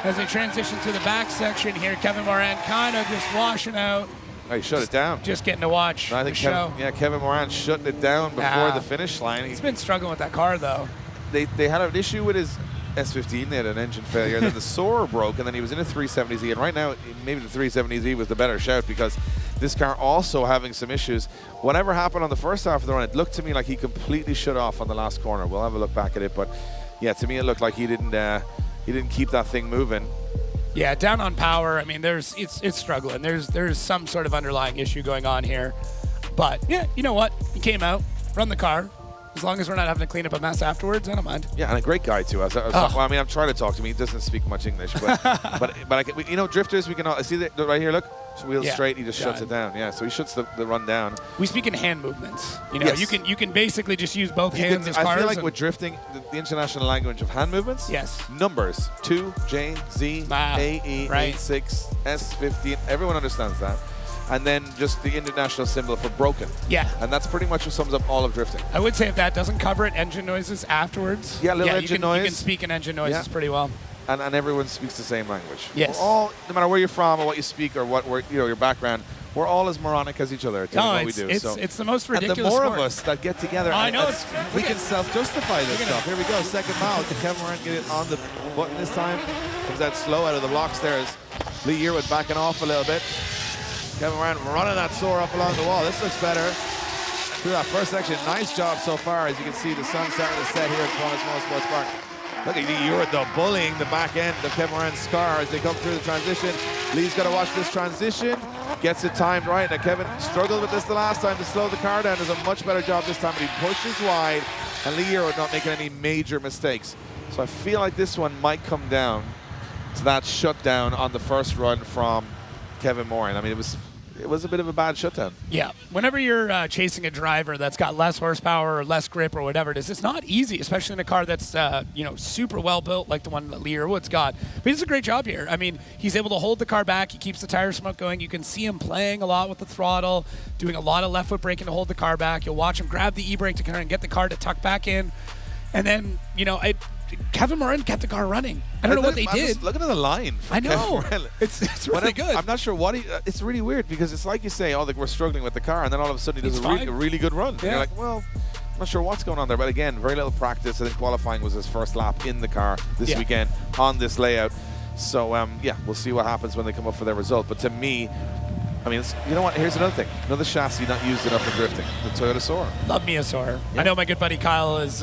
as they transition to the back section here. Kevin Moran kind of just washing out. Oh, he shut it down. Just getting to watch I think the show. Kevin Moran shutting it down before the finish line. He's been struggling with that car, though. They had an issue with his S15. They had an engine failure. Then the Soarer broke, and then he was in a 370Z. And right now, maybe the 370Z was the better shout, because this car also having some issues. Whatever happened on the first half of the run, it looked to me like he completely shut off on the last corner. We'll have a look back at it, but yeah, to me it looked like he didn't keep that thing moving. Yeah, down on power. I mean, it's struggling. There's some sort of underlying issue going on here. But yeah, you know what? He came out, run the car. As long as we're not having to clean up a mess afterwards, I don't mind. Yeah, and a great guy too. Well, I mean, I'm trying to talk to him. He doesn't speak much English, but drifters, we can all see that right here. Look, wheels straight. He just shuts it down. Yeah, so he shuts the run down. We speak in hand movements. You know, you can basically just use both hands as cars. I feel like with drifting, the international language of hand movements. Yes. Numbers 2, J, Z, A, E, A6, S15. Everyone understands that. And then just the international symbol for broken. Yeah. And that's pretty much what sums up all of drifting. I would say if that doesn't cover it, engine noises afterwards. Yeah, engine noise. You can speak in engine noises pretty well. And everyone speaks the same language. Yes. We're all, no matter where you're from or what you speak or your background, we're all as moronic as each other doing what we do. It's the most ridiculous And the more sport. of us that get together, we can self-justify this stuff. Here we go, second mile. Can Kevin Moran get it on the button this time? Comes out slow out of the blocks there as Lee Yearwood backing off a little bit. Kevin Moran running that Soarer up along the wall. This looks better. Through that first section, nice job so far. As you can see, the sun starting to set here at Toronto Motorsports Park. Look at Lee Yearwood, though, bullying the back end of Kevin Moran's car as they come through the transition. Lee's got to watch this transition. Gets it timed right. Now, Kevin struggled with this the last time to slow the car down. Does a much better job this time, but he pushes wide. And Lee Yearwood not making any major mistakes. So I feel like this one might come down to that shutdown on the first run from Kevin Moran. I mean, it was a bit of a bad shutdown. Yeah. Whenever you're chasing a driver that's got less horsepower or less grip or whatever it is, it's not easy, especially in a car that's super well built like the one that Lee Irwood's got. But he does a great job here. I mean, he's able to hold the car back. He keeps the tire smoke going. You can see him playing a lot with the throttle, doing a lot of left foot braking to hold the car back. You'll watch him grab the e-brake to kind of get the car to tuck back in. And then, Kevin Moran kept the car running. I don't know what they did. Looking at the line. I know. It's really good. I'm not sure what it's really weird because it's like you say, we're struggling with the car, and then all of a sudden he does a really good run. Yeah. And you're like, well, I'm not sure what's going on there. But again, very little practice. I think qualifying was his first lap in the car this weekend on this layout. So, we'll see what happens when they come up for their result. But to me, I mean, you know what? Here's another thing. Another chassis not used enough for drifting. The Toyota Soarer. Love me a Soarer. Yeah. I know my good buddy Kyle is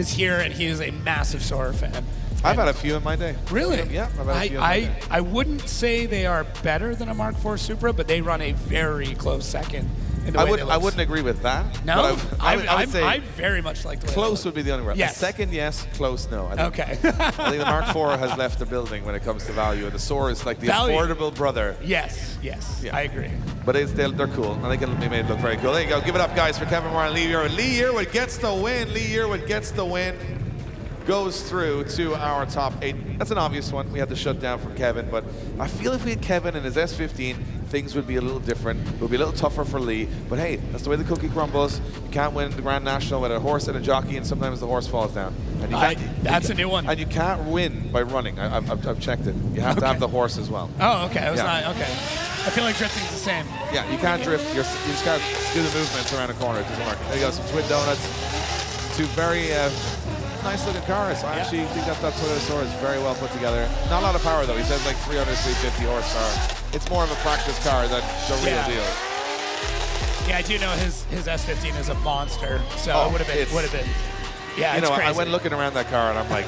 here, and he is a massive Soarer fan. I've had a few in my day. Really? Yeah, I've had a few in my day. I wouldn't say they are better than a Mark IV Supra, but they run a very close second. I wouldn't agree with that. No? I would say I very much like the way close would be the only word. Yes. Second, yes. Close, no. Okay. I think the Mark IV has left the building when it comes to value. The Soarer is like the affordable brother. Yes. Yeah. I agree. But they're cool, and they can be made look very cool. There you go. Give it up, guys, for Kevin Moran and Lee Irwood. Lee Irwood gets the win. Lee Irwood gets the win. Goes through to our top 8. That's an obvious one. We had the shutdown from Kevin, but I feel if we had Kevin in his S15, things would be a little different. It would be a little tougher for Lee. But hey, that's the way the cookie crumbles. You can't win the Grand National with a horse and a jockey, and sometimes the horse falls down. And that's a new one. And you can't win by running. I've checked it. You have to have the horse as well. Oh, okay. I feel like drifting's the same. Yeah, you can't drift. You just got to do the movements around the corner. It doesn't work. There you go, some twin donuts. Two very nice looking cars. I actually think that Toyota Soarer is very well put together. Not a lot of power though. He says like 300, 350 horsepower. It's more of a practice car than the real deal. Yeah, I do know his S15 is a monster. So it would have been. Yeah, it's crazy. I went looking around that car and I'm like,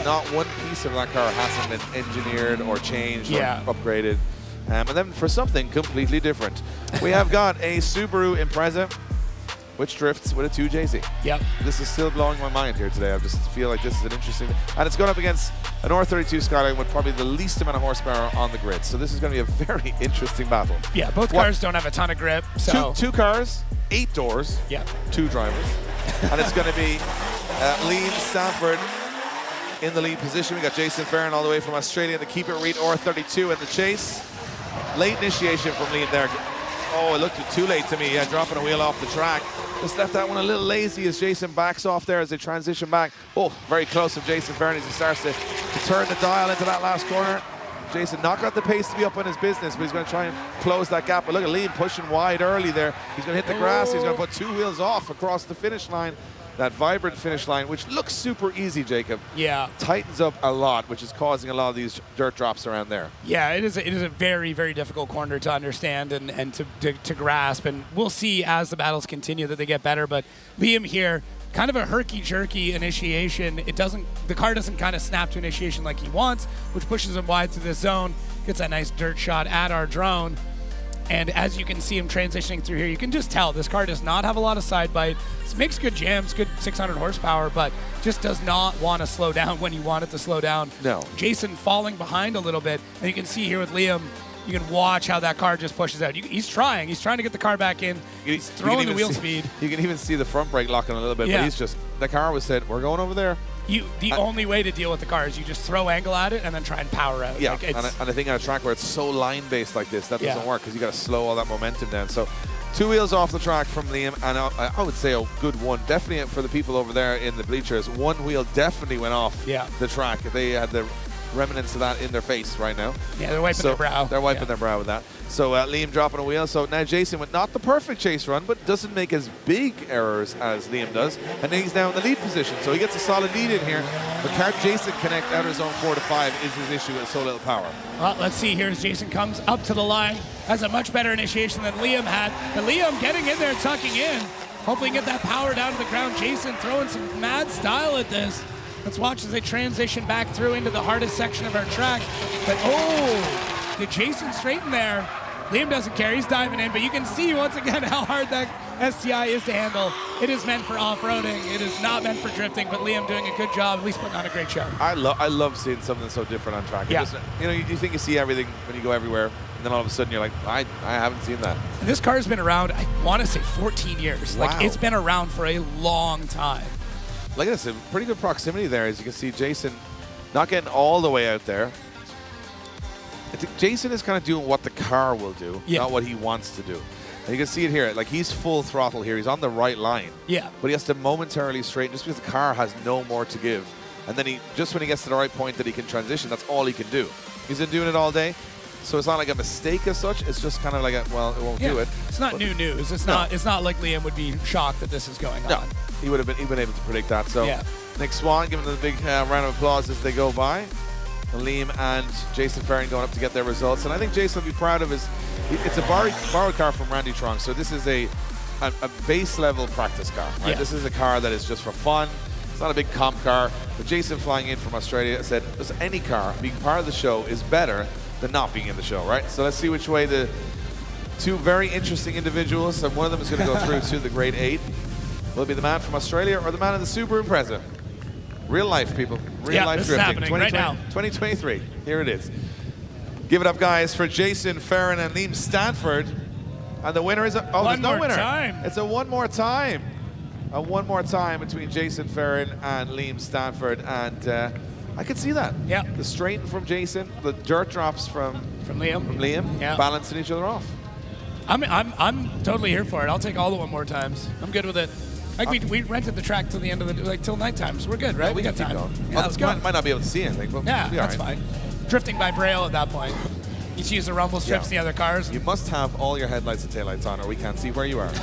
not one piece of that car hasn't been engineered or changed or upgraded. And then for something completely different, we have got a Subaru Impreza, which drifts with a 2JZ. Yep. This is still blowing my mind here today. I just feel like this is an interesting, and it's going up against an R32 Skyline with probably the least amount of horsepower on the grid. So this is going to be a very interesting battle. Yeah, both cars don't have a ton of grip. So two cars, 8 doors, 2 drivers, and it's going to be Liam Stanford in the lead position. We got Jason Farron all the way from Australia to keep it read R32 in the chase. Late initiation from Liam there. Oh, it looked too late to me. Yeah, dropping a wheel off the track. Just left that one a little lazy as Jason backs off there as they transition back. Oh, very close of Jason Farron as he starts to turn the dial into that last corner. Jason not got the pace to be up on his business, but he's going to try and close that gap. But look at Liam pushing wide early there. He's going to hit the grass. He's going to put 2 wheels off across the finish line. That vibrant finish line, which looks super easy, Jacob. Yeah. Tightens up a lot, which is causing a lot of these dirt drops around there. Yeah, it is a very, very difficult corner to understand and to grasp. And we'll see as the battles continue that they get better. But Liam here, kind of a herky-jerky initiation. The car doesn't kind of snap to initiation like he wants, which pushes him wide through this zone. Gets that nice dirt shot at our drone. And as you can see him transitioning through here, you can just tell this car does not have a lot of side bite. It makes good jams, good 600 horsepower, but just does not want to slow down when you want it to slow down. No. Jason falling behind a little bit. And you can see here with Liam, you can watch how that car just pushes out. He's trying to get the car back in. He's throwing the wheel speed. You can even see the front brake locking a little bit, but the car was said, we're going over there. The only way to deal with the car is you just throw angle at it and then try and power out. Yeah, and I think on a track where it's so line-based like this, that doesn't work because you got to slow all that momentum down. So 2 wheels off the track from Liam, and I would say a good one. Definitely for the people over there in the bleachers, 1 wheel definitely went off the track. They had the remnants of that in their face right now. Yeah, they're wiping their brow. They're wiping their brow with that. So Liam dropping a wheel. So now Jason with not the perfect chase run, but doesn't make as big errors as Liam does. And then he's now in the lead position. So he gets a solid lead in here. But can Jason connect out of zone 4 to 5 is his issue with so little power. Well, let's see. Here's Jason comes up to the line. Has a much better initiation than Liam had. And Liam getting in there, tucking in. Hopefully get that power down to the ground. Jason throwing some mad style at this. Let's watch as they transition back through into the hardest section of our track. But, did Jason straighten there? Liam doesn't care. He's diving in. But you can see, once again, how hard that STI is to handle. It is meant for off-roading. It is not meant for drifting, but Liam doing a good job, at least putting on a great show. I love seeing something so different on track. Yeah. Just, you know, you think you see everything when you go everywhere, and then all of a sudden you're like, I haven't seen that. And this car's been around, I want to say 14 years. Wow. Like, it's been around for a long time. Look at this, a pretty good proximity there. As you can see, Jason not getting all the way out there. I think Jason is kind of doing what the car will do, not what he wants to do. And you can see it here. Like, he's full throttle here. He's on the right line. Yeah. But he has to momentarily straighten just because the car has no more to give. And then just when he gets to the right point that he can transition, that's all he can do. He's been doing it all day. So it's not like a mistake as such. It's just kind of like well, it won't do it. It's not new news. It's not like Liam would be shocked that this is going on. No, he would have been able to predict that. So Nick Swan giving them a big round of applause as they go by. Liam and Jason Ferrin going up to get their results. And I think Jason will be proud of his... It's a borrowed car from Randy Trong. So this is a base level practice car. Right? Yeah. This is a car that is just for fun. It's not a big comp car. But Jason flying in from Australia said, any car being part of the show is better than not being in the show, right? So let's see which way the two very interesting individuals, and one of them is going to go through to the grade 8. Will it be the man from Australia or the man in the Subaru Impreza? Real life, people. Real life this drifting. is happening right now. 2023. Here it is. Give it up, guys, for Jason Ferrin and Liam Stanford. And the winner is there's no winner. Time. It's a one more time. A one more time between Jason Ferrin and Liam Stanford. And I could see that. Yeah. The straighten from Jason, the dirt drops from Liam. Yeah. Balancing each other off. I'm totally here for it. I'll take all the one more times. I'm good with it. Like we rented the track till the end of the till nighttime, so we're good, right? Yeah, we got can keep time. going. Yeah, let's go. Might not be able to see anything, but Yeah, we'll be all that's right. fine. Drifting by Braille at that point. You just use the rumble strips, the other cars. You must have all your headlights and taillights on, or we can't see where you are.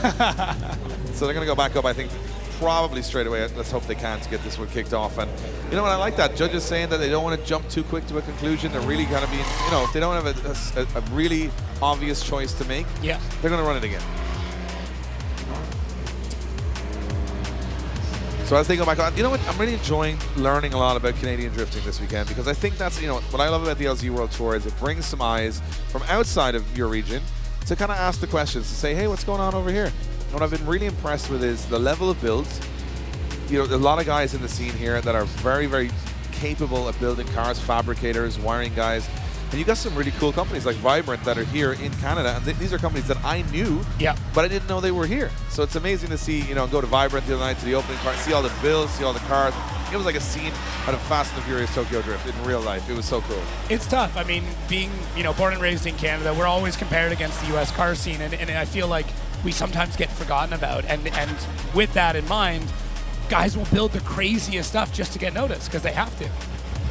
So they're going to go back up, I think, probably straight away. Let's hope they can to get this one kicked off. And you know what? I like that. Judges saying that they don't want to jump too quick to a conclusion. They're really going to be, if they don't have a really obvious choice to make, they're going to run it again. So as they go back on, you know what? I'm really enjoying learning a lot about Canadian drifting this weekend, because I think that's, what I love about the LZ World Tour is it brings some eyes from outside of your region to kind of ask the questions, to say, hey, what's going on over here? And what I've been really impressed with is the level of builds. A lot of guys in the scene here that are very, very capable of building cars, fabricators, wiring guys. And you got some really cool companies like Vibrant that are here in Canada, and these are companies that I knew, but I didn't know they were here. So it's amazing to see, go to Vibrant the other night to the opening car, see all the builds, see all the cars. It was like a scene out of Fast and the Furious Tokyo Drift in real life. It was so cool. It's tough. I mean, being born and raised in Canada, we're always compared against the U.S. car scene, and I feel like we sometimes get forgotten about. And with that in mind, guys will build the craziest stuff just to get noticed because they have to.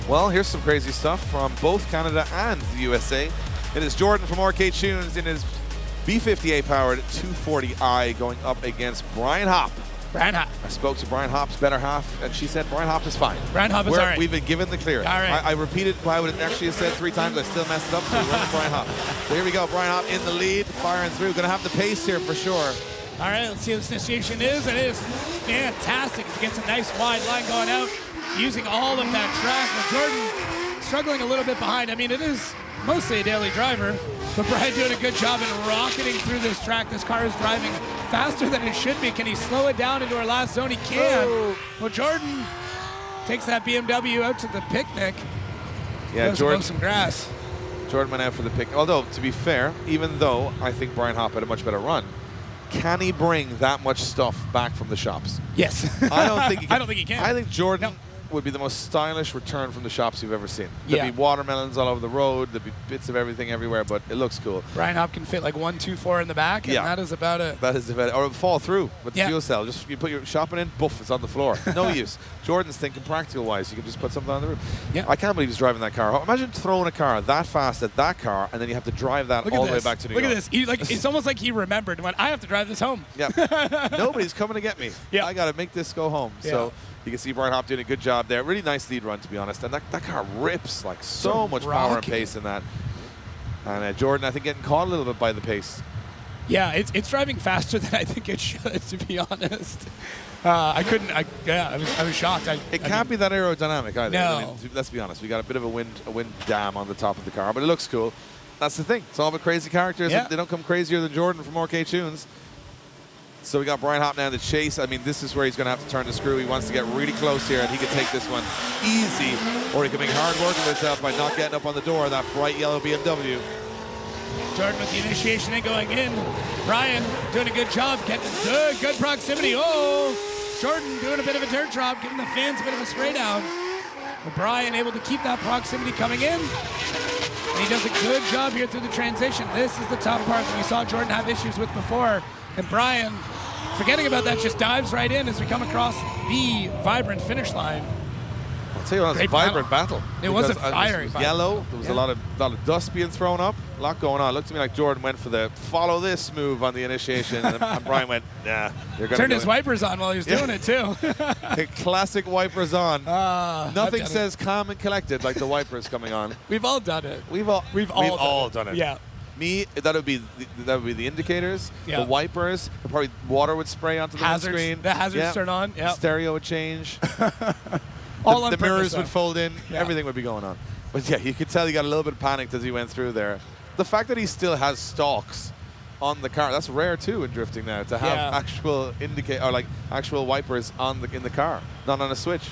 Well, here's some crazy stuff from both Canada and the USA. It is Jordan from RK Tunes in his B58 powered 240i going up against Brian Hopp. Brian Hopp. I spoke to Brian Hopp's better half, and she said Brian Hopp is fine. Brian Hopp is all right. We've been given the clear. All right. I repeated what I would actually have said 3 times. I still messed it up, so we're with Brian Hopp. So here we go. Brian Hopp in the lead, firing through. Going to have the pace here for sure. All right, let's see what this initiation is. It is fantastic. He gets a nice wide line going out, using all of that track. But Jordan struggling a little bit behind. I mean, it is mostly a daily driver, but Brian doing a good job in rocketing through this track. This car is driving faster than it should be. Can he slow it down into our last zone? He can. Oh. Well, Jordan takes that BMW out to the picnic. Yeah, Jordan. Some grass. Jordan went out for the pick. Although, to be fair, even though I think Brian Hopp had a much better run, can he bring that much stuff back from the shops? Yes. I don't think he can. I don't think he can. I think Jordan would be the most stylish return from the shops you've ever seen. There'd be watermelons all over the road. There'd be bits of everything everywhere, but it looks cool. Brian Hopp can fit like 1, 2, 4 in the back, and that is about it. That is about it. Or it'll fall through with the fuel cell. Just you put your shopping in, boof, it's on the floor. No use. Jordan's thinking practical-wise. You can just put something on the roof. Yeah. I can't believe he's driving that car. Imagine throwing a car that fast at that car, and then you have to drive that all the way back to New York. Look at this. It's almost like he remembered and went, I have to drive this home. Yeah. Nobody's coming to get me. Yeah. I got to make this go home. Yeah. So you can see Brian Hopp doing a good job there. Really nice lead run, to be honest. And that car rips like so much power and pace in that. And Jordan, I think, getting caught a little bit by the pace. Yeah, it's driving faster than I think it should, to be honest. I was shocked. It can't be that aerodynamic either. No. I mean, let's be honest. We got a bit of a wind dam on the top of the car, but it looks cool. That's the thing. It's all about crazy characters. Yeah. They don't come crazier than Jordan from RK Tunes. So we got Brian Hopp now in the chase. I mean, this is where he's going to have to turn the screw. He wants to get really close here, and he can take this one easy, or he can make hard work of himself by not getting up on the door of that bright yellow BMW. Jordan with the initiation and going in. Brian doing a good job, getting good proximity. Oh, Jordan doing a bit of a dirt drop, giving the fans a bit of a spray down. But Brian able to keep that proximity coming in. And he does a good job here through the transition. This is the tough part that we saw Jordan have issues with before. And Brian, forgetting about that, just dives right in as we come across the vibrant finish line. I'll tell you what, it was a vibrant battle. It was a fiery It was battle. yellow. There was a lot of dust being thrown up. A lot going on. It looked to me like Jordan went for the follow this move on the initiation, and Brian went, nah. You're gonna Turned go his in. wipers on while he was doing it, too. Classic wipers on. Nothing I've done says calm and collected like the wipers coming on. We've all done it. We've all done it. Yeah. Me, that would be the indicators, Yeah. the wipers, and probably water would spray onto the Hazards. windscreen. The hazards turn on. Yep. Stereo would change. All on the purpose, mirrors though. would fold in. Yeah. Everything would be going on. But yeah, you could tell he got a little bit panicked as he went through there. The fact that he still has stalks on the car, that's rare too in drifting now, to have Yeah. actual actual wipers in the car, not on a switch.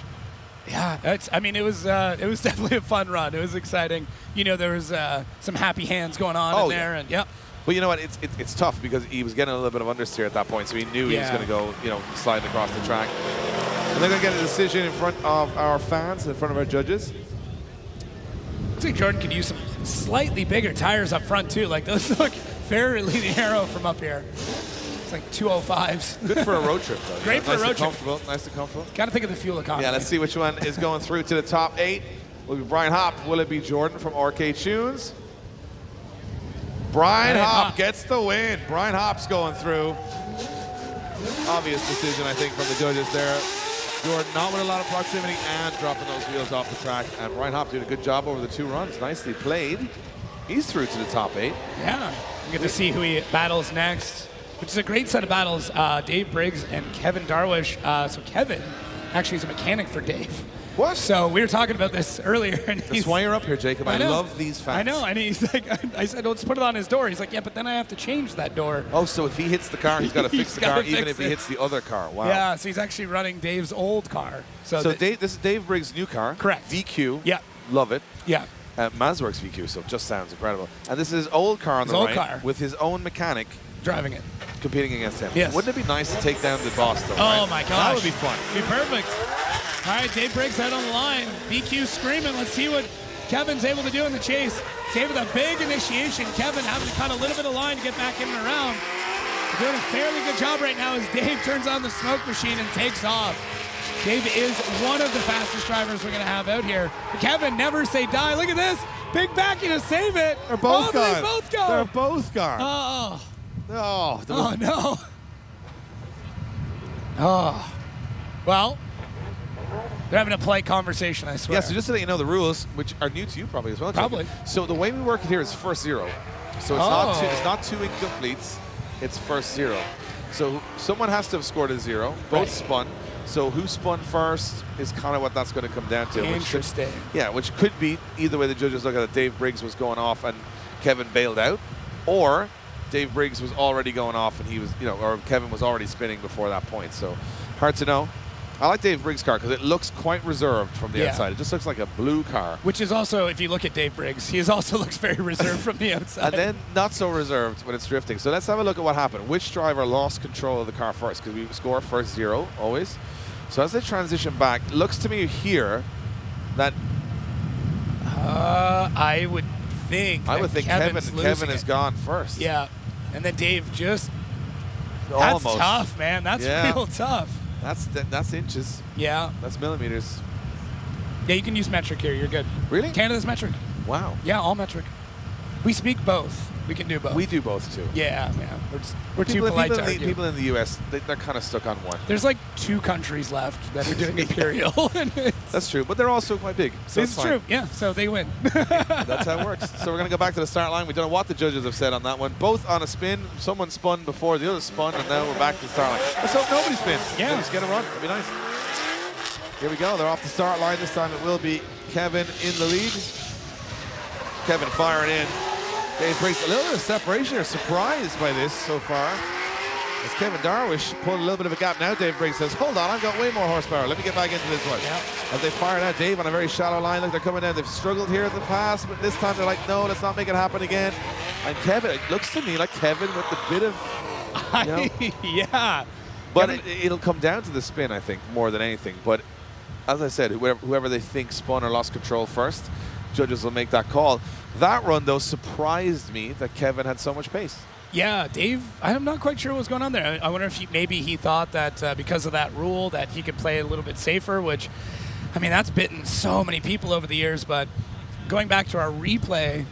Yeah, it was definitely a fun run. It was exciting. You know, there was some happy hands going on in there, and yeah. But you know what? It's tough because he was getting a little bit of understeer at that point, so he knew he was going to go, sliding across the track. And they're going to get a decision in front of our fans, in front of our judges. I think Jordan could use some slightly bigger tires up front too. Like those look fairly narrow from up here. It's like 205s. Good for a road trip, though. Great for a road trip. Nice and comfortable. Got to think of the fuel economy. Yeah, let's see which one is going through to the top 8. Will it be Brian Hopp? Will it be Jordan from RK Tunes? Brian Hopp gets the win. Brian Hopp's going through. Obvious decision, I think, from the judges there. Jordan not with a lot of proximity and dropping those wheels off the track. And Brian Hopp did a good job over the 2 runs. Nicely played. He's through to the top 8. Yeah, we get to see who he battles next, which is a great set of battles. Dave Briggs and Kevin Darwish. So Kevin actually is a mechanic for Dave. What? So we were talking about this earlier. And That's why you're up here, Jacob. I love these facts. I know, and he's like, I said, let's put it on his door. He's like, yeah, but then I have to change that door. Oh, so if he hits the car, he's got to fix the car, even if he it. hits the other car. Wow. Yeah, so he's actually running Dave's old car. So Dave, this is Dave Briggs' new car. Correct. VQ. Yeah. Love it. Yeah. Mazworks VQ, so it just sounds incredible. And this is his old car on His the old right car. with his own mechanic driving it, competing against him. Yes. Wouldn't it be nice to take down the boss, though? Oh, right? my gosh. That would be fun. Be perfect. All right, Dave Briggs out on the line. BQ screaming. Let's see what Kevin's able to do in the chase. Dave with a big initiation. Kevin having to cut a little bit of line to get back in and around. Doing a fairly good job right now as Dave turns on the smoke machine and takes off. Dave is one of the fastest drivers we're going to have out here. But Kevin, never say die. Look at this. Big backing to save it. They're both gone. They both go. They're both gone. Oh. Oh, Oh, no. Oh. Well, they're having a polite conversation, I swear. Yeah, so just so that you know the rules, which are new to you probably as well, Jacob. Probably. So the way we work it here is first 0. So it's not 2 incompletes, it's first 0. So someone has to have scored a 0, both spun. So who spun first is kind of what that's going to come down to. Interesting. Which could be either way the judges look at it. Dave Briggs was going off and Kevin bailed out, or Dave Briggs was already going off and he was, or Kevin was already spinning before that point. So hard to know. I like Dave Briggs' car because it looks quite reserved from the outside. It just looks like a blue car. Which is also, if you look at Dave Briggs, he also looks very reserved from the outside. And then not so reserved when it's drifting. So let's have a look at what happened. Which driver lost control of the car first? Because we score first 0 always. So as they transition back, looks to me here that I would think Kevin is gone first. Yeah. And then Dave just almost. That's tough, man. That's real tough. That's inches. Yeah. That's millimeters. Yeah, you can use metric here. You're good. Really? Canada's metric. Wow. Yeah, all metric. We speak both. We can do both. We do both too. Yeah. We're too polite to argue. People in the U.S., they're kind of stuck on one. There's like 2 countries left that are doing imperial. That's true, but they're also quite big. So it's true. Yeah, so they win. That's how it works. So we're going to go back to the start line. We don't know what the judges have said on that one. Both on a spin. Someone spun before, the other spun, and now we're back to the start line. Let's hope nobody spins. Yeah. Just get a run. It'd be nice. Here we go. They're off the start line. This time it will be Kevin in the lead. Kevin firing in. Dave Briggs, a little bit of separation here. Surprised by this so far. As Kevin Darwish pulled a little bit of a gap now, Dave Briggs says, hold on, I've got way more horsepower. Let me get back into this one. As they fired out Dave on a very shallow line, look, they're coming down. They've struggled here in the past, but this time they're like, no, let's not make it happen again. And Kevin, it looks to me like Kevin with the bit of, yeah. But it'll come down to the spin, I think, more than anything. But as I said, whoever they think spun or lost control first, judges will make that call. That run, though, surprised me that Kevin had so much pace. Yeah, Dave, I'm not quite sure what was going on there. I wonder if maybe he thought that because of that rule that he could play a little bit safer, which, I mean, that's bitten so many people over the years. But going back to our replay, you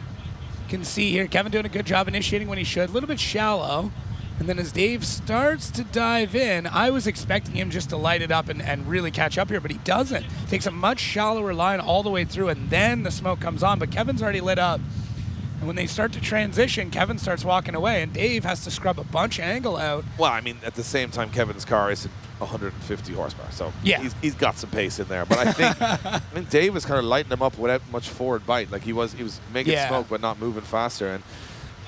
can see here Kevin doing a good job initiating when he should. A little bit shallow. And then as Dave starts to dive in, I was expecting him just to light it up and really catch up here, but he doesn't. Takes a much shallower line all the way through, and then the smoke comes on. But Kevin's already lit up. And when they start to transition, Kevin starts walking away, and Dave has to scrub a bunch of angle out. Well, I mean, at the same time, Kevin's car is 150 horsepower, so yeah, he's got some pace in there. But I think Dave was kind of lighting him up without much forward bite. Like he was making smoke, but not moving faster. And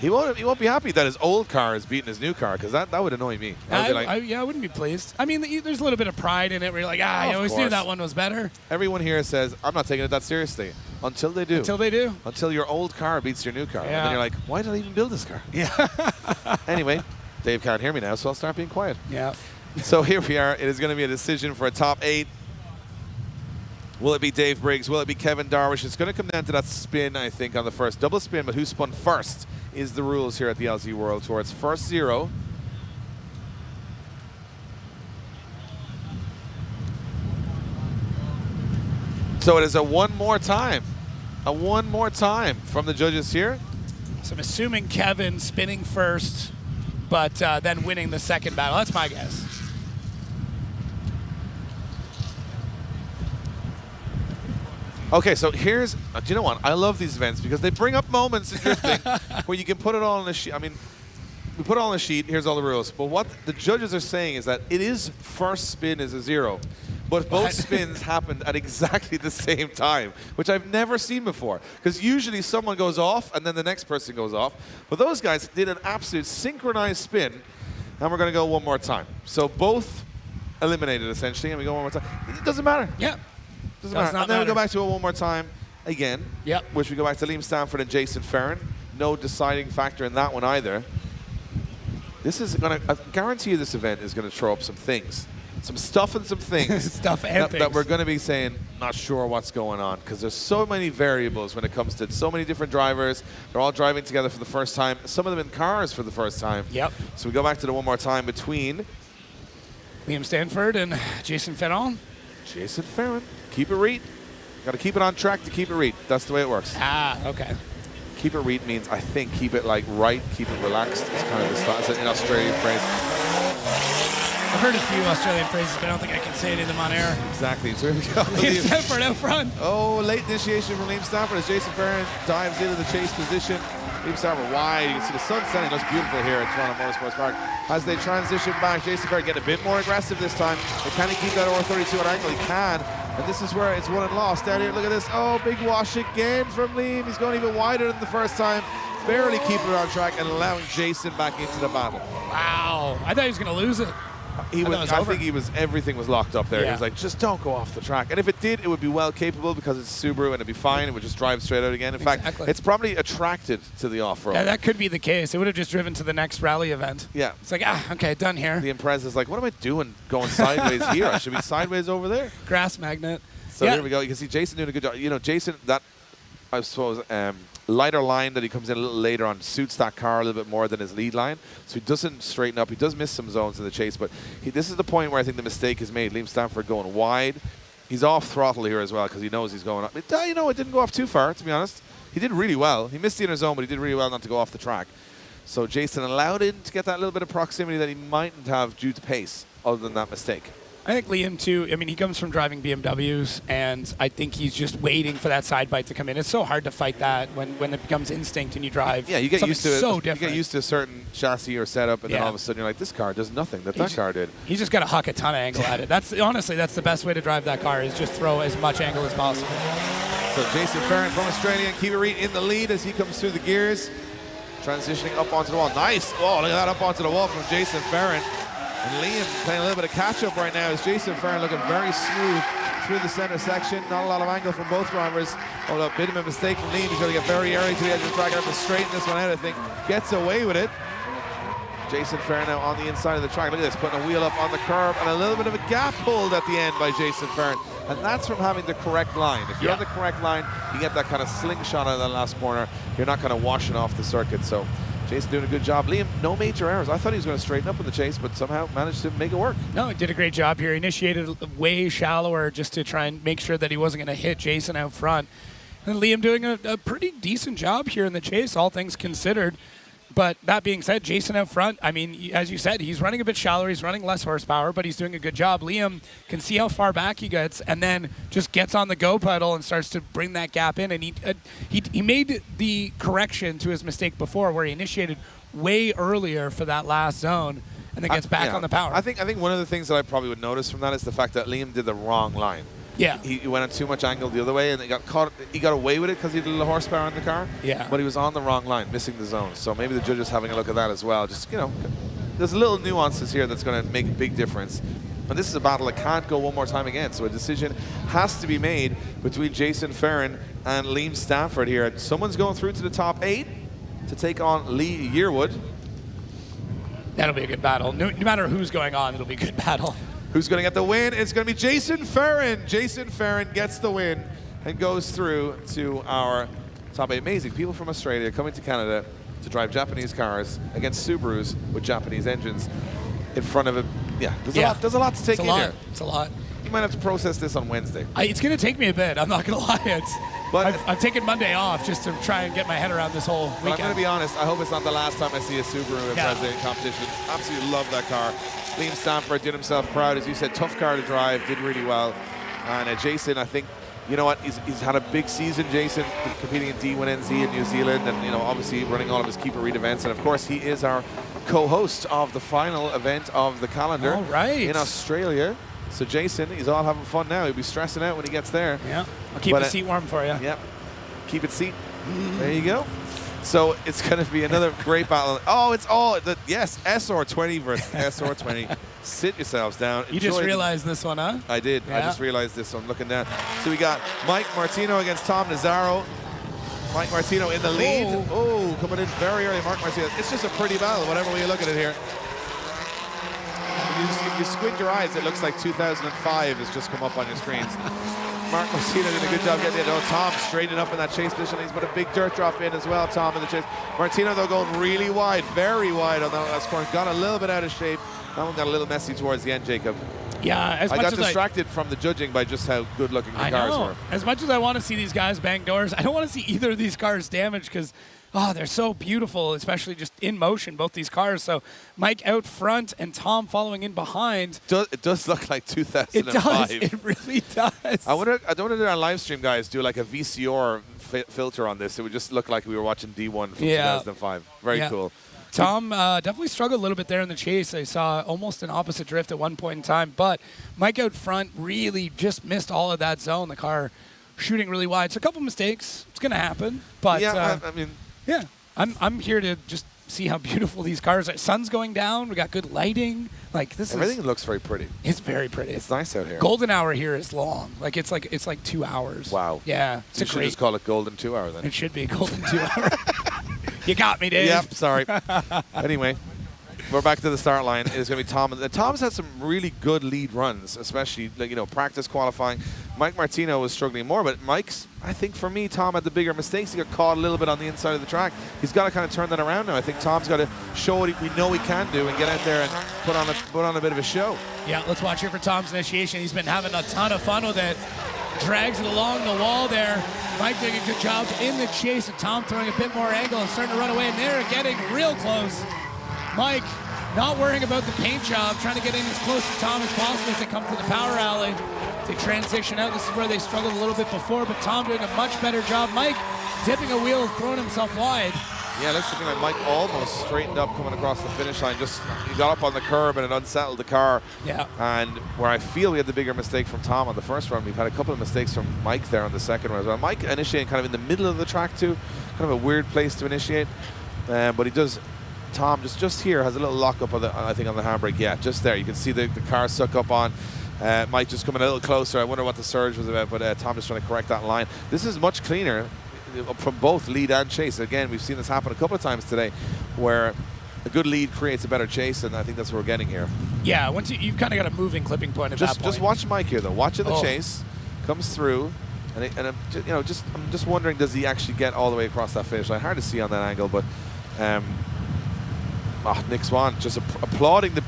he won't be happy that his old car is beating his new car, because that would annoy me. I wouldn't be pleased. I mean, there's a little bit of pride in it where you're like, I always knew that one was better. Everyone here says, I'm not taking it that seriously. Until they do. Until they do. Until your old car beats your new car. Yeah. And then you're like, why did I even build this car? Yeah. Anyway, Dave can't hear me now, so I'll start being quiet. Yeah. So here we are. It is going to be a decision for a top 8. Will it be Dave Briggs? Will it be Kevin Darwish? It's going to come down to that spin, I think, on the first double spin, but who spun first is the rules here at the LZ World Tour. It's first 0. So it is a one more time from the judges here. So I'm assuming Kevin spinning first, but then winning the second battle. That's my guess. Okay, so here's, do you know what? I love these events because they bring up moments in drifting where you can put it all on a sheet. I mean, we put it all on a sheet, here's all the rules. But what the judges are saying is that it is first spin is a 0. But both spins happened at exactly the same time, which I've never seen before. Because usually someone goes off and then the next person goes off. But those guys did an absolute synchronized spin, and we're going to go one more time. So both eliminated, essentially, and we go one more time. It doesn't matter. Yeah. Doesn't matter. And then we go back to it one more time again, which we go back to Liam Stanford and Jason Farron. No deciding factor in that one either. This is going to, I guarantee you this event is going to throw up some things. Some stuff and some things. That we're going to be saying, not sure what's going on, because there's so many variables when it comes to so many different drivers. They're all driving together for the first time. Some of them in cars for the first time. Yep. So we go back to the one more time between Liam Stanford and Jason Farron. Jason Farron. Keep it read. Got to keep it on track to keep it read. That's the way it works. Ah, okay. Keep it read means, I think, keep it like right, keep it relaxed. It's kind of the style. It's an Australian phrase. I've heard a few Australian phrases, but I don't think I can say any of them on air. Exactly. So here we go. Liam Stanford out front. Oh, late initiation from Liam Stanford as Jason Farron dives into the chase position. Liam Stanford wide. You can see the sun setting. Looks beautiful here at Toronto Motorsports Park. As they transition back, Jason Farron getting a bit more aggressive this time. But can he keep that R32 at angle? He can. And this is where it's won and lost. Down here, look at this. Oh, big wash again from Liam. He's going even wider than the first time. Barely keeping it on track and allowing Jason back into the battle. Wow. I thought he was going to lose it. I think everything was locked up there. Yeah. He was like, just don't go off the track. And if it did, it would be well capable because it's Subaru and it'd be fine. It would just drive straight out again. In fact, it's probably attracted to the off-road. Yeah, that could be the case. It would have just driven to the next rally event. Yeah. It's like, okay, done here. The Impreza's like, what am I doing going sideways here? I should be sideways over there. Grass magnet. So here we go. You can see Jason doing a good job. You know, Jason, that, I suppose, lighter line that he comes in a little later on suits that car a little bit more than his lead line. So he doesn't straighten up. He does miss some zones in the chase, but this is the point where I think the mistake is made. Liam Stanford going wide. He's off throttle here as well because he knows he's going up. You know, it didn't go off too far, to be honest. He did really well. He missed the inner zone, but he did really well not to go off the track. So Jason allowed him to get that little bit of proximity that he mightn't have due to pace other than that mistake. I think Liam, too, I mean, he comes from driving BMWs, and I think he's just waiting for that side bite to come in. It's so hard to fight that when it becomes instinct and you drive. Yeah, you get used to it. So you different. get used to a certain chassis or setup, and then all of a sudden you're like, this car does nothing that car did. He's just got to huck a ton of angle at it. Honestly, that's the best way to drive that car, is just throw as much angle as possible. So Jason Farron from Australia and Kiva Reed in the lead as he comes through the gears. transitioning up onto the wall. Nice. Oh, look at that, up onto the wall from Jason Farron. And Liam playing a little bit of catch-up right now as Jason Farron looking very smooth through the center section. Not a lot of angle from both drivers. Although a bit of a mistake from Liam. He's going to get very early to the edge of the track. Have to straighten this one out, I think. Gets away with it. Jason Farron now on the inside of the track. Look at this, putting a wheel up on the curb and a little bit of a gap pulled at the end by Jason Farron. And that's from having the correct line. If you're on the correct line, you get that kind of slingshot out of that last corner. You're not kind of washing off the circuit. So Jason doing a good job. Liam, no major errors. I thought he was going to straighten up in the chase, but somehow managed to make it work. No, he did a great job here. He initiated way shallower just to try and make sure that he wasn't going to hit Jason out front. And Liam doing a pretty decent job here in the chase, all things considered. But that being said, Jason out front, I mean, as you said, he's running a bit shallower, he's running less horsepower, but he's doing a good job. Liam can see how far back he gets and then just gets on the go pedal and starts to bring that gap in. And he made the correction to his mistake before where he initiated way earlier for that last zone and then gets back on the power. I think one of the things that I probably would notice from that is the fact that Liam did the wrong line. Yeah. He went on too much angle the other way and he got caught. He got away with it because he had a little horsepower in the car. Yeah. But he was on the wrong line, missing the zone. So maybe the judges having a look at that as well. Just, you know, there's little nuances here that's going to make a big difference. And this is a battle that can't go one more time again. So a decision has to be made between Jason Farron and Liam Stanford here. Someone's going through to the top 8 to take on Lee Yearwood. That'll be a good battle. No matter who's going on, it'll be a good battle. Who's going to get the win? It's going to be Jason Farron. Jason Farron gets the win and goes through to our top 8. Amazing. People from Australia coming to Canada to drive Japanese cars against Subarus with Japanese engines in front of it. Yeah, there's a lot to take in here. It's a lot. You might have to process this on Wednesday. It's going to take me a bit. I'm not going to lie. But I've taken Monday off just to try and get my head around this whole weekend. But I'm going to be honest. I hope it's not the last time I see a Subaru in president competition. Absolutely love that car. Liam Stanford did himself proud. As you said, tough car to drive, did really well. And Jason, I think, you know what, he's had a big season, Jason, competing in D1NZ in New Zealand and, you know, obviously running all of his Keep It Read events. And, of course, he is our co-host of the final event of the calendar in Australia. So, Jason, he's all having fun now. He'll be stressing out when he gets there. Yeah, I'll keep the seat warm for you. Yep, keep it seat. There you go. So it's going to be another great battle. Oh, it's all, yes, SR20 versus SR20. Sit yourselves down. You just realized this one, huh? I did. Yeah. I just realized this one looking down. So we got Mike Martino against Tom Nazzaro. Mike Martino in the lead. Oh, coming in very early. Mark Martino. It's just a pretty battle, whatever way you look at it here. If you squint your eyes, it looks like 2005 has just come up on your screens. Mark Martino did a good job getting it. Oh, Tom straightening up in that chase position. He's put a big dirt drop in as well, Tom, in the chase. Martino, though, going really wide, very wide on that last corner. Got a little bit out of shape. That one got a little messy towards the end, Jacob. Yeah, I got distracted from the judging by just how good looking the cars were. As much as I want to see these guys bang doors, I don't want to see either of these cars damaged because, they're so beautiful, especially just in motion, both these cars. So Mike out front and Tom following in behind. It does look like 2005. It does. It really does. I don't want to do our live stream, guys, do like a VCR filter on this. It would just look like we were watching D1 from 2005. Very cool. Tom definitely struggled a little bit there in the chase. I saw almost an opposite drift at one point in time, but Mike out front really just missed all of that zone. The car shooting really wide. So a couple mistakes. It's going to happen. But I mean, yeah, I'm here to just see how beautiful these cars are. Sun's going down. We got good lighting. Like everything looks very pretty. It's very pretty. It's nice out here. Golden hour here is long. It's like 2 hours. Wow. Yeah. So you should just call it Golden 2 Hour then. It should be Golden 2 Hour. You got me, Dave. Yep, sorry. Anyway, we're back to the start line. It's going to be Tom. Tom's had some really good lead runs, especially practice qualifying. Mike Martino was struggling more, but Mike's, I think for me, Tom had the bigger mistakes. He got caught a little bit on the inside of the track. He's got to kind of turn that around now. I think Tom's got to show what we know he can do and get out there and put on a bit of a show. Yeah, let's watch here for Tom's initiation. He's been having a ton of fun with it. Drags it along the wall there. Mike doing a good job in the chase, and Tom throwing a bit more angle and starting to run away, and they're getting real close. Mike not worrying about the paint job, trying to get in as close to Tom as possible as they come to the power alley. They transition out. This is where they struggled a little bit before, but Tom doing a much better job. Mike dipping a wheel, throwing himself wide. Yeah, looks like Mike almost straightened up coming across the finish line. Just he got up on the curb and it unsettled the car. Yeah. And where I feel we had the bigger mistake from Tom on the first run, we've had a couple of mistakes from Mike there on the second run as well. Mike initiating kind of in the middle of the track too, kind of a weird place to initiate. but he does. Tom just here has a little lockup on the, I think, on the handbrake. Yeah, just there. You can see the car suck up on. Mike just coming a little closer. I wonder what the surge was about, but Tom just trying to correct that line. This is much cleaner from both lead and chase. Again, we've seen this happen a couple of times today, where a good lead creates a better chase, and I think that's what we're getting here. Yeah, once you've kind of got a moving clipping point at that point. Just watch Mike here, though. Watching the chase, comes through, and I'm just wondering, does he actually get all the way across that finish line? Hard to see on that angle, but Nick Swan just applauding the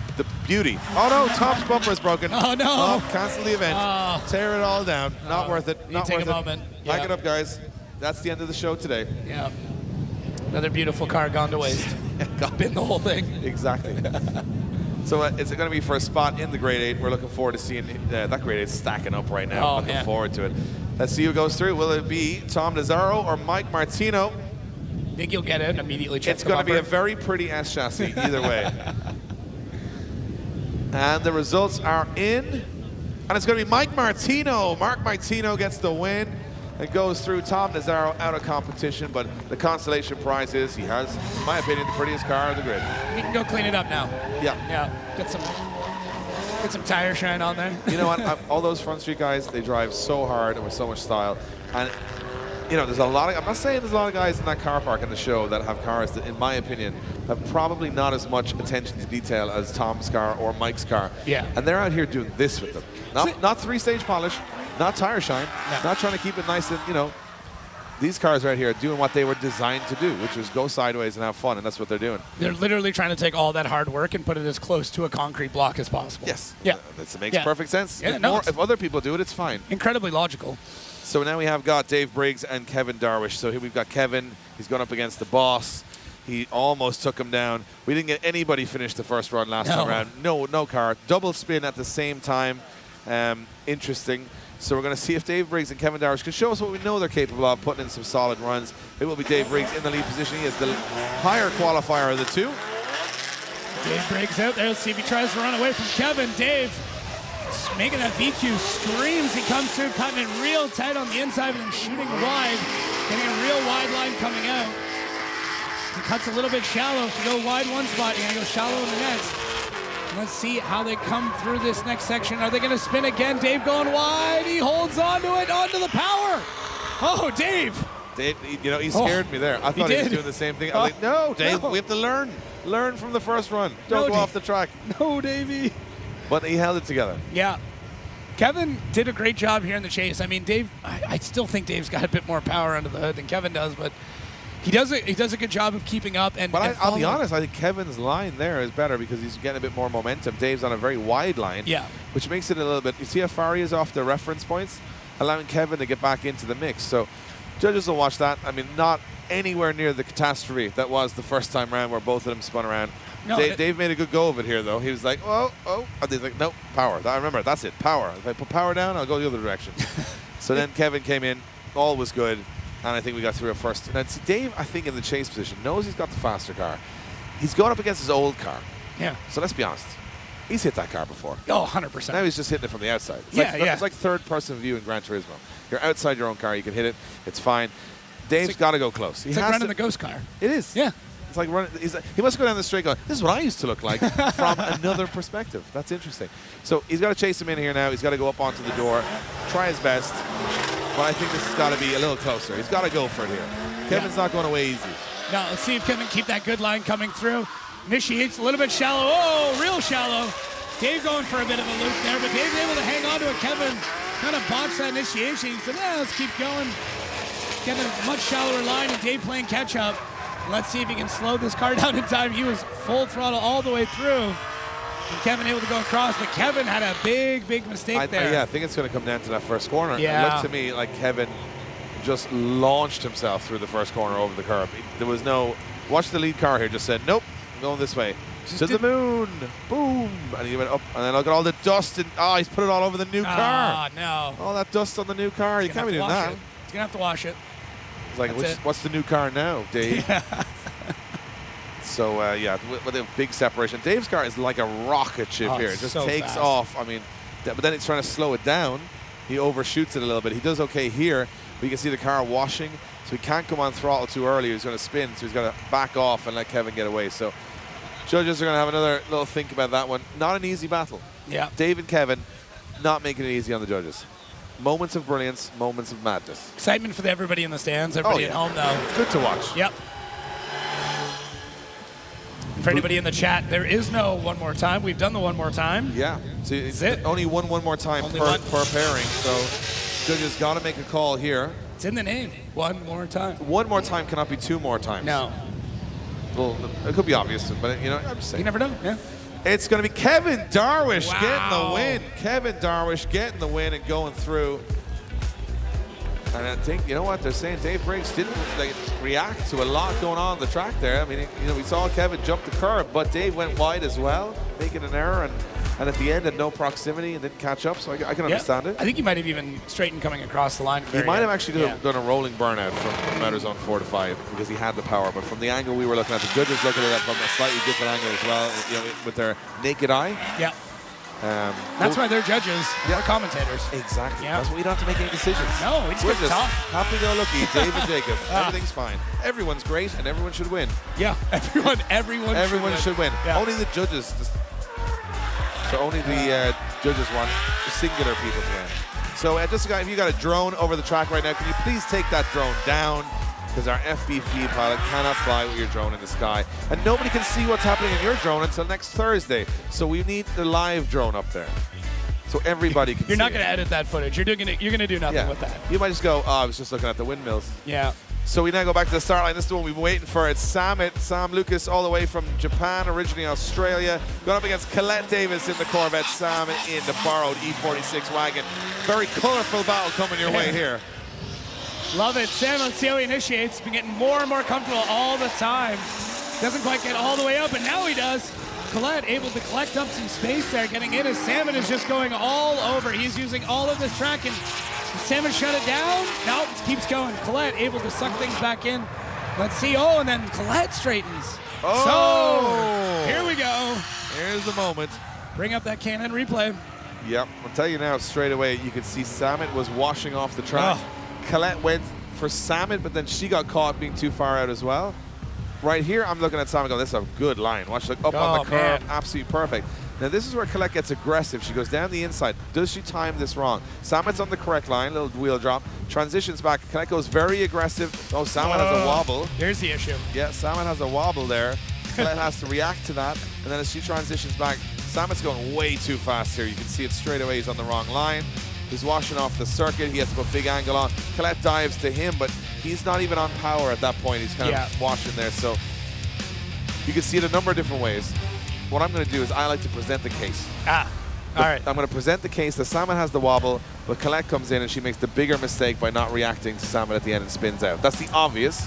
beauty. Oh no, Tom's bumper is broken. Oh no! Oh, cancel the event. Tear it all down. Not worth it. Not take worth a moment. Back Yeah. it up, guys. That's the end of the show today. Yeah. Another beautiful car gone to waste. Spin the whole thing. Exactly. So it's going to be for a spot in the Grade 8. We're looking forward to seeing that Grade 8 stacking up right now. Oh, looking man. forward to it. Let's see who goes through. Will it be Tom Nazzaro or Mike Martino? I think you'll get it and immediately check It's the going to be a bumper. very pretty S chassis either way. And the results are in. And it's going to be Mike Martino. Mark Martino gets the win. It goes through. Tom Nazzaro out of competition, but the consolation prize is he has, in my opinion, the prettiest car on the grid. You can go clean it up now. Yeah. Yeah. Get some tire shine on there. You know what? All those Front Street guys, they drive so hard and with so much style. And, you know, there's a lot of, I'm not saying there's a lot of guys in that car park in the show that have cars that, in my opinion, have probably not as much attention to detail as Tom's car or Mike's car. Yeah. And they're out here doing this with them. Not three-stage polish, not tire shine, not trying to keep it nice and, you know, these cars right here are doing what they were designed to do, which is go sideways and have fun, and that's what they're doing. They're literally trying to take all that hard work and put it as close to a concrete block as possible. Yes. Yeah. That makes perfect sense. Yeah, If other people do it, it's fine. Incredibly logical. So now we have got Dave Briggs and Kevin Darwish. So here we've got Kevin. He's gone up against the boss. He almost took him down. We didn't get anybody finish the first run last time around. No car. Double spin at the same time. Interesting. So we're going to see if Dave Briggs and Kevin Darwish can show us what we know they're capable of, putting in some solid runs. It will be Dave Briggs in the lead position. He is the higher qualifier of the two. Dave Briggs out there. Let's see if he tries to run away from Kevin. Dave making that VQ screams. He comes through, cutting it real tight on the inside and shooting wide. Getting a real wide line coming out. He cuts a little bit shallow. If you go wide one spot, you're going to go shallow in the next. Let's see how they come through this next section. Are they going to spin again? Dave going wide. He holds onto it, onto the power. Oh, Dave. Dave, you know, he scared me there. I thought he was doing the same thing. I was like, no, Dave, we have to learn. Learn from the first run. Don't go off the track. No, Davey. But he held it together. Yeah. Kevin did a great job here in the chase. I mean, Dave, I still think Dave's got a bit more power under the hood than Kevin does, but he does a good job of keeping up. But I'll be honest, I think Kevin's line there is better because he's getting a bit more momentum. Dave's on a very wide line, which makes it a little bit. You see how far he is off the reference points, allowing Kevin to get back into the mix. So judges will watch that. I mean, not anywhere near the catastrophe that was the first time round where both of them spun around. No, Dave made a good go of it here, though. He was like, oh, and he's like, nope, power. I remember, that's it, power. If I put power down, I'll go the other direction. So then Kevin came in, all was good. And I think we got through a first. And see, Dave, I think in the chase position, knows he's got the faster car. He's going up against his old car. Yeah. So let's be honest. He's hit that car before. Oh, 100%. Now he's just hitting it from the outside. It's It's like third-person view in Gran Turismo. You're outside your own car. You can hit it. It's fine. Dave's got to go close. It's like running the ghost car. It is. Yeah. It's like running. He must go down the straight going, this is what I used to look like from another perspective. That's interesting. So he's got to chase him in here now. He's got to go up onto the door, try his best. But I think this has got to be a little closer. He's got to go for it here. Kevin's not going away easy. Now, let's see if Kevin keep that good line coming through. Initiates a little bit shallow. Oh, real shallow. Dave going for a bit of a loop there, but Dave's able to hang on to it. Kevin kind of botched that initiation. He said, let's keep going. Get a much shallower line, and Dave playing catch-up. Let's see if he can slow this car down in time. He was full throttle all the way through. And Kevin able to go across, but Kevin had a big mistake there. I think it's going to come down to that first corner. Yeah. It looked to me like Kevin just launched himself through the first corner over the curb. There was no, watch the lead car here, just said, nope, I'm going this way. To the moon, boom. And he went up, and then look at all the dust, and he's put it all over the new car. No. All that dust on the new car, you can't be doing that. He's going to have to wash it. It's like, what's the new car now, Dave? So, with a big separation. Dave's car is like a rocket ship here. It just takes off. I mean, but then it's trying to slow it down. He overshoots it a little bit. He does okay here. But you can see the car washing, so he can't come on throttle too early. He's going to spin, so he's got to back off and let Kevin get away. So judges are going to have another little think about that one. Not an easy battle. Yeah. Dave and Kevin not making it easy on the judges. Moments of brilliance, moments of madness. Excitement for everybody in the stands, everybody at home, though. It's good to watch. Yep. For anybody in the chat, there is no one more time. We've done the one more time. Yeah. So it's it. Only one more time per pairing. So judges got to make a call here. It's in the name. One more time. One more time cannot be 2 more times. No. Well, it could be obvious, but I'm just saying. You never know. Yeah. It's going to be Kevin Darwish getting the win. Kevin Darwish getting the win and going through. And I think, you know what, they're saying Dave Briggs didn't react to a lot going on the track there. I mean, we saw Kevin jump the curb, but Dave went wide as well, making an error, and at the end had no proximity and didn't catch up, so I can understand it. I think he might have even straightened coming across the line. He might have actually done a rolling burnout from outer zone 4 to 5 because he had the power, but from the angle we were looking at, the judges looking at it from a slightly different angle as well, with their naked eye. Yeah. That's why they're judges. They're commentators. Exactly. Yeah. That's why we don't have to make any decisions. No, we just We're get to talk. happy-go-lucky, Dave and Jacob. Everything's fine. Everyone's great, and everyone should win. Yeah, everyone should win. Yeah. Only the judges. So only the judges want singular people to win. So just if you got a drone over the track right now, can you please take that drone down? Because our FBV pilot cannot fly with your drone in the sky. And nobody can see what's happening in your drone until next Thursday. So we need the live drone up there. So everybody can see You're not going to edit that footage. You're going to do nothing with that. You might just go, I was just looking at the windmills. Yeah. So we now go back to the start line. This is the one we've been waiting for. It's Sam Lucas, all the way from Japan, originally Australia. Going up against Colette Davis in the Corvette, Sam in the borrowed E46 wagon. Very colorful battle coming your way here. Love it. Sam, let's see how he initiates. Been getting more and more comfortable all the time. Doesn't quite get all the way up, but now he does. Colette able to collect up some space there, getting in as Salmon is just going all over. He's using all of this track, and Salmon shut it down. No, it keeps going. Colette able to suck things back in. Let's see. Oh, and then Colette straightens. Oh! So, here we go. Here's the moment. Bring up that Canon replay. Yep, I'll tell you now straight away, you can see Samet was washing off the track. Oh. Colette went for Samet, but then she got caught being too far out as well. Right here, I'm looking at Samet going, this is a good line. Watch, look up on the curve, man. absolutely perfect. Now this is where Colette gets aggressive. She goes down the inside. Does she time this wrong? Samet's on the correct line, little wheel drop, transitions back. Colette goes very aggressive. Oh, Samet has a wobble. Here's the issue. Yeah, Samet has a wobble there. Colette has to react to that, and then as she transitions back, Samet's going way too fast here. You can see it straight away. He's on the wrong line. He's washing off the circuit. He has to put big angle on. Colette dives to him, but he's not even on power at that point. He's kind of washing there. So you can see it a number of different ways. What I'm going to do is I like to present the case. All right. I'm going to present the case that Samet has the wobble, but Colette comes in and she makes the bigger mistake by not reacting to Samet at the end and spins out. That's the obvious.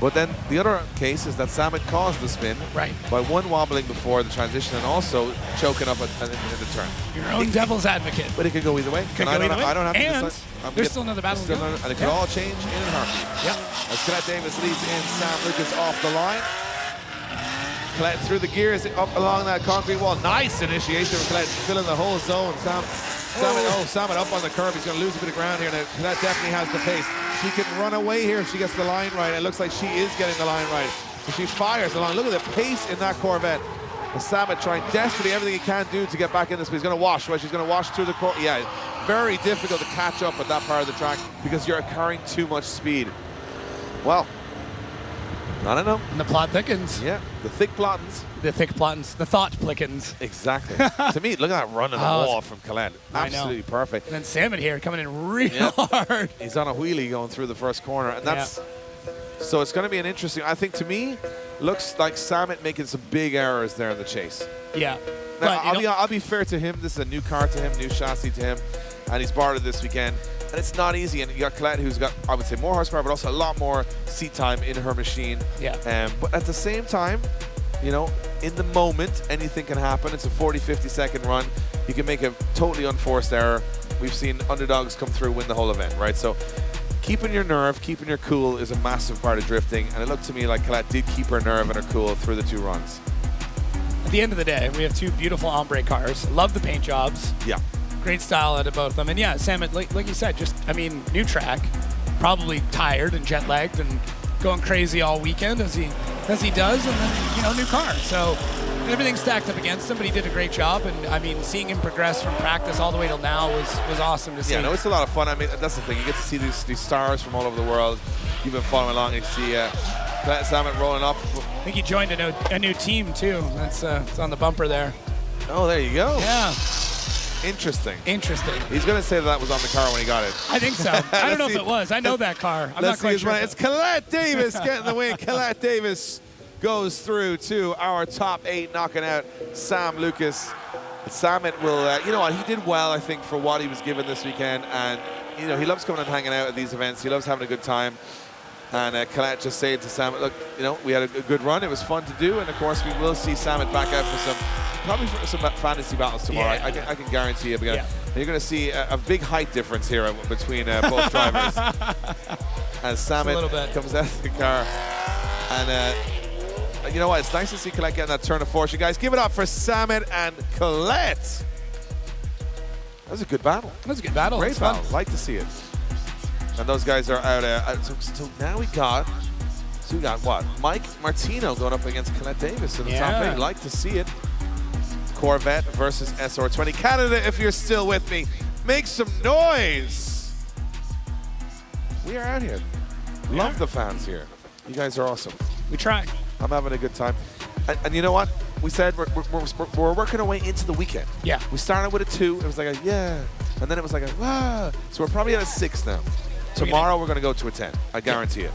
But then the other case is that Samet caused the spin by one wobbling before the transition and also choking up in the turn. Your own devil's advocate. But it could go either way. Could go either way. I don't have to and decide. there's still another battle to go. And it could all change in a heartbeat. Yep. As Colette Davis leads in, Sam Lucas off the line. Colette through the gears up along that concrete wall. Nice initiation. Colette filling the whole zone. Samet up on the curb. He's going to lose a bit of ground here. Now, Colette definitely has the pace. She can run away here if she gets the line right. It looks like she is getting the line right. So she fires along. Look at the pace in that Corvette. And Samet trying desperately everything he can do to get back in this. But he's going to wash. Well, she's going to wash through the court. Yeah, very difficult to catch up at that part of the track because you're carrying too much speed. Well, I don't know. And the plot thickens. Yeah, the thick plottins. The thick plottins. The thought plickens. Exactly. To me, look at that run in the wall from Colette. Absolutely perfect. And then Salmon here coming in real hard. He's on a wheelie going through the first corner. And that's so it's going to be an interesting, I think to me, looks like Samet making some big errors there in the chase. Yeah. Now, I'll be fair to him. This is a new car to him, new chassis to him. And he's borrowed it this weekend. And it's not easy. And you got Colette, who's got, I would say, more horsepower, but also a lot more seat time in her machine. Yeah. But at the same time, you know, in the moment, anything can happen. It's a 40, 50-second run. You can make a totally unforced error. We've seen underdogs come through, win the whole event, right? So keeping your nerve, keeping your cool is a massive part of drifting. And it looked to me like Colette did keep her nerve and her cool through the two runs. At the end of the day, we have two beautiful ombre cars. Love the paint jobs. Yeah. Great style out of both of them. And yeah, Samet, like you said, just, I mean, new track. probably tired and jet lagged and going crazy all weekend as he does, and then new car. So everything's stacked up against him, but he did a great job. And I mean, seeing him progress from practice all the way till now was awesome to see. Yeah, no, it's a lot of fun. I mean, that's the thing. You get to see these stars from all over the world. You've been following along. You see Samet rolling up. I think he joined a new team too. That's it's on the bumper there. Oh, there you go. Yeah. Interesting. He's going to say that was on the car when he got it. I think so. I don't know if it was. I know that car. I'm not quite sure. It's Colette Davis getting the win. Colette Davis goes through to our top 8, knocking out Sam Lucas. Samet will, you know what, he did well, I think, for what he was given this weekend. And, he loves coming and hanging out at these events. He loves having a good time. And Colette just saying to Samet, look, we had a good run. It was fun to do. And, of course, we will see Samet back out for probably some fantasy battles tomorrow. Yeah. I can guarantee you. And you're going to see a big height difference here between both drivers. As Samet comes out of the car. And you know what? It's nice to see Colette getting that turn of fortune. Guys, give it up for Samet and Colette. That was a good battle. Great battle. Like to see it. And those guys are out. So now we got what? Mike Martino going up against Colette Davis in the top 8. Like to see it. Corvette versus SR20. Canada, if you're still with me, make some noise. We are out here. Love the fans here. You guys are awesome. We try. I'm having a good time. And you know what? We said we're working our way into the weekend. Yeah. We started with a 2. It was like a yeah. And then it was like a wow. So we're probably at a 6 now. Tomorrow we're going to go to a 10. I guarantee it.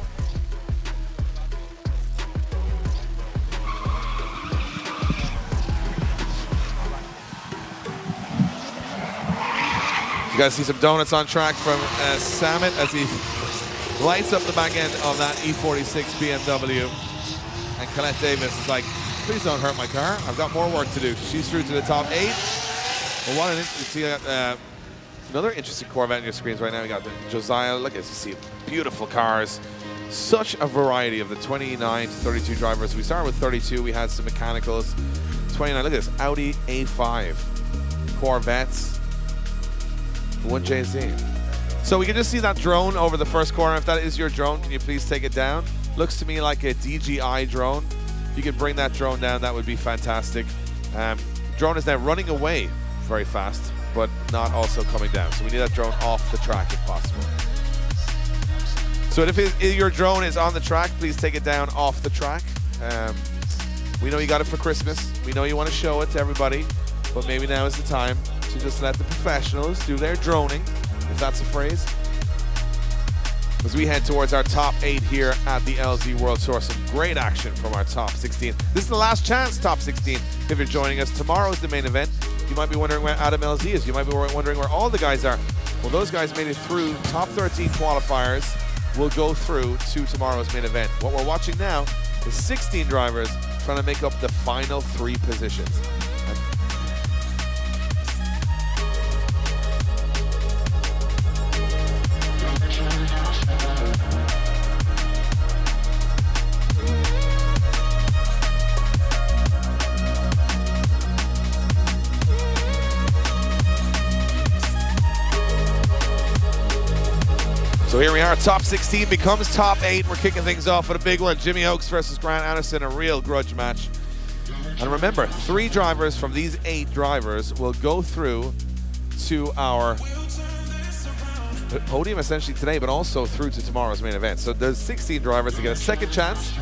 You guys see some donuts on track from Samet as he lights up the back end of that E46 BMW. And Colette Davis is like, please don't hurt my car. I've got more work to do. She's through to the top 8. Well, what an interesting, you see another interesting Corvette on your screens right now. We got the Josiah. Look, as you see, beautiful cars. Such a variety of the 29 to 32 drivers. We started with 32. We had some mechanicals. 29, look at this, Audi A5. Corvettes. 1JZ. So we can just see that drone over the first corner. If that is your drone, can you please take it down? Looks to me like a DJI drone. If you could bring that drone down, that would be fantastic. Drone is now running away very fast, but not also coming down. So we need that drone off the track if possible. So if your drone is on the track, please take it down off the track. We know you got it for Christmas. We know you want to show it to everybody, but maybe now is the time to just let the professionals do their droning, if that's a phrase. As we head towards our top 8 here at the LZ World Tour. Some great action from our top 16. This is the last chance top 16 if you're joining us. Tomorrow is the main event. You might be wondering where Adam LZ is. You might be wondering where all the guys are. Well, those guys made it through top 13 qualifiers. Will go through to tomorrow's main event. What we're watching now is 16 drivers trying to make up the final 3 positions. So here we are, top 16 becomes top 8. We're kicking things off with a big one. Jimmy Oakes versus Grant Anderson, a real grudge match. And remember, 3 drivers from these 8 drivers will go through to our podium essentially today, but also through to tomorrow's main event. So there's 16 drivers to get a second chance.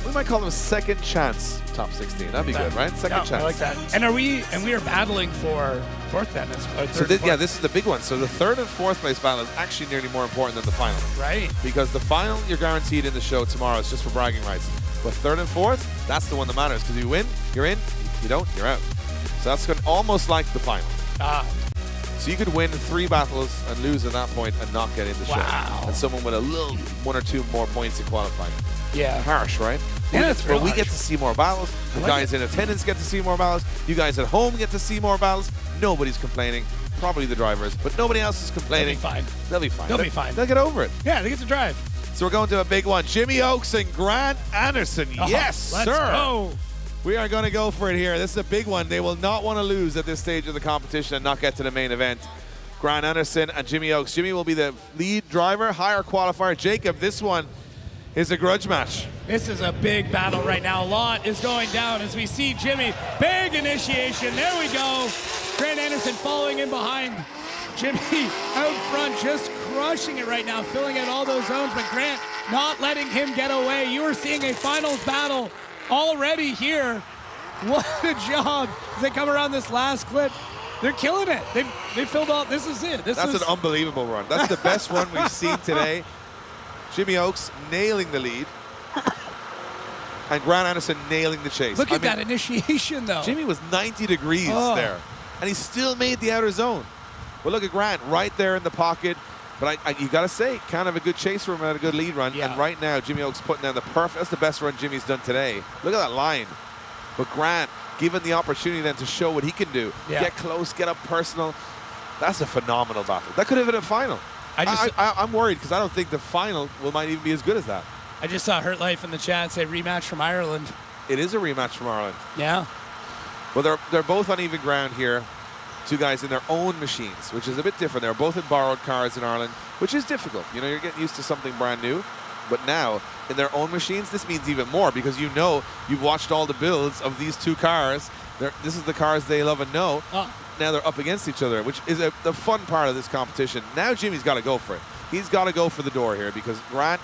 We might call them second chance top 16. That'd be good, right? Second chance. I like that. And we are battling for 4th then. So this is the big one. So the 3rd and 4th place battle is actually nearly more important than the final. Right. Because the final you're guaranteed in the show tomorrow is just for bragging rights. But 3rd and 4th, that's the one that matters. Because you win, you're in. You don't, you're out. So that's good, almost like the final. So you could win 3 battles and lose at that point and not get in the show. And someone with a little 1 or 2 more points in qualifying. Yeah. Harsh, right? Yeah, that's real But we harsh. get to see more battles. The guys in attendance get to see more battles. You guys at home get to see more battles. Nobody's complaining. Probably the drivers, but nobody else is complaining. They'll be fine. They'll be fine. They'll get over it. Yeah, they get to drive. So we're going to a big one. Jimmy Oakes and Grant Anderson. Yes, let's sir. go. We are going to go for it here. This is a big one. They will not want to lose at this stage of the competition and not get to the main event. Grant Anderson and Jimmy Oakes. Jimmy will be the lead driver, higher qualifier. Jacob, this one is a grudge match. This is a big battle right now. A lot is going down as we see Jimmy. Big initiation. There we go. Grant Anderson following in behind. Jimmy out front, just crushing it right now, filling out all those zones, but Grant not letting him get away. You are seeing a finals battle already here. What a job as they come around this last clip. They're killing it. They filled all. This is it. That's an unbelievable run. That's the best run we've seen today. Jimmy Oakes nailing the lead. And Grant Anderson nailing the chase. Look at that initiation, though. Jimmy was 90 degrees there, and he still made the outer zone. But look at Grant right there in the pocket. But you got to say, kind of a good chase for him and a good lead run. Yeah. And right now, Jimmy Oakes putting down the perfect. That's the best run Jimmy's done today. Look at that line. But Grant given the opportunity then to show what he can do. Yeah. Get close, get up personal. That's a phenomenal battle. That could have been a final. I'm worried because I don't think the final might even be as good as that. I just saw Hurt Life in the chat say rematch from Ireland. It is a rematch from Ireland. Yeah. Well, they're both on even ground here. Two guys in their own machines, which is a bit different. They're both in borrowed cars in Ireland, which is difficult. You know, you're getting used to something brand new. But now, in their own machines, this means even more because you know you've watched all the builds of these two cars. This is the cars they love and know. Now they're up against each other, which is the fun part of this competition. Now Jimmy's got to go for it. He's got to go for the door here because Grant,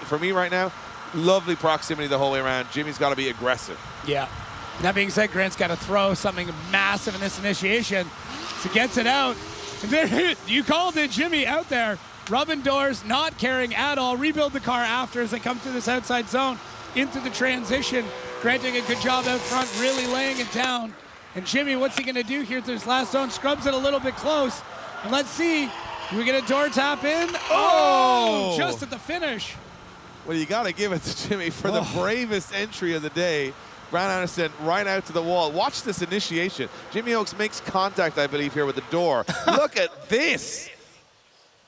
for me right now, lovely proximity the whole way around. Jimmy's got to be aggressive. Yeah. That being said, Grant's got to throw something massive in this initiation. So gets it out. And there, you called it, Jimmy out there. Rubbing doors, not caring at all. Rebuild the car after as they come through this outside zone into the transition. Grant doing a good job out front, really laying it down. And Jimmy, what's he going to do here through this last zone? Scrubs it a little bit close. And let's see. Do we get a door tap in? Oh! Just at the finish. Well, you got to give it to Jimmy for the bravest entry of the day. Grant Anderson right out to the wall. Watch this initiation. Jimmy Oakes makes contact, I believe, here with the door. Look at this.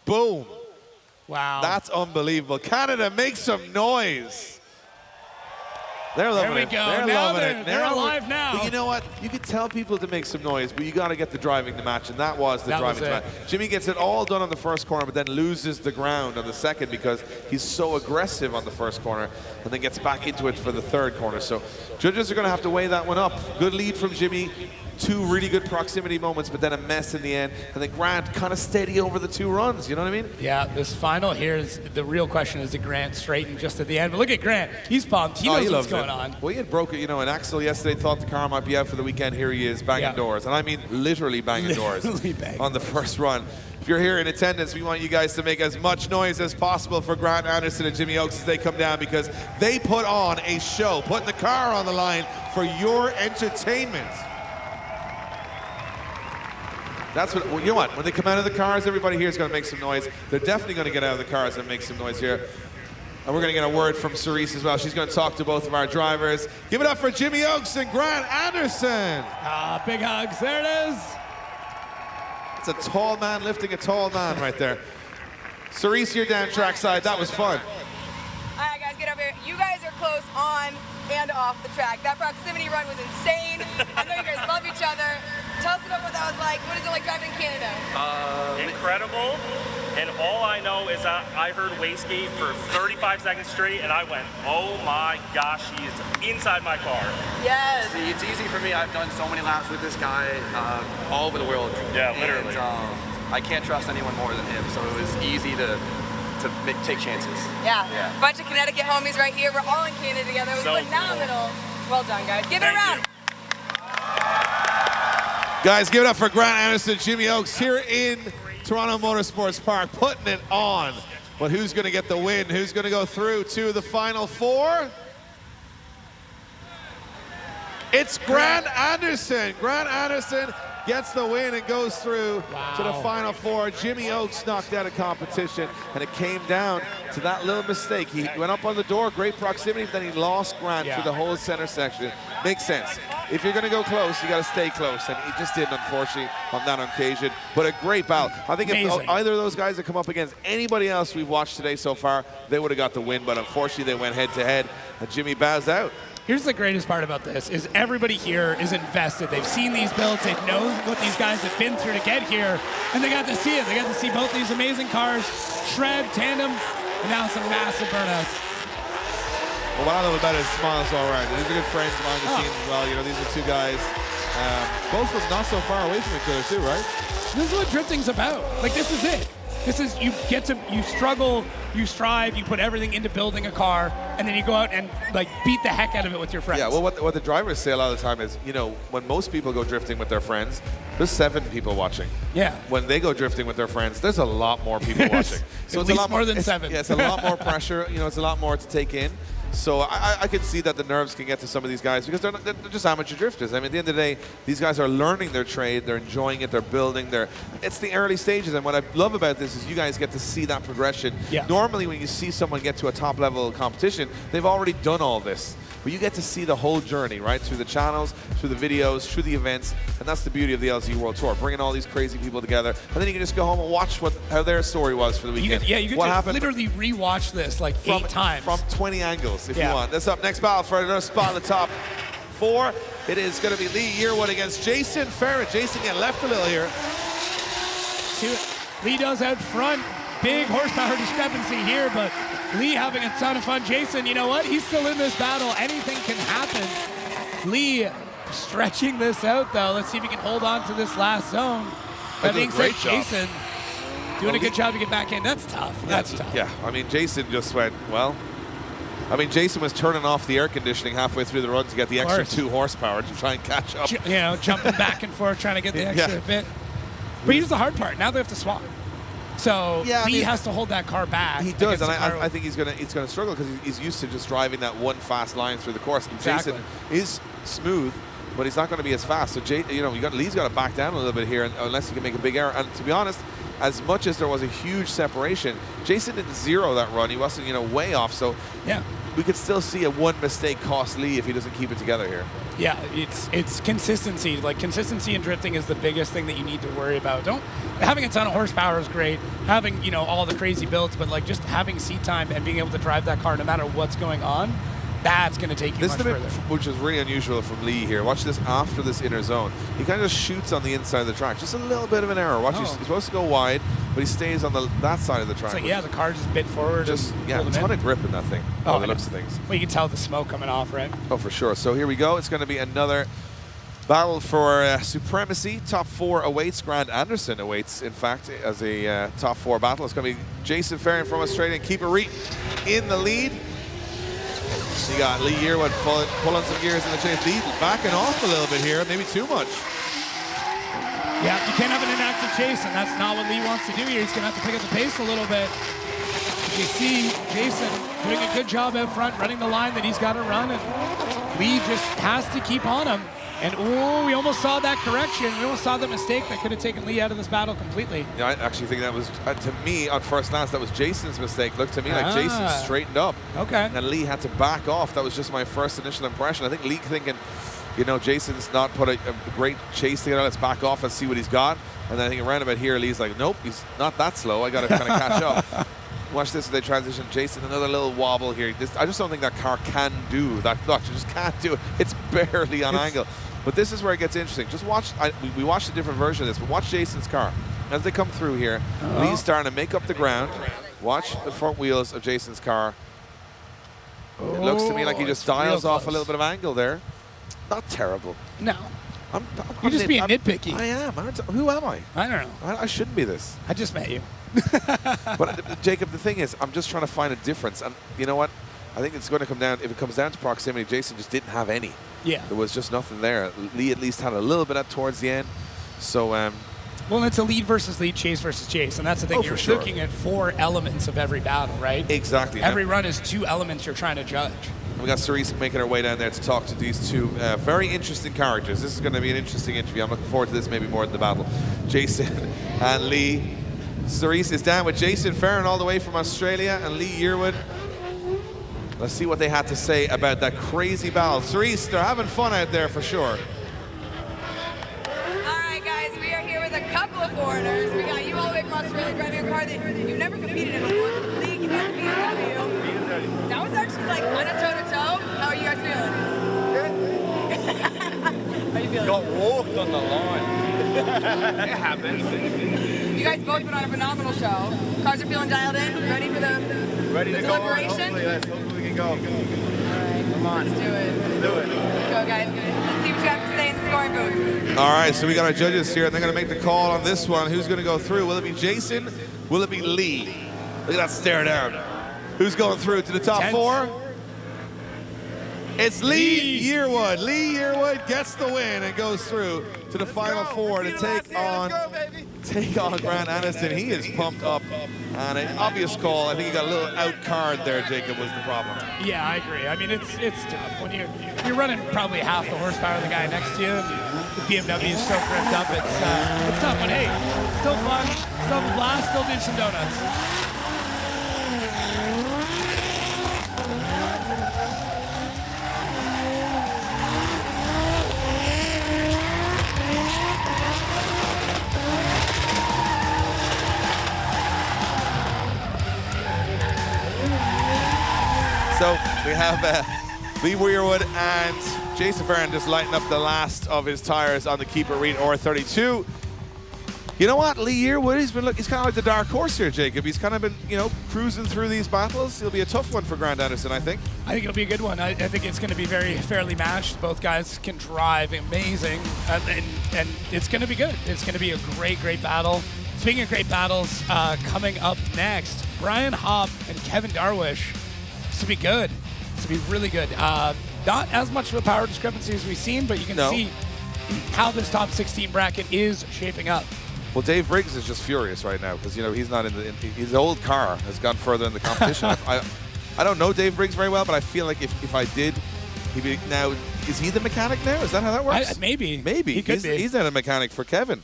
Boom. Wow. That's unbelievable. Canada, make some noise. They're loving it. There we go. They're loving it. They're alive now. But you know what? You can tell people to make some noise, but you got to get the driving the match, and that was the driving the match. Jimmy gets it all done on the first corner, but then loses the ground on the second because he's so aggressive on the first corner, and then gets back into it for the third corner. So judges are going to have to weigh that one up. Good lead from Jimmy. Two really good proximity moments, but then a mess in the end. And then Grant kind of steady over the two runs, you know what I mean? Yeah, this final here is the real question is, did Grant straighten just at the end? But look at Grant. He's pumped. He knows what's going on. Well, he had broke it, you know, and Axel yesterday thought the car might be out for the weekend. Here he is, banging doors. And I mean literally banging doors on the first run. If you're here in attendance, we want you guys to make as much noise as possible for Grant Anderson and Jimmy Oakes as they come down because they put on a show, putting the car on the line for your entertainment. That's what, well, you know what, when they come out of the cars, everybody here is going to make some noise. They're definitely going to get out of the cars and make some noise here. And we're going to get a word from Cerise as well. She's going to talk to both of our drivers. Give it up for Jimmy Oakes and Grant Anderson. Big hugs, there it is. It's a tall man lifting a tall man right there. Cerise, you're down trackside, that was fun. All right, guys, get up here. You guys are close on and off the track. That proximity run was insane. I know you guys love each other. Tell us about what that was like. What is it like driving in Canada? Incredible. And all I know is that I heard wastegate for 35 seconds straight, and I went, oh my gosh, he's inside my car. Yes. See, it's easy for me. I've done so many laps with this guy all over the world. Yeah, literally. And, I can't trust anyone more than him, so it was easy to take chances. Yeah. Bunch of Connecticut homies right here. We're all in Canada together. It was phenomenal. Well done, guys. Give it a round. Guys, give it up for Grant Anderson, Jimmy Oakes here in Toronto Motorsports Park, putting it on. But who's going to get the win? Who's going to go through to the Final Four? It's Grant Anderson. Grant Anderson gets the win and goes through to the Final Four. Jimmy Oakes knocked out of competition, and it came down to that little mistake. He went up on the door, great proximity, but then he lost Grant through the whole center section. Makes sense. If you're going to go close, you got to stay close, and he just didn't, unfortunately, on that occasion. But a great bout. I think if either of those guys had come up against anybody else we've watched today so far, they would have got the win. But unfortunately, they went head-to-head, and Jimmy bows out. Here's the greatest part about this is everybody here is invested. They've seen these builds. They know what these guys have been through to get here, and they got to see it. They got to see both these amazing cars shred, tandem, and now some massive burnouts. Well, what I love about it is Smiles all around. These are good friends behind the scenes as well. You know, these are two guys, both from not so far away from each other too, right? This is what drifting's about. Like, this is it. This is, you struggle, you strive, you put everything into building a car, and then you go out and like beat the heck out of it with your friends. Yeah, well, what the drivers say a lot of the time is, you know, when most people go drifting with their friends, there's 7 people watching. Yeah. When they go drifting with their friends, there's a lot more people watching. So At it's a least lot more than 7. Yeah, it's a lot more pressure. You know, it's a lot more to take in. So I can see that the nerves can get to some of these guys because they're just amateur drifters. I mean, at the end of the day, these guys are learning their trade. They're enjoying it. They're building. It's the early stages. And what I love about this is you guys get to see that progression. Yeah. Normally, when you see someone get to a top-level competition, they've already done all this. But you get to see the whole journey, right? Through the channels, through the videos, through the events. And that's the beauty of the LZ World Tour, bringing all these crazy people together. And then you can just go home and watch how their story was for the weekend. You get to literally rewatch this like 8 times. From 20 angles, if you want. That's up next battle for another spot in the top 4. It is going to be Lee Yearwood against Jason Farrett. Jason getting left a little here. See what Lee does out front. Big horsepower discrepancy here, but Lee having a ton of fun. Jason, you know what? He's still in this battle. Anything can happen. Lee stretching this out, though. Let's see if he can hold on to this last zone. That being said, Jason doing a good job to get back in. That's tough. That's tough. Yeah, I mean, Jason just went, well, I mean, Jason was turning off the air conditioning halfway through the run to get the extra 2 horsepower to try and catch up. You know, jumping back and forth, trying to get the extra bit. But here's the hard part. Now they have to swap. So Lee has to hold that car back. He does, and I think he's gonna struggle because he's used to just driving that one fast line through the course. And Exactly. Jason is smooth, but he's not going to be as fast. So Lee's got to back down a little bit here, unless he can make a big error. And to be honest, as much as there was a huge separation, Jason didn't zero that run. He wasn't way off. So yeah, we could still see a one mistake cost Lee if he doesn't keep it together here. Yeah, it's consistency. Like, consistency in drifting is the biggest thing that you need to worry about. Having a ton of horsepower is great. Having, all the crazy builds, but like just having seat time and being able to drive that car no matter what's going on, that's going to take you much further. Which is really unusual from Lee here. Watch this after this inner zone. He kind of just shoots on the inside of the track. Just a little bit of an error. Watch, he's supposed to go wide, but he stays on that side of the track. It's like, the car just bit forward. A ton of grip in that thing. Oh, the looks of things. Well, you can tell the smoke coming off, right? Oh, for sure. So here we go. It's going to be another battle for supremacy. Top 4 awaits. Grant Anderson awaits, in fact, as a top 4 battle. It's going to be Jason Farrett from Australia and Keeper Reed in the lead. You got Lee Yearwood pulling some gears in the chase. Lee backing off a little bit here, maybe too much. Yeah, you can't have an inactive chase, and that's not what Lee wants to do here. He's going to have to pick up the pace a little bit. You see Jason doing a good job out front, running the line that he's got to run, and Lee just has to keep on him. And we almost saw that correction. We almost saw the mistake that could have taken Lee out of this battle completely. Yeah, I actually think that was, to me, at first glance, that was Jason's mistake. Looked to me like Jason straightened up. Okay. And Lee had to back off. That was just my first initial impression. I think Lee thinking, Jason's not put a great chase together. Let's back off. Let's see what he's got. And then I think around about here, Lee's like, nope, he's not that slow. I got to kind of catch up. Watch this as they transition. Jason, another little wobble here. I just don't think that car can do that clutch. You just can't do it. It's barely on angle. But this is where it gets interesting. Just watch. We watched a different version of this, but watch Jason's car. As they come through here, Lee's starting to make up the ground. Watch the front wheels of Jason's car. It looks to me like he just dials off a little bit of angle there. Not terrible. No. You're just being nitpicky. I am. Who am I? I don't know. I shouldn't be this. I just met you. But Jacob, the thing is, I'm just trying to find a difference. And you know what? I think it's going to come down, if it comes down to proximity, Jason just didn't have any. Yeah. There was just nothing there. Lee at least had a little bit towards the end. So, well, it's a lead versus lead, chase versus chase. And that's the thing. You're looking at 4 elements of every battle, right? Exactly. Every run is 2 elements you're trying to judge. We got Cerise making her way down there to talk to these 2 very interesting characters. This is going to be an interesting interview. I'm looking forward to this maybe more than the battle. Jason and Lee. Cerise is down with Jason Farron all the way from Australia and Lee Yearwood. Let's see what they had to say about that crazy battle. Cerise, they're having fun out there for sure. All right, guys, we are here with a couple of foreigners. We got you all the way from Australia driving a car that you've never competed in before. The League BMW. That was actually like kind of toe-to-toe. How are you guys feeling? It happens. You guys both put on a phenomenal show. Cars are feeling dialed in, ready for the deliberation? Hopefully we can go. All right, come on. Let's do it. Let's do it. Let's go, guys. Let's see what you have to say in the scoring booth. All right, so we got our judges here, and they're going to make the call on this one. Who's going to go through? Will it be Jason? Will it be Lee? Look at that stare down. Who's going through to the top 4? It's Lee Yearwood. Lee Yearwood gets the win and goes through to the final 4 to take on Grant Aniston. He is pumped up, and an obvious call. I think he got a little out card there, Jacob, was the problem. Yeah, I agree. I mean, it's tough when you're running probably half the horsepower of the guy next to you. And the BMW is so gripped up. It's tough, but hey, still fun, still have a blast, still do some donuts. So we have Lee Yearwood and Jason Farron just lighting up the last of his tires on the Keep It Read R32. You know what, Lee Yearwood, he's kind of like the dark horse here, Jacob. He's kind of been, cruising through these battles. It'll be a tough one for Grant Anderson, I think. I think it'll be a good one. I think it's going to be very fairly matched. Both guys can drive amazing, and it's going to be good. It's going to be a great, great battle. Speaking of great battles, coming up next, Brian Hopp and Kevin Darwish. This will be good. This will be really good. Not as much of a power discrepancy as we've seen, but you can see how this top 16 bracket is shaping up. Well, Dave Briggs is just furious right now because he's not his old car has gone further in the competition. I don't know Dave Briggs very well, but I feel like if I did, he'd be now. Is he the mechanic now? Is that how that works? Maybe. He could be. He's now the mechanic for Kevin.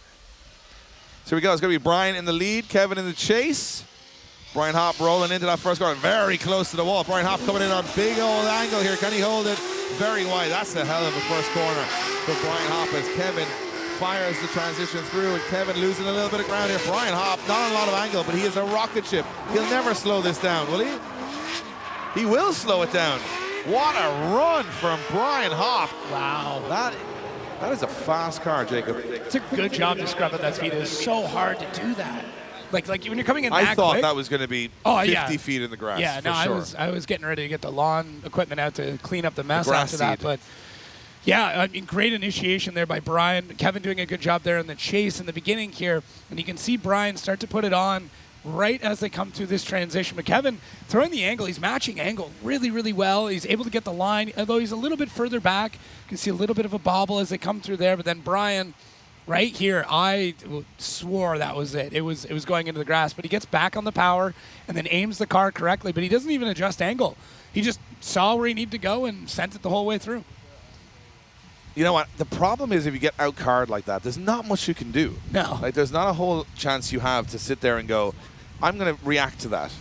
So here we go. It's going to be Brian in the lead, Kevin in the chase. Brian Hopp rolling into that first corner, very close to the wall. Brian Hopp coming in on big old angle here. Can he hold it? Very wide. That's a hell of a first corner for Brian Hopp as Kevin fires the transition through, and Kevin losing a little bit of ground here. Brian Hopp, not a lot of angle, but he is a rocket ship. He'll never slow this down, will he? He will slow it down. What a run from Brian Hopp. Wow. That is a fast car, Jacob. It's a good job to scrub at that speed. It is so hard to do that. Like when you're coming in I that thought quick, that was going to be 50 feet in the grass. Yeah, no, sure. I was getting ready to get the lawn equipment out to clean up the mess grass after that. seed. But yeah, I mean, great initiation there by Brian. Kevin doing a good job there in the chase in the beginning here. And you can see Brian start to put it on right as they come through this transition. But Kevin throwing the angle, he's matching angle really, really well. He's able to get the line, although he's a little bit further back. You can see a little bit of a bobble as they come through there. But then Brian, right here, I swore that was it. It was going into the grass, but he gets back on the power and then aims the car correctly, but he doesn't even adjust angle. He just saw where he needed to go and sent it the whole way through. You know what? The problem is if you get out-carred like that, there's not much you can do. No. Like, there's not a whole chance you have to sit there and go, I'm going to react to that.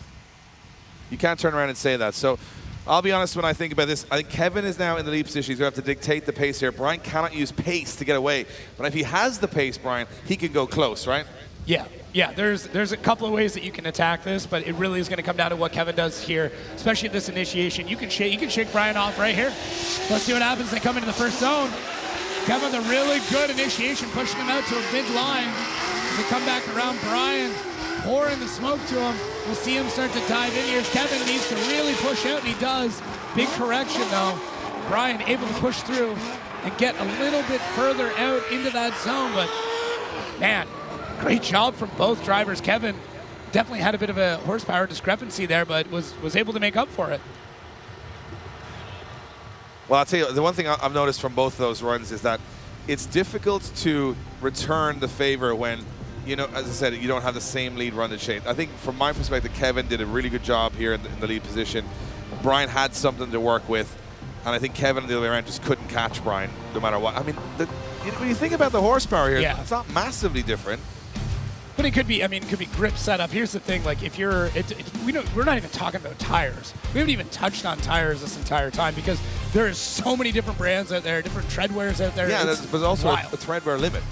You can't turn around and say that. So I'll be honest when I think about this. I think Kevin is now in the lead position. He's going to have to dictate the pace here. Brian cannot use pace to get away. But if he has the pace, Brian, he can go close, right? Yeah. There's a couple of ways that you can attack this, but it really is going to come down to what Kevin does here, especially at this initiation. You can shake Brian off right here. Let's see what happens. They come into the first zone. Kevin with a really good initiation, pushing him out to a mid-line. As they come back around, Brian pouring the smoke to him. We'll see him start to dive in here. Kevin needs to really push out, and he does. Big correction, though. Brian able to push through and get a little bit further out into that zone, but man, great job from both drivers. Kevin definitely had a bit of a horsepower discrepancy there, but was able to make up for it. Well, I'll tell you, the one thing I've noticed from both of those runs is that it's difficult to return the favor when, as I said, you don't have the same lead run to chase. I think from my perspective, Kevin did a really good job here in the lead position. Brian had something to work with, and I think Kevin, the other way around, just couldn't catch Brian no matter what. I mean, when you think about the horsepower here, it's not massively different. But it could be grip setup. Here's the thing, like if you're, we're not even talking about tires. We haven't even touched on tires this entire time because there are so many different brands out there, different treadwears out there. Yeah, there's also a treadwear limit.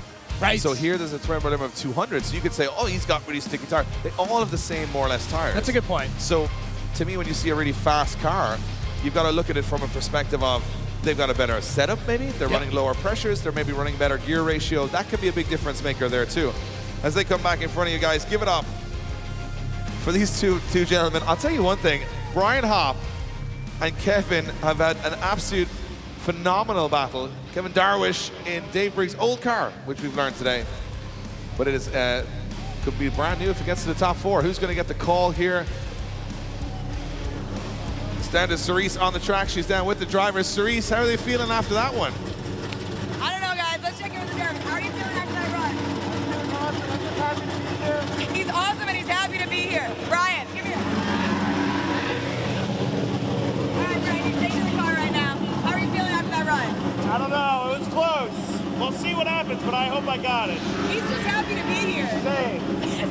Right. So here there's a treadwear limit of 200. So you could say, oh, he's got really sticky tires. They all have the same, more or less, tires. That's a good point. So to me, when you see a really fast car, you've got to look at it from a perspective of, They've got a better setup, maybe. They're running lower pressures. They're maybe running better gear ratio. That could be a big difference maker there, too. As they come back in front of you guys, give it up for these two gentlemen. I'll tell you one thing. Brian Hopp and Kevin have had an absolute phenomenal battle. Kevin Darwish in Dave Briggs' old car, which we've learned today. But it is could be brand new if it gets to the top 4. Who's going to get the call here? It's down to Cerise on the track. She's down with the drivers. Cerise, how are they feeling after that one? I don't know, guys. Let's check in with the driver. How are you feeling after that run? He's awesome and he's happy to be here. Brian, give me a... All right, Brian, you're taking the car right now. How are you feeling after that run? I don't know. It was close. We'll see what happens, but I hope I got it. He's just happy to be here. Same.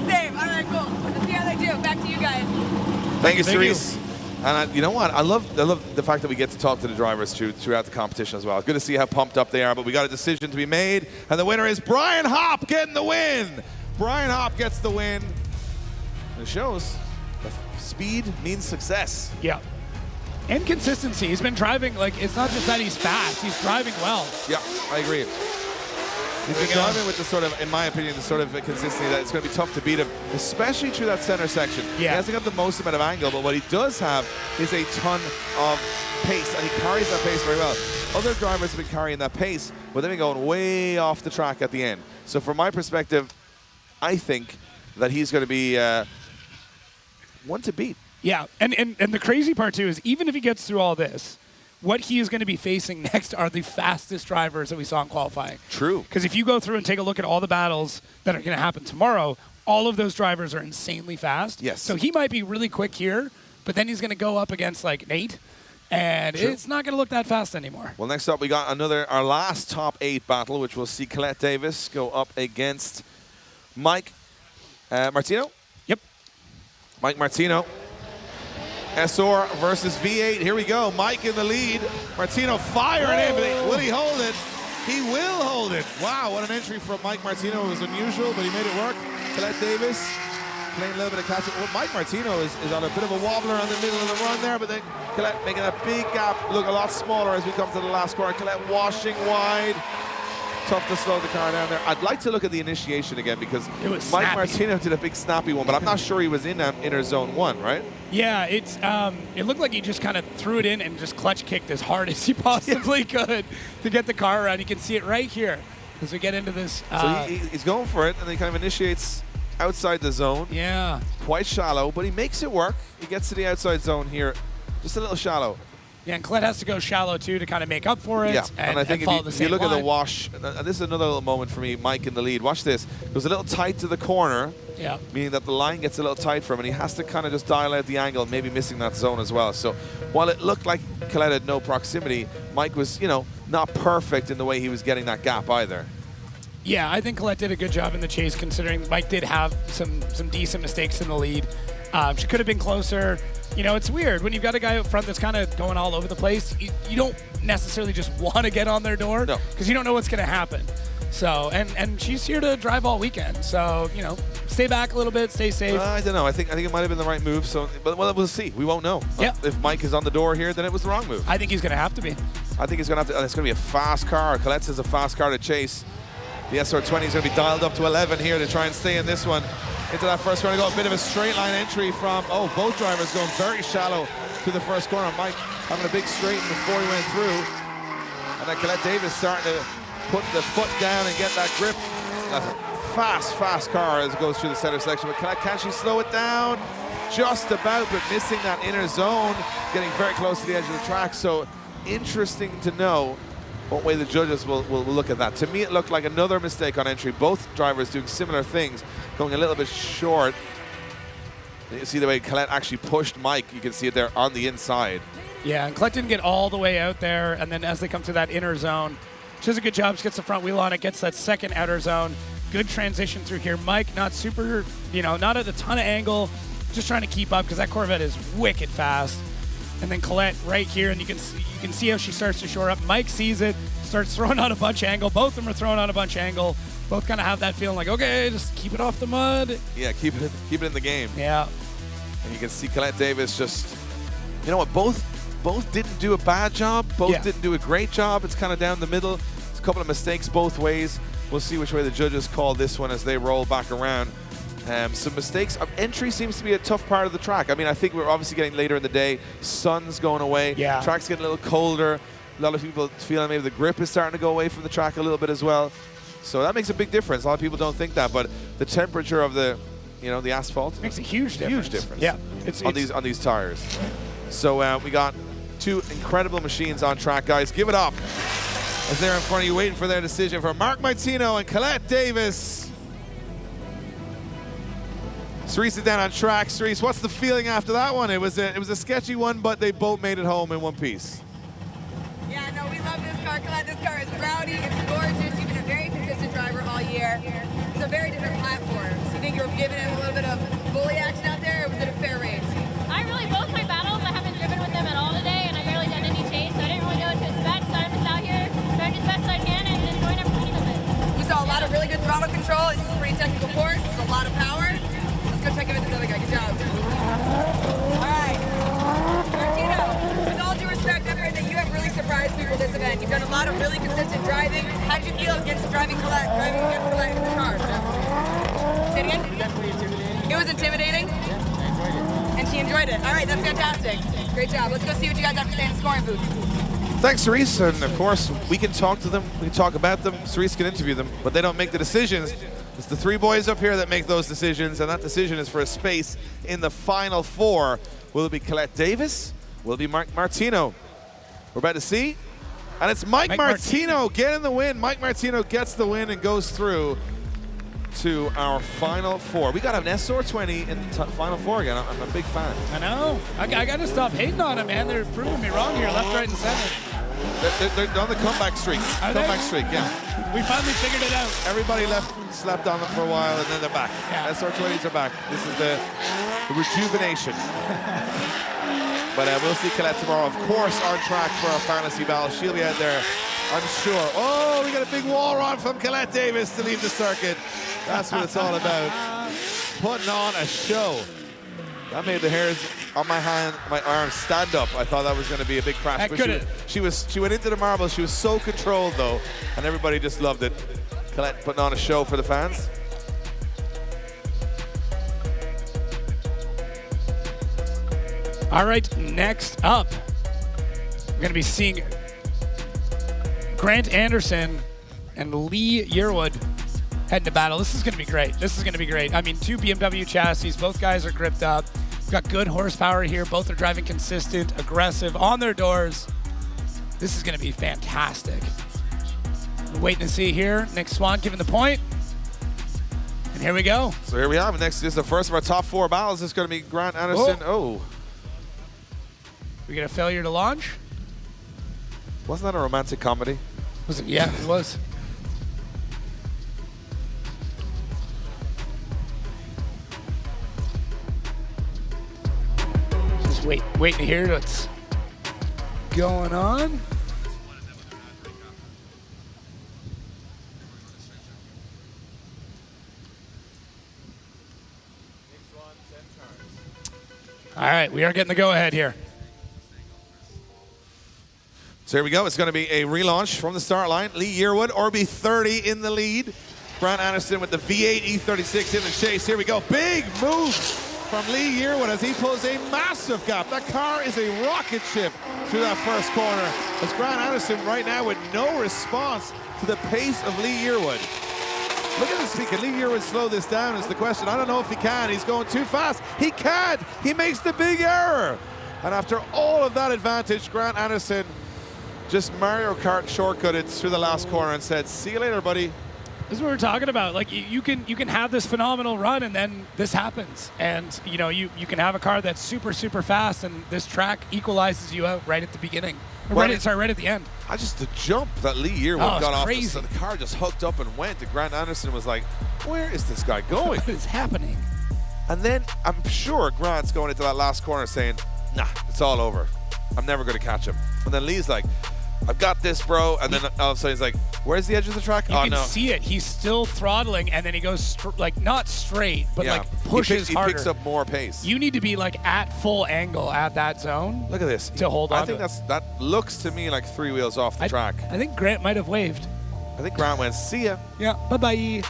Same. All right, cool. Let's see how they do. Back to you guys. Thank you, Cerise. And you know what? I love the fact that we get to talk to the drivers throughout the competition as well. It's good to see how pumped up they are, but we got a decision to be made, and the winner is Brian Hopp getting the win. Brian Hopp gets the win. It shows that speed means success. Yeah. And consistency. He's been driving, like, it's not just that he's fast, he's driving well. Yeah, I agree. He's been driving with the sort of, in my opinion, the sort of consistency that it's going to be tough to beat him, especially through that center section. Yeah. He hasn't got the most amount of angle, but what he does have is a ton of pace, and he carries that pace very well. Other drivers have been carrying that pace, but they've been going way off the track at the end. So from my perspective, I think that he's going to be one to beat. Yeah, and the crazy part, too, is even if he gets through all this, what he is going to be facing next are the fastest drivers that we saw in qualifying. True. Because if you go through and take a look at all the battles that are going to happen tomorrow, all of those drivers are insanely fast. Yes. So he might be really quick here, but then he's going to go up against, like, Nate, and it's not going to look that fast anymore. Well, next up, we got our last top 8 battle, which will see Colette Davis go up against Mike Martino. Yep. Mike Martino. SR versus V8. Here we go. Mike in the lead. Martino firing in, but will he hold it? He will hold it. Wow, what an entry from Mike Martino. It was unusual, but he made it work. Colette Davis playing a little bit of catch-up. Well, Mike Martino is on a bit of a wobbler in the middle of the run there, but then Colette making that big gap look a lot smaller as we come to the last corner. Colette washing wide. Tough to slow the car down there. I'd like to look at the initiation again because Mike snappy. Martino did a big snappy one, but I'm not sure he was in inner zone 1, right? Yeah, it looked like he just kind of threw it in and just clutch kicked as hard as he possibly could to get the car around. You can see it right here as we get into this. So he's going for it, and then he kind of initiates outside the zone. Yeah. Quite shallow, but he makes it work. He gets to the outside zone here, just a little shallow. Yeah, and Colette has to go shallow, too, to kind of make up for it. Yeah, and I think if you look at the wash, and this is another little moment for me, Mike in the lead. Watch this. It was a little tight to the corner, meaning that the line gets a little tight for him, and he has to kind of just dial out the angle, maybe missing that zone as well. So while it looked like Colette had no proximity, Mike was, not perfect in the way he was getting that gap either. Yeah, I think Colette did a good job in the chase, considering Mike did have some decent mistakes in the lead. She could have been closer. It's weird when you've got a guy up front that's kind of going all over the place. You don't necessarily just want to get on their door because you don't know what's going to happen. So, and she's here to drive all weekend. So, stay back a little bit, stay safe. I don't know. I think it might have been the right move. So, but we'll see. We won't know. Yeah. If Mike is on the door here, then it was the wrong move. I think he's going to have to be. I think he's going to have to. It's going to be a fast car. Colette's is a fast car to chase. The SR20 is going to be dialed up to 11 here to try and stay in this one. Into that first corner, go a bit of a straight line entry from, both drivers going very shallow to the first corner. Mike having a big straighten before he went through. And then Colette Davis starting to put the foot down and get that grip. That's a fast car as it goes through the center section. But Colette, can she slow it down? Just about, but missing that inner zone, getting very close to the edge of the track. So interesting to know what way the judges will look at that. To me, it looked like another mistake on entry. Both drivers doing similar things, going a little bit short. You see the way Colette actually pushed Mike. You can see it there on the inside. Yeah, and Colette didn't get all the way out there, and then as they come to that inner zone, she does a good job. She gets the front wheel on it, gets that second outer zone. Good transition through here. Mike, not super, not at a ton of angle, just trying to keep up because that Corvette is wicked fast. And then Colette right here, and you can see how she starts to shore up. Mike sees it, starts throwing on a bunch of angle. Both of them are throwing on a bunch of angle. Both kind of have that feeling like, okay, just keep it off the mud. Yeah, keep it in the game. Yeah. And you can see Colette Davis just, you know what, both both didn't do a bad job. Both didn't do a great job. It's kind of down the middle. There's a couple of mistakes both ways. We'll see which way the judges call this one as they roll back around. Some mistakes. Entry seems to be a tough part of the track. I mean, I think we're obviously getting later in the day. Sun's going away. Yeah. Track's getting a little colder. A lot of people feeling maybe the grip is starting to go away from the track a little bit as well. So that makes a big difference. A lot of people don't think that, but the temperature of the, the asphalt makes a huge difference. Huge difference. Yeah, on these tires. So we got two incredible machines on track, guys. Give it up as they're in front of you, waiting for their decision for Mark Martino and Colette Davis. Cerise is down on track. Cerise, what's the feeling after that one? It was a sketchy one, but they both made it home in one piece. Yeah, no, we love this car. Colette, this car is rowdy, it's gorgeous. You've been a very consistent driver all year. It's a very different platform. So you think you were giving it a little bit of bully action out there, or was it a fair race? Both my battles, I haven't driven with them at all today, and I've barely done any chase, so I didn't really know what to expect. So I'm just out here trying as best I can and enjoying every minute of it. We saw a lot of really good throttle control. This is a pretty technical course. It's a lot of power. Let's go check in with this other guy. Good job. All right. Martino, with all due respect, I've heard that you have really surprised people this event. You've done a lot of really consistent driving. How did you feel against driving against Colette in the car? Say it again? Definitely intimidating. It was intimidating? And she enjoyed it. All right, that's fantastic. Great job. Let's go see what you guys have to say in the scoring booth. Thanks, Cerise. And of course, we can talk to them. We can talk about them. Cerise can interview them, but they don't make the decisions. It's the three boys up here that make those decisions, and that decision is for a space in the final four. Will it be Colette Davis? Will it be Mark Martino? We're about to see. And it's Mike Martino getting the win. Mike Martino gets the win and goes through to our final four. We got an SR20 in the final four again. I'm a big fan. I know. I got to stop hating on them, man. They're proving me wrong here, left, right, and center. They're on the comeback streak. Comeback streak, yeah. We finally figured it out. Everybody slept on them for a while, and then they're back. Yeah. SR20s are back. This is the rejuvenation. But we'll see Colette tomorrow, of course, on track for our fantasy battle. She'll be out there, I'm sure. Oh, we got a big wall run from Colette Davis to leave the circuit. That's what it's all about. Putting on a show. That made the hairs on my arm stand up. I thought that was going to be a big crash. But she went into the marble. She was so controlled, though, and everybody just loved it. Colette putting on a show for the fans. All right, next up, we're going to be seeing Grant Anderson and Lee Yearwood heading to battle. This is going to be great. This is going to be great. I mean, two BMW chassis. Both guys are gripped up. Got good horsepower here. Both are driving consistent, aggressive, on their doors. This is going to be fantastic. We're waiting to see here. Nick Swan giving the point. And here we go. So here we have. Next is the first of our top four battles. It's going to be Grant Anderson. Oh. We get a failure to launch. Wasn't that a romantic comedy? Was it? Yeah, it was. Just waiting to hear what's going on. All right, we are getting the go-ahead here. So here we go. It's going to be a relaunch from the start line. Lee Yearwood, RB30 in the lead. Grant Anderson with the V8 E36 in the chase. Here we go. Big move from Lee Yearwood as he pulls a massive gap. That car is a rocket ship through that first corner. As Grant Anderson right now with no response to the pace of Lee Yearwood. Look at this. Can Lee Yearwood slow this down is the question. I don't know if he can. He's going too fast. He can't. He makes the big error. And after all of that advantage, Grant Anderson just Mario Kart shortcutted through the last corner and said, see you later, buddy. This is what we're talking about. Like you can have this phenomenal run and then this happens. And you know, you can have a car that's super, super fast and this track equalizes you out right at the beginning. Right at the end. The jump that Lee Yearwood got off, crazy. The car just hooked up and went. And Grant Anderson was like, where is this guy going? What is happening? And then I'm sure Grant's going into that last corner saying, nah, it's all over. I'm never going to catch him. And then Lee's like, I've got this, bro. And then all of a sudden he's like, Where's the edge of the track? You can see it. He's still throttling, and then he goes like not straight, but like pushes harder. He picks up more pace. You need to be like at full angle at that zone. Look at this to hold on. I think that looks to me like 3 wheels off the track. I think Grant might have waved. I think Grant went, see ya. Yeah, bye-bye.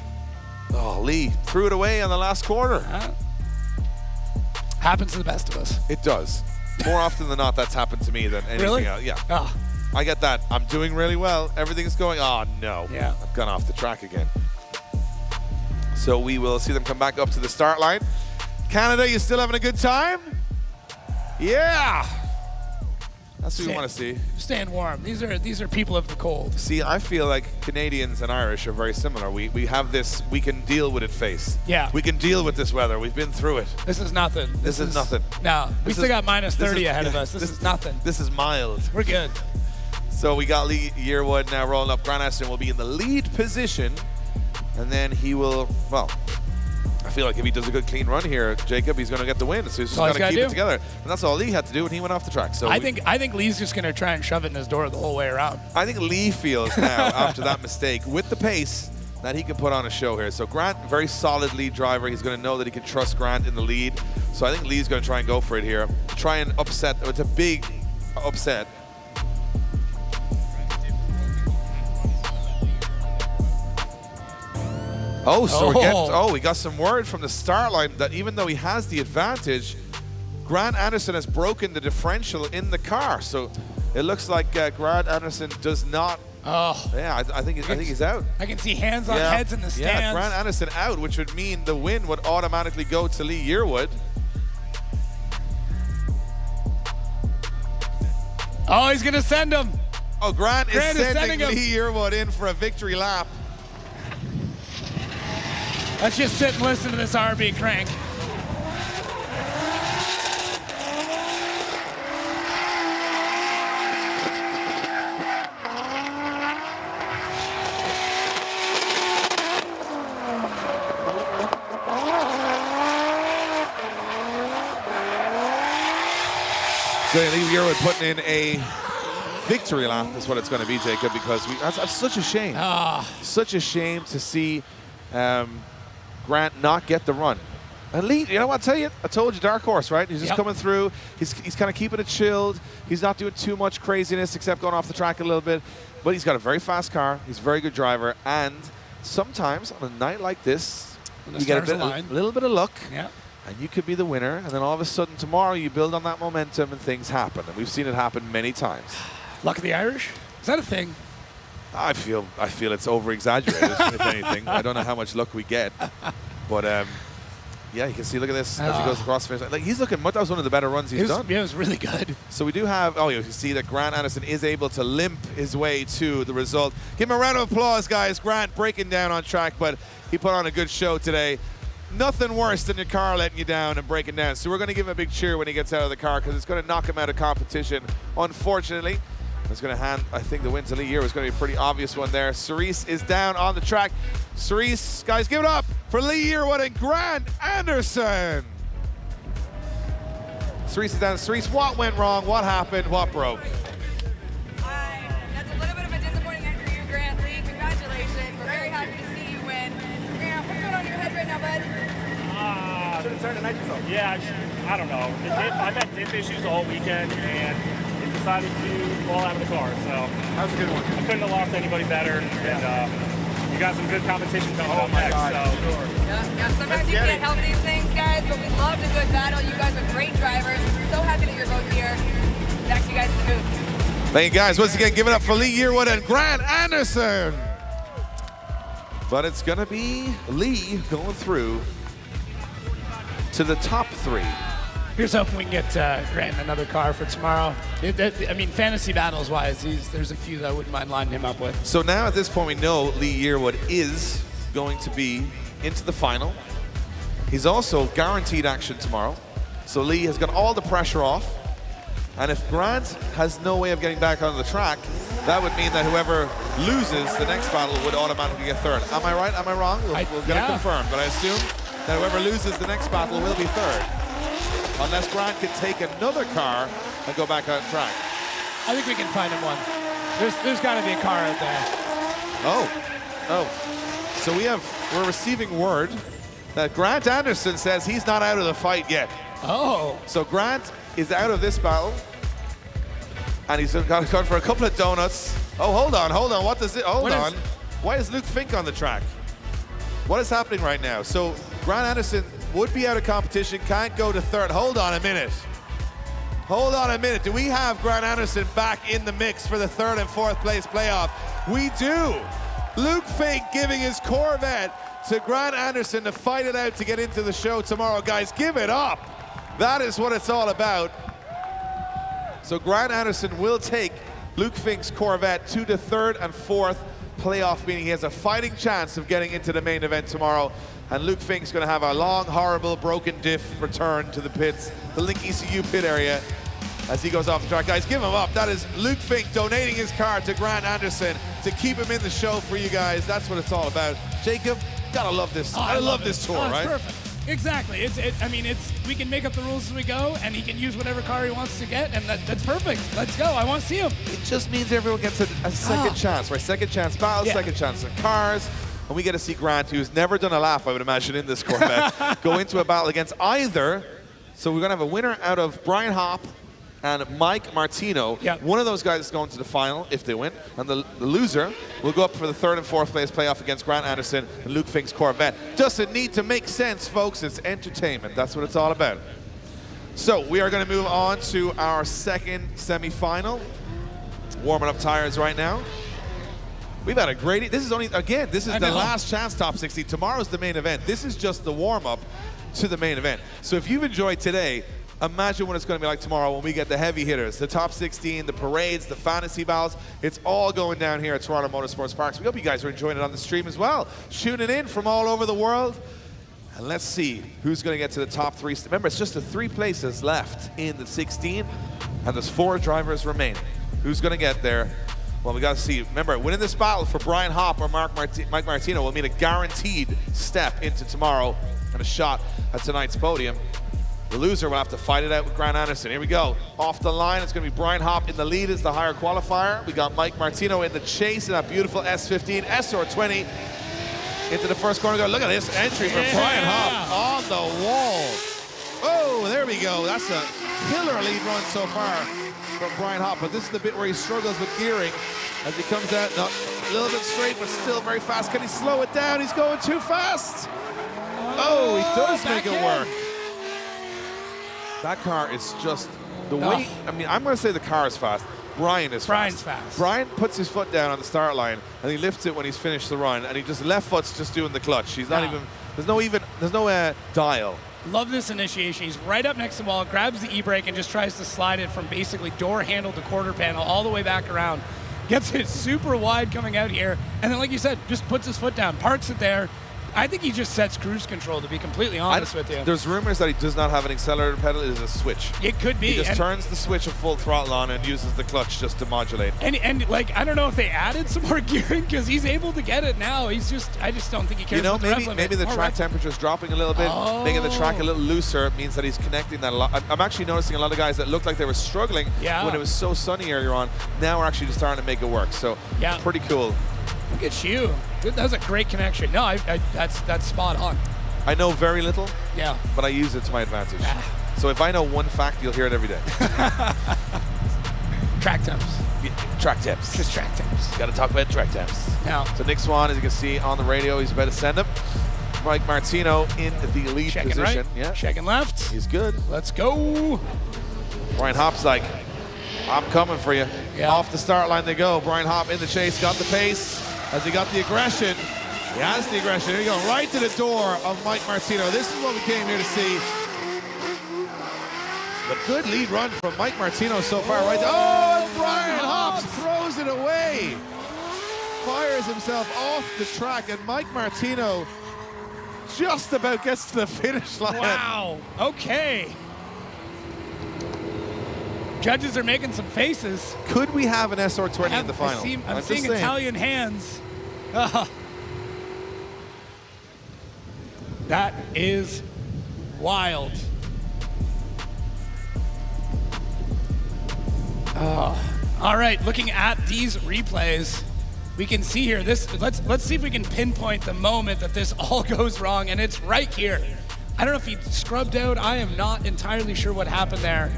Oh, Lee threw it away on the last corner. Happens to the best of us. It does. More often than not, that's happened to me than anything else. Yeah. Oh. I get that. I'm doing really well. Everything's going. Oh, no. Yeah. I've gone off the track again. So we will see them come back up to the start line. Canada, you still having a good time? Yeah. That's what we want to see. Staying warm. These are people of the cold. See, I feel like Canadians and Irish are very similar. We have this, we can deal with it face. Yeah. We can deal with this weather. We've been through it. This is nothing. This is nothing. No, we still got minus 30 ahead of us. This is nothing. This is mild. We're good. So we got Lee Yearwood now rolling up. Grant Anderson will be in the lead position. And then he will, well, I feel like if he does a good clean run here, Jacob, he's going to get the win. So he's just got to keep it together. And that's all Lee had to do when he went off the track. So I think Lee's just going to try and shove it in his door the whole way around. I think Lee feels now, after that mistake, with the pace, that he can put on a show here. So Grant, very solid lead driver. He's going to know that he can trust Grant in the lead. So I think Lee's going to try and go for it here. Try and upset. It's a big upset. Oh, so we got some word from the start line that even though he has the advantage, Grant Anderson has broken the differential in the car. So it looks like Grant Anderson does not. Oh. Yeah, I think he's out. I can see hands on heads in the stands. Yeah, Grant Anderson out, which would mean the win would automatically go to Lee Yearwood. Oh, he's going to send him. Oh, Grant is sending Lee Yearwood in for a victory lap. Let's just sit and listen to this RB crank. So Lee Yearwood putting in a victory lap is what it's going to be, Jacob, because that's such a shame. Such a shame to see Grant not get the run. And Lee, you know what, I told you, dark horse, right? He's just coming through. He's kind of keeping it chilled. He's not doing too much craziness except going off the track a little bit. But he's got a very fast car. He's a very good driver. And sometimes on a night like this, you get a little bit of luck. Yeah. And you could be the winner. And then all of a sudden tomorrow you build on that momentum and things happen. And we've seen it happen many times. Luck of the Irish? Is that a thing? I feel it's over-exaggerated, if anything. I don't know how much luck we get. But, yeah, you can see, look at this as he goes across the finish. Like, he's looking, that was one of the better runs he's done. Yeah, it was really good. So we do have, you can see that Grant Anderson is able to limp his way to the result. Give him a round of applause, guys. Grant breaking down on track, but he put on a good show today. Nothing worse than your car letting you down and breaking down. So we're going to give him a big cheer when he gets out of the car because it's going to knock him out of competition, unfortunately. It's going to hand, I think, the win to Lee Yearwood is going to be a pretty obvious one there. Cerise is down on the track. Cerise, guys, give it up for Lee Yearwood and Grant Anderson. Cerise is down. Cerise, what went wrong? What happened? What broke? That's a little bit of a disappointing end for you, Grant. Lee, congratulations. We're very happy to see you win. Grant, what's going on in your head right now, bud? Should have turned the night yourself. Yeah, I don't know. I've had dip issues all weekend, and decided to fall out of the car. So that was a good one. I couldn't have lost anybody better, and you got some good competition coming up next. Yeah, sometimes you can't help these things, guys, but we loved a good battle. You guys are great drivers. We're so happy that you're both here. Back to you guys in the booth. Thank you, guys. Once again, give it up for Lee Yearwood and Grant Anderson. But it's going to be Lee going through to the top three. Here's hoping we can get Grant another car for tomorrow. I mean, fantasy battles-wise, there's a few that I wouldn't mind lining him up with. So now at this point, we know Lee Yearwood is going to be into the final. He's also guaranteed action tomorrow. So Lee has got all the pressure off. And if Grant has no way of getting back onto the track, that would mean that whoever loses the next battle would automatically get third. Am I right? Am I wrong? We'll get it confirmed. But I assume that whoever loses the next battle will be third. Unless Grant can take another car and go back on track. I think we can find him one. There's got to be a car out there. So we're receiving word that Grant Anderson says he's not out of the fight yet. Oh. So Grant is out of this battle. And he's got to go for a couple of donuts. Oh, hold on. What does it, hold on. Why is Luke Fink on the track? What is happening right now? So Grant Anderson would be out of competition, can't go to third. Hold on a minute. Do we have Grant Anderson back in the mix for the third and fourth place playoff? We do. Luke Fink giving his Corvette to Grant Anderson to fight it out to get into the show tomorrow. Guys, give it up. That is what it's all about. So Grant Anderson will take Luke Fink's Corvette to the third and fourth playoff, meaning he has a fighting chance of getting into the main event tomorrow. And Luke Fink's going to have a long, horrible, broken diff return to the pits, the Link ECU pit area, as he goes off the track. Guys, give him up. That is Luke Fink donating his car to Grant Anderson to keep him in the show for you guys. That's what it's all about. Jacob, gotta love this. I love this tour, right? Perfect. Exactly. We can make up the rules as we go, and he can use whatever car he wants to get, and that's perfect. Let's go. I want to see him. It just means everyone gets a second chance, right? Second chance battles, second chance in cars. And we get to see Grant, who's never done a lap, I would imagine, in this Corvette, go into a battle against either. So we're going to have a winner out of Brian Hopp and Mike Martino. One of those guys is going to the final if they win. And the loser will go up for the third and fourth place playoff against Grant Anderson and Luke Fink's Corvette. Doesn't need to make sense, folks. It's entertainment. That's what it's all about. So we are going to move on to our second semifinal. Warming up tires right now. We've had a great, this is the last chance top 60. Tomorrow's the main event. This is just the warm-up to the main event. So if you've enjoyed today, imagine what it's going to be like tomorrow when we get the heavy hitters, the top 16, the parades, the fantasy battles. It's all going down here at Toronto Motorsports Park. So we hope you guys are enjoying it on the stream as well. Tuning in from all over the world. And let's see who's going to get to the top three. Remember, it's just the 3 places left in the 16, and there's 4 drivers remaining. Who's going to get there? Well, we got to see. Remember, winning this battle for Brian Hopp or Mike Martino will mean a guaranteed step into tomorrow and a shot at tonight's podium. The loser will have to fight it out with Grant Anderson. Here we go. Off the line, it's going to be Brian Hopp in the lead as the higher qualifier. We got Mike Martino in the chase in that beautiful S15, SR20 into the first corner. Look at this entry for Brian Hopp on the wall. Oh, there we go. That's a killer lead run so far from Brian Hopp, but this is the bit where he struggles with gearing as he comes out. No, a little bit straight, but still very fast. Can he slow it down? He's going too fast. Oh, he does make it work. That car is just the way. I mean, I'm going to say the car is fast. Brian's fast. Brian puts his foot down on the start line and he lifts it when he's finished the run, and he just left foot's just doing the clutch. He's not even. There's no dial. Love this initiation. He's right up next to the wall, grabs the e-brake and just tries to slide it from basically door handle to quarter panel all the way back around. Gets it super wide coming out here, and then, like you said, just puts his foot down, parks it there. I think he just sets cruise control, to be completely honest with you. There's rumors that he does not have an accelerator pedal. It is a switch. It could be. He just turns the switch of full throttle on and uses the clutch just to modulate. And like, I don't know if they added some more gearing because he's able to get it now. I just don't think he cares. You know, maybe the track temperature is dropping a little bit, making the track a little looser. It means that he's connecting that a lot. I'm actually noticing a lot of guys that looked like they were struggling when it was so sunny earlier on. Now we're actually just starting to make it work. So pretty cool. Look at you. That was a great connection. No, that's spot on. I know very little, but I use it to my advantage. So if I know one fact, you'll hear it every day. Track temps. Track temps. Just track temps. Got to talk about track temps. Now, so Nick Swan, as you can see on the radio, he's about to send him. Mike Martino in the lead position. Right. Yeah. Checking left. He's good. Let's go. Brian Hopp's like, I'm coming for you. Off the start line they go. Brian Hopp in the chase, got the pace. Has he got the aggression? He has the aggression. Here you go, right to the door of Mike Martino. This is what we came here to see. The good lead run from Mike Martino so far. Right there. Oh, and Brian Hopp throws it away. Fires himself off the track, and Mike Martino just about gets to the finish line. Wow, okay. Judges are making some faces. Could we have an SR20 in the final? I'm seeing Italian hands. That is wild. All right, looking at these replays, we can see here, let's see if we can pinpoint the moment that this all goes wrong, and it's right here. I don't know if he scrubbed out. I am not entirely sure what happened there,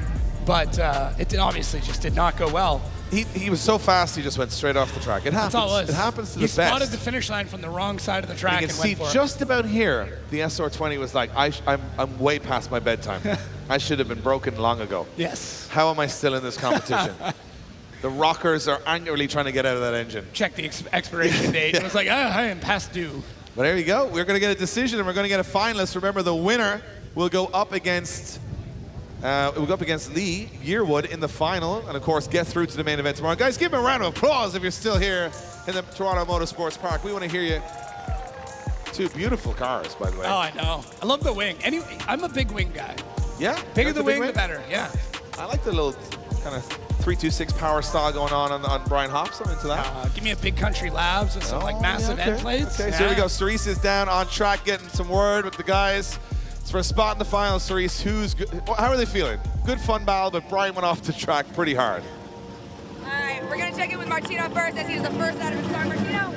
but it obviously just did not go well. He was so fast, he just went straight off the track. It happens. That's all it was. It happens to he the best. He spotted the finish line from the wrong side of the track You can and see went for just about here, the SR20 was like, I'm way past my bedtime. I should have been broken long ago. Yes. How am I still in this competition? The rockers are angrily trying to get out of that engine. Check the expiration date. It was like, I am past due. But there you go. We're going to get a decision, and we're going to get a finalist. Remember, the winner will go up against Lee Yearwood in the final, and of course get through to the main event tomorrow. Guys, give him a round of applause if you're still here in the Toronto Motorsports Park. We want to hear you. Two beautiful cars, by the way. Oh, I know. I love the wing. I'm a big wing guy. Yeah? Bigger the wing, the better. Yeah. I like the little kind of 326 power style going on Brian Hops. I'm into that. Give me a big country labs with some like massive end plates. Okay, so here we go. Cerise is down on track, getting some word with the guys. For a spot in the final, Cerise, how are they feeling? Good fun battle, but Brian went off the track pretty hard. All right, we're gonna check in with Martino first, as he was the first out of his car. Martino,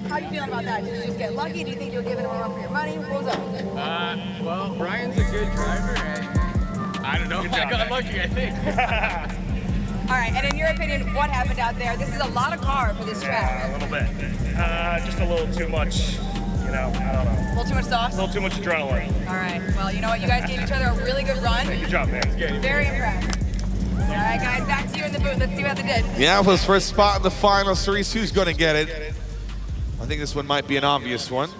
how you feeling about that? Did you just get lucky? Do you think you'll give it a run for your money? What was up? Well, Brian's a good driver, and I don't know. I got lucky, I think. All right, and in your opinion, what happened out there? This is a lot of car for this track. Yeah, a little bit. Just a little too much. I don't know. A little too much sauce? A little too much adrenaline. All right. Well, you know what? You guys gave each other a really good run. Good job, man. Very impressed. All right, guys, back to you in the booth. Let's see how they did. Yeah, for his first spot in the final, Cerise, who's going to get it? I think this one might be an obvious one. A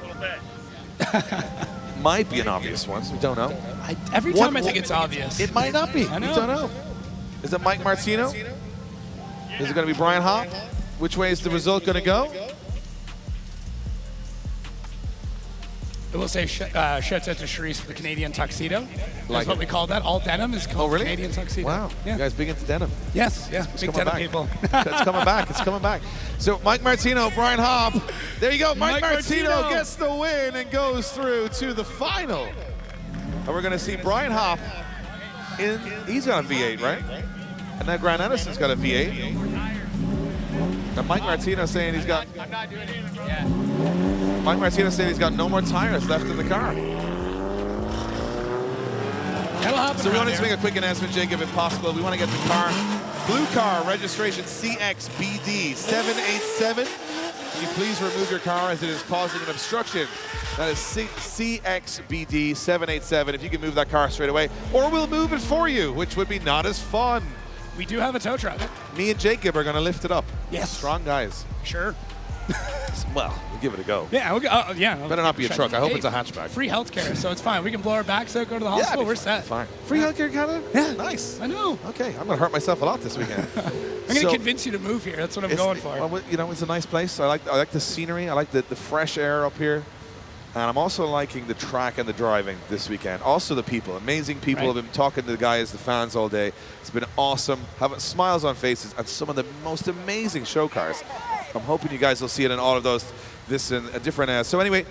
little bit. Might be an obvious one. We don't know. Every time I think it's obvious. It might not be. I know. We don't know. Is it Mike Martino? Is it going to be Brian Hop? Which way is the result going to go? I will say shouts out to Charisse for the Canadian tuxedo. That's Like what it. we call that. All denim is called really? Canadian tuxedo. Wow. Yeah. You guys big into denim. Yes, yeah. It's Big coming denim back. people. It's coming back. It's coming back. So Mike Martino, Brian Hop. There you go. Mike Martino gets the win and goes through to the final. And we're going to see Brian Hop he's got a V8, right? And now Grant Anderson's got a V8. And Mike Martino saying he's got... I'm not doing it yet. Mike Martino saying he's got no more tires left in the car. So we wanted to make a quick announcement, Jacob, if possible. We want to get the car, blue car, registration CXBD 787. Can you please remove your car as it is causing an obstruction? That is CXBD 787. If you can move that car straight away, or we'll move it for you, which would be not as fun. We do have a tow truck. Me and Jacob are going to lift it up. Yes. Strong guys. Sure. Well, we'll give it a go. Yeah, we'll go. Yeah. Better not be a truck. I hope it's a hatchback. Free healthcare, so it's fine. We can blow our backs out, go to the hospital. We're set. Fine. Free healthcare, Canada? Yeah. Nice. I know. Okay, I'm going to hurt myself a lot this weekend. I'm going to convince you to move here. That's what I'm going for. Well, you know, it's a nice place. I like the scenery. I like the fresh air up here. And I'm also liking the track and the driving this weekend. Also the people, amazing people. I've been talking to the guys, the fans all day. It's been awesome, having smiles on faces and some of the most amazing show cars. I'm hoping you guys will see it in all of those, this in a different So anyway,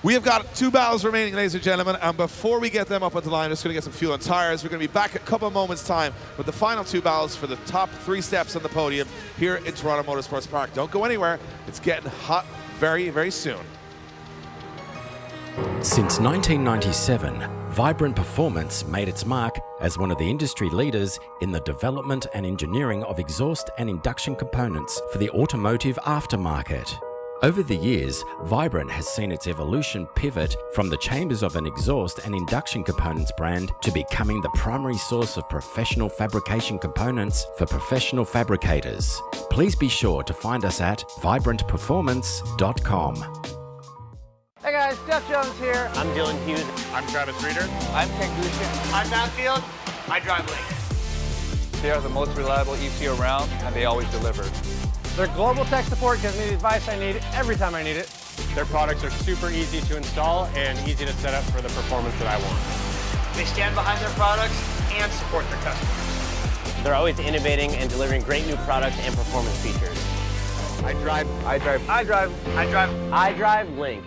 we have got 2 battles remaining, ladies and gentlemen. And before we get them up on the line, we're just going to get some fuel and tires. We're going to be back in a couple of moments' time with the final 2 battles for the top 3 steps on the podium here in Toronto Motorsports Park. Don't go anywhere. It's getting hot very, very soon. Since 1997, Vibrant Performance made its mark as one of the industry leaders in the development and engineering of exhaust and induction components for the automotive aftermarket. Over the years, Vibrant has seen its evolution pivot from the chambers of an exhaust and induction components brand to becoming the primary source of professional fabrication components for professional fabricators. Please be sure to find us at vibrantperformance.com. Hey guys, Jeff Jones here. I'm Dylan Hughes. I'm Travis Reeder. I'm Ken Gushin. I'm Matt Field. I drive Link. They are the most reliable ECU around, and they always deliver. Their global tech support gives me the advice I need every time I need it. Their products are super easy to install and easy to set up for the performance that I want. They stand behind their products and support their customers. They're always innovating and delivering great new products and performance features. I drive Link.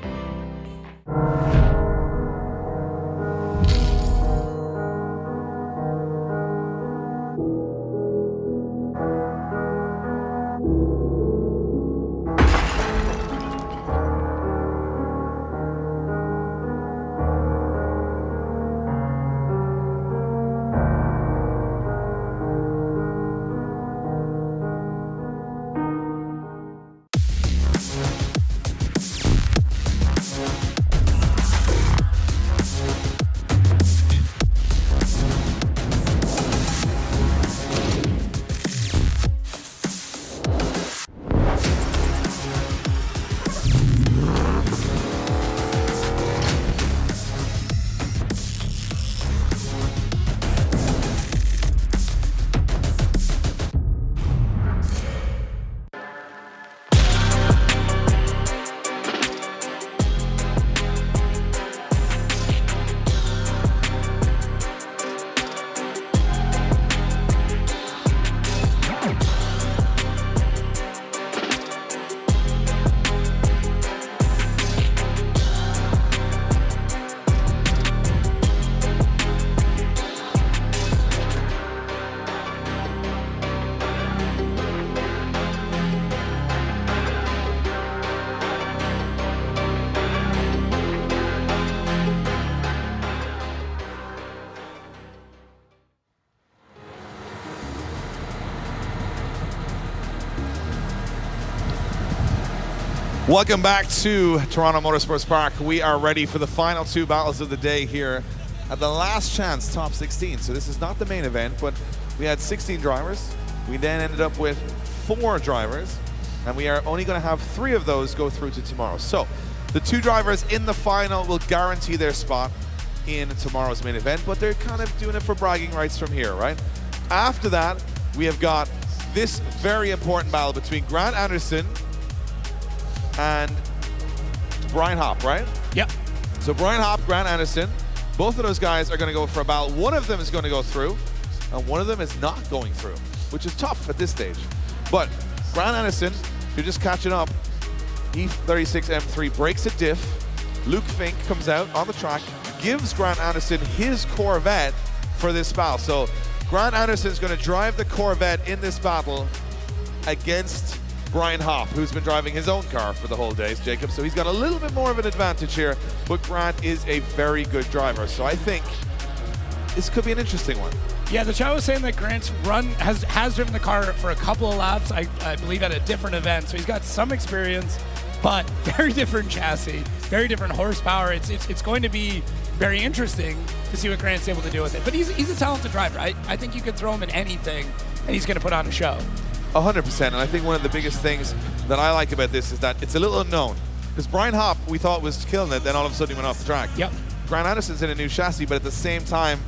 Welcome back to Toronto Motorsports Park. We are ready for the final 2 battles of the day here at the last chance top 16. So this is not the main event, but we had 16 drivers. We then ended up with 4 drivers, and we are only going to have 3 of those go through to tomorrow. So the 2 drivers in the final will guarantee their spot in tomorrow's main event, but they're kind of doing it for bragging rights from here, right? After that, we have got this very important battle between Grant Anderson and Brian Hopp, right? Yep. So Brian Hopp, Grant Anderson, both of those guys are going to go for a battle. One of them is going to go through, and one of them is not going through, which is tough at this stage. But Grant Anderson, if you're just catching up, E36 M3 breaks a diff. Luke Fink comes out on the track, gives Grant Anderson his Corvette for this battle. So Grant Anderson's going to drive the Corvette in this battle against Brian Hopp, who's been driving his own car for the whole day, Jacob. So he's got a little bit more of an advantage here, but Grant is a very good driver. So I think this could be an interesting one. Yeah, the chat was saying that Grant's run has driven the car for a couple of laps, I believe at a different event. So he's got some experience, but very different chassis, very different horsepower. It's going to be very interesting to see what Grant's able to do with it. But he's a talented driver. I think you could throw him in anything, and he's going to put on a show. 100%, and I think one of the biggest things that I like about this is that it's a little unknown. Because Brian Hopp, we thought was killing it, then all of a sudden he went off the track. Yep. Grant Anderson's in a new chassis, but at the same time,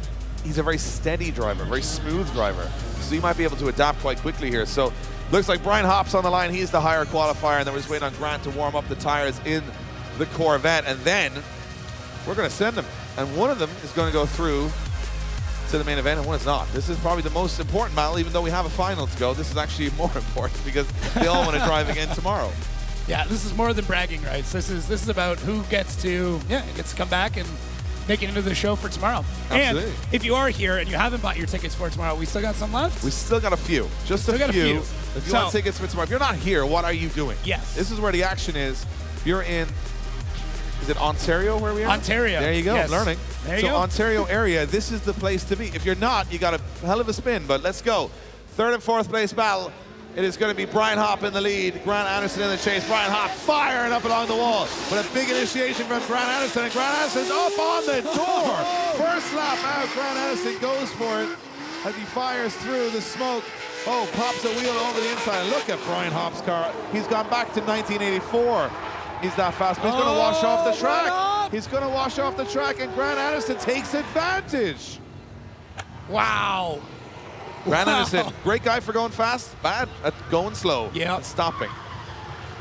he's a very steady driver, very smooth driver. So you might be able to adapt quite quickly here. So looks like Brian Hopp's on the line. He's the higher qualifier, and then we're just waiting on Grant to warm up the tires in the Corvette, and then we're going to send them. And one of them is going to go through to the main event, and one is not. This is probably the most important battle, even though we have a final to go. This is actually more important because they all want to drive again tomorrow. Yeah, this is more than bragging rights. This is about who gets to come back and make it into the show for tomorrow. Absolutely. And if you are here and you haven't bought your tickets for tomorrow, we still got some left. We still got a few, just a few. If you want tickets for tomorrow, if you're not here, what are you doing? Yes. This is where the action is. If you're in, is it Ontario where we are? Ontario. There you go, yes. learning. There you go. Ontario area, this is the place to be. If you're not, you got a hell of a spin, but let's go. 3rd and 4th place battle. It is going to be Brian Hopp in the lead, Grant Anderson in the chase. Brian Hopp firing up along the wall. But a big initiation from Grant Anderson, and Grant Anderson's up on the door. First lap out, Grant Anderson goes for it as he fires through the smoke. Oh, pops a wheel over the inside. Look at Brian Hopp's car. He's gone back to 1984. He's that fast, but he's going to wash off the track. He's going to wash off the track, and Grant Anderson takes advantage. Wow. Grant Anderson, great guy for going fast, bad at going slow and stopping.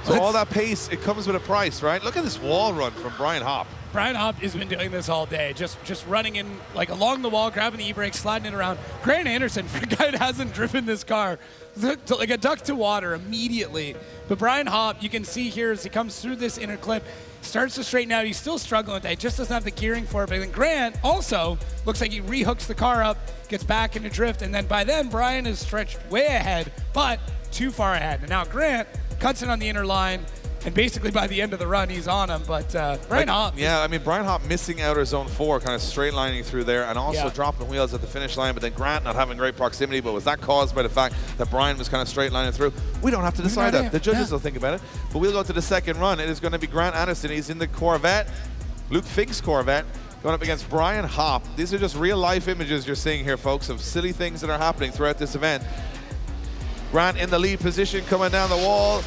So all that pace, it comes with a price, right? Look at this wall run from Brian Hopp. Brian Hopp has been doing this all day, just running in like along the wall, grabbing the e-brake, sliding it around. Grant Anderson, for a guy that hasn't driven this car, like a duck to water immediately. But Brian Hopp, you can see here as he comes through this inner clip, starts to straighten out. He's still struggling with that. He just doesn't have the gearing for it. But then Grant also looks like he rehooks the car up, gets back into drift, and then by then Brian is stretched way ahead, but too far ahead. And now Grant cuts in on the inner line, and basically by the end of the run, he's on him. But Brian Hopp. Yeah, I mean, Brian Hopp missing outer zone 4, kind of straight lining through there, and also dropping wheels at the finish line. But then Grant not having great proximity. But was that caused by the fact that Brian was kind of straight lining through? We don't have to decide that. The judges will think about it. But we'll go to the second run. It is going to be Grant Anderson. He's in the Corvette, Luke Fink's Corvette, going up against Brian Hopp. These are just real-life images you're seeing here, folks, of silly things that are happening throughout this event. Grant in the lead position, coming down the wall.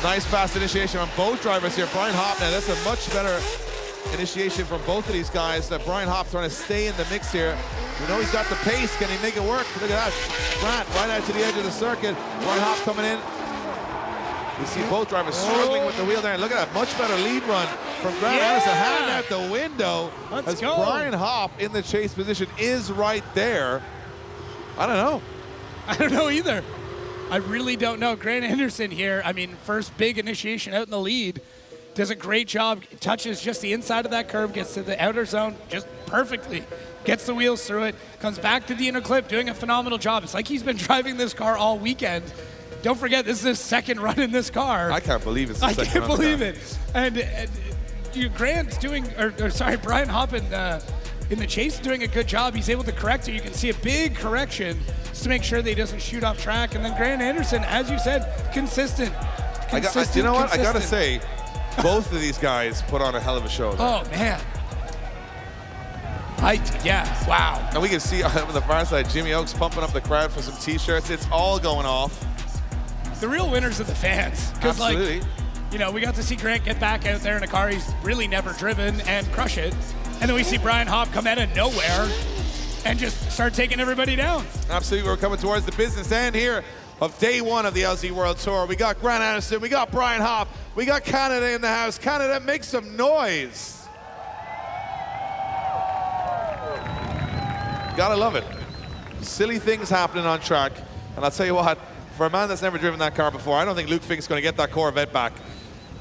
Nice fast initiation on both drivers here. Brian Hopp, now that's a much better initiation from both of these guys. Brian Hopp trying to stay in the mix here. We know he's got the pace. Can he make it work? Look at that. Grant right out to the edge of the circuit. Brian Hopp coming in. You see both drivers struggling with the wheel there. And look at that, much better lead run from Grant Anderson. Hand out the window as Brian Hopp in the chase position is right there. I don't know. I don't know either. I really don't know. Grant Anderson here, I mean, first big initiation out in the lead. Does a great job. Touches just the inside of that curve, gets to the outer zone just perfectly. Gets the wheels through it, comes back to the inner clip, doing a phenomenal job. It's like he's been driving this car all weekend. Don't forget, this is his second run in this car. I can't believe it's the second run. I can't believe it. And Grant's doing, Brian Hopp in the chase doing a good job. He's able to correct it. You can see a big correction just to make sure that he doesn't shoot off track. And then Grant Anderson, as you said, consistent. You know what? I got to say, Both of these guys put on a hell of a show. Oh, man. Yeah, wow. And we can see on the far side, Jimmy Oakes pumping up the crowd for some T-shirts. It's all going off. The real winners are the fans. Because, like, you know, we got to see Grant get back out there in a car he's really never driven and crush it. And then we see Brian Hopp come out of nowhere and just start taking everybody down. Absolutely. We're coming towards the business end here of day one of the LZ World Tour. We got Grant Anderson, we got Brian Hopp, we got Canada in the house. Canada, make some noise. Gotta love it. Silly things happening on track. And I'll tell you what, for a man that's never driven that car before, I don't think Luke Fink's gonna get that Corvette back.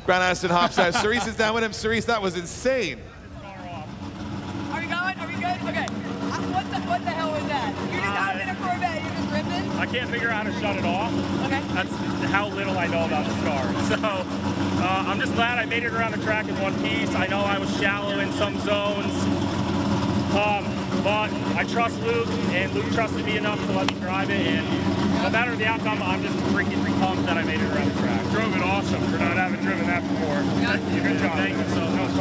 Grant Anderson hops out. Cerise is down with him. Cerise, that was insane. Are we going? Are we good? Okay. What the hell was that? You just hopped in a Corvette, you just ripped it? I can't figure out how to shut it off. Okay. That's how little I know about this car. So I'm just glad I made it around the track in one piece. I know I was shallow in some zones. But I trust Luke, and Luke trusted me enough to let me drive it, and no matter the outcome, I'm just freaking pumped that I made it around the track. Drove it awesome for not having driven that before. Good job. Thank you so much.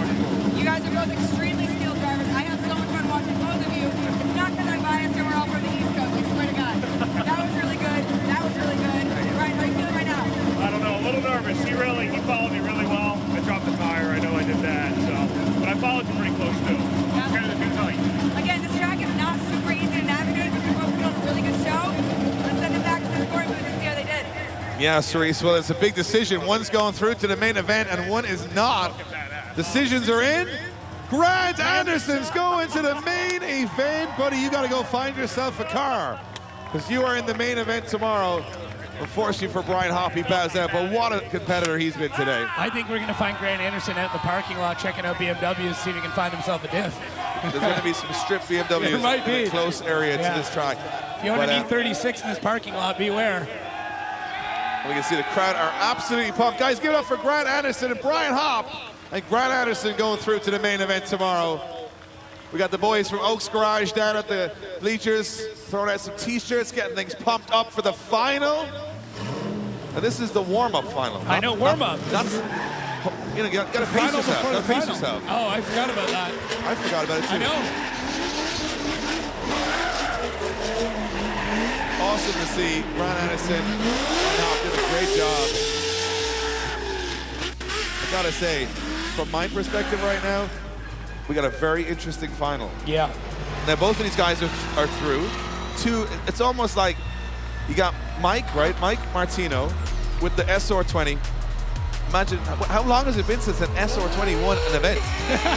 You guys are both extremely skilled drivers. I had so much fun watching both of you. It's not because I'm biased and we're all from the East Coast, I swear to God. That was really good. That was really good. Right, how are you feeling right now? I don't know, a little nervous. He followed me really well. I dropped the tire, I know I did that, so. But I followed you pretty close too. Yeah. Kind of too tight. Again, this track is not super easy to navigate, but you both put on a really good show. Let's send it back to the scoring booth and see how they did. Yeah, Cerise, well, it's a big decision. One's going through to the main event and one is not. Decisions are in. Grant Anderson's going to the main event. Buddy, you got to go find yourself a car because you are in the main event tomorrow. Unfortunately for Brian Hopp, he bows out, but what a competitor he's been today. I think we're going to find Grant Anderson out in the parking lot checking out BMWs, see if he can find himself a diff. There's going to be some stripped BMWs in a close area to this track. If you own an E36 in this parking lot, beware. We can see the crowd are absolutely pumped. Guys, give it up for Grant Anderson and Brian Hopp. And Grant Anderson going through to the main event tomorrow. We got the boys from Oaks Garage down at the bleachers, throwing out some T-shirts, getting things pumped up for the final. And this is the warm-up final. I know, warm-up. That's, you know, you gotta pace yourself. Gotta pace yourself. Oh, I forgot about that. I forgot about it too. I know. Awesome to see. Grant Anderson did a great job. I gotta say, from my perspective right now, we got a very interesting final. Yeah. Now both of these guys are through. It's almost like you got Mike, right? Mike Martino with the SR20. Imagine, how long has it been since an SR20 won an event?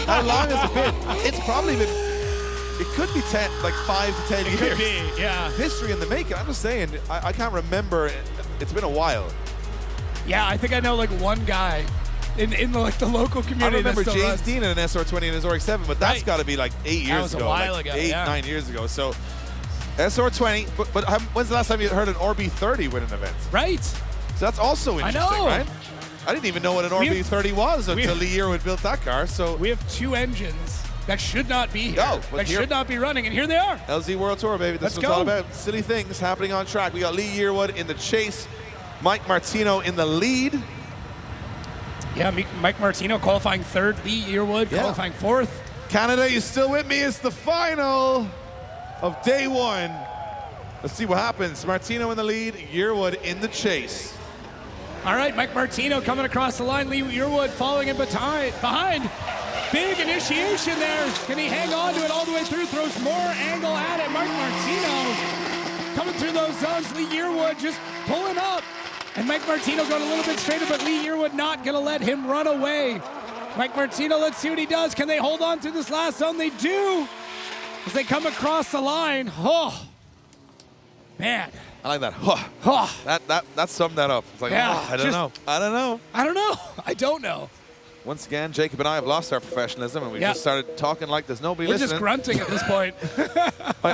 How long has it been? It's probably been, it could be 10, like 5 to 10 years. It could be, yeah. History in the making. I'm just saying, I can't remember. It's been a while. Yeah, I think I know like one guy in like the local community. I remember that James Dean in an SR20 in his RX-7, but that's got to be like 8 years ago. That was a while like ago, 8, 9 years ago. So SR20, but when's the last time you heard an RB30 win an event? Right. So that's also interesting, right? I didn't even know what an RB30 was until Lee Yearwood built that car. So we have 2 engines that should not be here, that here, should not be running, and here they are. LZ World Tour, baby. This was all about silly things happening on track. We got Lee Yearwood in the chase, Mike Martino in the lead. Yeah, Mike Martino qualifying 3rd, Lee Yearwood qualifying 4th. Canada, you still with me? It's the final of day one. Let's see what happens. Martino in the lead, Yearwood in the chase. All right, Mike Martino coming across the line. Lee Yearwood following in behind. Big initiation there. Can he hang on to it all the way through? Throws more angle at it. Mike Martino coming through those zones. Lee Yearwood just pulling up. And Mike Martino going a little bit straighter, but Lee Yearwood not going to let him run away. Mike Martino, let's see what he does. Can they hold on to this last zone? They do. As they come across the line. Oh, man. I like that. That summed that up. It's like, I don't know. I don't know. I don't know. Once again, Jacob and I have lost our professionalism, and we just started talking like there's nobody We're listening. just grunting at this point.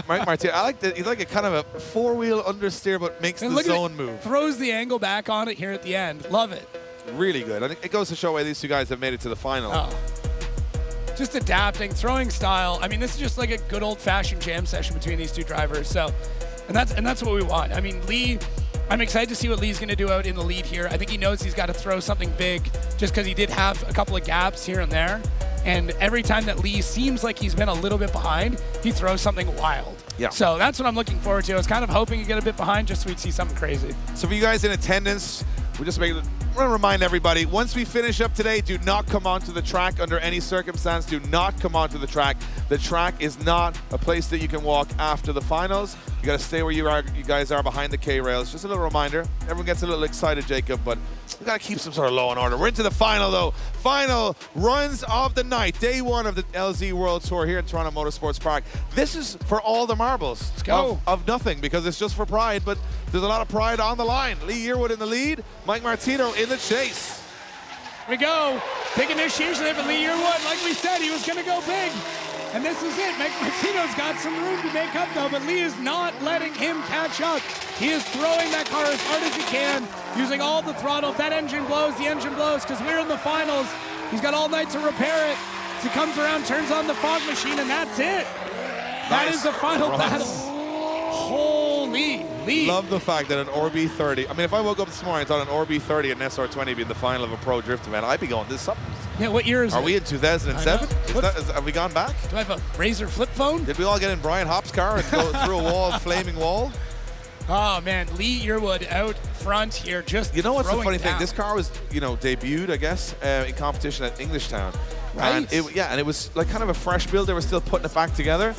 Mike Martino, I like that. He's like a kind of a 4-wheel understeer, but makes the zone move. Throws the angle back on it here at the end. Love it. Really good. I think it goes to show why these two guys have made it to the final. Oh. Just adapting, throwing style. I mean, this is just like a good old-fashioned jam session between these two drivers. So, and that's what we want. I mean, Lee I'm excited to see what Lee's going to do out in the lead here. I think he knows he's got to throw something big just because he did have a couple of gaps here and there. And every time that Lee seems like he's been a little bit behind, he throws something wild. Yeah. So that's what I'm looking forward to. I was kind of hoping to get a bit behind just so we'd see something crazy. So for you guys in attendance, we're going to remind everybody, once we finish up today, do not come onto the track under any circumstance. Do not come onto the track. The track is not a place that you can walk after the finals. You got to stay where you guys are behind the K-rails. Just a little reminder. Everyone gets a little excited, Jacob, but we got to keep some sort of law and order. We're into the final, though. Final runs of the night. Day one of the LZ World Tour here at Toronto Motorsports Park. This is for all the marbles. Let's go. Of nothing, because it's just for pride, but there's a lot of pride on the line. Lee Yearwood in the lead, Mike Martino in the chase. Here we go. Big initiation there for Lee Yearwood. Like we said, he was going to go big. And this is it. Mike Martino's got some room to make up, though, but Lee is not letting him catch up. He is throwing that car as hard as he can, using all the throttle. If that engine blows, the engine blows, because we're in the finals. He's got all night to repair it. As he comes around, turns on the fog machine, and that's it. That is the final battle. Holy Lee. Love the fact that an RB30, I mean, if I woke up this morning and thought an RB30 and an SR20 be in the final of a pro drift event, I'd be going, this is something. Yeah, what year is it? Are we in 2007? Have we gone back? Do I have a Razor flip phone? Did we all get in Brian Hopp's car and go through a wall, flaming wall? Oh, man, Lee Yearwood out front here, just You know what's the funny down. thing? This car was, debuted, I guess, in competition at Englishtown. Right. And it was like kind of a fresh build. They were still putting it back together.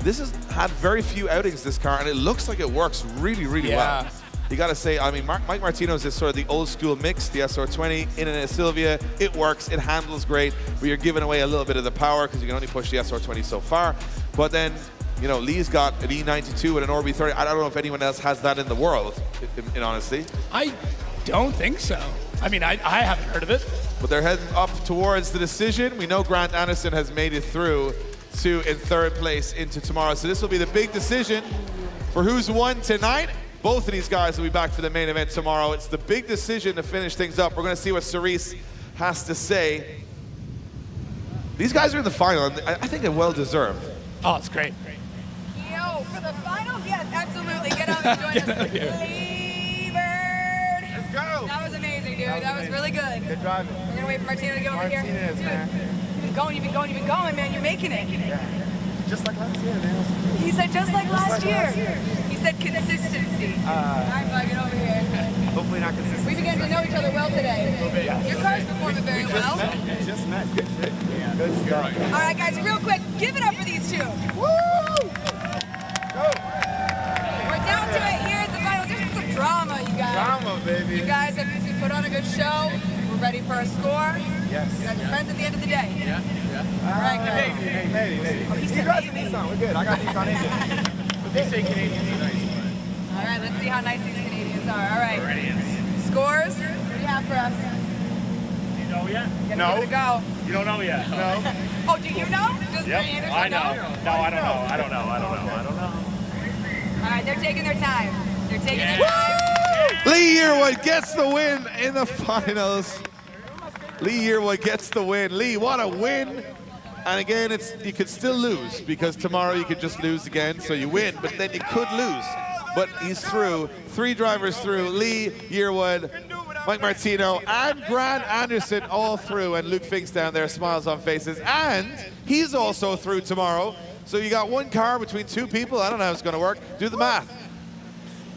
This has had very few outings, this car, and it looks like it works really, really well. You got to say, I mean, Mike Martino's is sort of the old school mix, the SR20 in a Silvia. It works, it handles great, but you're giving away a little bit of the power because you can only push the SR20 so far. But then, Lee's got an E92 and an RB30. I don't know if anyone else has that in the world, in honesty. I don't think so. I mean, I haven't heard of it. But they're heading up towards the decision. We know Grant Anderson has made it through to in third place into tomorrow. So this will be the big decision for who's won tonight. Both of these guys will be back for the main event tomorrow. It's the big decision to finish things up. We're going to see what Cerise has to say. These guys are in the final, and I think they're well deserved. Oh, it's great. Yo, for the final? Yes, absolutely. Get out and join us. Lee-Bird. Let's go. That was amazing, dude. That was really good. Good driving. We're going to wait for Martino to get over here. Martinez, Dude, man. you've been going, man. You're making it. Yeah. Just like last year, man. He said just like last year. He said consistency. I'm bugging over here. Hopefully not consistent. We began to know each other well today. Your car's performing very well. Just met. Good fit. Yeah. Good stuff. All right, guys, real quick, give it up for these two. Woo! Go. We're down to it. Here's the finals. There's some drama, you guys. Drama, baby. You guys have put on a good show. We're ready for a score. Yes. You guys are friends at the end of the day. Yeah. All right, guys. Maybe. Oh, he said drives a maybe. Nissan. We're good. I got Nissan engine. But they say Canadians are nice. All right, let's see how nice these Canadians are. All right. Scores? What do you have for us? You know yet? No. Give it a go. You don't know yet? No. Oh, do you know? Does Yep. Anderson I know. know? No, I don't know. I don't know. All right, they're taking their time. They're taking their time. Lee Yearwood gets the win in the finals. Lee Yearwood gets the win. Lee, what a win. And again, you could still lose because tomorrow you could just lose again. So you win, but then you could lose. But he's through. 3 drivers through. Lee Yearwood, Mike Martino, and Grant Anderson all through. And Luke Fink's down there, smiles on faces. And he's also through tomorrow. So you got 1 car between 2 people. I don't know how it's going to work. Do the math.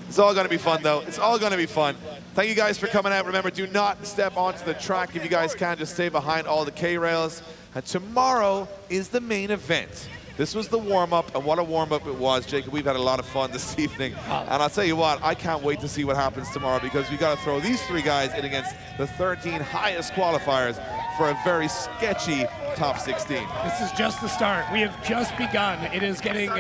It's all going to be fun, though. It's all going to be fun. Thank you guys for coming out. Remember, do not step onto the track. If you guys can, just stay behind all the K-rails. And tomorrow is the main event. This was the warm-up, and what a warm-up it was. Jacob, we've had a lot of fun this evening. And I'll tell you what, I can't wait to see what happens tomorrow because we got to throw these 3 guys in against the 13 highest qualifiers for a very sketchy top 16. This is just the start. We have just begun. It is getting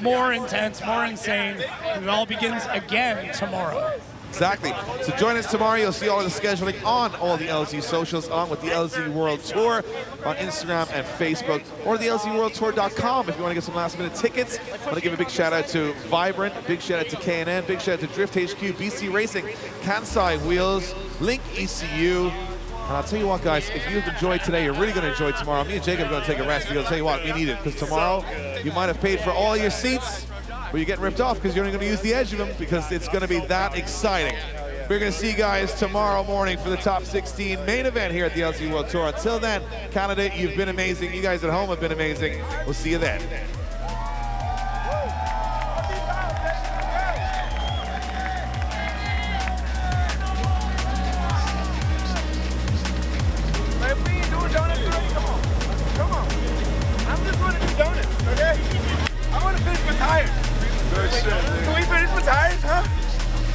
more intense, more insane, and it all begins again tomorrow. Exactly. So join us tomorrow. You'll see all of the scheduling on all the LZ socials, along with the LZ World Tour on Instagram and Facebook, or the LZWorldTour.com if you want to get some last-minute tickets. I want to give a big shout-out to Vibrant, big shout-out to K&N, big shout-out to Drift HQ, BC Racing, Kansai Wheels, Link ECU. And I'll tell you what, guys, if you've enjoyed today, you're really going to enjoy tomorrow. Me and Jacob are going to take a rest because I'll tell you what, we need it. Because tomorrow, you might have paid for all your seats, Well, you're getting ripped off because you're only going to use the edge of them because it's going to be that exciting. We're going to see you guys tomorrow morning for the top 16 main event here at the LC World Tour. Until then, Canada, you've been amazing. You guys at home have been amazing. We'll see you then.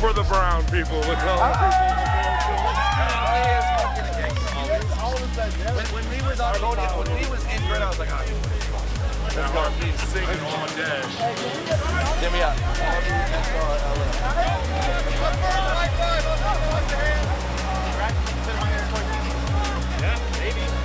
For the brown people, the color When we was in grid, I was like, That's gonna be singing on dash. Give me up. Yeah, maybe.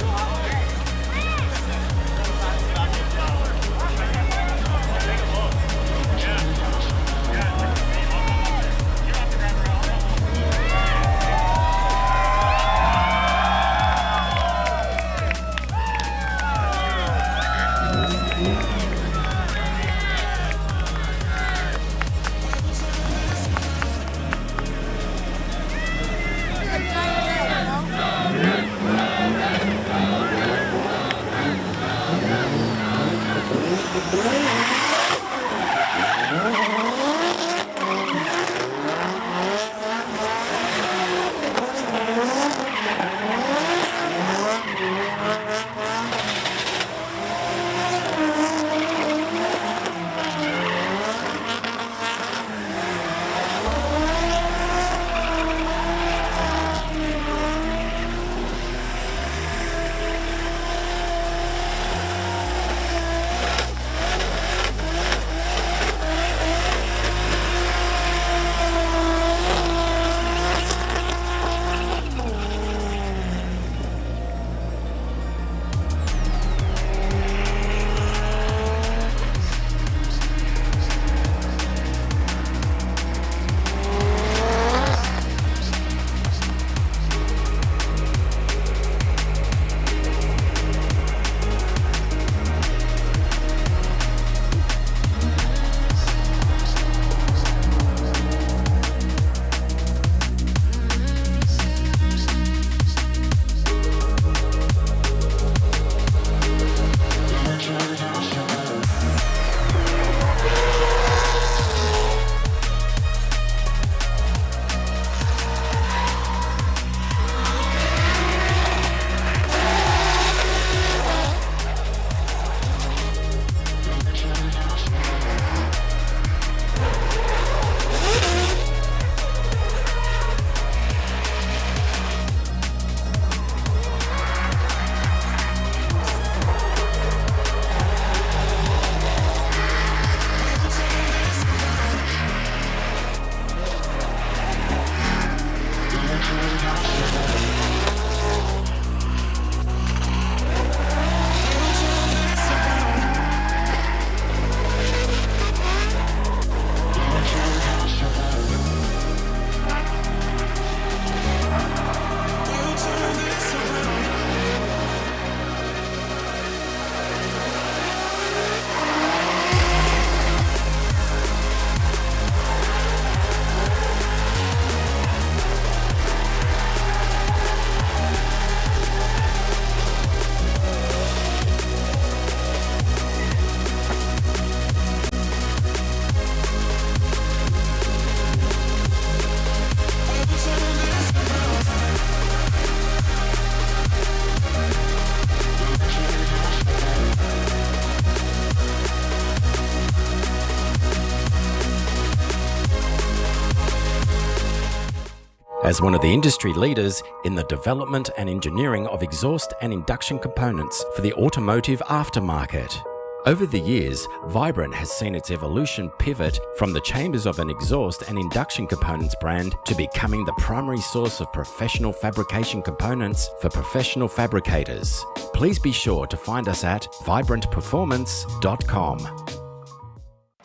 As one of the industry leaders in the development and engineering of exhaust and induction components for the automotive aftermarket. Over the years, Vibrant has seen its evolution pivot from the chambers of an exhaust and induction components brand to becoming the primary source of professional fabrication components for professional fabricators. Please be sure to find us at vibrantperformance.com.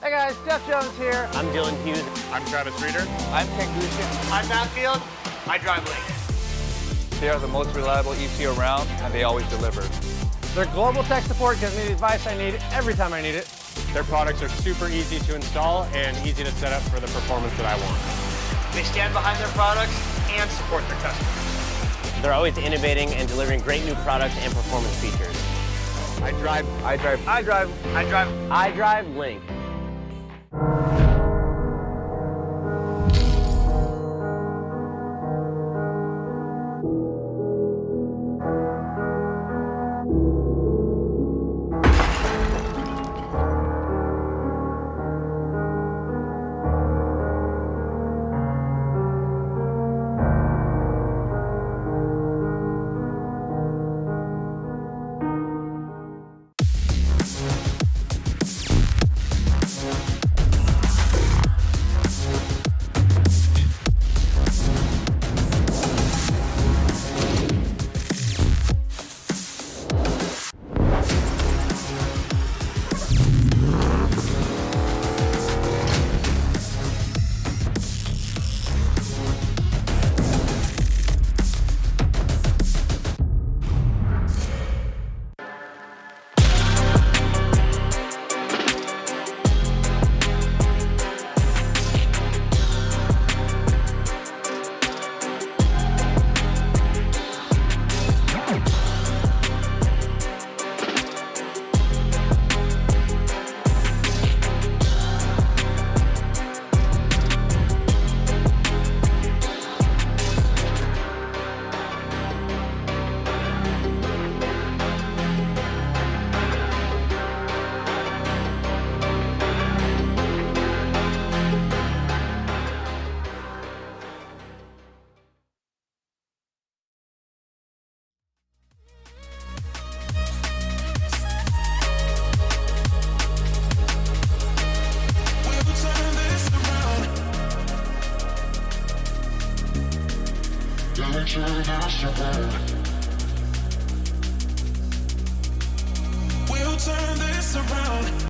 Hey guys, Jeff Jones here. I'm Dylan Hughes. I'm Travis Reeder. I'm Ken Gushin. I'm Matt Field. I drive Lincoln. They are the most reliable ECU around, and they always deliver. Their global tech support gives me the advice I need every time I need it. Their products are super easy to install and easy to set up for the performance that I want. They stand behind their products and support their customers. They're always innovating and delivering great new products and performance features. I drive Link. We'll turn this around.